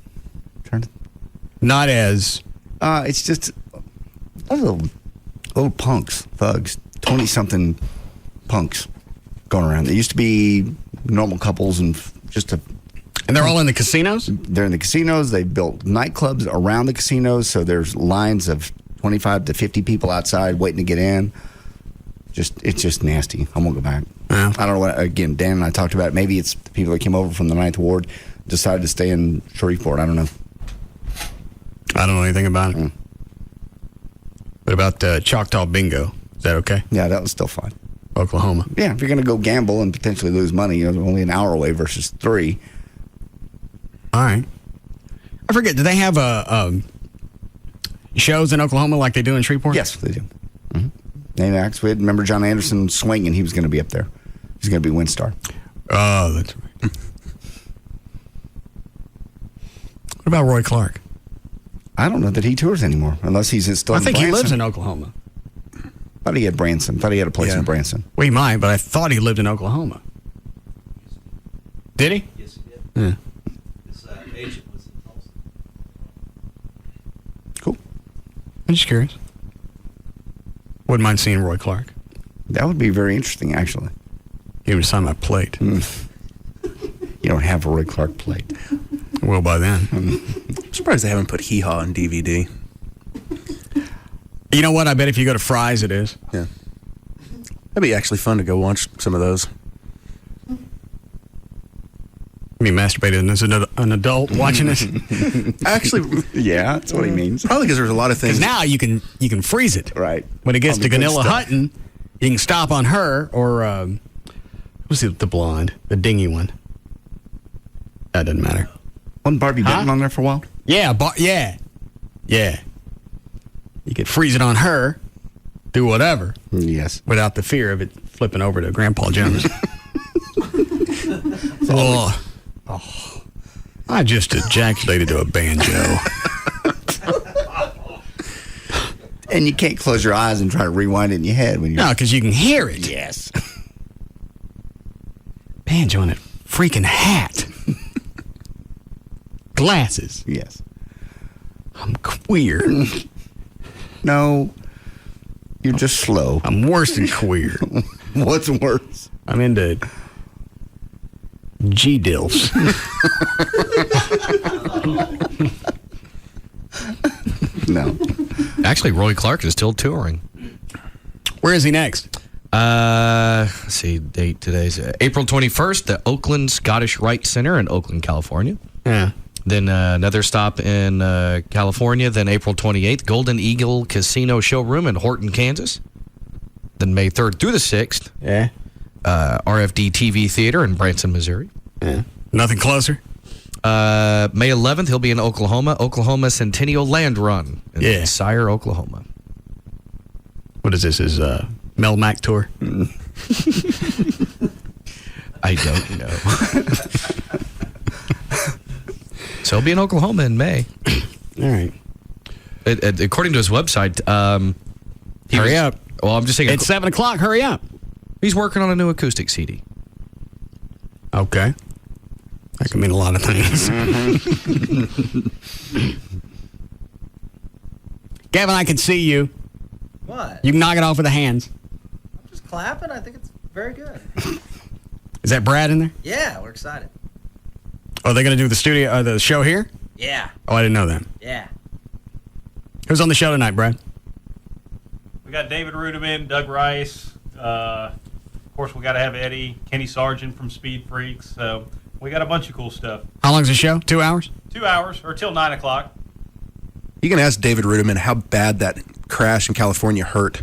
Not as. It's just little punks, thugs, 20-something punks going around. They used to be normal couples and just a. And they're all in the casinos? They're in the casinos. They built nightclubs around the casinos, so there's lines of 25 to 50 people outside waiting to get in. It's just nasty. I won't go back. Yeah. I don't know what. Again, Dan and I talked about it. Maybe it's the people that came over from the 9th Ward decided to stay in Shreveport. I don't know. I don't know anything about it. What about Choctaw Bingo? Is that okay? Yeah, that was still fine. Oklahoma. Yeah, if you're going to go gamble and potentially lose money, only an hour away versus 3. All right. I forget, do they have shows in Oklahoma like they do in Shreveport? Yes, they do. Mm-hmm. And actually, remember John Anderson swinging? He was going to be up there. He's going to be Windstar. Oh, that's right. What about Roy Clark? I don't know that he tours anymore, unless he's still in Branson. I think he lives in Oklahoma. Thought he had Branson. Thought he had a place in Branson. Well, he might, but I thought he lived in Oklahoma. Did he? Yes, he did. Yeah. His agent was in Tulsa. Cool. I'm just curious. Wouldn't mind seeing Roy Clark. That would be very interesting, actually. He would sign my plate. You don't have a Roy Clark plate. Well, by then. I'm surprised they haven't put Hee Haw on DVD. You know what? I bet if you go to Fry's, it is. Yeah. That'd be actually fun to go watch some of those. Me masturbating as an adult watching this? Actually, yeah, that's what he means. Probably because there's a lot of things. Because now you can freeze it. Right. When it gets to Ganilla Hutton, you can stop on her or who's the blonde, the dingy one. That doesn't matter. Wasn't Barbie Benton on there for a while? Yeah, yeah. You could freeze it on her, do whatever. Yes. Without the fear of it flipping over to Grandpa Jones. I just ejaculated to a banjo. And you can't close your eyes and try to rewind it in your head when you're... No, because you can hear it. Yes. Banjo in a freaking hat. Glasses. Yes. I'm queer. No, you're just slow. I'm worse than queer. What's worse? I'm into G-dills. No. Actually, Roy Clark is still touring. Where is he next? Let's see, date today's April 21st, the Oakland Scottish Rite Center in Oakland, California. Yeah. Then another stop in California. Then April 28th, Golden Eagle Casino Showroom in Horton, Kansas. Then May 3rd through the 6th, Yeah. RFD TV Theater in Branson, Missouri. Yeah. Nothing closer? May 11th, he'll be in Oklahoma Centennial Land Run in Sire, Oklahoma. What is this? His Mel Mac tour? I don't know. So he'll be in Oklahoma in May. All right. According to his website, hurry up. Well, I'm just saying. It's 7 o'clock. Hurry up. He's working on a new acoustic CD. Okay. That can mean a lot of things. Gavin, I can see you. What? You can knock it off with the hands. I'm just clapping. I think it's very good. Is that Brad in there? Yeah, we're excited. Are they going to do the show here? Yeah. Oh, I didn't know that. Yeah. Who's on the show tonight, Brad? We got David Rudiman, Doug Rice. Of course, we got to have Eddie, Kenny Sargent from Speed Freaks. So we got a bunch of cool stuff. How long's the show? 2 hours? 2 hours, or till 9 o'clock. You can ask David Rudiman how bad that crash in California hurt.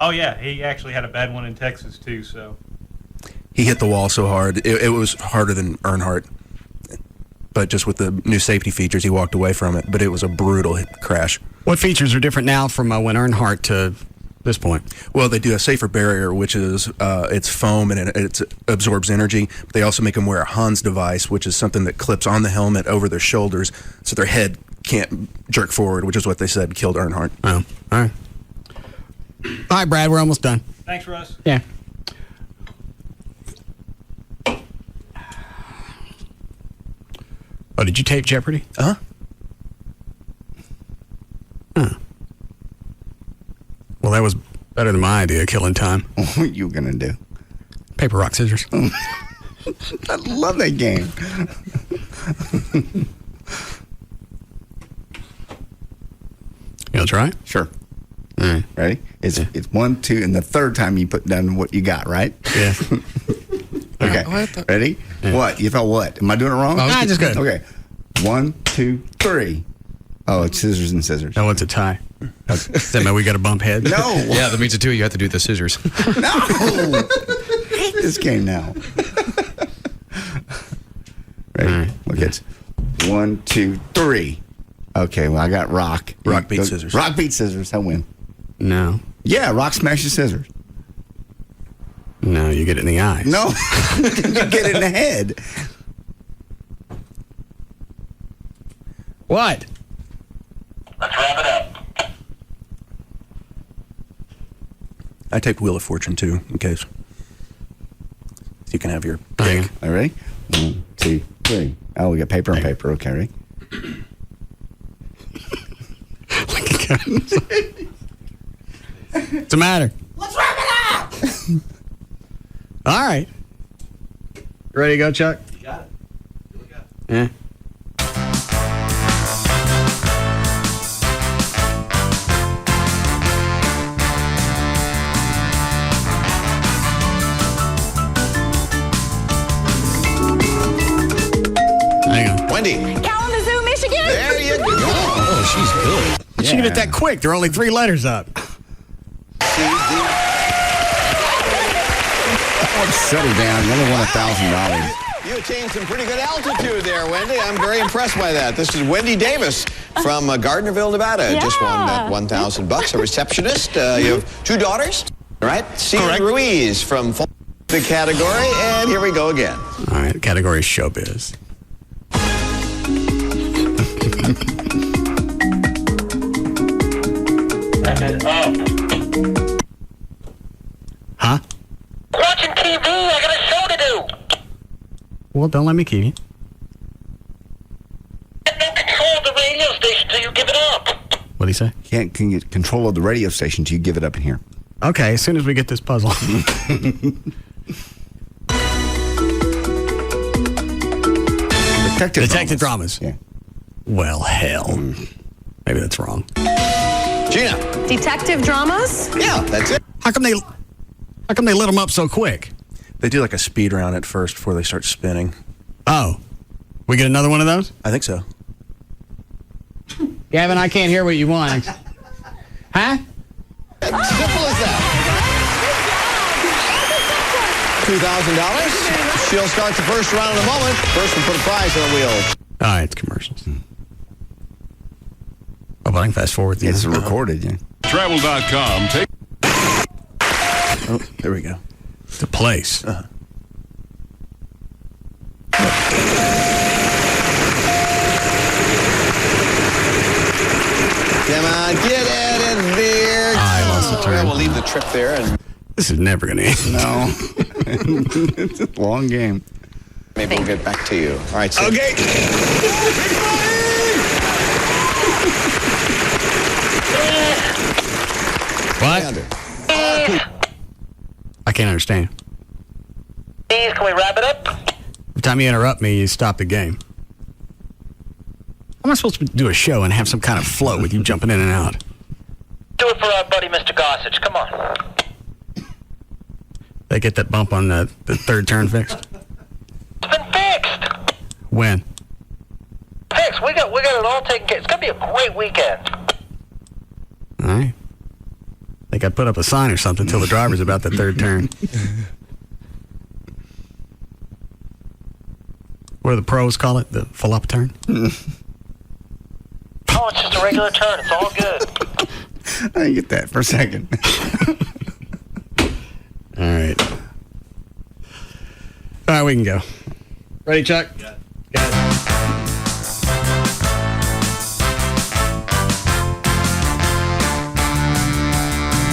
Oh, yeah. He actually had a bad one in Texas, too. So He hit the wall so hard. It was harder than Earnhardt. But just with the new safety features, he walked away from it. But it was a brutal crash. What features are different now from when Earnhardt to this point. Well, they do a safer barrier, which is it's foam and it absorbs energy. But they also make them wear a Hans device, which is something that clips on the helmet over their shoulders so their head can't jerk forward, which is what they said killed Earnhardt. Oh, all right. All right, Brad, we're almost done. Thanks, Russ. Yeah. Oh, did you tape Jeopardy? Huh? Well, that was better than my idea, killing time. What are you going to do? Paper, rock, scissors. I love that game. You want to try it? Sure. All right. Ready? It's 1, 2, and the third time you put down what you got, right? Yeah. Okay. Ready? Yeah. What? You thought what? Am I doing it wrong? Just good. Okay. 1, 2, 3. Oh, it's scissors and scissors. No, it's a tie. Does that mean we got to bump heads? No. Yeah, that means the two of you have to do the scissors. No. I hate this game now. Ready? Right. Look, it's 1, 2, 3. Okay, well, I got rock. Rock beats scissors. Rock beats scissors. I win. No. Yeah, rock smashes scissors. No, you get it in the eyes. No, you get it in the head. What? Let's wrap it up. I taped Wheel of Fortune, too, in case. So you can have your pick. All right, ready? 1, 2, 3. Oh, we got paper and paper. Okay, ready? What's the matter? Let's wrap it up. All right. You ready to go, Chuck? You got it. Here we go. Yeah. Hang on. Wendy. Kalamazoo, Michigan. There you go. Oh, she's good. She did it that quick. There are only 3 letters up. Settle down. You only won $1,000. You attained some pretty good altitude there, Wendy. I'm very impressed by that. This is Wendy Davis from Gardnerville, Nevada. Yeah. Just won that $1,000. A receptionist. You have 2 daughters, right? Celia Ruiz from the category. And here we go again. All right. Category is showbiz. Wrap it up. Huh? Watching TV. I got a show to do. Well, don't let me keep you. I have no control of the radio station till you give it up. What do you say? Can get control of the radio station till you give it up in here. Okay, as soon as we get this puzzle. Detective dramas. Yeah. Well, hell. Maybe that's wrong. Gina. Detective dramas? Yeah, that's it. How come they lit them up so quick? They do like a speed round at first before they start spinning. Oh. We get another one of those? I think so. Gavin, I can't hear what you want. Huh? Simple as that. $2,000. She'll start the first round in a moment. First, we'll put a prize on the wheel. All right, it's commercials. Oh, but I can fast forward. It's recorded, yeah. Travel.com. Take. Oh, there we go. The place. Come on, get it in there. I lost the turn. We'll leave the trip there. And This is never going to end. No. It's a long game. maybe we'll get back to you. All right, so. Okay. What? I can't understand. Please, can we wrap it up? Every time you interrupt me, you stop the game. How am I supposed to do a show and have some kind of flow with you jumping in and out? Do it for our buddy, Mr. Gossage. Come on. They get that bump on the third turn fixed? It's been fixed. When? Fixed. We got it all taken care of. It's going to be a great weekend. All right. Think I'd put up a sign or something until the driver's about the third turn. What do the pros call it? The full-up turn? Oh, it's just a regular turn. It's all good. I didn't get that for a second. All right. All right, we can go. Ready, Chuck? Got it.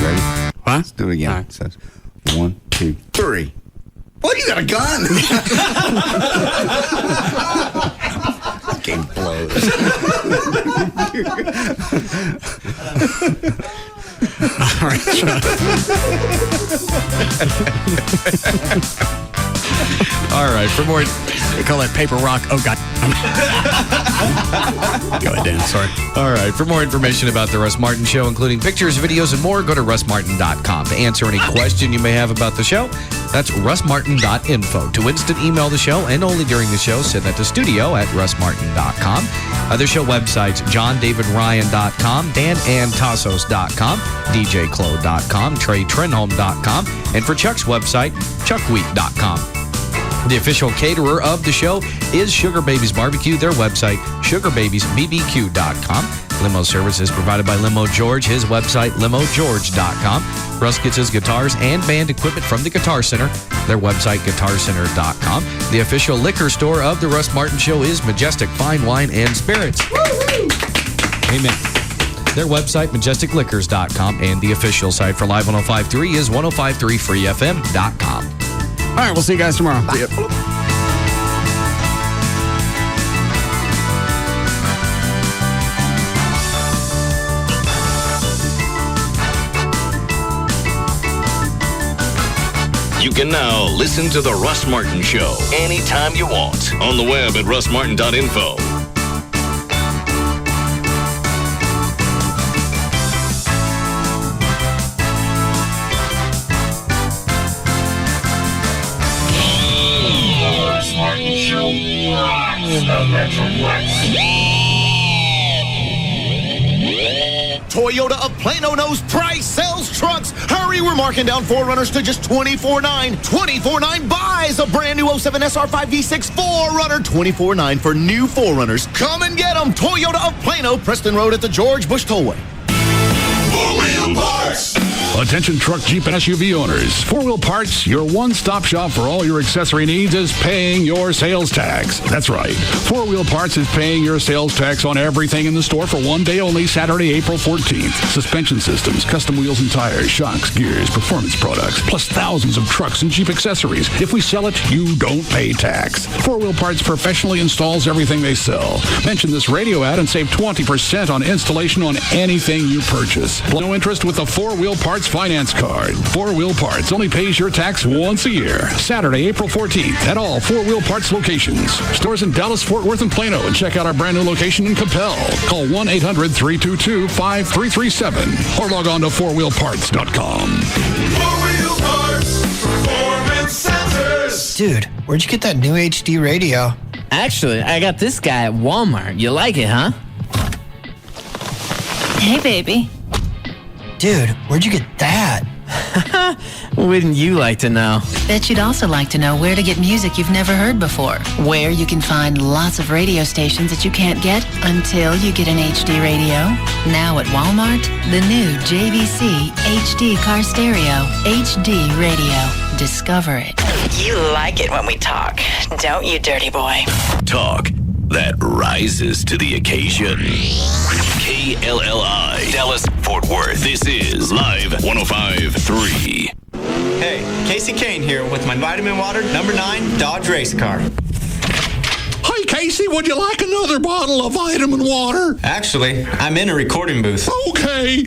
Ready? What? Let's do it again. Right. It says 1, 2, 3. What? You got a gun? Fucking blows. All right, Chuck. All right, for more... They call that paper rock. Oh, God. Go ahead, Dan. Sorry. All right, for more information about The Russ Martin Show, including pictures, videos, and more, go to russmartin.com. To answer any question you may have about the show, that's russmartin.info. To instant email the show, and only during the show, send that to studio@russmartin.com. Other show websites, johndavidryan.com, danantasos.com, djclo.com, treytrenholm.com, and for Chuck's website, chuckwheat.com. The official caterer of the show is Sugar Babies Barbecue. Their website, sugarbabiesbbq.com. Limo service is provided by Limo George. His website, limogeorge.com. Russ gets his guitars and band equipment from the Guitar Center. Their website, guitarcenter.com. The official liquor store of The Russ Martin Show is Majestic Fine Wine and Spirits. Woo-hoo! Amen. Their website, majesticliquors.com. And the official site for Live 105.3 is 1053freefm.com. All right, we'll see you guys tomorrow. Bye. You can now listen to The Russ Martin Show anytime you want on the web at russmartin.info. Toyota of Plano knows price sells trucks. Hurry, we're marking down 4Runners to just $24,900. $24,900 buys a brand new 07 SR5 V6 4Runner. $24,900 for new 4Runners. Come and get them. Toyota of Plano, Preston Road at the George Bush Tollway. 4-Wheel Parts. Attention truck, Jeep, and SUV owners. 4-Wheel Parts, your one-stop shop for all your accessory needs, is paying your sales tax. That's right. 4-Wheel Parts is paying your sales tax on everything in the store for one day only, Saturday, April 14th. Suspension systems, custom wheels and tires, shocks, gears, performance products, plus thousands of trucks and Jeep accessories. If we sell it, you don't pay tax. 4-Wheel Parts professionally installs everything they sell. Mention this radio ad and save 20% on installation on anything you purchase. No interest with the 4-Wheel Parts finance card. 4-Wheel Parts only pays your tax once a year. Saturday, April 14th at all 4-Wheel Parts locations. Stores in Dallas, Fort Worth, and Plano. And check out our brand new location in Capel. Call 1-800-322-5337 or log on to 4wheelparts.com. 4-Wheel Parts, performance centers. Dude, where'd you get that new HD radio? Actually, I got this guy at Walmart. You like it, huh? Hey, baby. Dude, where'd you get that? Wouldn't you like to know? Bet you'd also like to know where to get music you've never heard before. Where you can find lots of radio stations that you can't get until you get an HD radio. Now at Walmart, the new JVC HD car stereo. HD radio. Discover it. You like it when we talk, don't you, dirty boy? Talk that rises to the occasion. KLLI, Dallas, Fort Worth. This is Live 105.3. Hey, Casey Kane here with my vitamin water number 9 Dodge race car. Hey, Casey, would you like another bottle of vitamin water? Actually, I'm in a recording booth. Okay.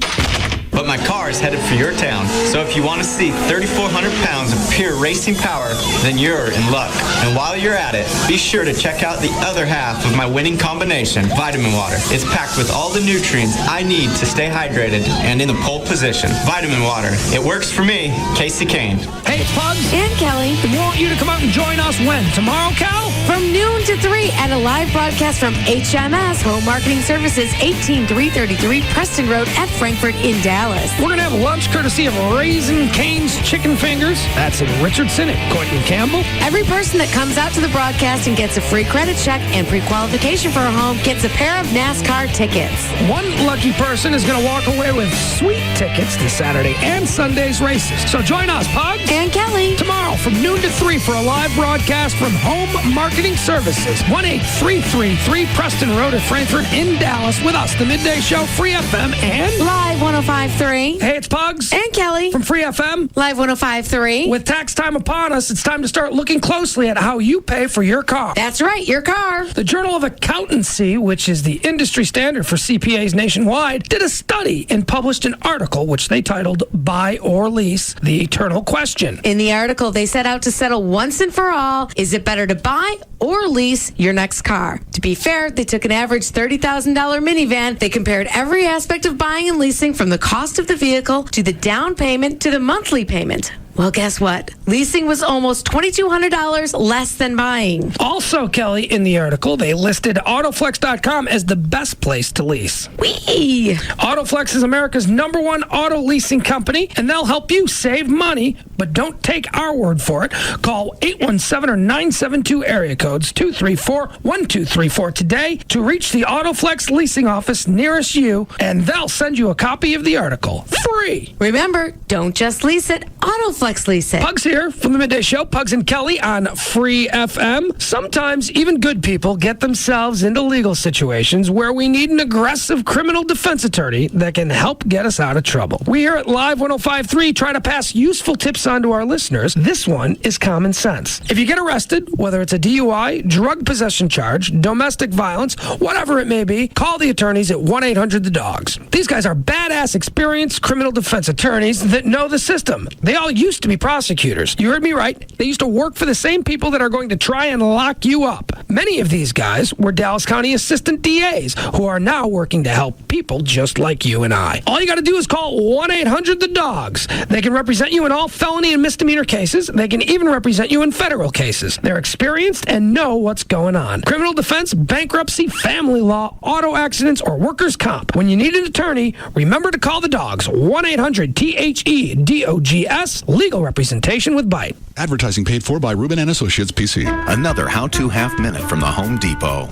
But my car is headed for your town. So if you want to see 3,400 pounds of pure racing power, then you're in luck. And while you're at it, be sure to check out the other half of my winning combination, Vitamin Water. It's packed with all the nutrients I need to stay hydrated and in the pole position. Vitamin Water. It works for me, Casey Kane. Hey, Pugs. And Kelly. We want you to come out and join us when? Tomorrow, Cal? From noon to 3 at a live broadcast from HMS Home Marketing Services, 18333 Preston Road at Frankfort in Dallas. Dallas. We're going to have lunch courtesy of Raising Cane's Chicken Fingers. That's in Richardson at Courtney Campbell. Every person that comes out to the broadcast and gets a free credit check and pre-qualification for a home gets a pair of NASCAR tickets. One lucky person is going to walk away with sweet tickets to Saturday and Sunday's races. So join us, Pugs and Kelly, tomorrow from noon to 3 for a live broadcast from Home Marketing Services, 18333 Preston Road at Frankfort in Dallas, with us, the Midday Show, Free FM, and Live 105.3. Hey, it's Pugs and Kelly from Free FM, Live 105.3. With tax time upon us, it's time to start looking closely at how you pay for your car. That's right, your car. The Journal of Accountancy, which is the industry standard for CPAs nationwide, did a study and published an article which they titled Buy or Lease, the Eternal Question. In the article, they set out to settle once and for all, is it better to buy or lease your next car? To be fair, they took an average $30,000 minivan. They compared every aspect of buying and leasing, from the cost of the vehicle to the down payment to the monthly payment. Well, guess what? Leasing was almost $2,200 less than buying. Also, Kelly, in the article, they listed Autoflex.com as the best place to lease. Whee! Autoflex is America's #1 auto leasing company, and they'll help you save money, but don't take our word for it. Call 817 or 972 area codes 234-1234 today to reach the Autoflex leasing office nearest you, and they'll send you a copy of the article free. Remember, don't just lease it, Autoflex lease it. Pugs here from the Midday Show, Pugs and Kelly on Free FM. Sometimes even good people get themselves into legal situations where we need an aggressive criminal defense attorney that can help get us out of trouble. We here at Live 105.3 try to pass useful tips on to our listeners. This one is common sense. If you get arrested, whether it's a DUI, drug possession charge, domestic violence, whatever it may be, call the attorneys at 1-800-THE-DOGS. These guys are badass, experienced criminal defense attorneys that know the system. They all used to be prosecutors. You heard me right. They used to work for the same people that are going to try and lock you up. Many of these guys were Dallas County assistant DAs who are now working to help people just like you and I. All you got to do is call 1-800-THE-DOGS. They can represent you in all felony and misdemeanor cases. They can even represent you in federal cases. They're experienced and know what's going on. Criminal defense, bankruptcy, family law, auto accidents, or workers' comp. When you need an attorney, remember to call the dogs. 1-800-THEDOGS. Legal representation with Bite. Advertising paid for by Rubin and Associates, PC. Another how-to half minute from the Home Depot.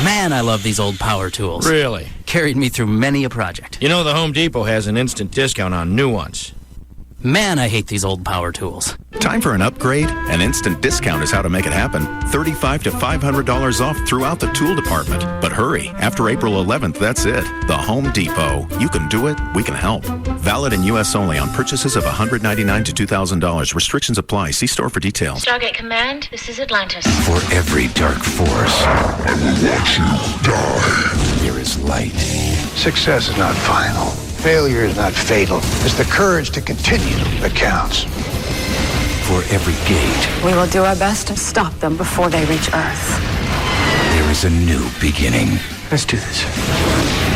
Man, I love these old power tools. Really? Carried me through many a project. You know the Home Depot has an instant discount on new ones. Man, I hate these old power tools. Time for an upgrade? An instant discount is how to make it happen. $35 to $500 off throughout the tool department. But hurry, after April 11th, that's it. The Home Depot. You can do it, we can help. Valid in U.S. only on purchases of $199 to $2,000. Restrictions apply. See store for details. Stargate Command, this is Atlantis. For every dark force, I will watch you die. There is light. Success is not final. Failure is not fatal. It's the courage to continue that counts. For every gate, we will do our best to stop them before they reach Earth. there is a new beginning. Let's do this.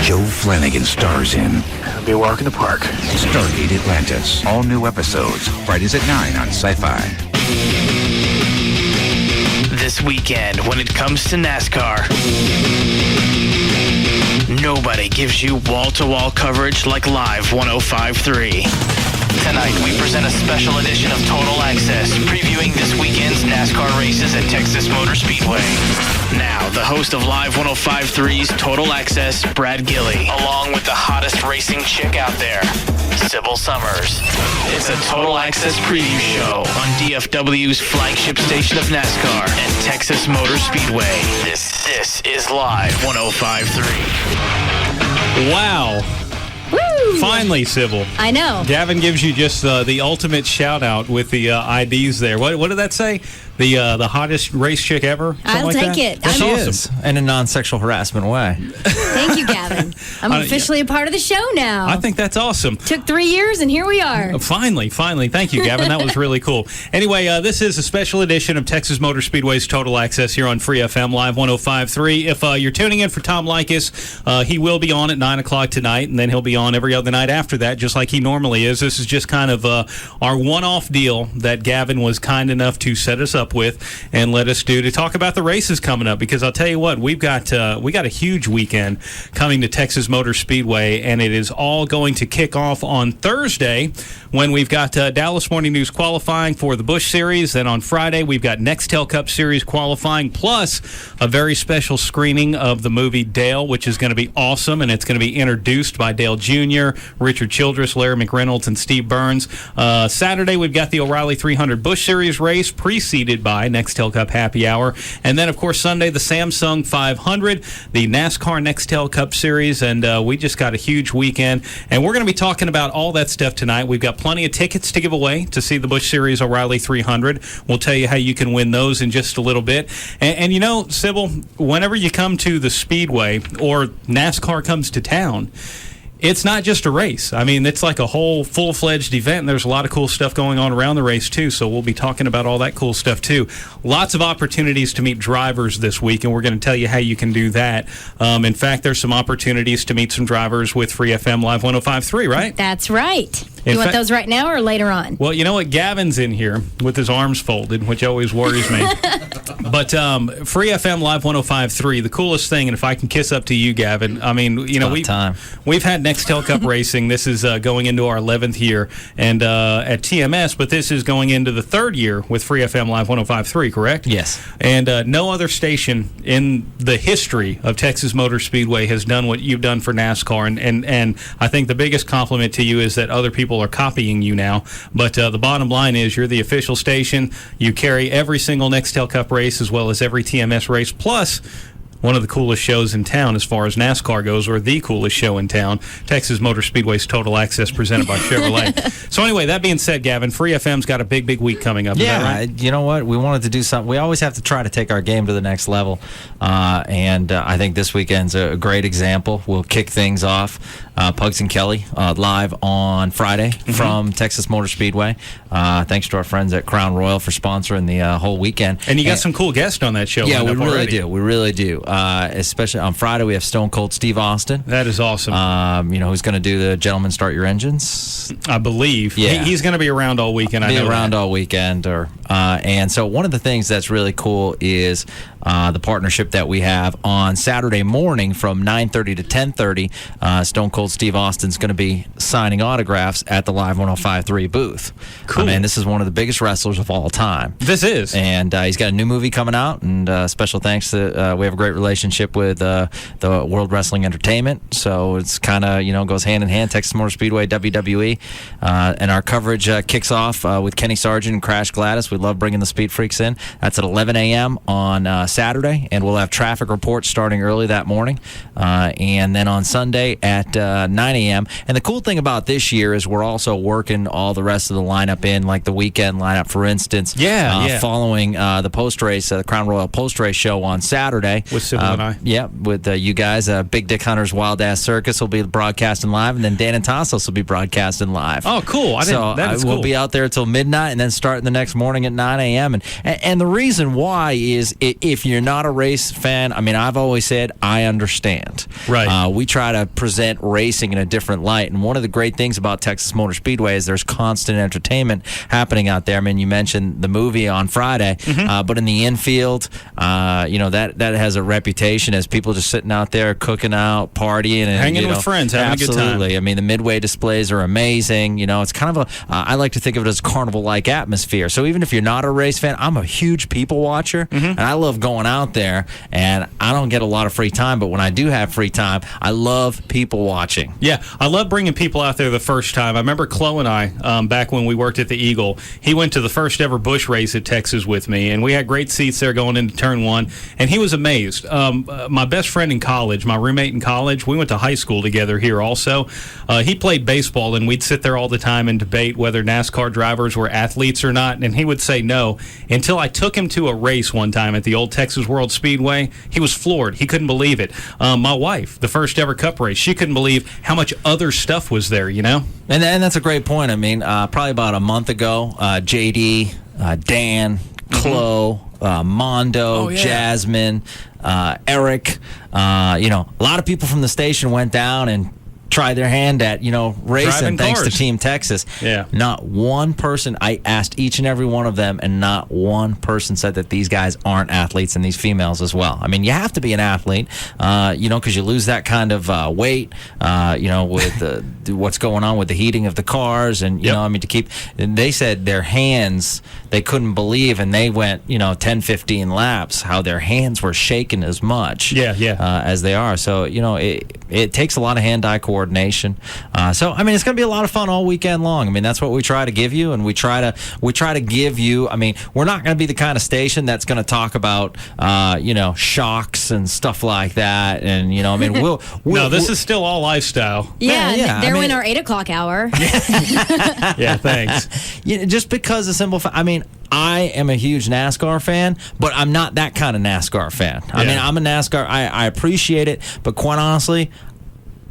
Joe Flanagan stars in. It'll be a walk in the park. Stargate Atlantis. All new episodes. Fridays at 9 on Sci-Fi. This weekend, when it comes to NASCAR, nobody gives you wall-to-wall coverage like Live 105.3. Tonight, we present a special edition of Total Access, previewing this weekend's NASCAR races at Texas Motor Speedway. Now, the host of Live 105.3's Total Access, Brad Gilley, along with the hottest racing chick out there, Sybil Summers. It's a Total Access preview show on DFW's flagship station of NASCAR and Texas Motor Speedway. This is Live 105.3. Wow. Woo! Finally, Sybil. I know. Gavin gives you just the ultimate shout out with the IDs there. What did that say? The hottest race chick ever? I'll like take that? it. That's She awesome. is, in a non-sexual harassment way. Thank you, Gavin. I'm officially a part of the show now. I think that's awesome. Took 3 years, and here we are. Finally. Thank you, Gavin. That was really cool. Anyway, this is a special edition of Texas Motor Speedway's Total Access here on Free FM Live 105.3. If you're tuning in for Tom Likas, he will be on at 9 o'clock tonight, and then he'll be on every every other night after that, just like he normally is. This is just kind of our one-off deal that Gavin was kind enough to set us up with and let us do to talk about the races coming up. Because I'll tell you what, we got a huge weekend coming to Texas Motor Speedway, and it is all going to kick off on Thursday when we've got Dallas Morning News qualifying for the Busch Series. Then on Friday, we've got Nextel Cup Series qualifying, plus a very special screening of the movie Dale, which is going to be awesome, and it's going to be introduced by Dale Jr., Richard Childress, Larry McReynolds, and Steve Burns. Saturday, we've got the O'Reilly 300 Busch Series race, preceded by Nextel Cup Happy Hour. And then, of course, Sunday, the Samsung 500, the NASCAR Nextel Cup Series, and we just got a huge weekend. And we're going to be talking about all that stuff tonight. We've got plenty of tickets to give away to see the Busch Series O'Reilly 300. We'll tell you how you can win those in just a little bit. And you know, Sybil, whenever you come to the Speedway or NASCAR comes to town, it's not just a race. I mean, it's like a whole full-fledged event, and there's a lot of cool stuff going on around the race, too, so we'll be talking about all that cool stuff, too. Lots of opportunities to meet drivers this week, and we're going to tell you how you can do that. In fact, there's some opportunities to meet some drivers with Free FM Live 105.3, right? That's right. You want those right now or later on? Well, you know what? Gavin's in here with his arms folded, which always worries me. But Free FM Live 105.3, the coolest thing, and if I can kiss up to you, Gavin, I mean, you know, we've had Nextel Cup Racing. This is going into our 11th year and at TMS, but this is going into the third year with Free FM Live 105.3, correct? Yes. And no other station in the history of Texas Motor Speedway has done what you've done for NASCAR, and I think the biggest compliment to you is that other people are copying you now, but the bottom line is you're the official station. You carry every single Nextel Cup race as well as every TMS race, plus one of the coolest shows in town as far as NASCAR goes, or the coolest show in town, Texas Motor Speedway's Total Access presented by Chevrolet. So anyway, that being said, Gavin, Free FM's got a big, big week coming up. Yeah, is that right? You know what? We wanted to do something. We always have to try to take our game to the next level, and I think this weekend's a great example. We'll kick things off. Pugs and Kelly live on Friday from Texas Motor Speedway. Thanks to our friends at Crown Royal for sponsoring the whole weekend. And you got some cool guests on that show. Yeah, we really do. We really do. Especially on Friday, we have Stone Cold Steve Austin. That is awesome. You know, who's going to do the Gentlemen Start Your Engines? I believe. Yeah. He's going to be around all weekend. All weekend. And so one of the things that's really cool is the partnership that we have on Saturday morning from 9:30 to 10:30. Stone Cold Steve Austin's going to be signing autographs at the Live 105.3 booth. Cool. And this is one of the biggest wrestlers of all time. This is. And he's got a new movie coming out, and special thanks to we have a great relationship with the World Wrestling Entertainment, so it's kind of goes hand in hand. Texas Motor Speedway, WWE, and our coverage kicks off with Kenny Sargent and Crash Gladys. We love bringing the Speed Freaks in. That's at 11 a.m. on Saturday, and we'll have traffic reports starting early that morning, and then on Sunday at 9 a.m. And the cool thing about this year is we're also working all the rest of the lineup in, like the weekend lineup, for instance. Following the post-race, the Crown Royal post-race show on Saturday. With Sybil and I. Yeah, with you guys. Big Dick Hunter's Wild Ass Circus will be broadcasting live, and then Dan and Tassos will be broadcasting live. Oh, cool. We'll be out there till midnight, and then starting the next morning at 9 a.m. And the reason why is if you're not a race fan, I mean, I've always said I understand. Right. We try to present racing in a different light, and one of the great things about Texas Motor Speedway is there's constant entertainment happening out there. I mean, you mentioned the movie on Friday, but in the infield, that has a reputation as people just sitting out there cooking out, partying, and hanging with friends, having a good time. Absolutely. I mean, the midway displays are amazing. It's kind of I like to think of it as a carnival-like atmosphere. So even if you're not a race fan, I'm a huge people watcher, and I love going out there, and I don't get a lot of free time, but when I do have free time, I love people watching. Yeah, I love bringing people out there the first time. I remember Chloe and I, back when we worked at the Eagle, he went to the first ever Busch race at Texas with me, and we had great seats there going into turn one, and he was amazed. My best friend in college, my roommate in college, we went to high school together here also. He played baseball, and we'd sit there all the time and debate whether NASCAR drivers were athletes or not, and he would say no, until I took him to a race one time at the old Texas World Speedway. He was floored. He couldn't believe it. My wife, the first ever Cup race, she couldn't believe how much other stuff was there, And that's a great point. I mean, probably about a month ago, JD, Dan, Chloe, Mondo, Jasmine, Eric, a lot of people from the station went down and try their hand at, racing thanks to cars. Team Texas. Yeah. Not one person, I asked each and every one of them, and not one person said that these guys aren't athletes, and these females as well. I mean, you have to be an athlete, because you lose that kind of weight, with what's going on with the heating of the cars, and, they said their hands, they couldn't believe, and they went, 10, 15 laps, how their hands were shaking as much as they are. So, it takes a lot of hand-eye coordination. So, I mean, it's going to be a lot of fun all weekend long. I mean, that's what we try to give you, and we try to give you, I mean, we're not going to be the kind of station that's going to talk about, shocks and stuff like that. And, I mean, no, this is still all lifestyle. Yeah, they're in our 8 o'clock hour. Yeah, thanks. Just because the simple fact, I mean, I am a huge NASCAR fan, but I'm not that kind of NASCAR fan. I mean, I'm a NASCAR, I appreciate it, but quite honestly,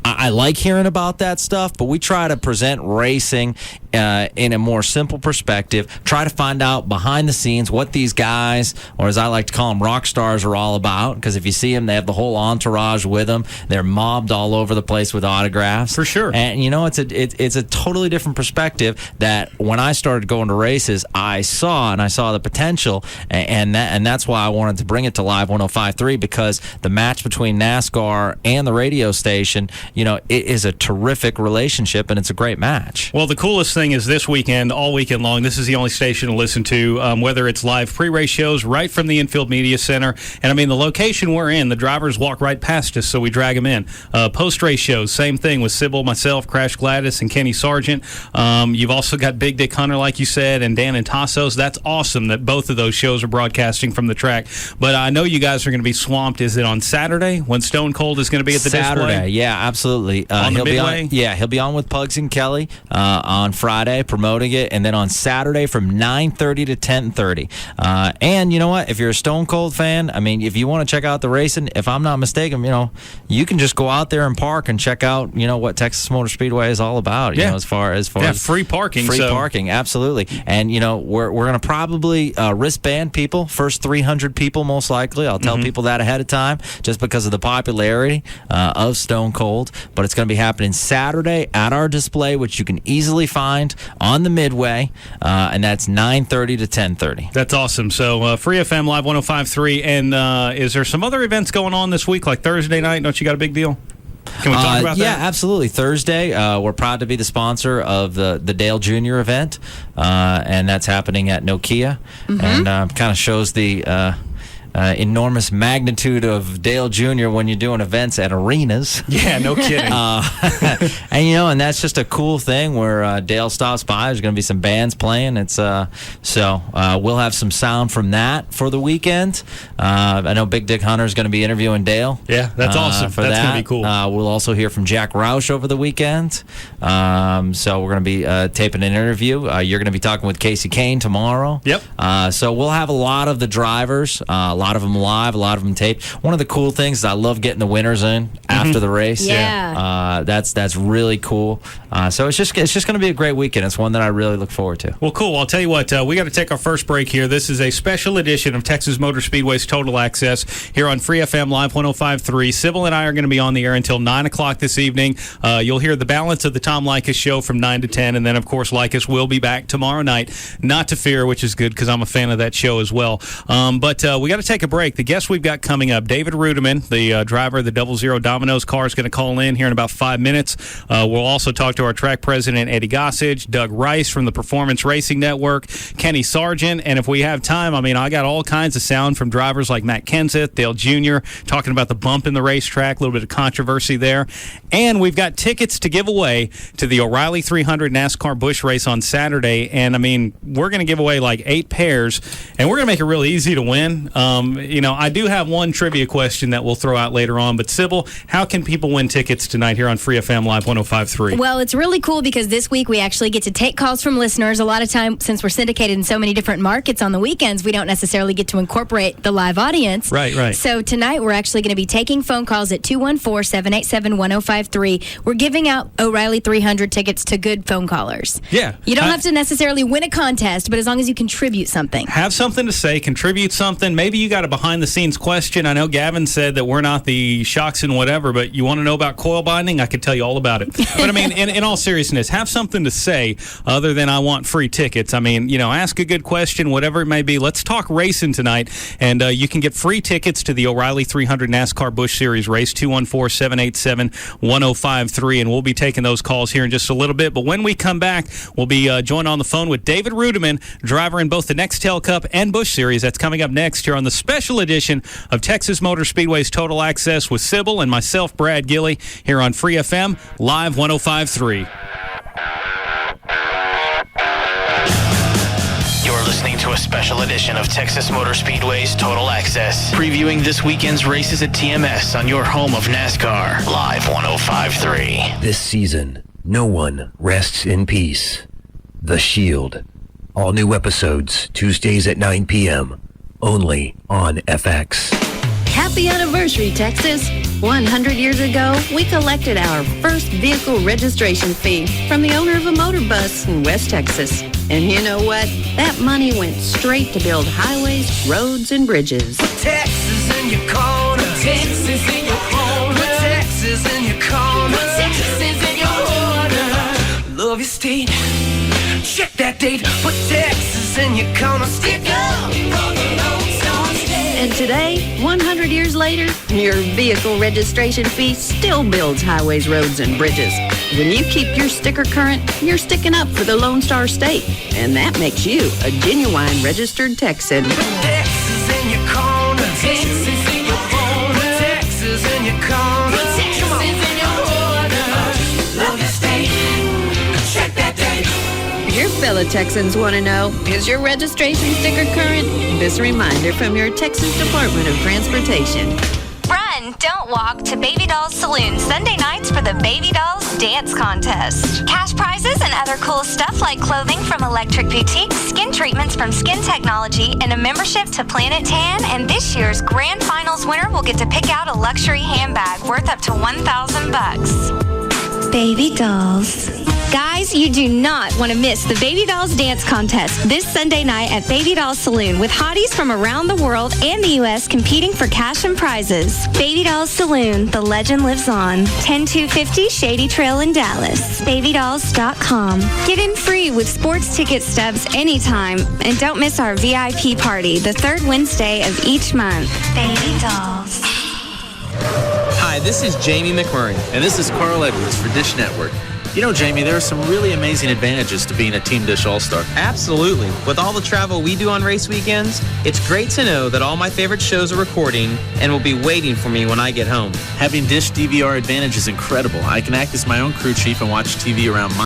I like hearing about that stuff, but we try to present racing in a more simple perspective, try to find out behind the scenes what these guys, or as I like to call them, rock stars, are all about. Because if you see them, they have the whole entourage with them. They're mobbed all over the place with autographs. For sure. And, it's a totally different perspective that when I started going to races, I saw the potential, and that's why I wanted to bring it to Live 105.3, because the match between NASCAR and the radio station, it is a terrific relationship, and it's a great match. Well, the coolest thing is this weekend, all weekend long, this is the only station to listen to, whether it's live pre-race shows right from the Infield Media Center. And, I mean, the location we're in, the drivers walk right past us, so we drag them in. Post-race shows, same thing with Sybil, myself, Crash Gladys, and Kenny Sargent. You've also got Big Dick Hunter, like you said, and Dan and Tassos. That's awesome that both of those shows are broadcasting from the track. But I know you guys are going to be swamped. Is it on Saturday when Stone Cold is going to be at the Saturday, display? yeah, absolutely. On the Midway? He'll be on with Pugs and Kelly on Friday promoting it, and then on Saturday from 9:30 to 10:30. And you know what? If you're a Stone Cold fan, I mean, if you want to check out the racing, if I'm not mistaken, you can just go out there and park and check out, what Texas Motor Speedway is all about. As far as free parking, parking, absolutely. And we're going to probably wristband people, first 300 people most likely. I'll tell people that ahead of time, just because of the popularity of Stone Cold. But it's going to be happening Saturday at our display, which you can easily find on the Midway, and that's 9:30 to 10:30. That's awesome. So Free FM Live 105.3, and is there some other events going on this week, like Thursday night? Don't you got a big deal? Can we talk about that? Yeah, absolutely. Thursday, we're proud to be the sponsor of the Dale Jr. event, and that's happening at Nokia, and kind of shows the enormous magnitude of Dale Jr. when you're doing events at arenas. Yeah, no kidding. And that's just a cool thing where Dale stops by. There's going to be some bands playing. It's so we'll have some sound from that for the weekend. I know Big Dick Hunter is going to be interviewing Dale. Yeah, that's awesome. For that's that. going to be cool. We'll also hear from Jack Roush over the weekend. So we're going to be taping an interview. You're going to be talking with Casey Kane tomorrow. Yep. So we'll have a lot of the drivers. A lot of them live, a lot of them taped. One of the cool things is I love getting the winners in after the race. Yeah. That's really cool. So it's just going to be a great weekend. It's one that I really look forward to. Well, cool. I'll tell you what, we got to take our first break here. This is a special edition of Texas Motor Speedway's Total Access here on Free FM Live 105.3. Sybil and I are going to be on the air until 9 o'clock this evening. You'll hear the balance of the Tom Likas show from 9 to 10, and then, of course, Likas will be back tomorrow night. Not to fear, which is good because I'm a fan of that show as well. But we got to take a break. The guest we've got coming up, David Rudiman, the driver of the 00 Domino's car, is going to call in here in about 5 minutes. We'll also talk to our track president, Eddie Gossage, Doug Rice from the Performance Racing Network, Kenny Sargent, and if we have time, I mean, I got all kinds of sound from drivers like Matt Kenseth, Dale Jr., talking about the bump in the racetrack, a little bit of controversy there. And we've got tickets to give away to the O'Reilly 300 NASCAR Busch Race on Saturday. And, I mean, we're going to give away like 8 pairs, and we're going to make it really easy to win. I do have one trivia question that we'll throw out later on. But, Sybil, how can people win tickets tonight here on Free FM Live 105.3? Well, it's really cool because this week we actually get to take calls from listeners. A lot of time, since we're syndicated in so many different markets on the weekends, we don't necessarily get to incorporate the live audience. Right. So tonight we're actually going to be taking phone calls at 214-787-1053. We're giving out O'Reilly 300 tickets to good phone callers. Yeah. You don't have to necessarily win a contest, but as long as you contribute something. Have something to say, contribute something. Maybe you got a behind-the-scenes question. I know Gavin said that we're not the shocks and whatever, but you want to know about coil binding? I could tell you all about it. But, I mean, in all seriousness, have something to say other than I want free tickets. I mean, ask a good question, whatever it may be. Let's talk racing tonight, and you can get free tickets to the O'Reilly 300 NASCAR Busch Series race, 214-787-1053, and we'll be taking those calls here in just a little bit. But when we come back, we'll be joined on the phone with David Rudiman, driver in both the Nextel Cup and Busch Series. That's coming up next here on the special edition of Texas Motor Speedway's Total Access with Sybil and myself, Brad Gilley, here on Free FM, Live 105.3. You're listening to a special edition of Texas Motor Speedway's Total Access, previewing this weekend's races at TMS on your home of NASCAR, Live 105.3. This season, no one rests in peace. The Shield. All new episodes, Tuesdays at 9 p.m., only on FX. Happy anniversary, Texas. 100 years ago, we collected our first vehicle registration fee from the owner of a motor bus in West Texas. And you know what? That money went straight to build highways, roads, and bridges. Texas in your corner. Texas in your corner. Texas in your corner. Texas in your corner. Love your state. Check that date. Put Texas in your corner. Stick up for the Lone Star State. And today, 100 years later, your vehicle registration fee still builds highways, roads, and bridges. When you keep your sticker current, you're sticking up for the Lone Star State. And that makes you a genuine registered Texan. Texas in your corner. Texas in your corner. Texas in your corner. Texas in your corner. Love your state. Check that date. Your fellow Texans want to know, is your registration sticker current? This reminder from your Texas Department of Transportation. Run, don't walk to Baby Dolls Saloon Sunday nights for the Baby Dolls Dance Contest. Cash prizes and other cool stuff like clothing from Electric Boutique, skin treatments from Skin Technology, and a membership to Planet Tan. And this year's Grand Finals winner will get to pick out a luxury handbag worth up to $1,000. Baby Dolls. Guys, you do not want to miss the Baby Dolls Dance Contest this Sunday night at Baby Dolls Saloon with hotties from around the world and the U.S. competing for cash and prizes. Baby Dolls Saloon, the legend lives on. 10250 Shady Trail in Dallas. BabyDolls.com. Get in free with sports ticket stubs anytime. And don't miss our VIP party the third Wednesday of each month. Baby Dolls. Hi, this is Jamie McMurray. And this is Carl Edwards for Dish Network. You know, Jamie, there are some really amazing advantages to being a Team Dish All-Star. Absolutely. With all the travel we do on race weekends, it's great to know that all my favorite shows are recording and will be waiting for me when I get home. Having Dish DVR Advantage is incredible. I can act as my own crew chief and watch TV around my